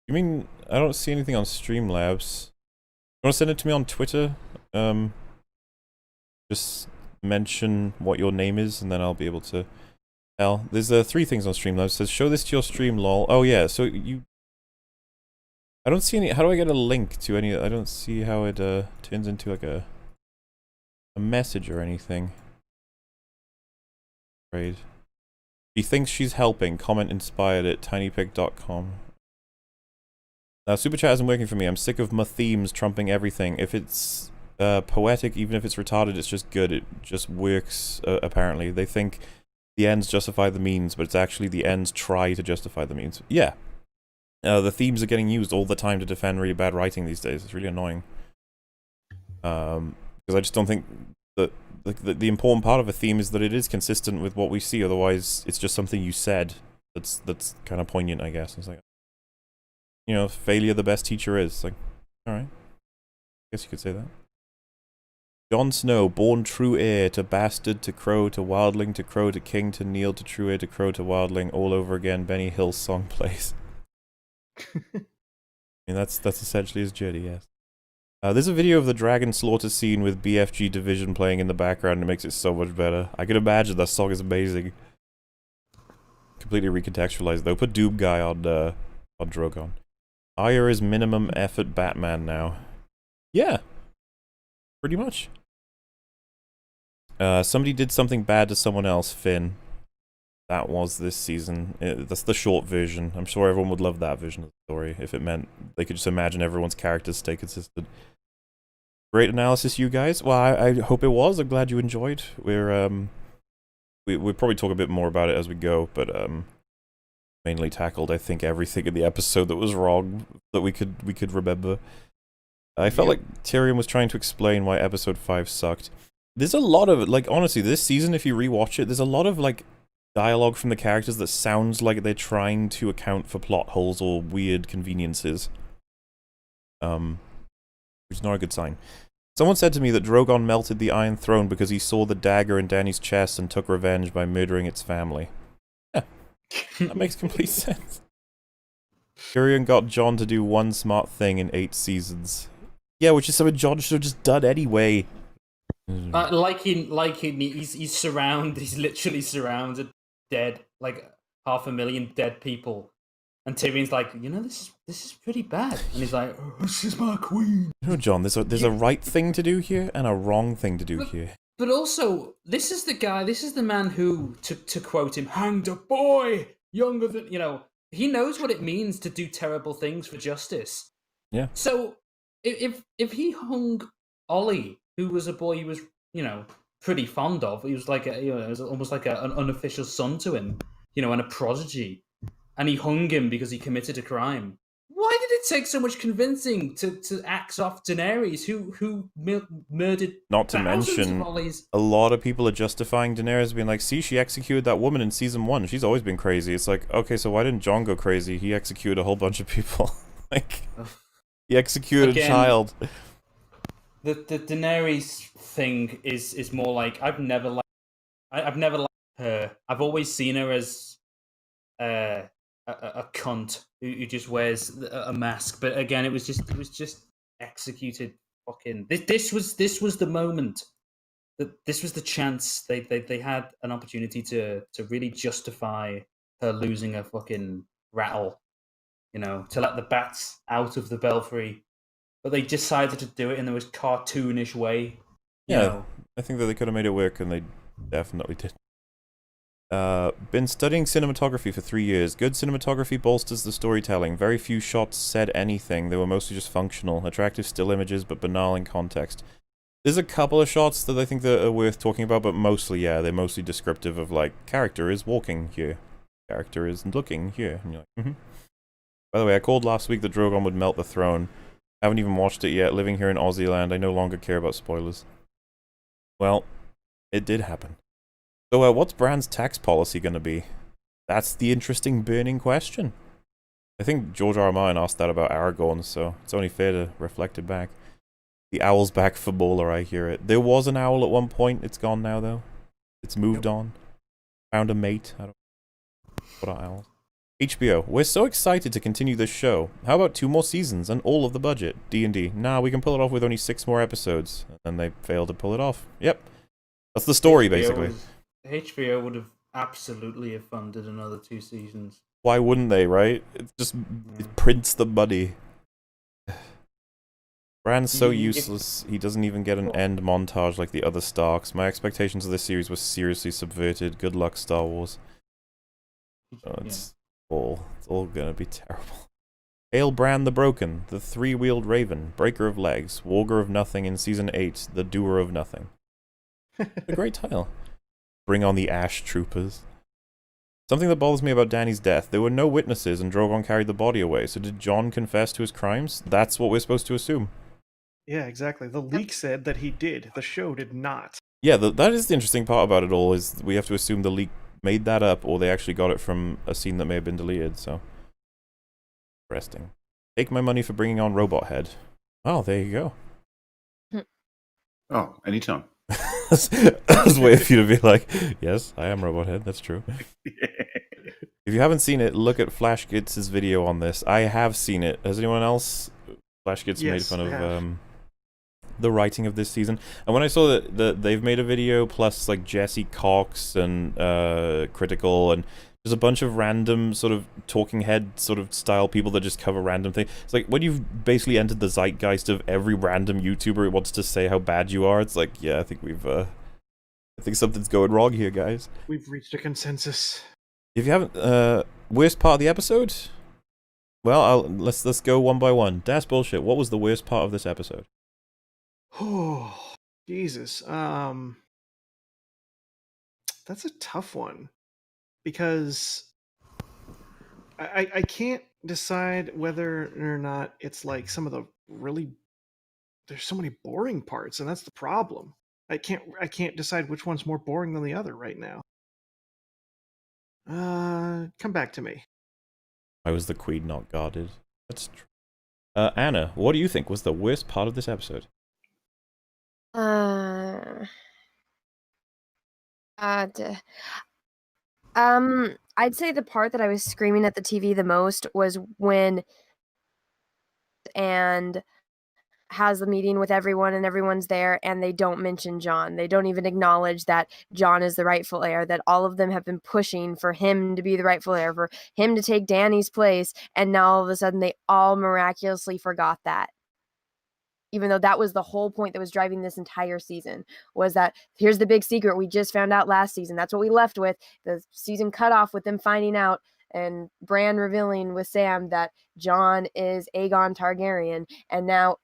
You mean, I don't see anything on Streamlabs. You want to send it to me on Twitter? Just mention what your name is, and then I'll be able to Hell, there's 3 things on Streamlabs. It says, show this to your stream, lol. Oh yeah, so you... I don't see any... How do I get a link to any... I don't see how it turns into like a message or anything. Right. She thinks she's helping. Comment inspired at tinypig.com. Super chat isn't working for me. I'm sick of my themes trumping everything. If it's poetic, even if it's retarded, it's just good. It just works, apparently. They think the ends justify the means, but it's actually the ends try to justify the means. Yeah. The themes are getting used all the time to defend really bad writing these days. It's really annoying. Because I just don't think that the important part of a theme is that it is consistent with what we see. Otherwise, it's just something you said that's kind of poignant, I guess. It's like, you know, failure the best teacher is. Like, alright. I guess you could say that. Jon Snow, born true heir to bastard to crow to wildling to crow to king to kneel to true heir to crow to wildling, all over again. Benny Hill's song plays. I mean, that's essentially his journey, yes. There's a video of the dragon slaughter scene with BFG Division playing in the background. It makes it so much better. I can imagine that song is amazing. Completely recontextualized though. Put Doom Guy on Drogon. Arya is minimum effort Batman now. Yeah. Pretty much. Somebody did something bad to someone else, Finn. That was this season. That's the short version. I'm sure everyone would love that version of the story if it meant they could just imagine everyone's characters stay consistent. Great analysis, you guys. Well, I hope it was. I'm glad you enjoyed. We'll probably talk a bit more about it as we go, but mainly tackled, I think, everything in the episode that was wrong that we could remember. I felt like Tyrion was trying to explain why episode 5 sucked. There's a lot of, like, honestly, this season, if you rewatch it, there's a lot of, like, dialogue from the characters that sounds like they're trying to account for plot holes or weird conveniences. Which is not a good sign. Someone said to me that Drogon melted the Iron Throne because he saw the dagger in Dany's chest and took revenge by murdering its family. Yeah, that makes complete sense. Tyrion got Jon to do one smart thing in 8 seasons. Yeah, which is something Jon should have just done anyway. He's literally surrounded, dead, like 500,000 dead people, and Tyrion's like, you know, this is pretty bad, and he's like, oh, this is my queen. No, Jon, there's a right thing to do here and a wrong thing to do here. But also, this is the man who, to quote him, hanged a boy younger than, you know, he knows what it means to do terrible things for justice. Yeah. So if he hung Ollie, who was a boy he was, you know, pretty fond of, he was like it was almost like an unofficial son to him, you know, and a prodigy, and he hung him because he committed a crime. Why did it take so much convincing to axe off Daenerys, who murdered Not to mention, of Ollies? a lot of people are justifying Daenerys being like, see, she executed that woman in season 1. She's always been crazy. It's like, okay, so why didn't Jon go crazy? He executed a whole bunch of people. Like, he executed a child. The Daenerys thing is more like, I've never liked her. I've always seen her as a cunt who just wears a mask. But again, it was just executed. Fucking this was the moment. This was the chance they had an opportunity to really justify her losing her fucking rattle. You know, to let the bats out of the belfry. But they decided to do it in the most cartoonish way. Yeah, You know. I think that they could have made it work, and they definitely did. Been studying cinematography for 3 years. Good cinematography bolsters the storytelling. Very few shots said anything. They were mostly just functional. Attractive still images, but banal in context. There's a couple of shots that I think that are worth talking about, but mostly, yeah, they're mostly descriptive of, like, character is walking here. Character is looking here. And you're like, By the way, I called last week that Drogon would melt the throne. Haven't even watched it yet. Living here in Aussie land, I no longer care about spoilers. Well, it did happen. So, what's Bran's tax policy going to be? That's the interesting burning question. I think George R. R. Martin asked that about Aragorn, so it's only fair to reflect it back. The owl's back for Mauler, I hear it. There was an owl at one point. It's gone now, though. It's moved on. Found a mate. I don't know. What are owls? HBO, we're so excited to continue this show. How about 2 more seasons and all of the budget? D&D, nah, we can pull it off with only 6 more episodes. And they failed to pull it off. Yep. That's the story, basically. HBO would have absolutely have funded another 2 seasons. Why wouldn't they, right? It prints the money. Bran's so useless, he doesn't even get an end montage like the other Starks. My expectations of this series were seriously subverted. Good luck, Star Wars. It's all gonna be terrible. Hail Bran the Broken, the 3-wheeled raven, breaker of legs, warger of nothing in Season 8, the doer of nothing. A great title. Bring on the Ash Troopers. Something that bothers me about Dany's death, there were no witnesses and Drogon carried the body away, so did Jon confess to his crimes? That's what we're supposed to assume. Yeah, exactly. The leak said that he did. The show did not. Yeah, that is the interesting part about it all, is we have to assume the leak made that up, or they actually got it from a scene that may have been deleted, so... Interesting. Take my money for bringing on Robot Head. Oh, there you go. Oh, anytime. I was waiting for you to be like, yes, I am Robot Head, that's true. If you haven't seen it, look at FlashGits' video on this. I have seen it. Has anyone else? FlashGits made fun of the writing of this season. And when I saw that they've made a video, plus like Jesse Cox and Critical, and there's a bunch of random sort of talking head sort of style people that just cover random things. It's like when you've basically entered the zeitgeist of every random YouTuber who wants to say how bad you are, it's like, yeah, I think I think something's going wrong here, guys. We've reached a consensus. If you haven't, worst part of the episode? Well, let's go one by one. DasBoShitt, what was the worst part of this episode? Oh, Jesus. That's a tough one. Because I can't decide whether or not it's like some of the really... There's so many boring parts, and that's the problem. I can't decide which one's more boring than the other right now. Come back to me. I was the queen not guarded. That's true. Anna, what do you think was the worst part of this episode? I'd say the part that I was screaming at the TV the most was when and has the meeting with everyone and everyone's there and they don't mention Jon. They don't even acknowledge that Jon is the rightful heir, that all of them have been pushing for him to be the rightful heir, for him to take Dany's place, and now all of a sudden they all miraculously forgot that. Even though that was the whole point that was driving this entire season, was that here's the big secret we just found out last season. That's what we left with. The season cut off with them finding out and Bran revealing with Sam that Jon is Aegon Targaryen. And now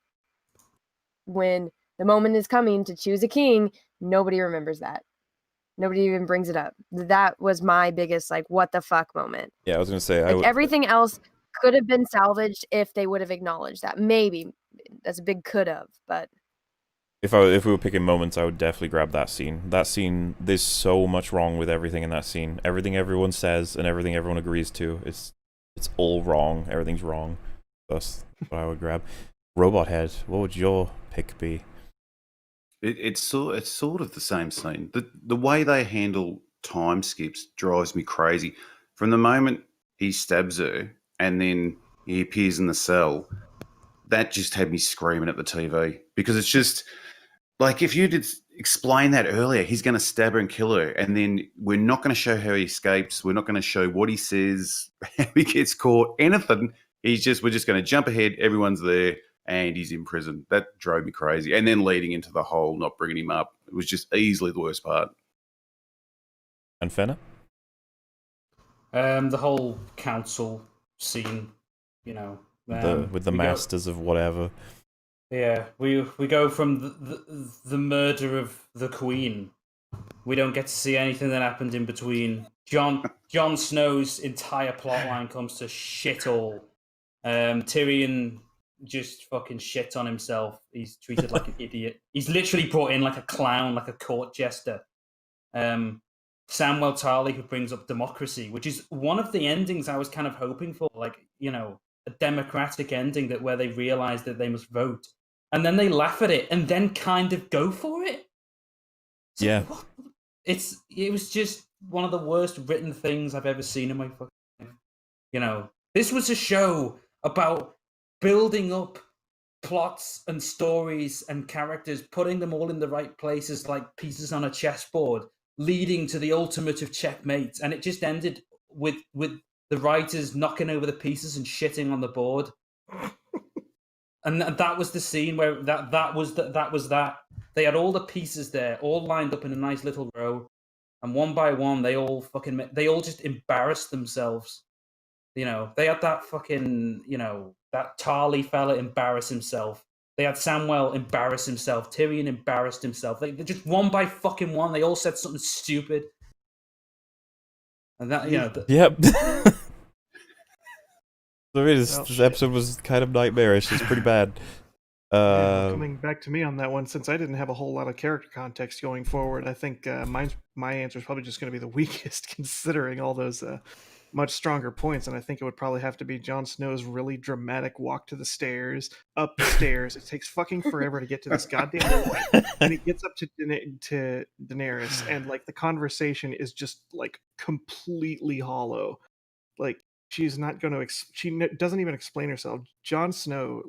when the moment is coming to choose a king, nobody remembers that. Nobody even brings it up. That was my biggest, like, what the fuck moment. Yeah, I was going to say... Like, everything else could have been salvaged if they would have acknowledged that. Maybe. That's a big could have, but... If we were picking moments, I would definitely grab that scene. That scene, there's so much wrong with everything in that scene. Everything everyone says and everything everyone agrees to, it's all wrong. Everything's wrong. That's what I would grab. Robot Head, what would your pick be? It's sort of the same scene. The way they handle time skips drives me crazy. From the moment he stabs her and then he appears in the cell, that just had me screaming at the TV, because it's just like, if you did explain that earlier, he's going to stab her and kill her, and then we're not going to show how he escapes. We're not going to show what he says, how he gets caught, anything. We're just going to jump ahead. Everyone's there. And he's in prison. That drove me crazy. And then leading into the whole not bringing him up, it was just easily the worst part. And Fenner? The whole council scene, you know. With the masters of whatever. Yeah, we go from the murder of the queen. We don't get to see anything that happened in between. Jon Snow's entire plotline comes to shit all. Tyrion just fucking shit on himself. He's treated like an idiot. He's literally brought in like a clown, like a court jester. Samwell Tarly, who brings up democracy, which is one of the endings I was kind of hoping for, like, you know, a democratic ending that where they realize that they must vote, and then they laugh at it and then kind of go for it. So yeah, what? It was just one of the worst written things I've ever seen in my fucking life. You know, this was a show about building up plots and stories and characters, putting them all in the right places like pieces on a chessboard, leading to the ultimate of checkmate, and it just ended with the writers knocking over the pieces and shitting on the board. And that was the scene where that was that. They had all the pieces there, all lined up in a nice little row, and one by one, they all just embarrassed themselves. You know, they had that fucking, that Tarly fella embarrass himself. They had Samwell embarrass himself. Tyrion embarrassed himself. They just one by fucking one. They all said something stupid, and that Yep. So this episode was kind of nightmarish. It's pretty bad. Coming back to me on that one, since I didn't have a whole lot of character context going forward, I think my answer is probably just going to be the weakest, considering all those much stronger points. And I think it would probably have to be Jon Snow's really dramatic walk to the stairs, up the stairs. It takes fucking forever to get to this goddamn point, and it gets up to Daenerys, and like the conversation is just like completely hollow. Like she's not going to. She doesn't even explain herself. Jon Snow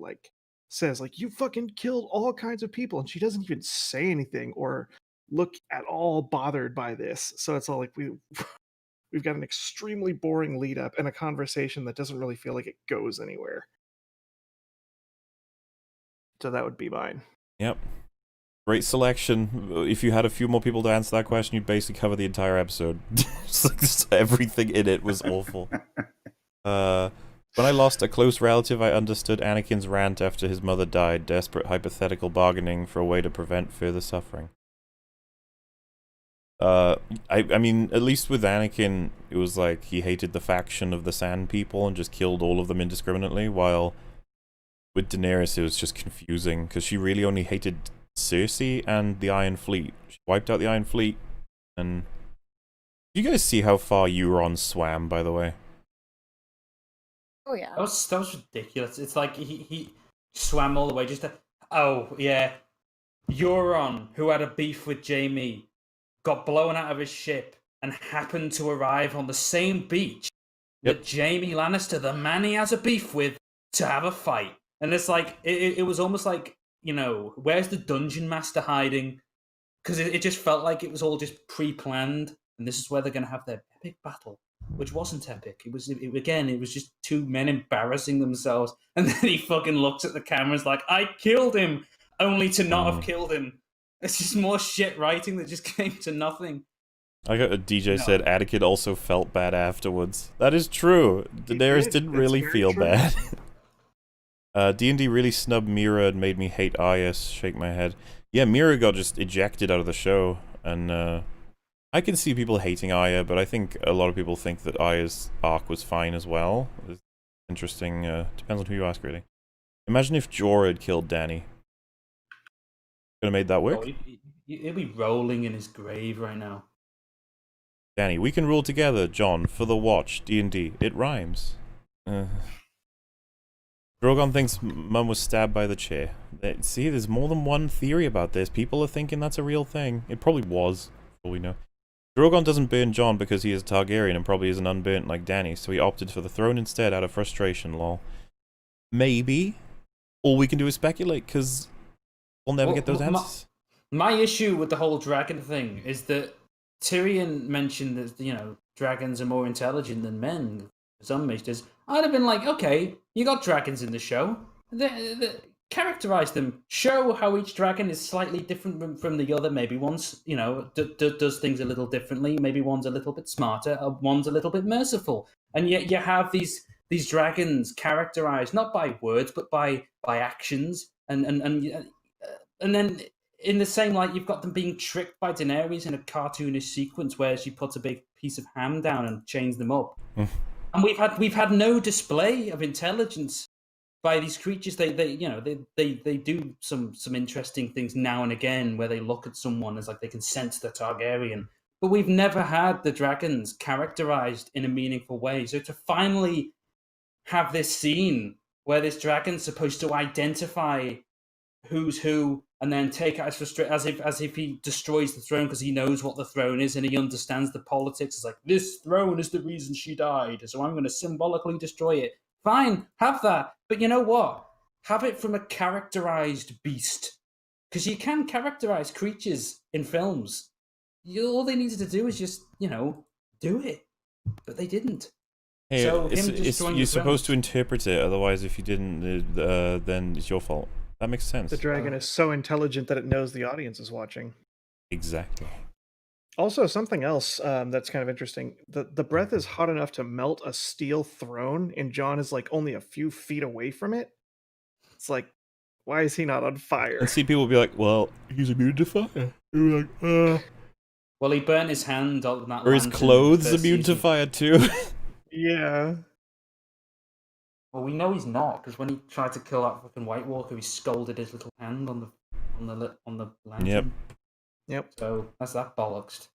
says you fucking killed all kinds of people, and she doesn't even say anything or look at all bothered by this. So it's all like we've got an extremely boring lead up and a conversation that doesn't really feel like it goes anywhere. So that would be mine. Yep. Great selection. If you had a few more people to answer that question, you'd basically cover the entire episode. Just everything in it was awful. When I lost a close relative, I understood Anakin's rant after his mother died, desperate hypothetical bargaining for a way to prevent further suffering. I mean, at least with Anakin, it was like he hated the faction of the Sand People and just killed all of them indiscriminately, while with Daenerys it was just confusing, because she really only hated Cersei and the Iron Fleet. She wiped out the Iron Fleet, and... Did you guys see how far Euron swam, by the way? Oh yeah. That was ridiculous. It's like he swam all the way just to... Oh, yeah. Euron, who had a beef with Jaime, got blown out of his ship and happened to arrive on the same beach that Jaime Lannister, the man he has a beef with, to have a fight. And it's like, it was almost like, where's the dungeon master hiding? Because it just felt like it was all just pre-planned, and this is where they're going to have their epic battle, which wasn't epic. It was just two men embarrassing themselves, and then he fucking looks at the cameras like, I killed him, only to not have killed him. It's just more shit writing that just came to nothing. I got a DJ said Anakin also felt bad afterwards. That is true. Daenerys didn't really feel bad. D&D really snubbed Mira and made me hate Arya. Shake my head. Yeah, Mira got just ejected out of the show, and I can see people hating Arya, but I think a lot of people think that Arya's arc was fine as well. It's interesting. Depends on who you ask, really. Imagine if Jorah had killed Dany. Could have made that work. He'll be rolling in his grave right now. Dany, we can rule together, John, for the watch, D&D. It rhymes. Drogon thinks Mum was stabbed by the chair. See, there's more than one theory about this. People are thinking that's a real thing. It probably was, for all we know. Drogon doesn't burn Jon because he is a Targaryen and probably isn't unburnt like Dany, so he opted for the throne instead out of frustration, lol. Maybe. All we can do is speculate, because we'll never get those answers. My issue with the whole dragon thing is that Tyrion mentioned that, dragons are more intelligent than men. Some masters. I'd have been like, okay, you got dragons in the show. Characterize them. Show how each dragon is slightly different from the other. Maybe one's, does things a little differently. Maybe one's a little bit smarter. One's a little bit merciful. And yet you have these dragons characterized not by words but by actions. And then in the same light, you've got them being tricked by Daenerys in a cartoonish sequence where she puts a big piece of ham down and chains them up. And we've had no display of intelligence by these creatures. They do some interesting things now and again where they look at someone as like they can sense the Targaryen. But we've never had the dragons characterized in a meaningful way. So to finally have this scene where this dragon's supposed to identify who's who and then take it as if he destroys the throne because he knows what the throne is and he understands the politics. It's like, this throne is the reason she died, so I'm going to symbolically destroy it. Fine, have that. But you know what? Have it from a characterized beast. Because you can characterize creatures in films. all they needed to do is just, do it. But they didn't. Hey, So him destroying you're the supposed to throne- interpret it. Otherwise, if you didn't, then it's your fault. That makes sense. The dragon is so intelligent that it knows the audience is watching. Exactly. Also, something else that's kind of interesting. The breath is hot enough to melt a steel throne, and John is like only a few feet away from it. It's like, why is he not on fire? And see, people will be like, "Well, he's immune to fire." You're like, Well, he burnt his hand on that. or his lantern clothes first immune to season. fire too. Yeah. Well, we know he's not, because when he tried to kill that fucking White Walker, he scalded his little hand on the lantern. Yep. So that's that bollocks.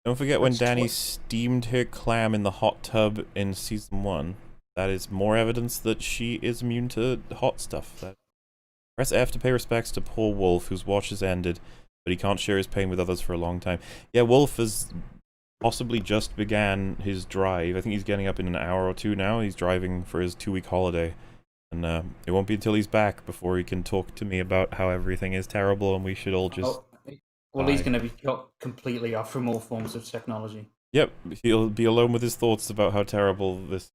Don't forget when That's Danny steamed her clam in the hot tub in season 1. That is more evidence that she is immune to hot stuff. Press F to pay respects to poor Wolf, whose watch has ended, but he can't share his pain with others for a long time. Yeah, Wolf has possibly just began his drive. I think he's getting up in an hour or two now. He's driving for his 2-week holiday. And it won't be until he's back before he can talk to me about how everything is terrible and we should all just... Well, he's going to be cut completely off from all forms of technology. Yep, he'll be alone with his thoughts about how terrible this...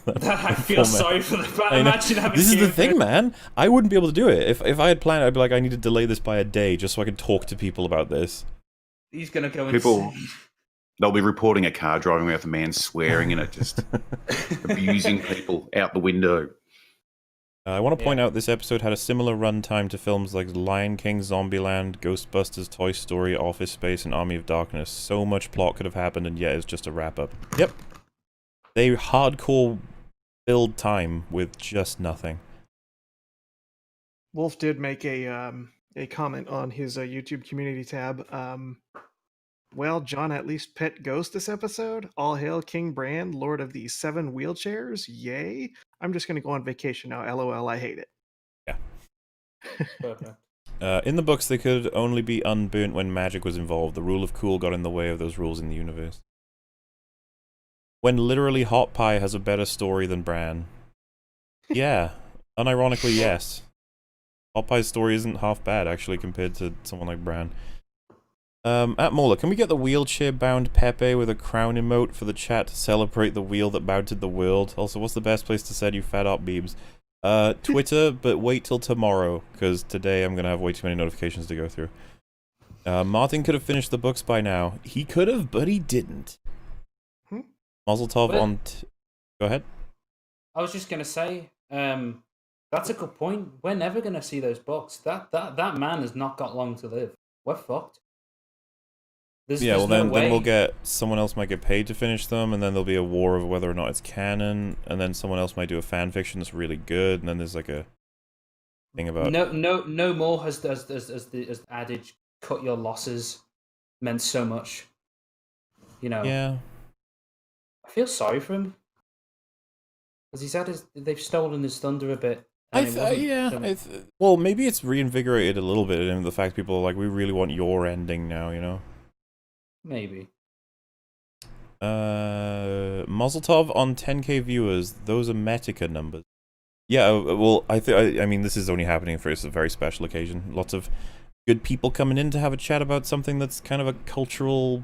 I feel sorry for the man. Imagine having This is the you- thing, man. I wouldn't be able to do it. If I had planned, I'd be like, I need to delay this by a day just so I can talk to people about this. He's going to go People- insane. They'll be reporting a car driving away with a man swearing in it, just abusing people out the window. I want to point out this episode had a similar runtime to films like Lion King, Zombieland, Ghostbusters, Toy Story, Office Space, and Army of Darkness. So much plot could have happened, and yet it's just a wrap-up. Yep. They hardcore build time with just nothing. Wolf did make a comment on his YouTube community tab. Well, John at least pet ghost this episode. All hail King Bran, Lord of the 7 wheelchairs. Yay! I'm just gonna go on vacation now. LOL. I hate it. Yeah. Perfect. In the books, they could only be unburnt when magic was involved. The rule of cool got in the way of those rules in the universe. When literally Hot Pie has a better story than Bran. Yeah, unironically, yes. Hot Pie's story isn't half bad, actually, compared to someone like Bran. At Mauler, can we get the wheelchair-bound Pepe with a crown emote for the chat to celebrate the wheel that mounted the world? Also, what's the best place to send you fat up beebs? Twitter, but wait till tomorrow, because today I'm gonna have way too many notifications to go through. Martin could have finished the books by now. He could have, but he didn't. Mazel tov Well- on... Go ahead. I was just going to say, that's a good point. We're never going to see those books. That man has not got long to live. We're fucked. Yeah, well there's no then we'll way. get... Someone else might get paid to finish them, and then there'll be a war over whether or not it's canon, and then someone else might do a fan fiction that's really good, and then there's like a thing about... No more has the adage "cut your losses" meant so much. Yeah. I feel sorry for him because they've stolen his thunder a bit. and it wasn't so- Well, maybe it's reinvigorated a little bit in the fact people are like, we really want your ending now, you know? Maybe. Mazel tov on 10k viewers. Those are Metica numbers. Yeah, well, I mean, this is only happening for a very special occasion. Lots of good people coming in to have a chat about something that's kind of a cultural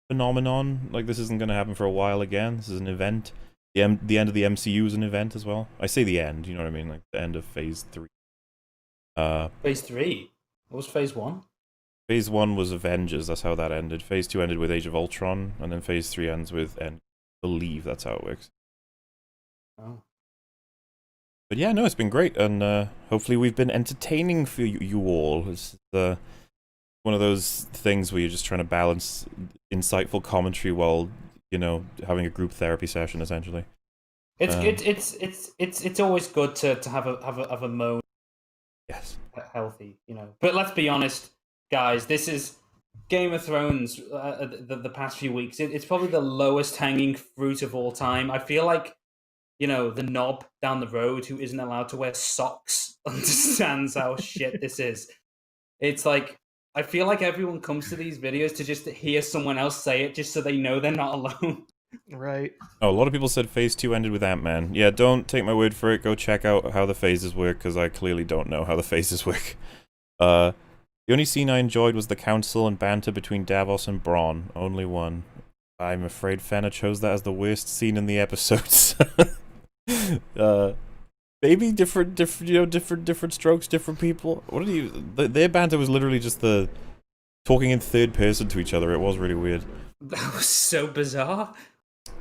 phenomenon. Like, this isn't going to happen for a while again. This is an event. The end of the MCU is an event as well. I say the end, you know what I mean? Like, the end of Phase 3. Phase 3? What was Phase 1? Phase 1 was Avengers, that's how that ended. Phase 2 ended with Age of Ultron, and then Phase 3 ends with End. I believe that's how it works. Oh. But yeah, no, it's been great, and hopefully we've been entertaining for you all. It's one of those things where you're just trying to balance insightful commentary while, you know, having a group therapy session, essentially. It's always good to have a moan. Yes. Healthy, you know. But let's be honest, guys. This is Game of Thrones. The past few weeks, it's probably the lowest hanging fruit of all time. I feel like, you know, the knob down the road who isn't allowed to wear socks understands how shit this is. It's like, I feel like everyone comes to these videos to just hear someone else say it, just so they know they're not alone. Right. Oh, a lot of people said Phase 2 ended with Ant-Man. Yeah, don't take my word for it. Go check out how the phases work, because I clearly don't know how the phases work. The only scene I enjoyed was the council and banter between Davos and Bronn. Only one. I'm afraid Fenna chose that as the worst scene in the episodes. Maybe different strokes, different people. What do you? Their banter was literally just the talking in third person to each other. It was really weird. That was so bizarre.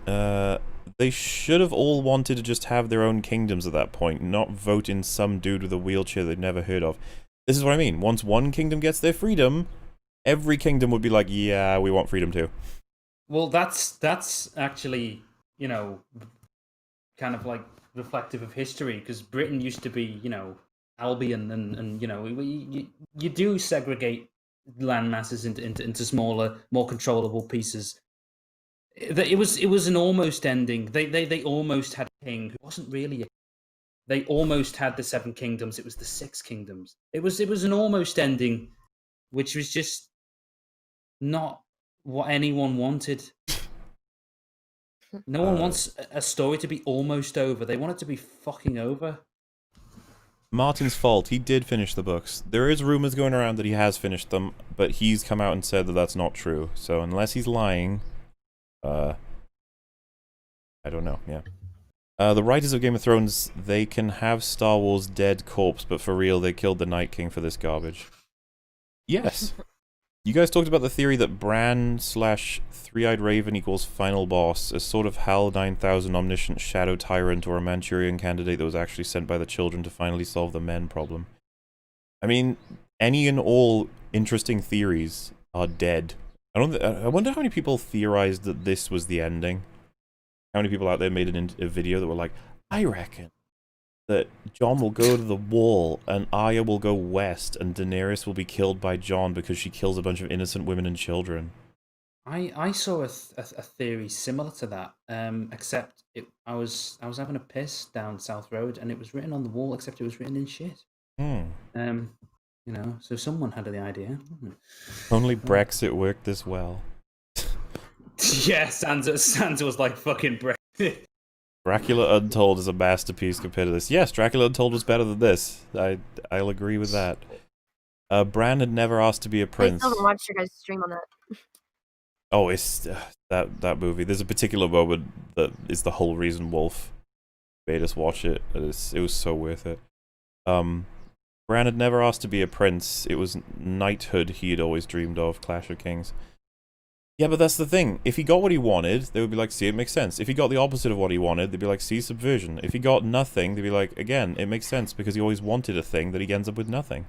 They should have all wanted to just have their own kingdoms at that point, not vote in some dude with a wheelchair they've never heard of. This is what I mean. Once one kingdom gets their freedom, every kingdom would be like, yeah, we want freedom too. Well, that's actually, you know, kind of like reflective of history, because Britain used to be, you know, Albion, and you know, you do segregate land masses into smaller, more controllable pieces. It was an almost ending. They almost had a king who wasn't really a. They almost had the 7 kingdoms. It was the 6 kingdoms. It was an almost ending, which was just not what anyone wanted. No one wants a story to be almost over. They want it to be fucking over. Martin's fault. He did finish the books. There is rumors going around that he has finished them, but he's come out and said that that's not true. So unless he's lying, I don't know. Yeah. The writers of Game of Thrones, they can have Star Wars dead corpse, but for real, they killed the Night King for this garbage. Yes. You guys talked about the theory that Bran / Three-Eyed Raven equals final boss, a sort of HAL 9000 omniscient shadow tyrant or a Manchurian candidate that was actually sent by the children to finally solve the men problem. I mean, any and all interesting theories are dead. I wonder how many people theorized that this was the ending. How many people out there made a video that were like, I reckon that Jon will go to the wall and Arya will go west and Daenerys will be killed by Jon because she kills a bunch of innocent women and children. I saw a theory similar to that, except I was having a piss down South Road and it was written on the wall, except it was written in shit. You know, so someone had the idea. Only Brexit worked this well. Yeah, Sansa was like fucking Brexit. Dracula Untold is a masterpiece compared to this. Yes, Dracula Untold was better than this. I'll agree with that. Bran had never asked to be a prince. I still haven't watched your guys' stream on that. Oh, it's that movie. There's a particular moment that is the whole reason Wolf made us watch it. It was so worth it. Bran had never asked to be a prince. It was knighthood he had always dreamed of. Clash of Kings. Yeah, but that's the thing. If he got what he wanted, they would be like, see, it makes sense. If he got the opposite of what he wanted, they'd be like, see, subversion. If he got nothing, they'd be like, again, it makes sense because he always wanted a thing that he ends up with nothing.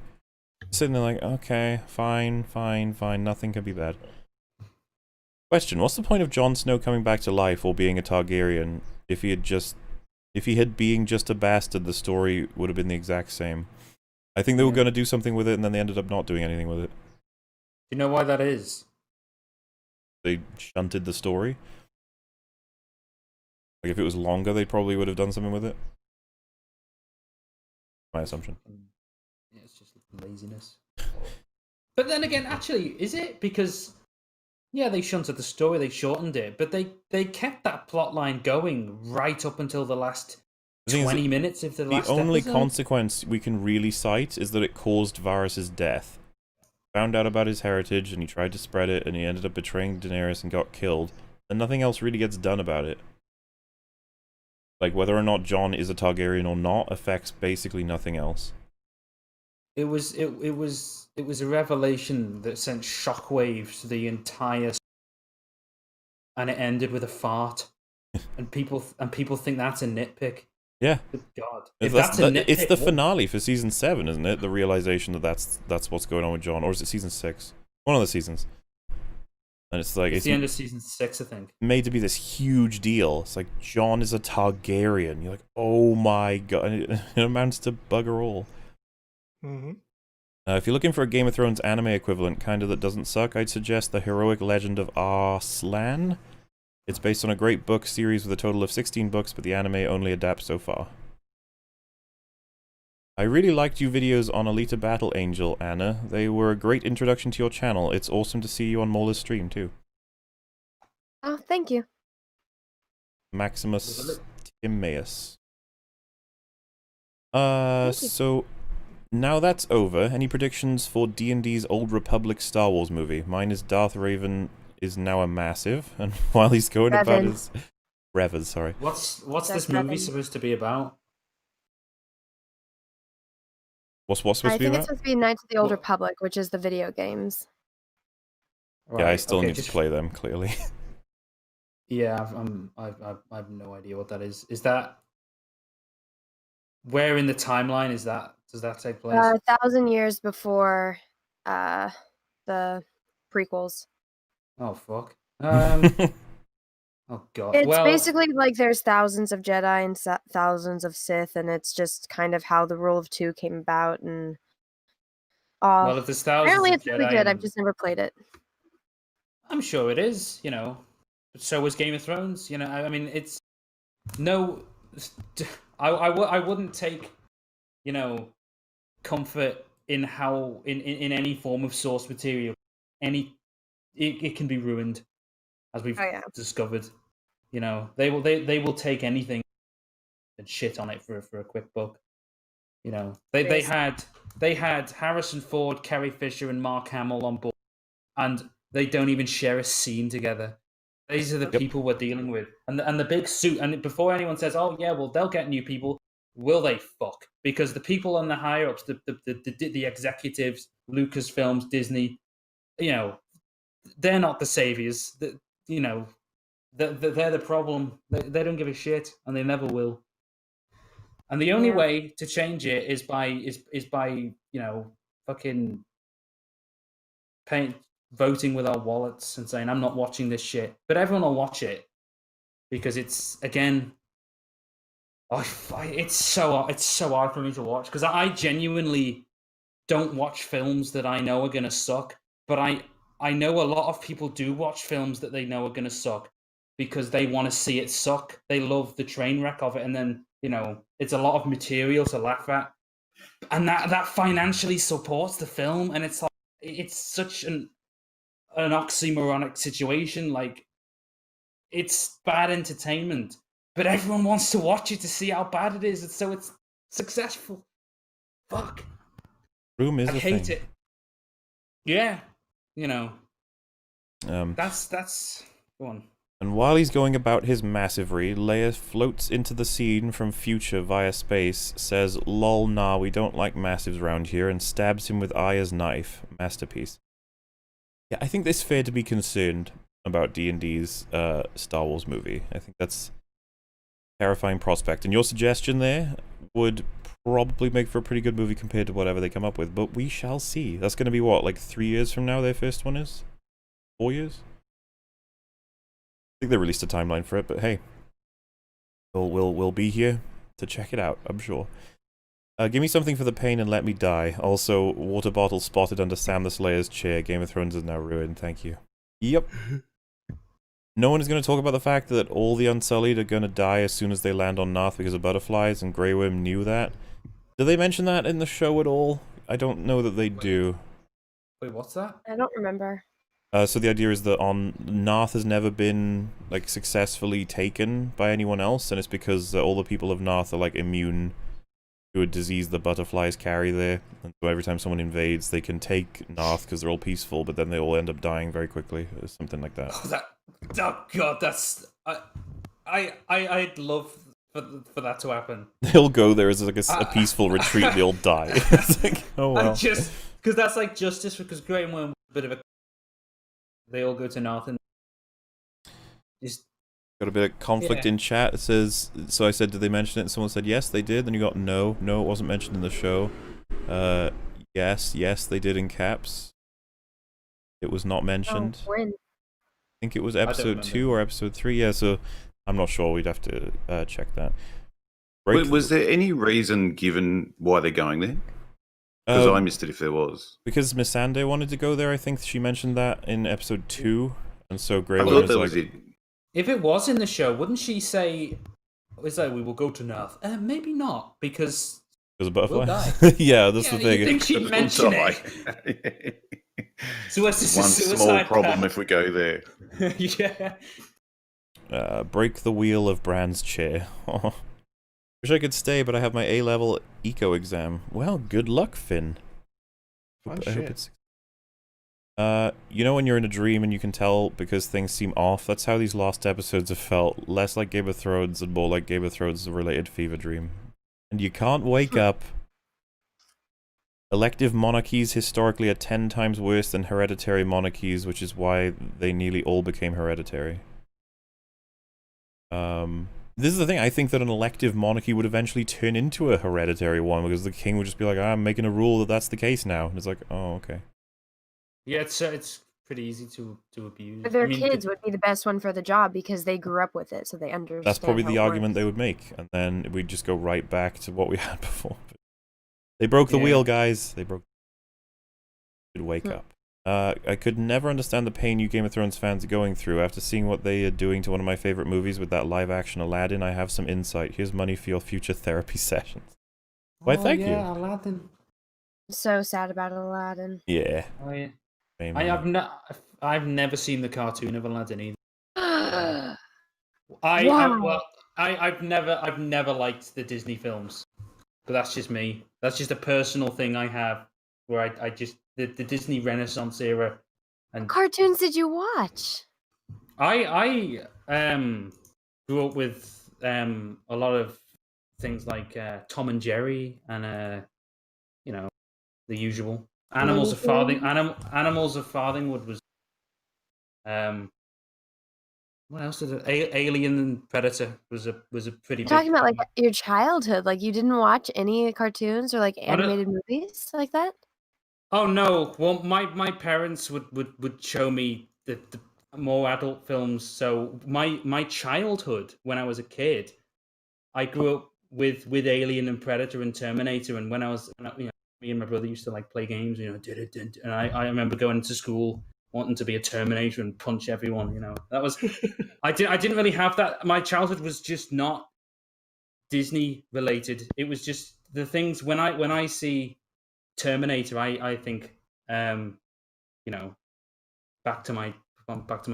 Sitting there like, okay, fine, nothing can be bad. Question, what's the point of Jon Snow coming back to life or being a Targaryen if he had being just a bastard, the story would have been the exact same. I think they were going to do something with it and then they ended up not doing anything with it. Do you know why that is? They shunted the story. Like, if it was longer, they probably would have done something with it. My assumption. Yeah, it's just laziness. But then again, actually, is it? Because, yeah, they shunted the story, they shortened it, but they kept that plot line going right up until the last 20 minutes of the last episode. The only episode. consequence we can really cite is that it caused Varys' death. Found out about his heritage and he tried to spread it and he ended up betraying Daenerys and got killed, and nothing else really gets done about it. Like, whether or not Jon is a Targaryen or not affects basically nothing else. It was a revelation that sent shockwaves to the entire, and it ended with a fart, and people think that's a nitpick. Yeah. Good God. If that's a nitpick, it's the finale for season 7, isn't it? The realization that that's what's going on with Jon, or is it season 6? One of the seasons. And it's like it's the end of season 6, I think. Made to be this huge deal. It's like Jon is a Targaryen. You're like, oh my god, it amounts to bugger all. Mm-hmm. If you're looking for a Game of Thrones anime equivalent, kind of that doesn't suck, I'd suggest The Heroic Legend of Arslan. It's based on a great book series with a total of 16 books, but the anime only adapts so far. I really liked your videos on Alita Battle Angel, Anna. They were a great introduction to your channel. It's awesome to see you on Mauler's stream, too. Oh, thank you. Maximus Timaeus. you. So now that's over, any predictions for D&D's Old Republic Star Wars movie? Mine is Darth Raven is now a massive, and while he's going about Revan. his... Revan, sorry. What's That's this movie Revan. supposed to be about? What's supposed I to be think about? it's supposed to be Knights of the Old What? Republic, which is the video games. Yeah, I Right, still okay, need to play them, clearly. Yeah, I have no idea what that is. Is that where in the timeline is that? Does that take place? 1,000 years before the prequels. Oh fuck. Oh god. It's Well, basically like there's thousands of Jedi and thousands of Sith, and it's just kind of how the rule of two came about. And if there's thousands apparently of it's really Jedi good. I've and- just never played it. I'm sure it is. But so was Game of Thrones. I mean, it's no. I wouldn't take comfort in how in any form of source material. It can be ruined, as we've Oh, yeah. discovered. They will take anything and shit on it for a quick buck. They had Harrison Ford, Carrie Fisher, and Mark Hamill on board, and they don't even share a scene together. These are the people we're dealing with, and the big suit. And before anyone says, "Oh yeah, well they'll get new people," will they? Fuck, because the people on the higher ups, the executives, Lucasfilms, Disney, they're not the saviors. They're the problem. They don't give a shit, and they never will. And the only Yeah. way to change it is by fucking voting with our wallets and saying I'm not watching this shit. But everyone will watch it because it's again. It's so hard for me to watch because I genuinely don't watch films that I know are gonna suck. But I know a lot of people do watch films that they know are gonna suck because they want to see it suck. They love the train wreck of it, and then it's a lot of material to laugh at, and that financially supports the film. And it's like it's such an oxymoronic situation. Like it's bad entertainment, but everyone wants to watch it to see how bad it is, and so it's successful. Fuck. Room is I a hate thing. it. Yeah, Um, that's go on. And while he's going about his massivery, Leia floats into the scene from future via space, says, "Lol, nah, we don't like massives around here," and stabs him with Aya's knife. Masterpiece. Yeah, I think it's fair to be concerned about D&D's Star Wars movie. I think that's a terrifying prospect. And your suggestion there would probably make for a pretty good movie compared to whatever they come up with, but we shall see. That's going to be what, like 3 years from now their first one is? 4 years? I think they released a timeline for it, but hey, we'll be here to check it out, I'm sure. Give me something for the pain and let me die. Also, water bottle spotted under Samus Leia's chair. Game of Thrones is now ruined, thank you. Yep. No one is going to talk about the fact that all the Unsullied are going to die as soon as they land on Narth because of butterflies, and Grey Worm knew that. Do they mention that in the show at all? I don't know that they do. Wait, what's that? I don't remember. So the idea is that Narth has never been like successfully taken by anyone else, and it's because all the people of Narth are like immune to a disease the butterflies carry there, and so every time someone invades, they can take Narth because they're all peaceful, but then they all end up dying very quickly, or something like that. Oh god, that's I'd love for that to happen. They'll go there as like a peaceful retreat, and they all die. It's like, oh well. Just because that's like justice, because Grey Worm was a bit of a. They all go to Narth and just Got a bit of conflict in chat. It says, so I said, did they mention it? And someone said, yes, they did. Then you got, no, it wasn't mentioned in the show. Yes, they did in caps. It was not mentioned. When? I think it was episode 2 or episode 3. Yeah, so I'm not sure. We'd have to check that. Was there any reason given why they're going there? Because I missed it if there was. Because Missandei wanted to go there. I think she mentioned that in episode 2. And so Grey I Worm thought was that like... was it. if it was in the show, wouldn't she say, "Is that we will go to Narth"? Maybe not, because a butterfly? we'll die. Yeah, that's the You thing. think she'd mention it? So what's this? One Suicide small problem pact? if we go there. Yeah. Break the wheel of Bran's chair. Wish I could stay, but I have my A-level eco exam. Well, good luck, Finn. Fun I hope shit. it's... you know when you're in a dream and you can tell because things seem off? That's how these lost episodes have felt. Less like Game of Thrones and more like Game of Thrones related fever dream. And you can't wake up. Elective monarchies historically are 10 times worse than hereditary monarchies, which is why they nearly all became hereditary. This is the thing, I think that an elective monarchy would eventually turn into a hereditary one, because the king would just be like, I'm making a rule that that's the case now. And it's like, oh, okay. Yeah, it's pretty easy to abuse. But their kids would be the best one for the job because they grew up with it, so they understand. That's probably how the it argument works. they would make, and then we'd just go right back to what we had before. They broke the wheel, guys. They broke. Could wake up. I could never understand the pain you Game of Thrones fans are going through. After seeing what they are doing to one of my favorite movies with that live-action Aladdin, I have some insight. Here's money for your future therapy sessions. Why, thank you. Aladdin. So sad about Aladdin. Yeah. Oh yeah. Amen. I've never seen the cartoon of Aladdin either. Wow. I've never liked the Disney films, but that's just me. That's just a personal thing I have, where I just the Disney Renaissance era. And What cartoons did you watch? I grew up with a lot of things like Tom and Jerry and you know, the usual. Animals of Farthingwood was what else did it? Alien and Predator was a pretty big. Talking about like your childhood, like you didn't watch any cartoons or like animated movies like that? Oh no! Well, my parents would show me the more adult films. So my childhood, when I was a kid, I grew up with Alien and Predator and Terminator. And when I was, me and my brother used to like play games, and I remember going to school wanting to be a Terminator and punch everyone. That was I didn't really have that. My childhood was just not Disney related. It was just the things when I see Terminator, I think back to my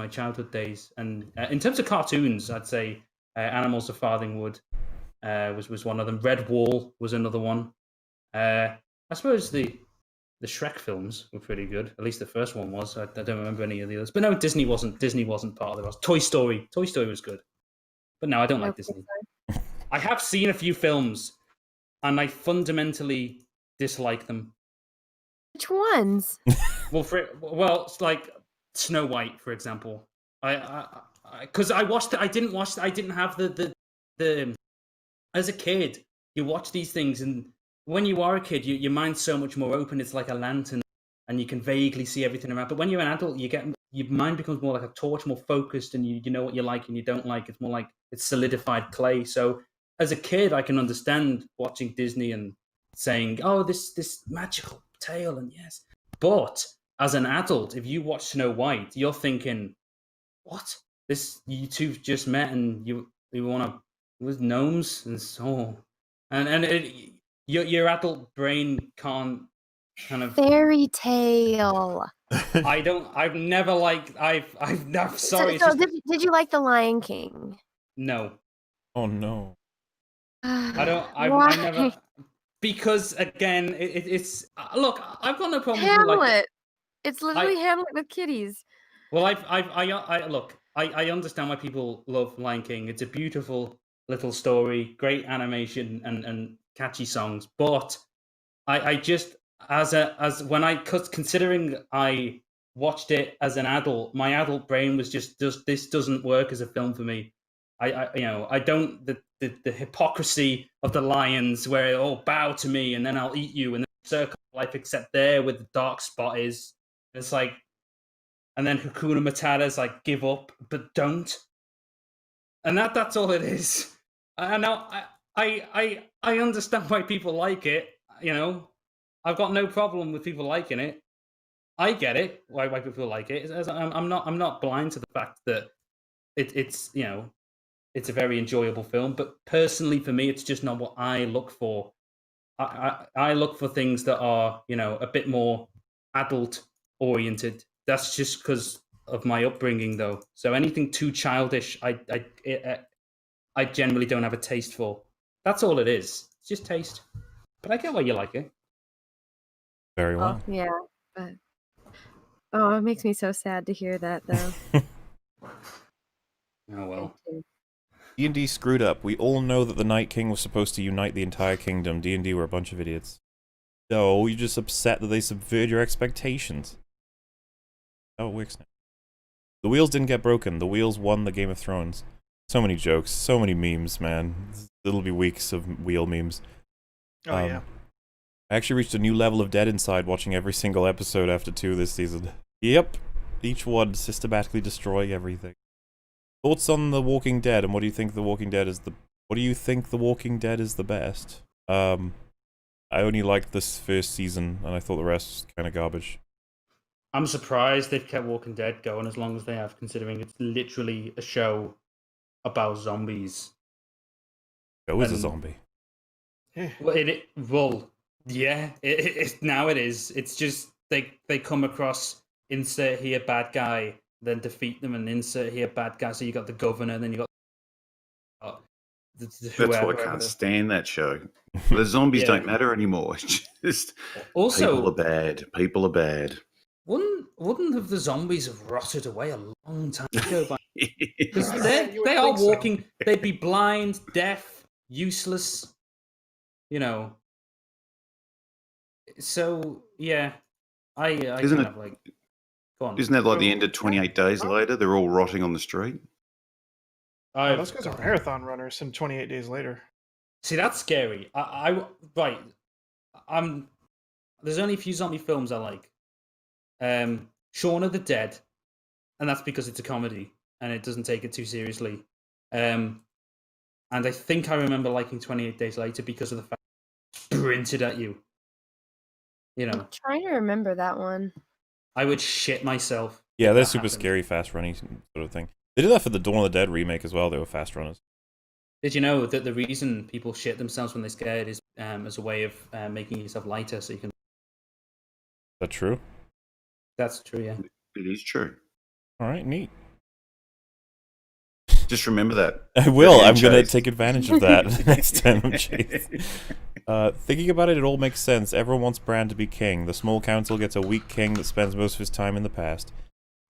childhood days. And in terms of cartoons, I'd say Animals of Farthingwood was one of them. Red Wall was another one. I suppose the Shrek films were pretty good. At least the first one was. I don't remember any of the others. But no, Disney wasn't part of it. Toy Story was good. But no, I don't like Disney. I have seen a few films, and I fundamentally dislike them. Which ones? Well, it's like Snow White, for example. Because I watched it. I didn't have the. As a kid, you watch these things, and when you are a kid, your mind's so much more open. It's like a lantern, and you can vaguely see everything around. But when you're an adult, your mind becomes more like a torch, more focused, and you know what you like and you don't like. It's more like it's solidified clay. So as a kid, I can understand watching Disney and saying, "Oh, this magical tale," and yes. But as an adult, if you watch Snow White, you're thinking, "What? You two just met and you want to with gnomes and so your adult brain can't kind of fairy tale." I've never liked. I've never. Sorry. So did you like The Lion King? No. Oh no. I don't. Why? I never. Because again, it's look. I've got no problem Hamlet. with It's literally Hamlet with kitties. Well, I look. I understand why people love Lion King. It's a beautiful little story, great animation, and catchy songs. But I just considering I watched it as an adult, my adult brain was just this doesn't work as a film for me. I don't the hypocrisy of the lions where bow to me and then I'll eat you and then circle of life, except there where the dark spot is. It's like, and then Hakuna Matata is like give up but don't, and that's all it is. I know I understand why people like it. I've got no problem with people liking it. I get it why people like it. I'm not blind to the fact that it's it's a very enjoyable film, but personally for me, it's just not what I look for. I look for things that are a bit more adult oriented. That's just because of my upbringing, though. So anything too childish, I generally don't have a taste for. That's all it is. It's just taste. But I get why you like it. Very well. Yeah, but it makes me so sad to hear that, though. Oh well. D&D screwed up. We all know that the Night King was supposed to unite the entire kingdom. D&D were a bunch of idiots. So you're just upset that they subverted your expectations. How it works now. The wheels didn't get broken. The wheels won the Game of Thrones. So many jokes, so many memes, man. It'll be weeks of wheel memes. Oh yeah. I actually reached a new level of dead inside watching every single episode after 2 this season. Yep. Each one systematically destroying everything. Thoughts on The Walking Dead, and what do you think The Walking Dead is the best? I only liked this first season, and I thought the rest was kind of garbage. I'm surprised they've kept Walking Dead going as long as they have, considering it's literally a show about zombies. Joe is a zombie. Well, yeah, now it is. It's just they come across, insert here bad guy, then defeat them, and insert here bad guy. So you got the governor, then you got That's why I can't stand that show. The zombies don't matter anymore. It's just also people are bad. People are bad. Wouldn't have the zombies have rotted away a long time ago? Because You they would are think so. walking. They'd be blind, deaf, useless. You know. So yeah, I Isn't kind it- of like. Go on. Isn't that like the end of 28 Days Later? They're all rotting on the street. Oh, those guys are marathon runners and 28 days later. See, that's scary. Right. There's only a few zombie films I like. Shaun of the Dead, and that's because it's a comedy and it doesn't take it too seriously. And I think I remember liking 28 Days Later because of the fact it sprinted at you. You know, I'm trying to remember that one. I would shit myself. Yeah, if they're that super happened. scary, fast running sort of thing. They did that for the Dawn of the Dead remake as well. They were fast runners. Did you know that the reason people shit themselves when they're scared is as a way of making yourself lighter so you can. Is that true? That's true, yeah. It is true. All right, neat. Just remember that. I will. You're I'm going to chased. take advantage of that next time I'm chased. Thinking about it, it all makes sense. Everyone wants Bran to be king. The small council gets a weak king that spends most of his time in the past.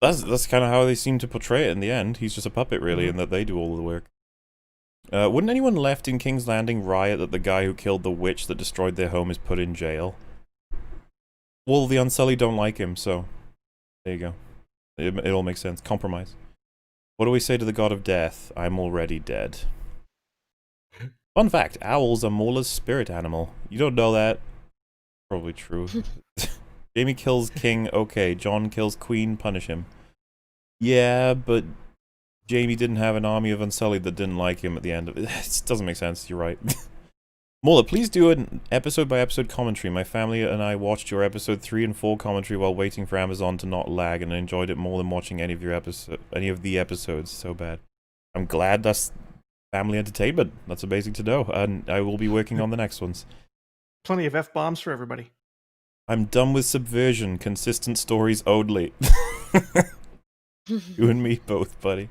That's kind of how they seem to portray it in the end. He's just a puppet, really, and that they do all of the work. Wouldn't anyone left in King's Landing riot that the guy who killed the witch that destroyed their home is put in jail? Well, the Unsullied don't like him, so there you go. It all makes sense. Compromise. What do we say to the god of death? I'm already dead. Fun fact, owls are Mauler's spirit animal. You don't know that? Probably true. Jaime kills king, okay. Jon kills queen, punish him. Yeah, but Jaime didn't have an army of Unsullied that didn't like him at the end of it. It doesn't make sense, you're right. Mauler, please do an episode-by-episode commentary. My family and I watched your episode 3 and 4 commentary while waiting for Amazon to not lag, and I enjoyed it more than watching any of the episodes. So bad. I'm glad that's family entertainment. That's amazing to know, and I will be working on the next ones. Plenty of F-bombs for everybody. I'm done with subversion. Consistent stories only. You and me both, buddy.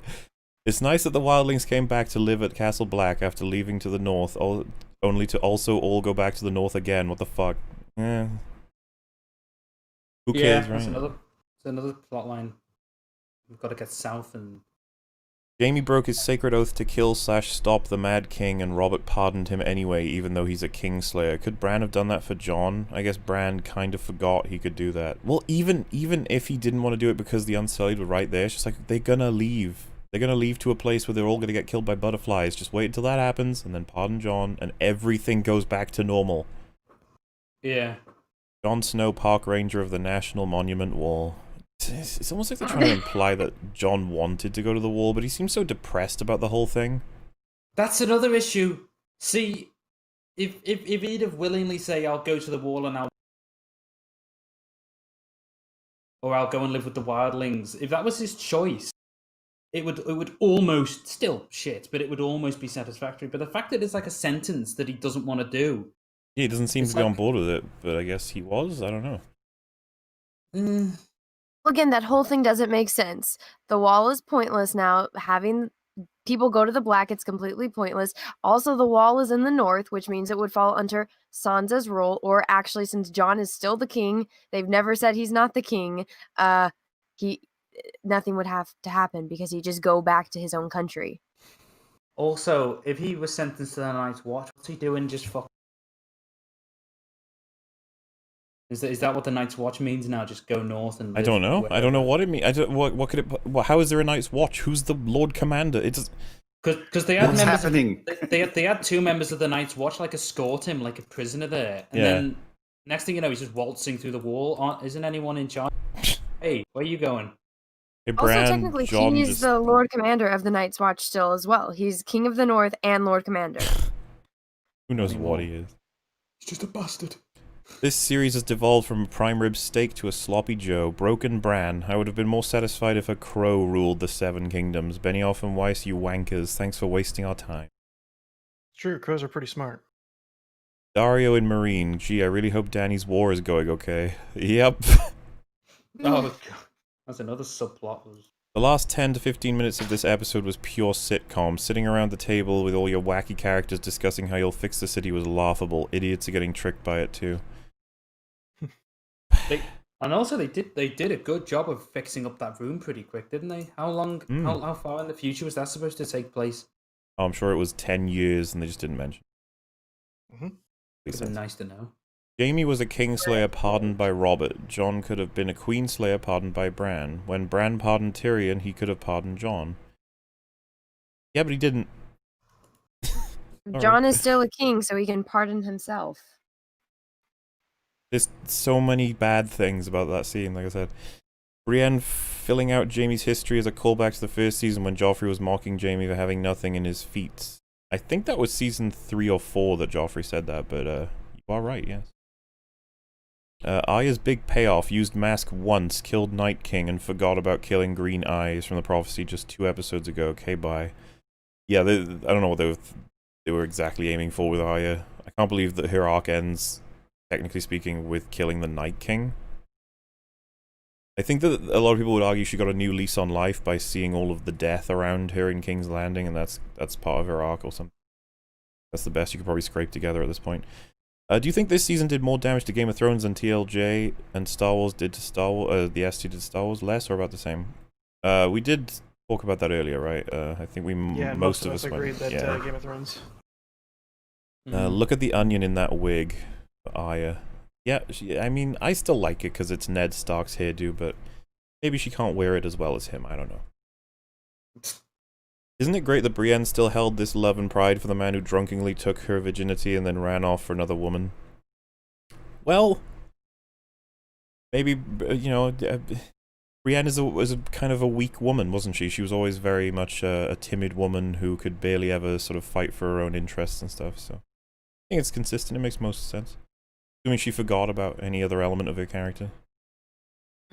It's nice that the wildlings came back to live at Castle Black after leaving to the north, only to also all go back to the north again. What the fuck? Eh. Who cares, right? It's another plot line. We've got to get south and... Jaime broke his sacred oath to kill/stop the Mad King, and Robert pardoned him anyway, even though he's a kingslayer. Could Bran have done that for Jon? I guess Bran kind of forgot he could do that. Well, even if he didn't want to do it because the Unsullied were right there, it's just like, they're gonna leave. They're gonna leave to a place where they're all gonna get killed by butterflies. Just wait until that happens, and then pardon Jon, and everything goes back to normal. Yeah. Jon Snow, park ranger of the National Monument Wall. It's almost like they're trying to imply that Jon wanted to go to the wall, but he seems so depressed about the whole thing. That's another issue. See, if he'd have willingly say, I'll go to the wall and I'll go and live with the wildlings, if that was his choice, it would almost, still shit, but it would almost be satisfactory. But the fact that it's like a sentence that he doesn't want to do. Yeah, he doesn't seem It's to be on like- board with it, but I guess he was? I don't know. Again, that whole thing doesn't make sense. The wall is pointless now. Having people go to the black. It's completely pointless. Also, the wall is in the north, which means it would fall under Sansa's rule. Or actually, since Jon is still the king, they've never said he's not the king. Nothing would have to happen because he'd just go back to his own country. Also, if he was sentenced to the Night's Watch, what's he doing? Just fuck. Is that what the Night's Watch means now? Just go north and. I don't know. I don't know what it means. I don't. What could it? How is there a Night's Watch? Who's the Lord Commander? It just. Because they had What's members. happening? They had two members of the Night's Watch like escort him like a prisoner there, and then next thing you know, he's just waltzing through the wall. Isn't anyone in charge? Hey, where are you going? Hey, Also, Bran, technically, Jon he's just- the Lord Commander of the Night's Watch still as well. He's King of the North and Lord Commander. Who knows what he is? He's just a bastard. This series has devolved from a prime rib steak to a sloppy Joe. Broken Bran. I would have been more satisfied if a crow ruled the Seven Kingdoms. Benioff and Weiss, you wankers. Thanks for wasting our time. True, crows are pretty smart. Dario and Marine. Gee, I really hope Danny's war is going okay. Yep. Oh, God. That's another subplot. The last 10 to 15 minutes of this episode was pure sitcom. Sitting around the table with all your wacky characters discussing how you'll fix the city was laughable. Idiots are getting tricked by it too. And also, they did a good job of fixing up that room pretty quick, didn't they? How long? How far in the future was that supposed to take place? Oh, I'm sure it was 10 years and they just didn't mention. It's nice to know. Jaime was a Kingslayer pardoned by Robert. Jon could have been a Queenslayer pardoned by Bran. When Bran pardoned Tyrion, he could have pardoned Jon. Yeah, but he didn't. Jon is still a king, so he can pardon himself. There's so many bad things about that scene, like I said. Brienne filling out Jaime's history as a callback to the first season when Joffrey was mocking Jaime for having nothing in his feet. I think that was season 3 or 4 that Joffrey said that, but you are right, yes. Arya's big payoff: used mask once, killed Night King, and forgot about killing Green Eyes from the prophecy just 2 episodes ago. Okay, bye. Yeah, I don't know what they were exactly aiming for with Arya. I can't believe that her arc ends, technically speaking, with killing the Night King. I think that a lot of people would argue she got a new lease on life by seeing all of the death around her in King's Landing, and that's part of her arc or something. That's the best you could probably scrape together at this point. Do you think this season did more damage to Game of Thrones than TLJ and Star Wars did to Star Wars? The ST did to Star Wars, less or about the same? We did talk about that earlier, right? I think most of us agreed that yeah. Game of Thrones. Look at the onion in that wig, Arya. Yeah, I mean, I still like it because it's Ned Stark's hairdo, but maybe she can't wear it as well as him. I don't know. Isn't it great that Brienne still held this love and pride for the man who drunkenly took her virginity and then ran off for another woman? Well, maybe, you know, Brienne was a kind of a weak woman, wasn't she? She was always very much a timid woman who could barely ever sort of fight for her own interests and stuff, so I think it's consistent. It makes most sense. Assuming she forgot about any other element of her character.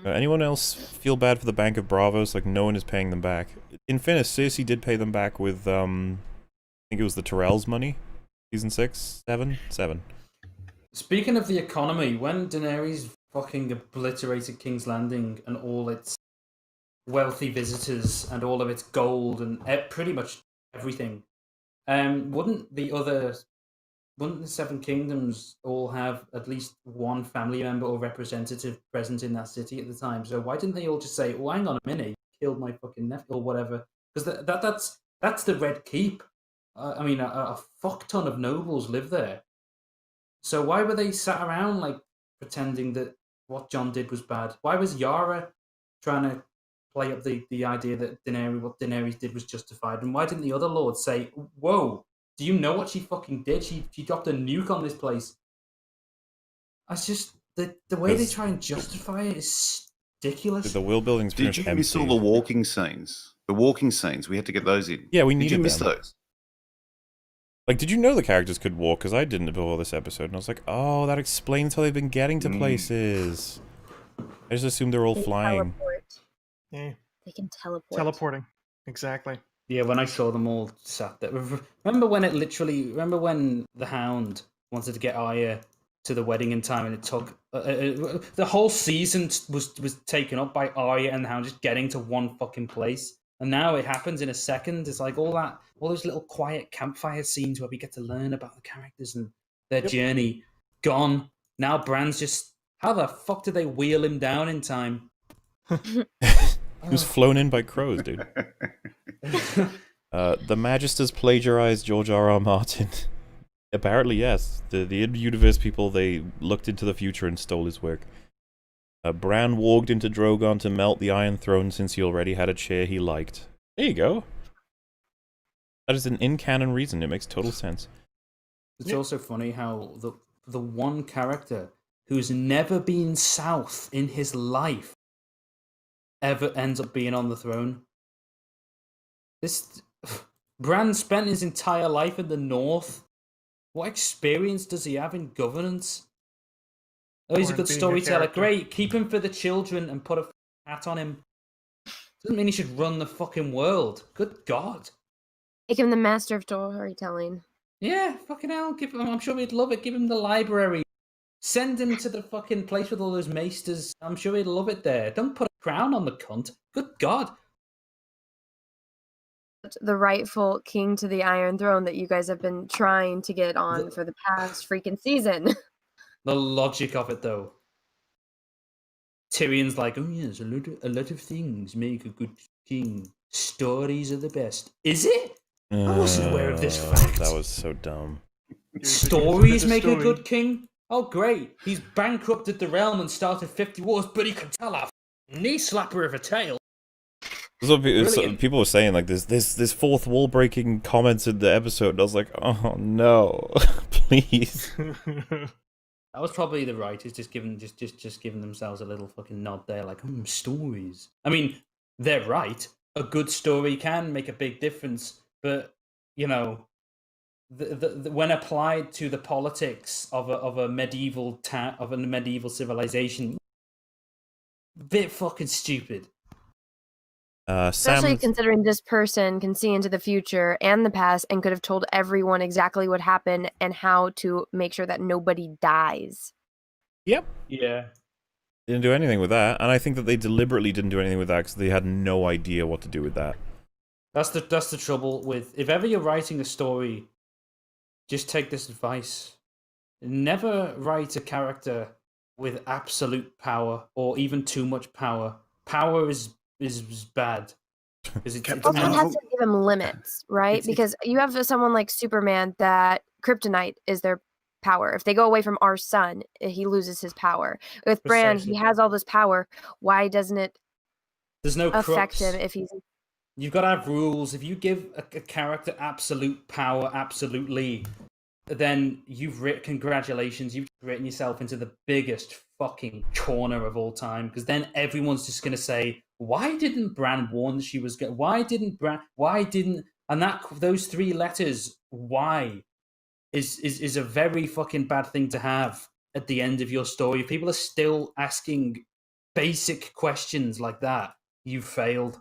Anyone else feel bad for the Bank of Bravos? Like, no one is paying them back. In fairness, Cersei did pay them back with, I think it was the Tyrell's money? Season 6? 7? 7. Speaking of the economy, when Daenerys fucking obliterated King's Landing and all its wealthy visitors and all of its gold and pretty much everything, wouldn't the Seven Kingdoms all have at least one family member or representative present in that city at the time? So why didn't they all just say, "Oh, hang on a minute, you killed my fucking nephew," or whatever? Because that's the Red Keep. I mean, a fuck ton of nobles live there. So why were they sat around like pretending that what Jon did was bad? Why was Yara trying to play up the idea that what Daenerys did was justified? And why didn't the other lords say, "Whoa, do you know what she fucking did? She dropped a nuke on this place." That's just the way they try and justify it is ridiculous. The world building's Did you miss all the walking scenes? The walking scenes, we had to get those in. Yeah, we Did needed you miss them. those? Like, did you know the characters could walk? Because I didn't before this episode, and I was like, oh, that explains how they've been getting to places. I just assumed they're all They flying. teleport. Yeah, They can teleport. teleporting. Exactly. Yeah, when I saw them all sat there. Remember when the Hound wanted to get Arya to the wedding in time, and it took the whole season was taken up by Arya and the Hound just getting to one fucking place, And now it happens in a second. It's like all those little quiet campfire scenes where we get to learn about the characters and their journey gone. Now Bran's just, how the fuck did they wheel him down in time? He was flown in by crows, dude. The Magisters plagiarized George R.R. Martin. Apparently, yes. The in-universe people, they looked into the future and stole his work. Bran walked into Drogon to melt the Iron Throne since he already had a chair he liked. There you go. That is an in-canon reason. It makes total sense. It's also funny how the one character who's never been south in his life ever ends up being on the throne. Bran spent his entire life in the north. What experience does he have in governance? Oh, he's a good storyteller. Great, keep him for the children and put a hat on him. Doesn't mean he should run the fucking world. Good God. Make him the master of storytelling. Yeah, fucking hell. I'm sure he'd love it. Give him the library. Send him to the fucking place with all those maesters. I'm sure he'd love it there. Don't put a crown on the cunt. Good God. The rightful king to the Iron Throne that you guys have been trying to get on for the past freaking season. The logic of it, though. Tyrion's like, oh yes, a lot of things make a good king. Stories are the best. Is it? I wasn't aware of this fact. That was so dumb. Stories make a good king? Oh, great. He's bankrupted the realm and started 50 wars, but he can tell a knee slapper of a tale. People were saying, like, this fourth wall breaking comments in the episode, and I was like, oh no, please. That was probably the writers just giving themselves a little fucking nod there, like, stories. I mean, they're right. A good story can make a big difference, but you know, when applied to the politics of a medieval civilization, bit fucking stupid. Especially considering this person can see into the future and the past and could have told everyone exactly what happened and how to make sure that nobody dies. Yep. Yeah. Didn't do anything with that, and I think that they deliberately didn't do anything with that because they had no idea what to do with that. That's the trouble with, if ever you're writing a story, just take this advice. Never write a character with absolute power or even too much power. Power is bad. Also, it has to give them limits, right? Because you have someone like Superman that kryptonite is their power. If they go away from our sun, he loses his power. With Bran, he has all this power. Why doesn't it affect him if he's... You've got to have rules. If you give a character absolute power, absolutely, then congratulations, you've written yourself into the biggest fucking corner of all time. Because then everyone's just going to say, why didn't Bran warn that she was going? Why didn't? And those three letters, why, is a very fucking bad thing to have at the end of your story. If people are still asking basic questions like that, you've failed.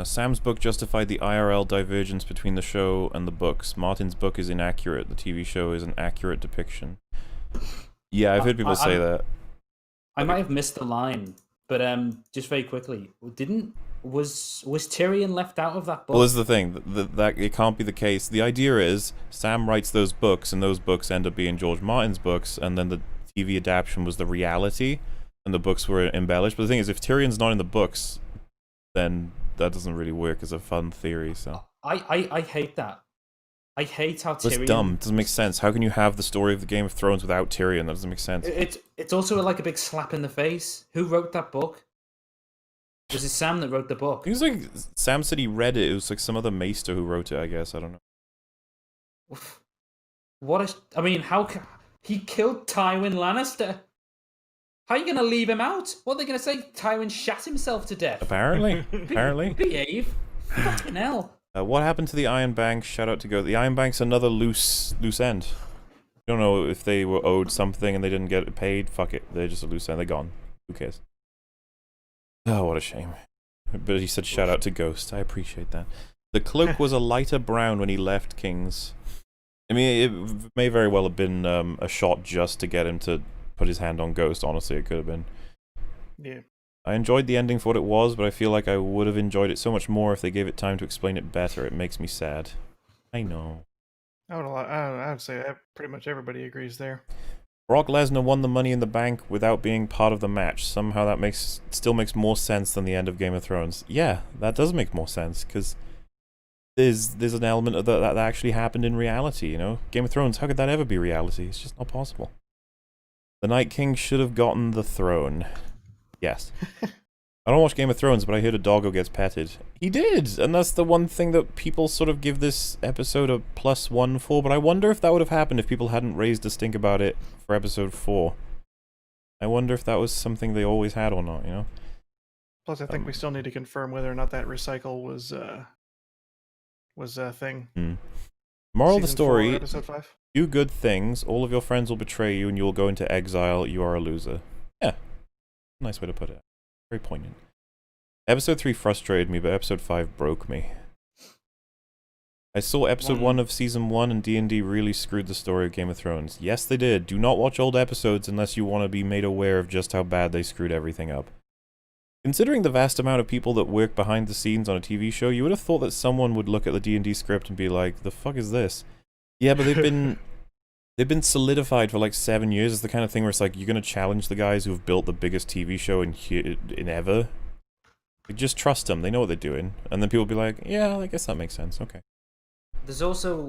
Sam's book justified the IRL divergence between the show and the books. Martin's book is inaccurate. The TV show is an accurate depiction. Yeah, I've heard people say that. I might have missed the line, but just very quickly, was Tyrion left out of that book? Well, this is the thing, that it can't be the case. The idea is Sam writes those books, and those books end up being George Martin's books, and then the TV adaptation was the reality, and the books were embellished. But the thing is, if Tyrion's not in the books, then that doesn't really work as a fun theory. So I hate that. I hate how Tyrion... It's dumb. It doesn't make sense. How can you have the story of the Game of Thrones without Tyrion? That doesn't make sense. It's also like a big slap in the face. Who wrote that book? Was it Sam that wrote the book? It was like Sam said he read it. It was like some other maester who wrote it, I guess. I don't know. How he killed Tywin Lannister? How are you going to leave him out? What are they going to say? Tywin shat himself to death? Apparently. Apparently. Behave. Fucking hell. What happened to the Iron Bank? Shout out to Go. The Iron Bank's another loose end. I don't know if they were owed something and they didn't get it paid. Fuck it. They're just a loose end. They're gone. Who cares? Oh, what a shame. But he said shout out to Ghost. I appreciate that. The cloak was a lighter brown when he left King's. I mean, it may very well have been a shot just to get him to put his hand on Ghost. Honestly, it could have been. Yeah. I enjoyed the ending for what it was, but I feel like I would have enjoyed it so much more if they gave it time to explain it better. It makes me sad. I know. I would say pretty much everybody agrees there. Brock Lesnar won the Money in the Bank without being part of the match. Somehow that still makes more sense than the end of Game of Thrones. Yeah, that does make more sense, because there's an element of that actually happened in reality, you know? Game of Thrones, how could that ever be reality? It's just not possible. The Night King should have gotten the throne. Yes. I don't watch Game of Thrones, but I heard a doggo gets petted. He did! And that's the one thing that people sort of give this episode a +1 for, but I wonder if that would have happened if people hadn't raised a stink about it for episode 4. I wonder if that was something they always had or not, you know? Plus, I think we still need to confirm whether or not that recycle was a thing. Moral of the Season 4, story, episode 5. do good things, all of your friends will betray you, and you will go into exile, you are a loser. Yeah. Nice way to put it. Very poignant. Episode 3 frustrated me, but episode 5 broke me. I saw episode 1 of season 1, and D&D really screwed the story of Game of Thrones. Yes, they did. Do not watch old episodes unless you want to be made aware of just how bad they screwed everything up. Considering the vast amount of people that work behind the scenes on a TV show, you would have thought that someone would look at the D&D script and be like, the fuck is this? Yeah, but they've been solidified for like 7 years. It's the kind of thing where it's like, you're going to challenge the guys who have built the biggest TV show in ever? Like, just trust them. They know what they're doing. And then people will be like, yeah, I guess that makes sense. Okay. There's also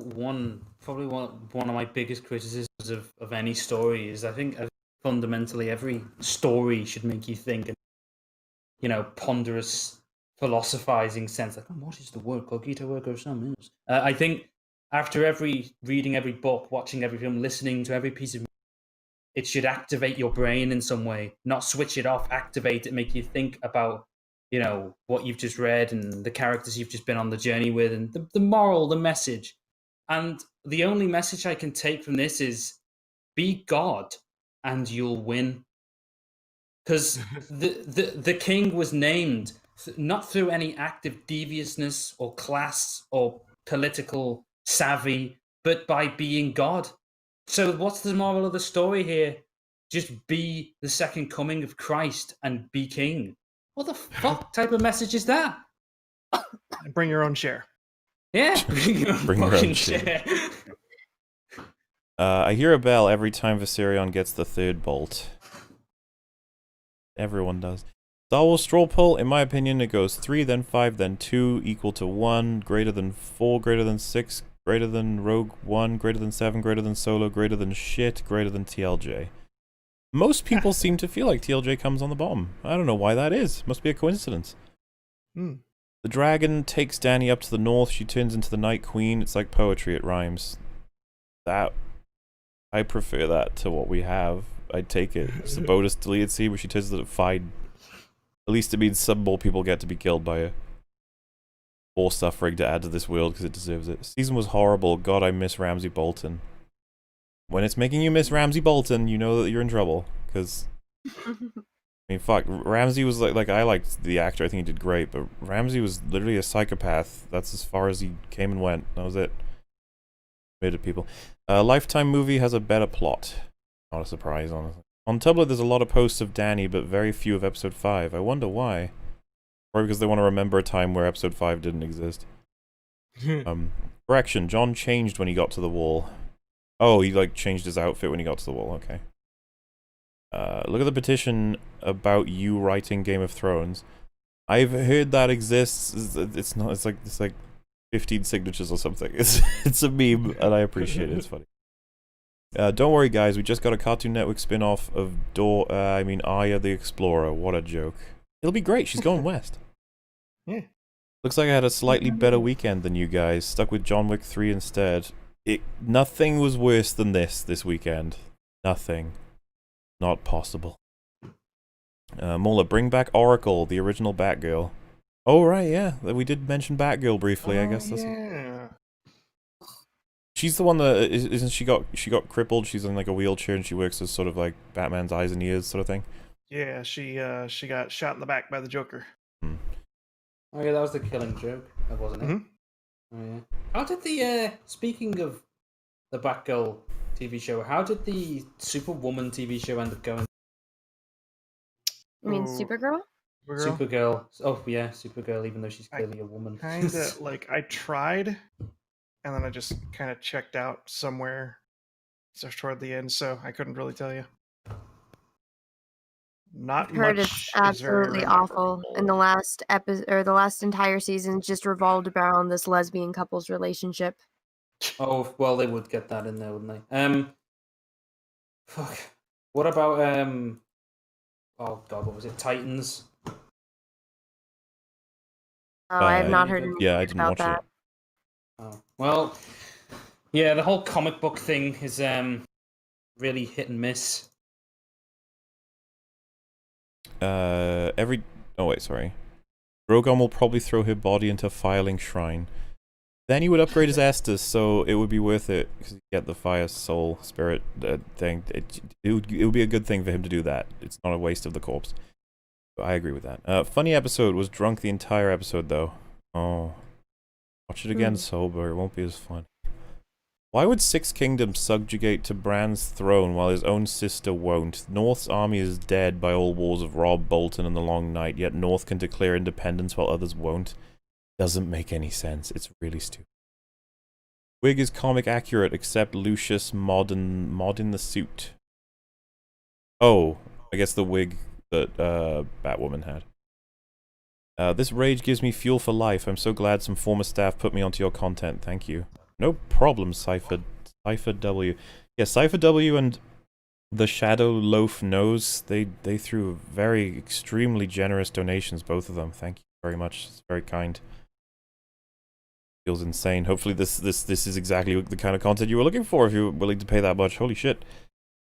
probably one of my biggest criticisms of any story is I think fundamentally every story should make you think in, you know, ponderous, philosophizing sense. Like, what is the word? Cogito ergo sum. I think after reading every book, watching every film, listening to every piece of music, it should activate your brain in some way, not switch it off, activate it, make you think about, you know, what you've just read and the characters you've just been on the journey with and the moral, the message. And the only message I can take from this is be God and you'll win. Because the king was named not through any act of deviousness or class or political savvy, but by being God. So what's the moral of the story here? Just be the second coming of Christ and be king. What the fuck type of message is that? Bring your own share. Yeah, bring your own share. I hear a bell every time Viserion gets the third bolt. Everyone does. Star Wars straw poll, in my opinion, it goes 3, then 5, then 2, equal to 1, greater than 4, greater than 6, greater than Rogue One, greater than 7, greater than Solo, greater than shit, greater than TLJ. Most people seem to feel like TLJ comes on the bottom. I don't know why that is. Must be a coincidence. The dragon takes Dany up to the north. She turns into the Night Queen. It's like poetry. It rhymes. I prefer that to what we have. I'd take it. It's the bonus deleted scene where she turns into fine. At least it means some more people get to be killed by her. More suffering to add to this world because it deserves it. Season was horrible. God, I miss Ramsay Bolton. When it's making you miss Ramsay Bolton, you know that you're in trouble. Because, I mean, fuck, Ramsay was like I liked the actor. I think he did great, but Ramsay was literally a psychopath. That's as far as he came and went. That was it. Murdered people. Lifetime movie has a better plot. Not a surprise, honestly. On Tumblr, there's a lot of posts of Dany, but very few of episode 5. I wonder why. Probably because they want to remember a time where episode 5 didn't exist. Correction, Jon changed when he got to the wall. Oh, he like changed his outfit when he got to the wall, okay. Look at the petition about you writing Game of Thrones. I've heard that exists. It's like 15 signatures or something. It's a meme, and I appreciate it. It's funny. Don't worry, guys. We just got a Cartoon Network spin-off of Arya the Explorer. What a joke. It'll be great. She's going west. Yeah. Looks like I had a slightly better weekend than you guys. Stuck with John Wick 3 instead. Nothing was worse than this weekend. Nothing. Not possible. Mauler, bring back Oracle, the original Batgirl. Oh, right, yeah. We did mention Batgirl briefly, I guess. Yeah. She's the one that isn't she got crippled. She's in like a wheelchair and she works as sort of like Batman's eyes and ears sort of thing. Yeah, she got shot in the back by the Joker. Oh yeah, that was the Killing Joke, wasn't it? Oh yeah. How did the speaking of the Batgirl TV show, how did the Superwoman TV show end up going? You mean Supergirl? Supergirl. Supergirl. Oh yeah, Supergirl. Even though she's I clearly a woman. Kind of like I tried, and then I just kind of checked out somewhere just toward the end, so I couldn't really tell you. Not I've heard much it's is very absolutely awful. And the rememberable. last episode or the last entire season just revolved around this lesbian couple's relationship. Oh well, they would get that in there, wouldn't they? Fuck. What about Oh god, what was it? Titans. Oh, I have not Any heard good? anything Yeah, I didn't about watch that. it. Oh well, yeah. The whole comic book thing is really hit and miss. Oh wait, sorry. Drogon will probably throw her body into Fireling Shrine. Then he would upgrade his Estus, so it would be worth it because you get the fire soul spirit thing. It would be a good thing for him to do that. It's not a waste of the corpse. I agree with that. Funny episode. Was drunk the entire episode though. Oh, watch it again sober. It won't be as fun. Why would Six Kingdoms subjugate to Bran's throne while his own sister won't? North's army is dead by all wars of Robb, Bolton, and the Long Night, yet North can declare independence while others won't. Doesn't make any sense. It's really stupid. Wig is comic accurate, except Lucius mod in the suit. Oh, I guess the wig that Batwoman had. This rage gives me fuel for life. I'm so glad some former staff put me onto your content. Thank you. No problem, Cypher W. Yeah, Cypher W and the Shadow Loaf Nose, they threw very extremely generous donations, both of them. Thank you very much. It's very kind. Feels insane. Hopefully this is exactly the kind of content you were looking for if you were willing to pay that much. Holy shit.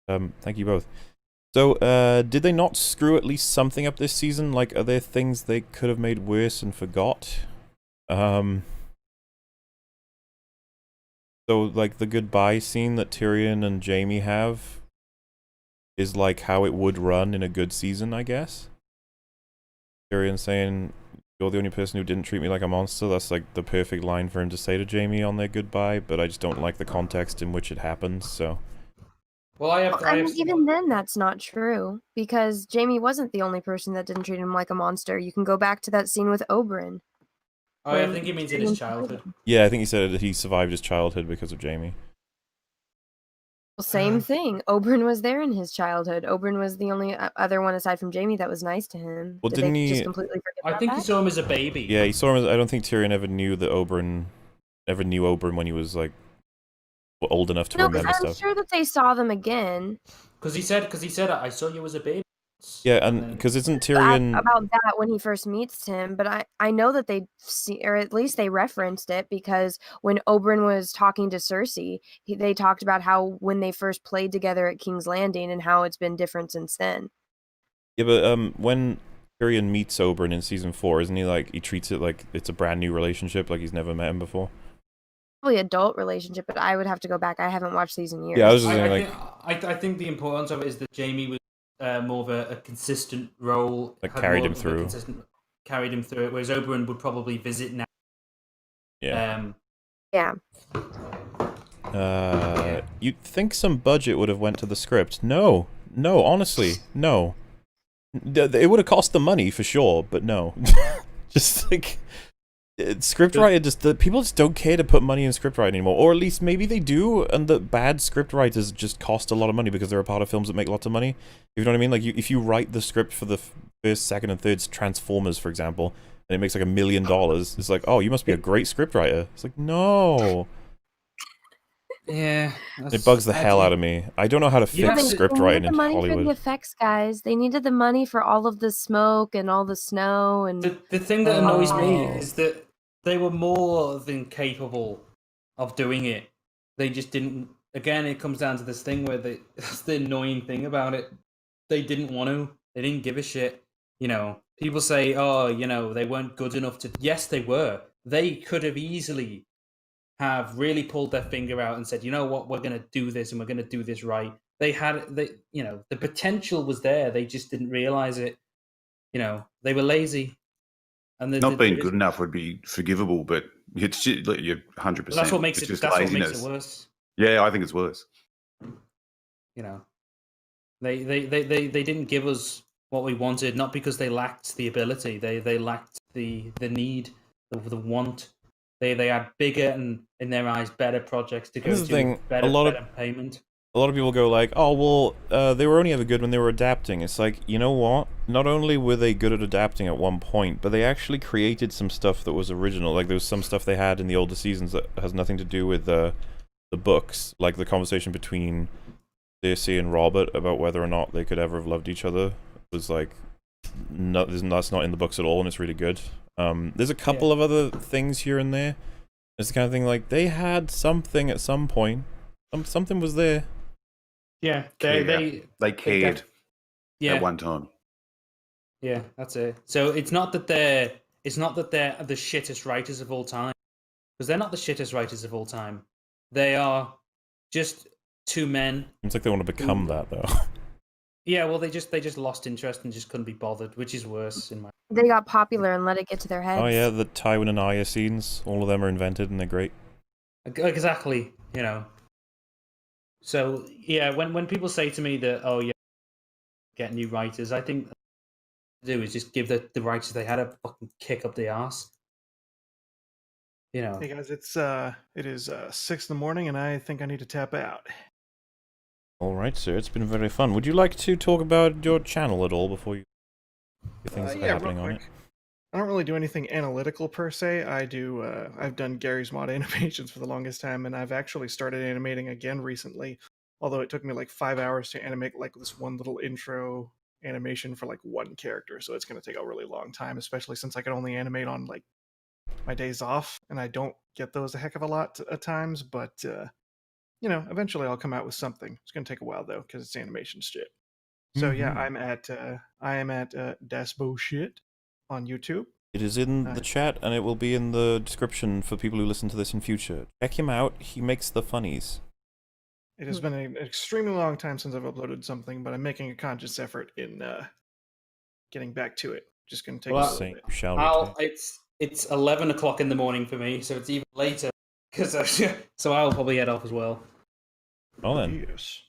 Thank you both. So, did they not screw at least something up this season? Like, are there things they could have made worse and forgot? So, like, the goodbye scene that Tyrion and Jaime have is like how it would run in a good season, I guess. Tyrion saying, "You're the only person who didn't treat me like a monster." That's like the perfect line for him to say to Jaime on their goodbye, but I just don't like the context in which it happens, so... Well, I have Even then, that's not true, because Jaime wasn't the only person that didn't treat him like a monster. You can go back to that scene with Oberyn. I think he means in his Tyrion childhood. Yeah, I think he said that he survived his childhood because of Jaime. Well, same thing. Oberyn was there in his childhood. Oberyn was the only other one aside from Jaime that was nice to him. Well, Did didn't they he... just completely forget I about think that? he saw him as a baby. Yeah, he saw him as... I don't think Tyrion ever knew that Oberyn... Ever knew Oberyn when he was, like, old enough to No, remember because I'm stuff. sure that they saw them again. Because he said, I saw you as a baby. Yeah, and because isn't But Tyrion... about that when he first meets him, but I know that they see, or at least they referenced it, because when Oberyn was talking to Cersei, they talked about how when they first played together at King's Landing and how it's been different since then. Yeah, but when Tyrion meets Oberyn in season 4, isn't he like, he treats it like it's a brand new relationship, like he's never met him before? Probably adult relationship, but I would have to go back. I haven't watched these in years. Yeah, I was just saying, I think the importance of it is that Jaime was more of a consistent role. Like, had carried more him of a through. Carried him through it, whereas Oberyn would probably visit now. Yeah. Yeah. You'd think some budget would have went to the script. No, honestly, no. It would have cost them money for sure, but no. Just like scriptwriter, people just don't care to put money in scriptwriting anymore, or at least maybe they do, and the bad scriptwriters just cost a lot of money because they're a part of films that make lots of money. You know what I mean? Like, if you write the script for the first, second, and third Transformers, for example, and it makes like $1 million, it's like, oh, you must be a great scriptwriter. It's like, no. Yeah, It bugs the hell out of me. I don't know how to fix script writing They in needed the money for Hollywood. the effects, guys. They needed the money for all of the smoke and all the snow and the thing that annoys me Oh. is that they were more than capable of doing it. They just didn't. Again, it comes down to this thing where that's the annoying thing about it. They didn't want to. They didn't give a shit. You know, people say, "Oh, you know, they weren't good enough to." Yes, they were. They could have easily have really pulled their finger out and said, "You know what? We're going to do this, and we're going to do this right." They had, you know, the potential was there. They just didn't realize it. You know, they were lazy. And Not being good enough would be forgivable, but it's you're 100%. That's what makes it's it. just That's laziness. what makes it worse. Yeah, I think it's worse. You know, they didn't give us what we wanted, not because they lacked the ability. They lacked the need, the want. They had bigger and, in their eyes, better projects to go This is to. the thing, Better, a lot of better payment. A lot of people go like, oh, well, they were only ever good when they were adapting. It's like, you know what? Not only were they good at adapting at one point, but they actually created some stuff that was original. Like, there was some stuff they had in the older seasons that has nothing to do with the books. Like, the conversation between Cersei and Robert about whether or not they could ever have loved each other was like, no, that's not in the books at all, and it's really good. There's a couple of other things here and there. It's the kind of thing like, they had something at some point. Something was there. Yeah, They cared yeah. at one time. Yeah, that's it. So it's not that they're the shittest writers of all time, because they're not the shittest writers of all time. They are just two men. Seems like they want to become that, though. Yeah, well, they just lost interest and just couldn't be bothered, which is worse in my. They got popular and let it get to their heads. Oh yeah, the Tywin and Arya scenes. All of them are invented and they're great. Exactly, you know. So yeah, when people say to me that, oh yeah, get new writers, I think what to do is just give the writers they had a fucking kick up the arse. You know. Hey guys, it is 6 in the morning, and I think I need to tap out. All right, sir. It's been very fun. Would you like to talk about your channel at all before you things that are happening on it? I don't really do anything analytical per se. I've done Gary's mod animations for the longest time, and I've actually started animating again recently. Although it took me like 5 hours to animate like this one little intro animation for like one character, so it's going to take a really long time, especially since I can only animate on like my days off, and I don't get those a heck of a lot at times. But you know, eventually I'll come out with something. It's going to take a while though, because it's animation shit. So yeah, I am at DasBoShitt on YouTube. It is in the chat, and it will be in the description for people who listen to this in future. Check him out. He makes the funnies. It has been an extremely long time since I've uploaded something, but I'm making a conscious effort in getting back to it. Just going to take a little bit. It's 11 o'clock in the morning for me, so it's even later. So I'll probably head off as well. Oh then. Yes.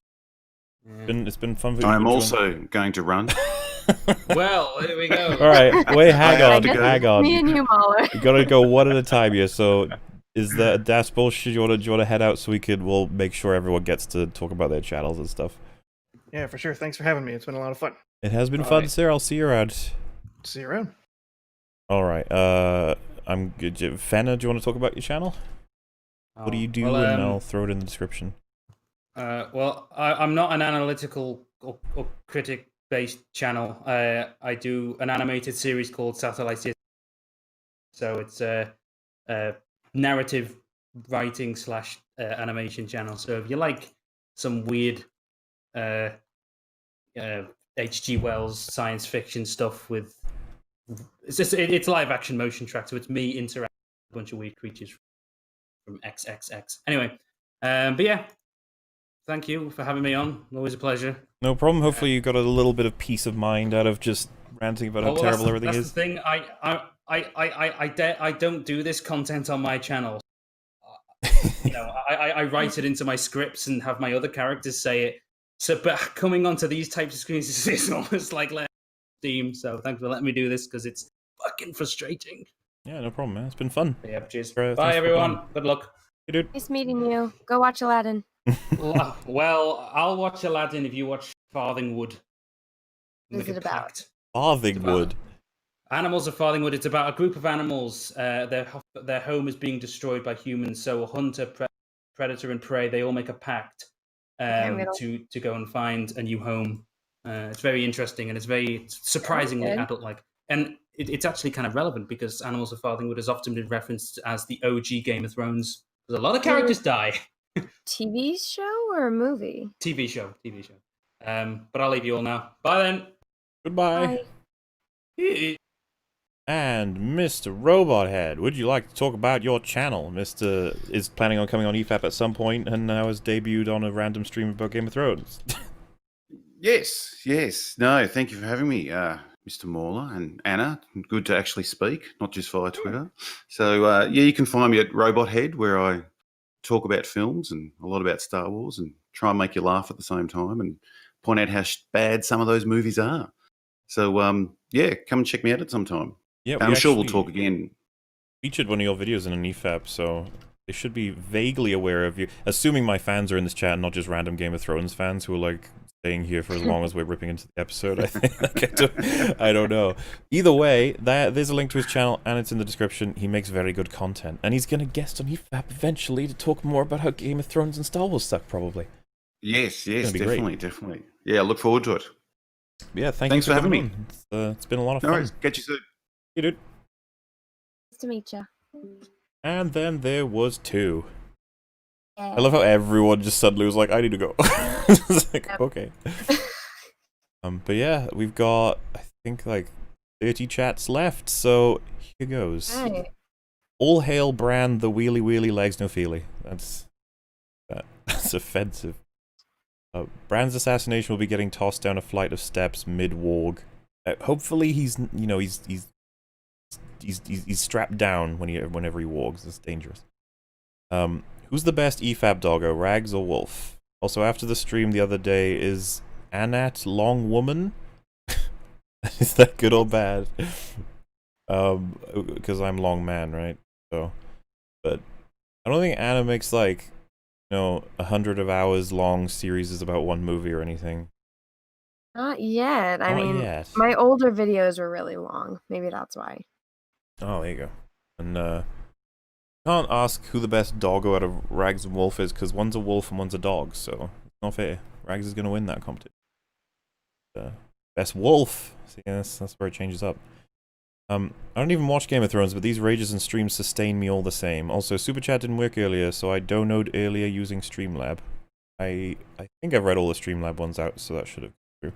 Yeah. It's been fun for you. I'm also going to run. Well, here we go. All right, wait, hang on. Me and you, Mauler. You gotta go one at a time here. So, is that DasBoShitt? Do you want to head out so we'll make sure everyone gets to talk about their channels and stuff? Yeah, for sure. Thanks for having me. It's been a lot of fun. It has been fun, sir. I'll see you around. See you around. All right. I'm good. Fenna, do you want to talk about your channel? What do you do? Well, and I'll throw it in the description. Well, I'm not an analytical or critic-based channel. I do an animated series called Satellite City. So it's a narrative writing / animation channel. So if you like some weird H.G. Wells science fiction stuff with it's live action motion track, so it's me interacting with a bunch of weird creatures from XXX. Anyway, but yeah, thank you for having me on. Always a pleasure. No problem. Hopefully you got a little bit of peace of mind out of just ranting about how terrible everything is. That's the thing. I don't do this content on my channel. You know, I write it into my scripts and have my other characters say it. So, but coming onto these types of screens is almost like Steam. So thanks for letting me do this, because it's fucking frustrating. Yeah, no problem, man. It's been fun. Yeah, cheers. Bye, everyone. Good luck. Hey, dude. Nice meeting you. Go watch Aladdin. Well, I'll watch Aladdin if you watch Farthingwood. What is it about? Farthingwood. Animals of Farthingwood. It's about a group of animals. Their home is being destroyed by humans. So a hunter, predator, and prey, they all make a pact to go and find a new home. It's very interesting, and it's very surprisingly adult-like. And it's actually kind of relevant, because Animals of Farthingwood has often been referenced as the OG Game of Thrones. Because a lot of characters die. TV show or a movie? TV show. But I'll leave you all now. Bye then. Goodbye. Bye. And Mr. Robot Head, would you like to talk about your channel? Mr. is planning on coming on EFAP at some point, and now has debuted on a random stream about Game of Thrones. Yes. No, thank you for having me, Mr. Mauler and Anna. Good to actually speak, not just via Twitter. So, you can find me at Robot Head, where I talk about films and a lot about Star Wars, and try and make you laugh at the same time and point out how bad some of those movies are. So yeah, come and check me out at some time. Yeah, I'm sure we'll talk again. Featured one of your videos in an EFAP, so they should be vaguely aware of you. Assuming my fans are in this chat, and not just random Game of Thrones fans who are like staying here for as long as we're ripping into the episode. I think I don't know. Either way, there's a link to his channel, and it's in the description. He makes very good content, and he's gonna guest on EFAP eventually to talk more about how Game of Thrones and Star Wars stuff, probably. Yes, definitely. Yeah, I look forward to it. Yeah, thanks for having me. It's been a lot of fun. No worries. Catch you soon. You dude. Nice to meet you. And then there was 2. I love how everyone just suddenly was like, I need to go. It's like, okay. But yeah, we've got, I think, like 30 chats left, so here goes. Right. All hail Bran, the wheelie wheelie legs no feely. That's offensive. Bran's assassination will be getting tossed down a flight of steps mid-warg. Hopefully he's strapped down whenever he wargs. It's dangerous. Who's the best EFAP doggo, Rags or Wolf? Also, after the stream the other day, is Anat Long Woman? Is that good or bad? Because I'm Long Man, right? So, but I don't think Anna makes like, 100 of hours long series is about one movie or anything. Not yet. I mean, yet. my older videos were really long. Maybe that's why. Oh, there you go. And can't ask who the best doggo out of Rags and Wolf is, because one's a wolf and one's a dog, so it's not fair. Rags is going to win that competition. Best wolf. See, that's where it changes up. I don't even watch Game of Thrones, but these rages and streams sustain me all the same. Also, Super Chat didn't work earlier, so I donoed earlier using Streamlab. I think I've read all the Streamlab ones out, so that should have gone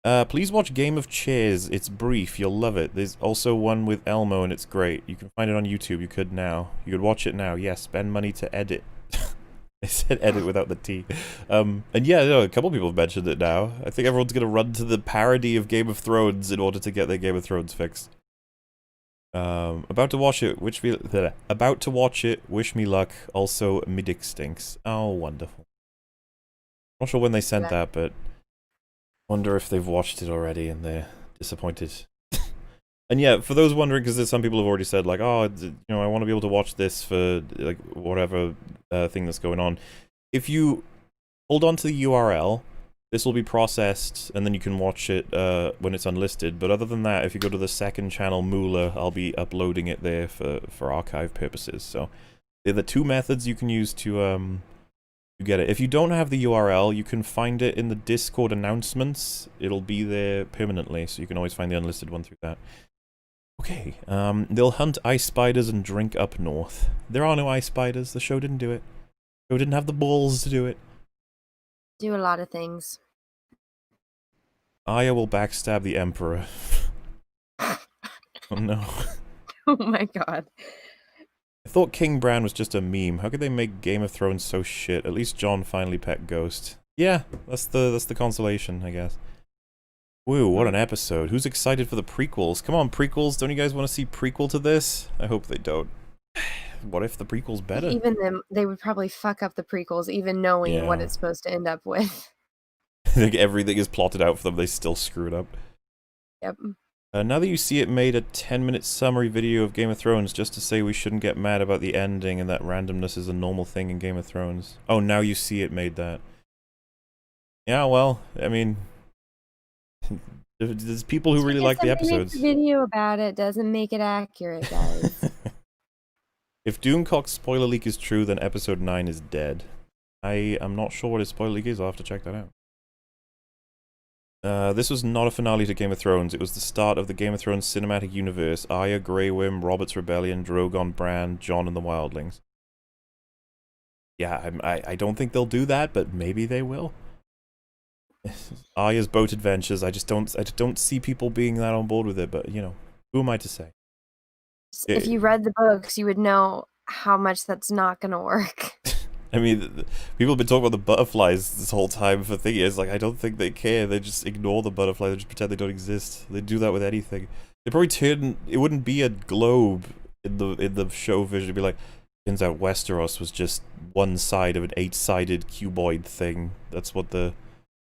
through. Please watch Game of Chairs. It's brief. You'll love it. There's also one with Elmo, and it's great. You can find it on YouTube. You could now. You could watch it now. Yes, spend money to edit. I said edit without the T. And yeah, a couple people have mentioned it now. I think everyone's gonna run to the parody of Game of Thrones in order to get their Game of Thrones fixed. About to watch it. About to watch it. Wish me luck. Also, me dick stinks. Oh, wonderful. Not sure when they sent that, but wonder if they've watched it already and they're disappointed. And yeah, for those wondering, because some people have already said like, oh, I want to be able to watch this for like whatever thing that's going on. If you hold on to the URL, this will be processed, and then you can watch it when it's unlisted. But other than that, if you go to the second channel, Mauler, I'll be uploading it there for archive purposes. So they're the 2 methods you can use to get it. If you don't have the URL, you can find it in the Discord announcements. It'll be there permanently, so you can always find the unlisted one through that. Okay, they'll hunt ice spiders and drink up north. There are no ice spiders. The show didn't do it. The show didn't have the balls to do it. Do a lot of things. Arya will backstab the Emperor. Oh no. Oh my god. I thought King Bran was just a meme. How could they make Game of Thrones so shit? At least Jon finally pet Ghost. Yeah, that's the consolation, I guess. Woo, what an episode. Who's excited for the prequels? Come on, prequels. Don't you guys want to see prequel to this? I hope they don't. What if the prequel's better? Even them, they would probably fuck up the prequels, even knowing what it's supposed to end up with. I think everything is plotted out for them. They still screw it up. Yep. Now that you see it made a 10-minute summary video of Game of Thrones just to say we shouldn't get mad about the ending and that randomness is a normal thing in Game of Thrones. Oh, now you see it made that. Yeah, well, I mean... There's people who really like the episodes. A video about it doesn't make it accurate, guys. If Doomcock's spoiler leak is true, then episode 9 is dead. I am not sure what his spoiler leak is. I'll have to check that out. This was not a finale to Game of Thrones. It was the start of the Game of Thrones cinematic universe. Arya, Grey Worm, Robert's Rebellion, Drogon, Bran, Jon, and the Wildlings. Yeah, I don't think they'll do that, but maybe they will. Arya's boat adventures. I don't see people being that on board with it. But who am I to say? If you read the books, you would know how much that's not going to work. I mean, people have been talking about the butterflies this whole time for years. Like, I don't think they care. They just ignore the butterflies. They just pretend they don't exist. They do that with anything. They probably turn. It wouldn't be a globe in the show vision. It'd be like, turns out Westeros was just one side of an 8-sided cuboid thing. That's what the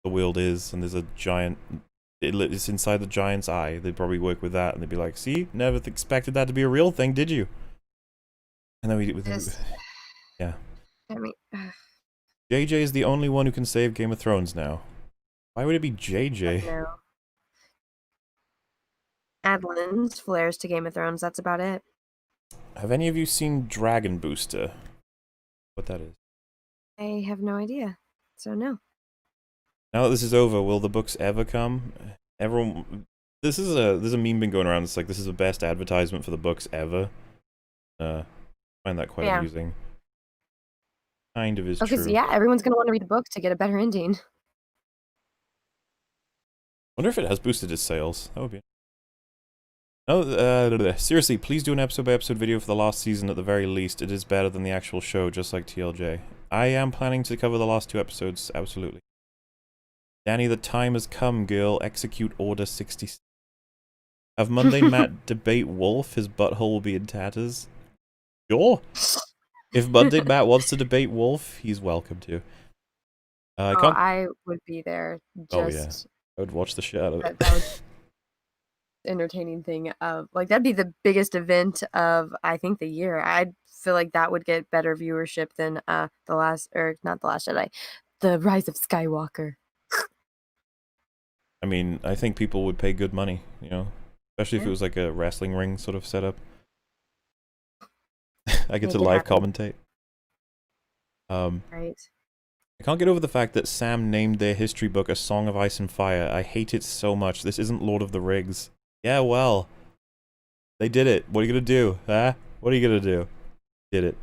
world is, and there's a giant It's inside the giant's eye. They'd probably work with that, and they'd be like, "See, never expected that to be a real thing, did you?" And then yeah. I mean, JJ is the only one who can save Game of Thrones now. Why would it be JJ? no. Add lens flares to Game of Thrones. That's about it. Have any of you seen Dragon Booster? What that is? I have no idea. So no. Now that this is over, will the books ever come? Everyone, there's a meme been going around. It's like, this is the best advertisement for the books ever. I find that quite amusing. Kind of is true. Because yeah, everyone's gonna want to read the book to get a better ending. Wonder if it has boosted its sales. That would be. Seriously, please do an episode-by-episode video for the last season at the very least. It is better than the actual show, just like TLJ. I am planning to cover the last 2 episodes, absolutely. Danny, the time has come, girl. Execute Order 66. Have Mundane Matt debate Wolf, his butthole will be in tatters. Sure. If Mundane Matt wants to debate Wolf, he's welcome to. I would be there. Oh yeah, I would watch the shit out of it. That would entertaining thing of like that'd be the biggest event of I think the year. I'd feel like that would get better viewership than not the Last Jedi, the Rise of Skywalker. I mean, I think people would pay good money, you know, especially if it was like a wrestling ring sort of setup. I get to live commentate. Right. I can't get over the fact that Sam named their history book A Song of Ice and Fire. I hate it so much. This isn't Lord of the Rings. Yeah, well, they did it. What are you gonna do, huh? What are you gonna do? Did it.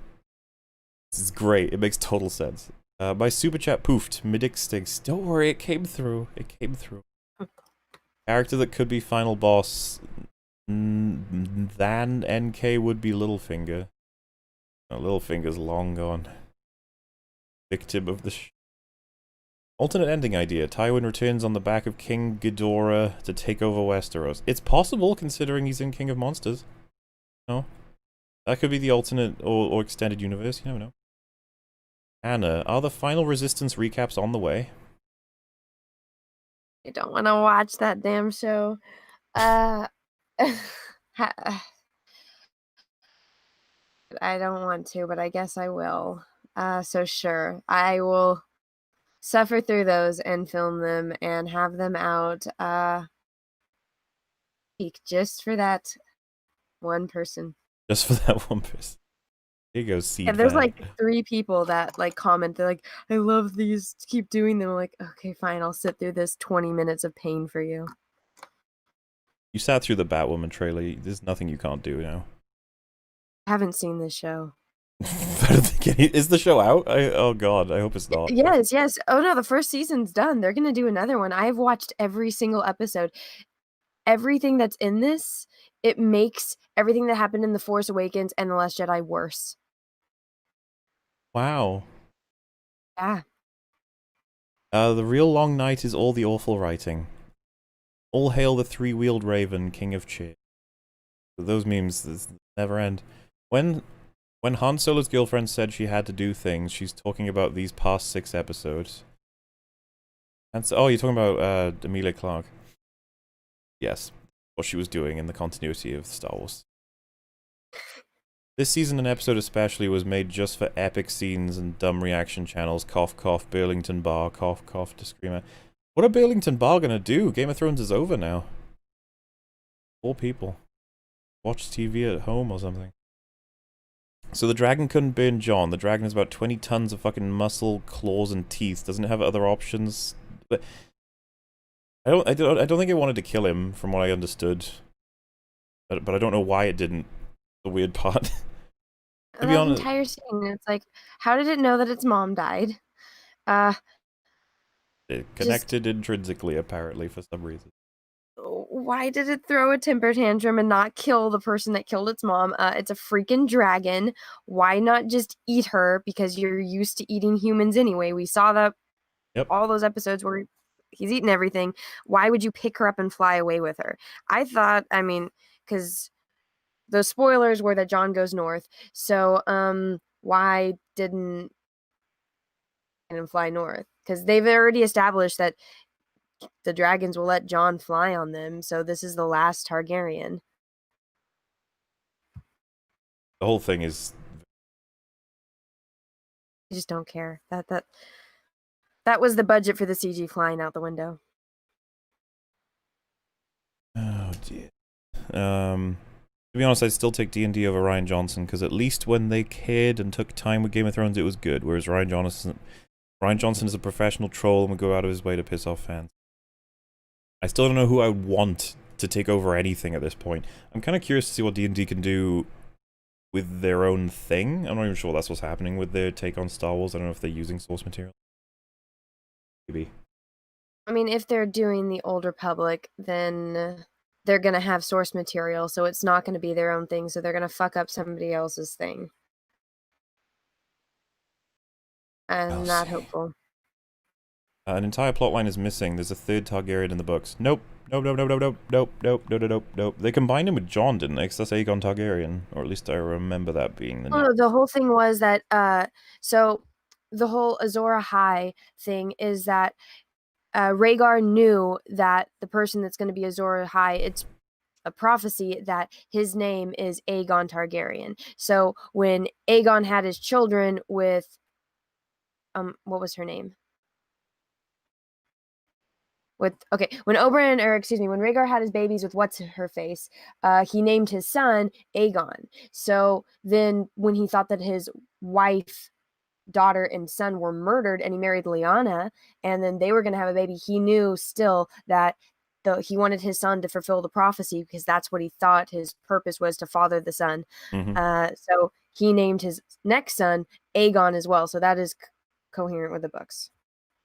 This is great. It makes total sense. My super chat poofed. Midic stinks. Don't worry, it came through. It came through. Character that could be final boss than NK would be Littlefinger. No, Littlefinger's long gone. Victim of the alternate ending idea. Tywin returns on the back of King Ghidorah to take over Westeros. It's possible, considering he's in King of Monsters. No? That could be the alternate or extended universe. You never know. Anna, are the final Resistance recaps on the way? I don't want to watch that damn show. I don't want to, but I guess I will. So sure, I will suffer through those and film them and have them out just for that one person. Just for that one person. Here goes Seed. And there's like 3 people that like comment. They're like, I love these. Keep doing them. I'm like, okay, fine. I'll sit through this 20 minutes of pain for you. You sat through the Batwoman trailer. There's nothing you can't do now. I haven't seen this show. Is the show out? Oh god, I hope it's not. Yes. Oh no, the first season's done. They're gonna do another one. I've watched every single episode. Everything that's in this, it makes everything that happened in The Force Awakens and The Last Jedi worse. Wow. Yeah. The real long night is all the awful writing. All hail the 3-wheeled raven, king of cheer. Those memes never end. When Han Solo's girlfriend said she had to do things, she's talking about these past 6 episodes. And so, oh, you're talking about Emilia Clarke. Yes, what she was doing in the continuity of Star Wars. This season and episode especially was made just for epic scenes and dumb reaction channels. Cough, cough, Burlington Bar, cough, cough, to screamer. What are Burlington Bar gonna do? Game of Thrones is over now. 4 people. Watch TV at home or something. So the dragon couldn't burn Jon. The dragon has about 20 tons of fucking muscle, claws, and teeth. Doesn't it have other options? But I don't think it wanted to kill him, from what I understood. But I don't know why it didn't. The weird part. To be honest, entire scene, it's like, how did it know that its mom died? it connected intrinsically, apparently, for some reason. Why did it throw a temper tantrum and not kill the person that killed its mom? It's a freaking dragon. Why not just eat her? Because you're used to eating humans anyway. We saw that. Yep. All those episodes where he's eating everything. Why would you pick her up and fly away with her? I thought, I mean, because the spoilers were that Jon goes north. So, why didn't him fly north? Because they've already established that the dragons will let Jon fly on them. So this is the last Targaryen. The whole thing is... I just don't care. That was the budget for the CG flying out the window. Oh, dear. To be honest, I'd still take D&D over Ryan Johnson, because at least when they cared and took time with Game of Thrones, it was good, whereas Ryan Johnson is a professional troll and would go out of his way to piss off fans. I still don't know who I would want to take over anything at this point. I'm kind of curious to see what D&D can do with their own thing. I'm not even sure that's what's happening with their take on Star Wars. I don't know if they're using source material. Maybe. I mean, if they're doing the Old Republic, then they're going to have source material, so it's not going to be their own thing, so they're going to fuck up somebody else's thing. I'm not hopeful. An entire plotline is missing. There's a third Targaryen in the books. Nope. Nope, nope, nope, nope, nope, nope, nope, nope, nope, nope. They combined him with Jon, didn't they? Because that's Aegon Targaryen. Or at least I remember that being the name. Oh, the whole thing was that, so the whole Azor Ahai thing is that Rhaegar knew that the person that's going to be Azor Ahai, it's a prophecy that his name is Aegon Targaryen. So when Aegon had his children with, what was her name? When Rhaegar had his babies with what's her face, he named his son Aegon. So then when he thought that his wife, daughter, and son were murdered and he married Lyanna and then they were going to have a baby, he knew still that he wanted his son to fulfill the prophecy because that's what he thought his purpose was, to father the son. So he named his next son Aegon as well. So that is coherent with the books.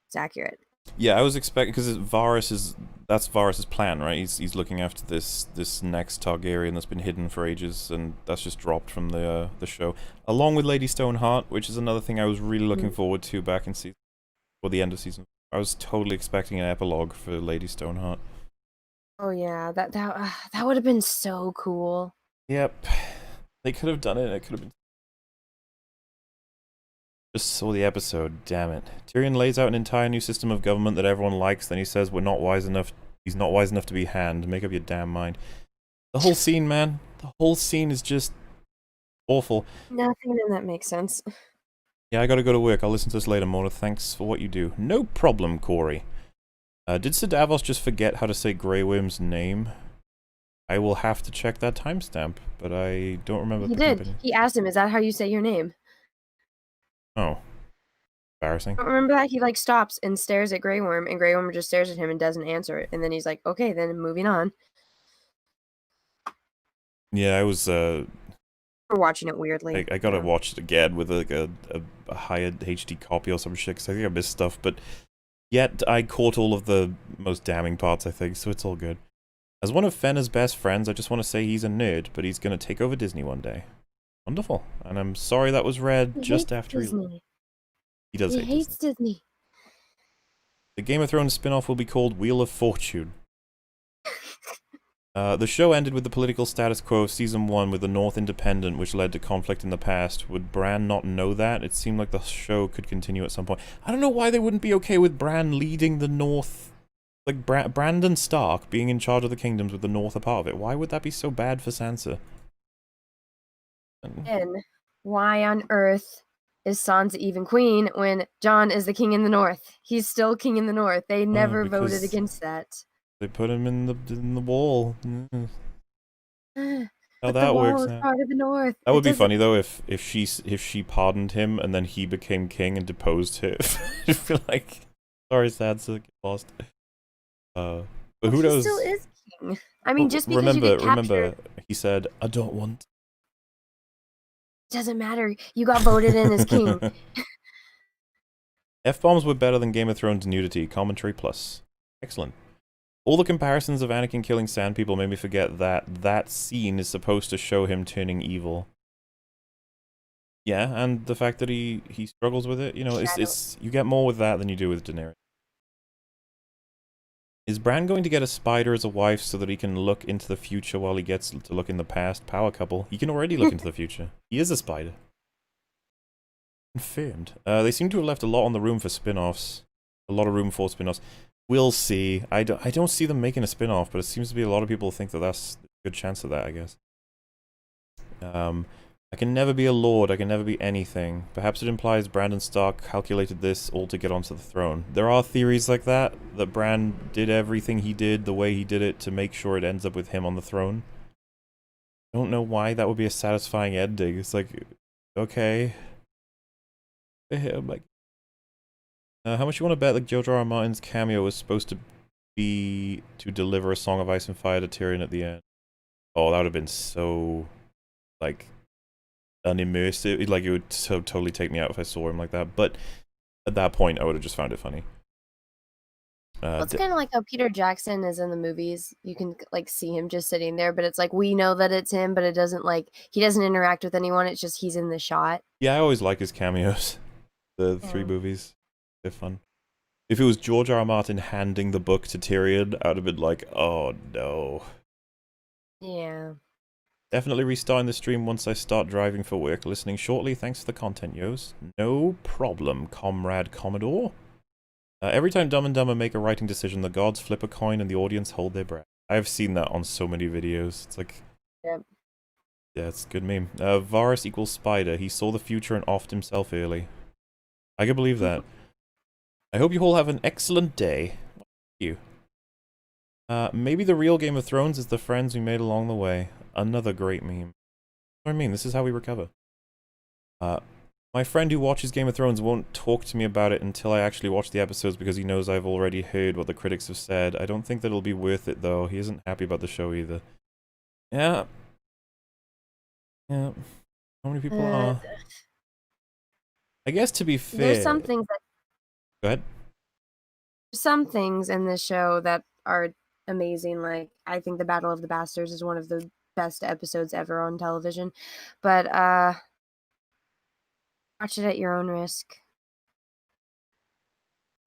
It's accurate. Yeah, I was expecting, because that's Varys' plan, right? He's looking after this next Targaryen that's been hidden for ages, and that's just dropped from the show, along with Lady Stoneheart, which is another thing I was really looking forward to back in season, or the end of season. I was totally expecting an epilogue for Lady Stoneheart. Oh yeah, that would have been so cool. Yep, they could have done it. It could have been. Just saw the episode, damn it. Tyrion lays out an entire new system of government that everyone likes, then he says he's not wise enough to be Hand. Make up your damn mind. The whole scene, man. The whole scene is just awful. Nothing in that makes sense. Yeah, I gotta go to work. I'll listen to this later, Mauler. Thanks for what you do. No problem, Corey. Did Sir Davos just forget how to say Grey Worm's name? I will have to check that timestamp, but I don't remember. He did. He asked him, "Is that how you say your name?" Oh. Embarrassing. I remember that he stops and stares at Grey Worm, and Grey Worm just stares at him and doesn't answer it. And then he's like, okay, then moving on. Yeah, I was We're watching it weirdly. I gotta watch it again with a higher HD copy or some shit, because I think I missed stuff, but yet I caught all of the most damning parts, I think, so it's all good. As one of Fenner's best friends, I just want to say he's a nerd, but he's gonna take over Disney one day. Wonderful. And I'm sorry that was read just after Disney. He does hate hates Disney. The Game of Thrones spin-off will be called Wheel of Fortune. The show ended with the political status quo of Season 1 with the North Independent, which led to conflict in the past. Would Bran not know that? It seemed like the show could continue at some point. I don't know why they wouldn't be okay with Bran leading the North. Like, Brandon Stark being in charge of the kingdoms with the North a part of it. Why would that be so bad for Sansa? And why on earth is Sansa even queen when Jon is the king in the North? He's still king in the North. They never voted against that. They put him in the wall. How But that the wall works is now. part of the North. That It would be doesn't- funny though if she pardoned him and then he became king and deposed her. I feel like, sorry, Sansa, get lost. But who He knows? still is king. I mean, just because remember, you get captured, remember, he said, "I don't want." doesn't matter. You got voted in as king. F-bombs were better than Game of Thrones nudity. Commentary plus. Excellent. All the comparisons of Anakin killing sand people made me forget that scene is supposed to show him turning evil. Yeah, and the fact that he struggles with it, you know, it's you get more with that than you do with Daenerys. Is Bran going to get a spider as a wife so that he can look into the future while he gets to look in the past? Power couple. He can already look into the future. He is a spider. Confirmed. They seem to have left a lot on the room for spin-offs. A lot of room for spin-offs. We'll see. I don't see them making a spin-off, but it seems to be a lot of people think that that's a good chance of that, I guess. I can never be a lord, I can never be anything. Perhaps it implies Brandon Stark calculated this all to get onto the throne. There are theories like that Bran did everything he did the way he did it to make sure it ends up with him on the throne. I don't know why that would be a satisfying ending. It's like, okay. Like, how much you want to bet like George R. R. Martin's cameo was supposed to be to deliver a Song of Ice and Fire to Tyrion at the end? Oh, that would have been so, like, unimmersive. Like, it would so totally take me out if I saw him like that. But at that point, I would have just found it funny. It's kind of like how Peter Jackson is in the movies. You can like see him just sitting there, but it's like we know that it's him, but it doesn't like he doesn't interact with anyone. It's just he's in the shot. Yeah, I always like his cameos. The three movies, they're fun. If it was George R. R. Martin handing the book to Tyrion, I would have been like, oh no. Yeah. Definitely restarting the stream once I start driving for work. Listening shortly. Thanks for the content, Yos. No problem, Comrade Commodore. Every time Dumb and Dumber make a writing decision, the gods flip a coin and the audience hold their breath. I've seen that on so many videos. It's like... Yep. Yeah, it's a good meme. Varus equals Spider. He saw the future and offed himself early. I can believe that. I hope you all have an excellent day. Thank you. Maybe the real Game of Thrones is the friends we made along the way. Another great meme. What I mean, this is how we recover. My friend who watches Game of Thrones won't talk to me about it until I actually watch the episodes because he knows I've already heard what the critics have said. I don't think that it'll be worth it, though. He isn't happy about the show either. Yeah. Yeah. How many people are... I guess to be fair... There's some things that... Go ahead. Some things in this show that are amazing. Like, I think the Battle of the Bastards is one of the best episodes ever on television. But, watch it at your own risk.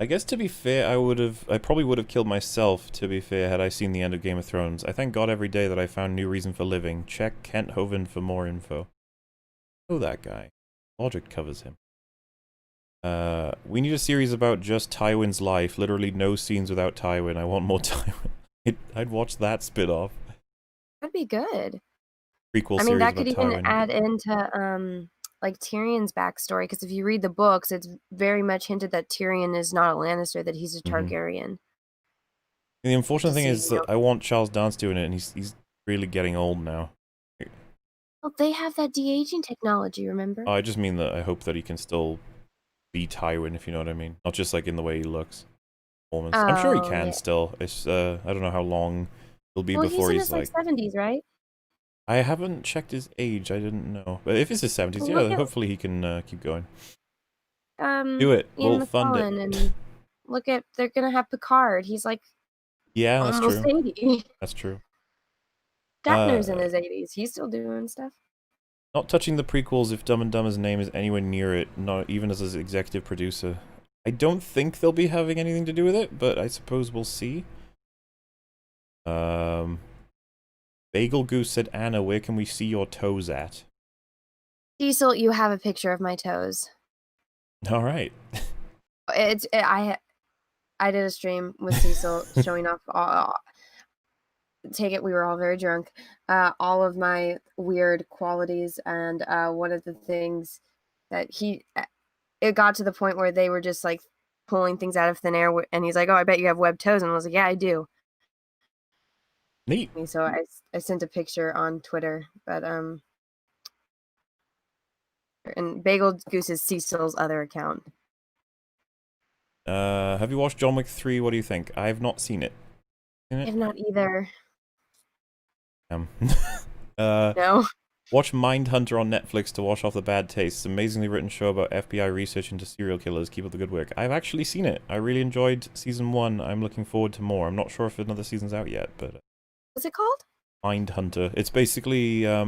I guess to be fair, I probably would have killed myself, to be fair, had I seen the end of Game of Thrones. I thank God every day that I found new reason for living. Check Kent Hovind for more info. Oh, that guy. Logic covers him. We need a series about just Tywin's life. Literally no scenes without Tywin. I want more Tywin. I'd watch that spin-off. That'd be good. Prequel I mean, series that could about even Tywin. add into, like, Tyrion's backstory, because if you read the books, it's very much hinted that Tyrion is not a Lannister, that he's a Targaryen. And the unfortunate thing is that I want Charles Dance doing it, and he's really getting old now. Well, they have that de-aging technology, remember? I just mean that I hope that he can still be Tywin, if you know what I mean. Not just like in the way he looks. Almost. I'm sure he can yeah. still. It's I don't know how long it'll be Well, before he's in he's his, like, 70s, right? I haven't checked his age. I didn't know. But if it's his 70s, Well, yeah, look at- hopefully he can keep going. Do it. Ian We'll fund it. McKellen, and look at, they're gonna have Picard. He's like Yeah, that's almost true. 80. That's true. Shatner's in his 80s. He's still doing stuff. Not touching the prequels if Dumb and Dumber's name is anywhere near it, not even as his executive producer. I don't think they'll be having anything to do with it, but I suppose we'll see. Bagel Goose said, Anna, where can we see your toes at? Cecil, you have a picture of my toes. All right. I did a stream with Cecil showing off take it, we were all very drunk, all of my weird qualities, and one of the things that it got to the point where they were just like pulling things out of thin air, and he's like, oh, I bet you have webbed toes, and I was like, yeah, I do. Neat. So I sent a picture on Twitter, but and Bagel Goose is Cecil's other account. Have you watched John Wick 3? What do you think? I have not seen it. I have not either. No. Watch Mindhunter on Netflix to wash off the bad taste. It's an amazingly written show about FBI research into serial killers. Keep up the good work. I've actually seen it. I really enjoyed season 1. I'm looking forward to more. I'm not sure if another season's out yet, but... What's it called? Mindhunter. It's basically a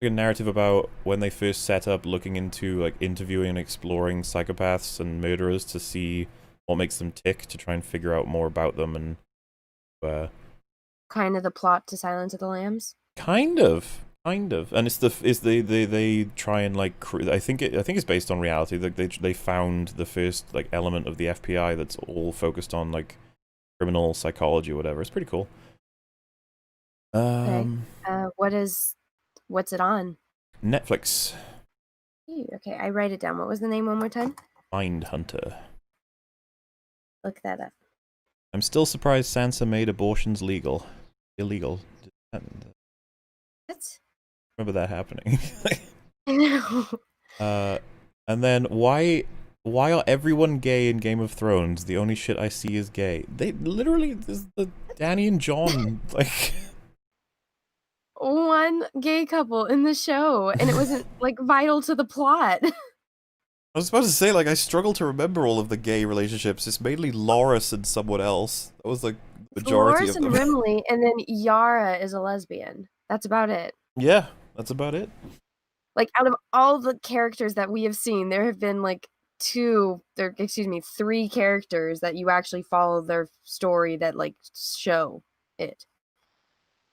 narrative about when they first set up looking into like interviewing and exploring psychopaths and murderers to see what makes them tick, to try and figure out more about them, and kind of the plot to Silence of the Lambs. kind of Kind of, and they try and like I think it's based on reality. Like they found the first like element of the FBI that's all focused on like criminal psychology or whatever. It's pretty cool. What's it on? Netflix. Ooh, okay, I write it down. What was the name one more time? Mindhunter. Look that up. I'm still surprised Sansa made abortions illegal. What? Remember that happening. No. And then why are everyone gay in Game of Thrones? The only shit I see is gay. They literally, this the Dany and Jon, like One gay couple in the show, and it wasn't like vital to the plot. I was supposed to say, like, I struggle to remember all of the gay relationships. It's mainly Loras and someone else. That was like the majority Dolores of them. and Rimley, and then Yara is a lesbian. That's about it. Yeah, that's about it. Like, out of all the characters that we have seen, there have been like three characters that you actually follow their story that like show it.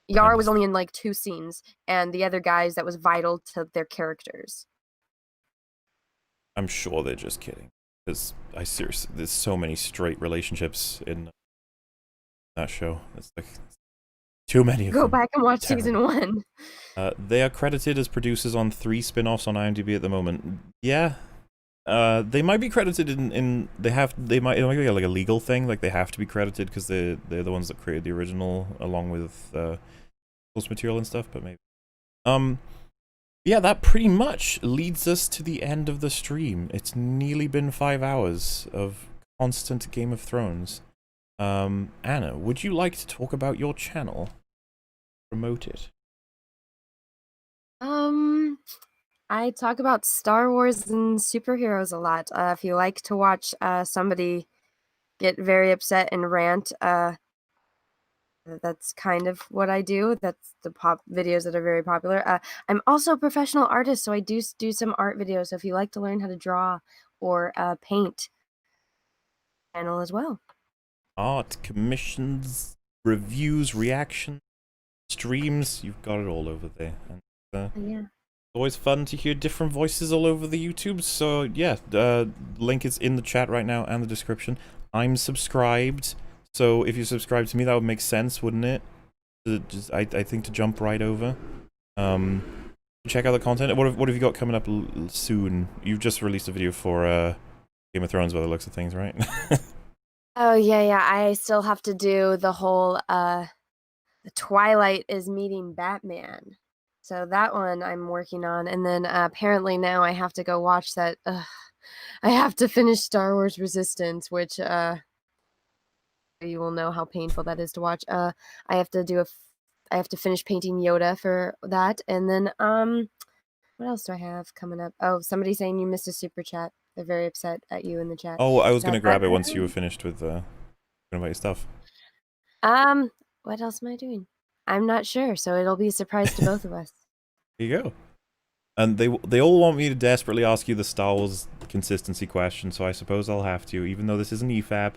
Yara was only in like 2 scenes, and the other guys that was vital to their characters. I'm sure they're just kidding. Because there's so many straight relationships in that show. It's like too many of them. Go back and watch Terrible. season 1. They are credited as producers on 3 spin-offs on IMDb at the moment. Yeah. They might be credited it might be like a legal thing, like they have to be credited because they're the ones that created the original along with source material and stuff, but maybe. Yeah, that pretty much leads us to the end of the stream. It's nearly been 5 hours of constant Game of Thrones. Anna, would you like to talk about your channel? Promote it. I talk about Star Wars and superheroes a lot. If you like to watch somebody get very upset and rant, that's kind of what I do. That's the videos that are very popular. I'm also a professional artist, so I do some art videos. So if you like to learn how to draw or paint, channel as well. Art, commissions, reviews, reactions, streams, you've got it all over there. And, Yeah. always fun to hear different voices all over the YouTube. So yeah, link is in the chat right now and the description. I'm subscribed, so if you subscribe to me, that would make sense, wouldn't it? I think to jump right over. Check out the content. What have you got coming up soon? You've just released a video for Game of Thrones by the looks of things, right? Oh yeah. I still have to do the whole Twilight is meeting Batman. So that one I'm working on, and then apparently now I have to go watch that. I have to finish Star Wars Resistance, which you will know how painful that is to watch. I have to finish painting Yoda for that, and then what else do I have coming up? Oh, somebody saying you missed a super chat. They're very upset at you in the chat. Oh, I was gonna grab it once you were finished with about your stuff. What else am I doing? I'm not sure, so it'll be a surprise to both of us. There you go. And they all want me to desperately ask you the Star Wars consistency question, so I suppose I'll have to, even though this is an EFAP.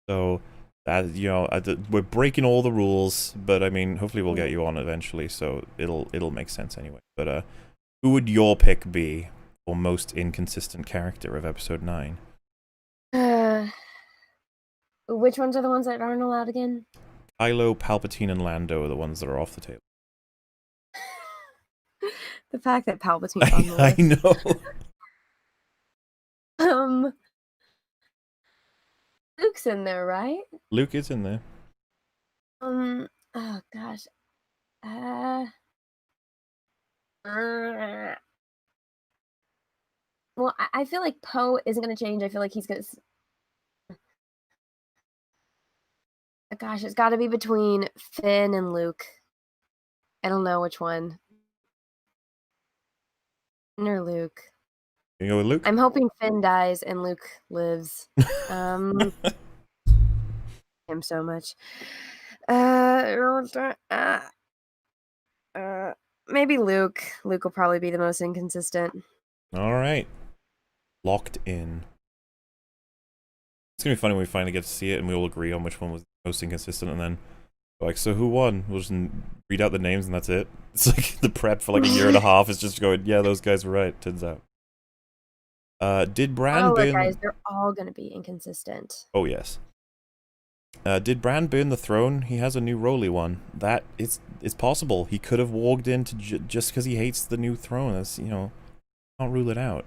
So that, you know, we're breaking all the rules, but I mean, hopefully we'll get you on eventually, so it'll make sense anyway. But who would your pick be for most inconsistent character of episode 9? Which ones are the ones that aren't allowed again? Kylo, Palpatine, and Lando are the ones that are off the table. The fact that Palpatine's on the I list. know. Luke's in there, right? Luke is in there. Oh gosh. Well, I feel like Poe isn't going to change. I feel like he's going to... Gosh, it's got to be between Finn and Luke. I don't know which one. Finn or Luke. You go with Luke? I'm hoping Finn dies and Luke lives. Him so much. Maybe Luke. Luke will probably be the most inconsistent. All right. Locked in. It's going to be funny when we finally get to see it and we all agree on which one was most inconsistent, and then Like, so who won? We'll just read out the names and that's it. It's like the prep for like a year and a half is just going, yeah, those guys were right, turns out. Did Bran Oh, burn... guys, they're all gonna be inconsistent. Oh, yes. Did Bran burn the throne? He has a new roly one. That, it's possible. He could have walked into just because he hates the new throne. That's, you know, can't rule it out.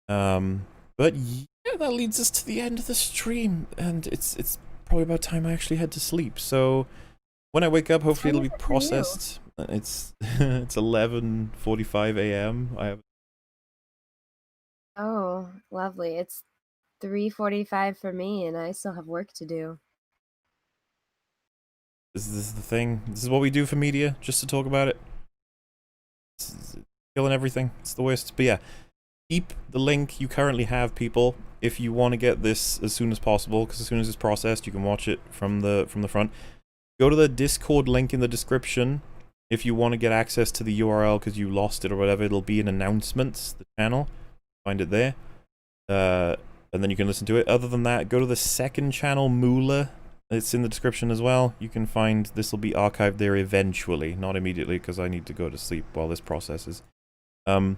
But yeah, that leads us to the end of the stream, and it's probably about time I actually head to sleep. So when I wake up, hopefully it'll be processed. It's it's 11:45 a.m. I have. Oh, lovely. It's 3:45 for me, and I still have work to do. This is the thing. This is what we do for media, just to talk about it. It's killing everything. It's the worst. But yeah, keep the link you currently have, people, if you want to get this as soon as possible, because as soon as it's processed, you can watch it from the front. Go to the Discord link in the description if you want to get access to the URL because you lost it or whatever. It'll be in announcements, the channel. Find it there. And then you can listen to it. Other than that, go to the second channel, Mauler. It's in the description as well. You can find, this will be archived there eventually, not immediately because I need to go to sleep while this processes. All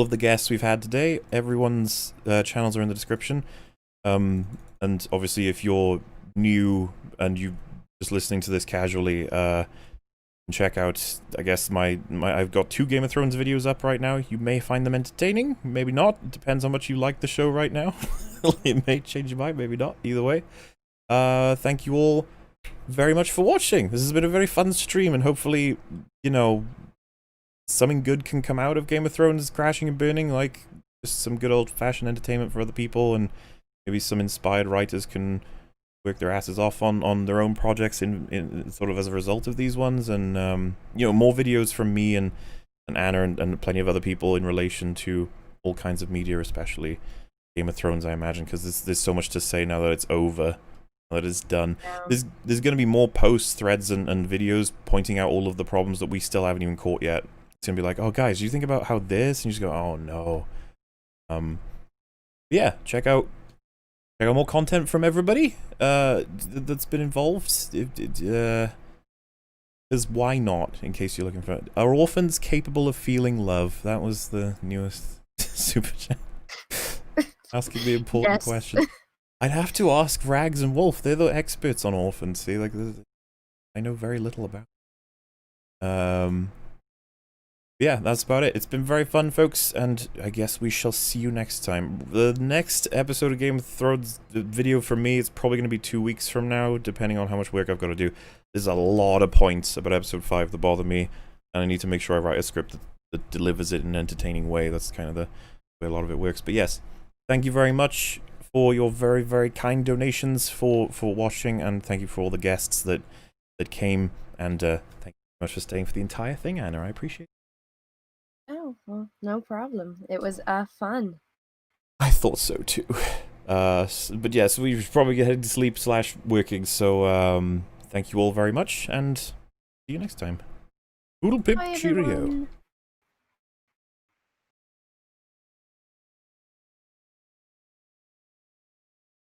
of the guests we've had today, everyone's channels are in the description. And obviously if you're new and you just listening to this casually, check out, I guess, I've got 2 Game of Thrones videos up right now. You may find them entertaining, maybe not. It depends how much you like the show right now. It may change your mind, maybe not. Either way. Thank you all very much for watching. This has been a very fun stream, and hopefully, you know, something good can come out of Game of Thrones crashing and burning, like just some good old-fashioned entertainment for other people, and maybe some inspired writers can work their asses off on their own projects in sort of as a result of these ones, and you know, more videos from me and Anna and plenty of other people in relation to all kinds of media, especially Game of Thrones, I imagine, because there's so much to say now that it's over, now that it's done. There's going to be more posts, threads, and videos pointing out all of the problems that we still haven't even caught yet. It's going to be like, oh guys, you think about how this, and you just go, oh no. Yeah, check out more content from everybody that's been involved. Because why not, in case you're looking for it. Are orphans capable of feeling love? That was the newest super chat. Asking the important question. I'd have to ask Rags and Wolf. They're the experts on orphans. See, like, I know very little about yeah, that's about it. It's been very fun, folks, and I guess we shall see you next time. The next episode of Game of Thrones video for me is probably going to be 2 weeks from now, depending on how much work I've got to do. There's a lot of points about episode 5 that bother me, and I need to make sure I write a script that delivers it in an entertaining way. That's kind of the way a lot of it works. But yes, thank you very much for your very, very kind donations for watching, and thank you for all the guests that came, and thank you very much for staying for the entire thing, Anna. I appreciate it. Oh, well, no problem. It was fun. I thought so too. But yeah, so we should probably get heading to sleep / working. So thank you all very much, and see you next time. Poodle pip, Bye, cheerio. everyone.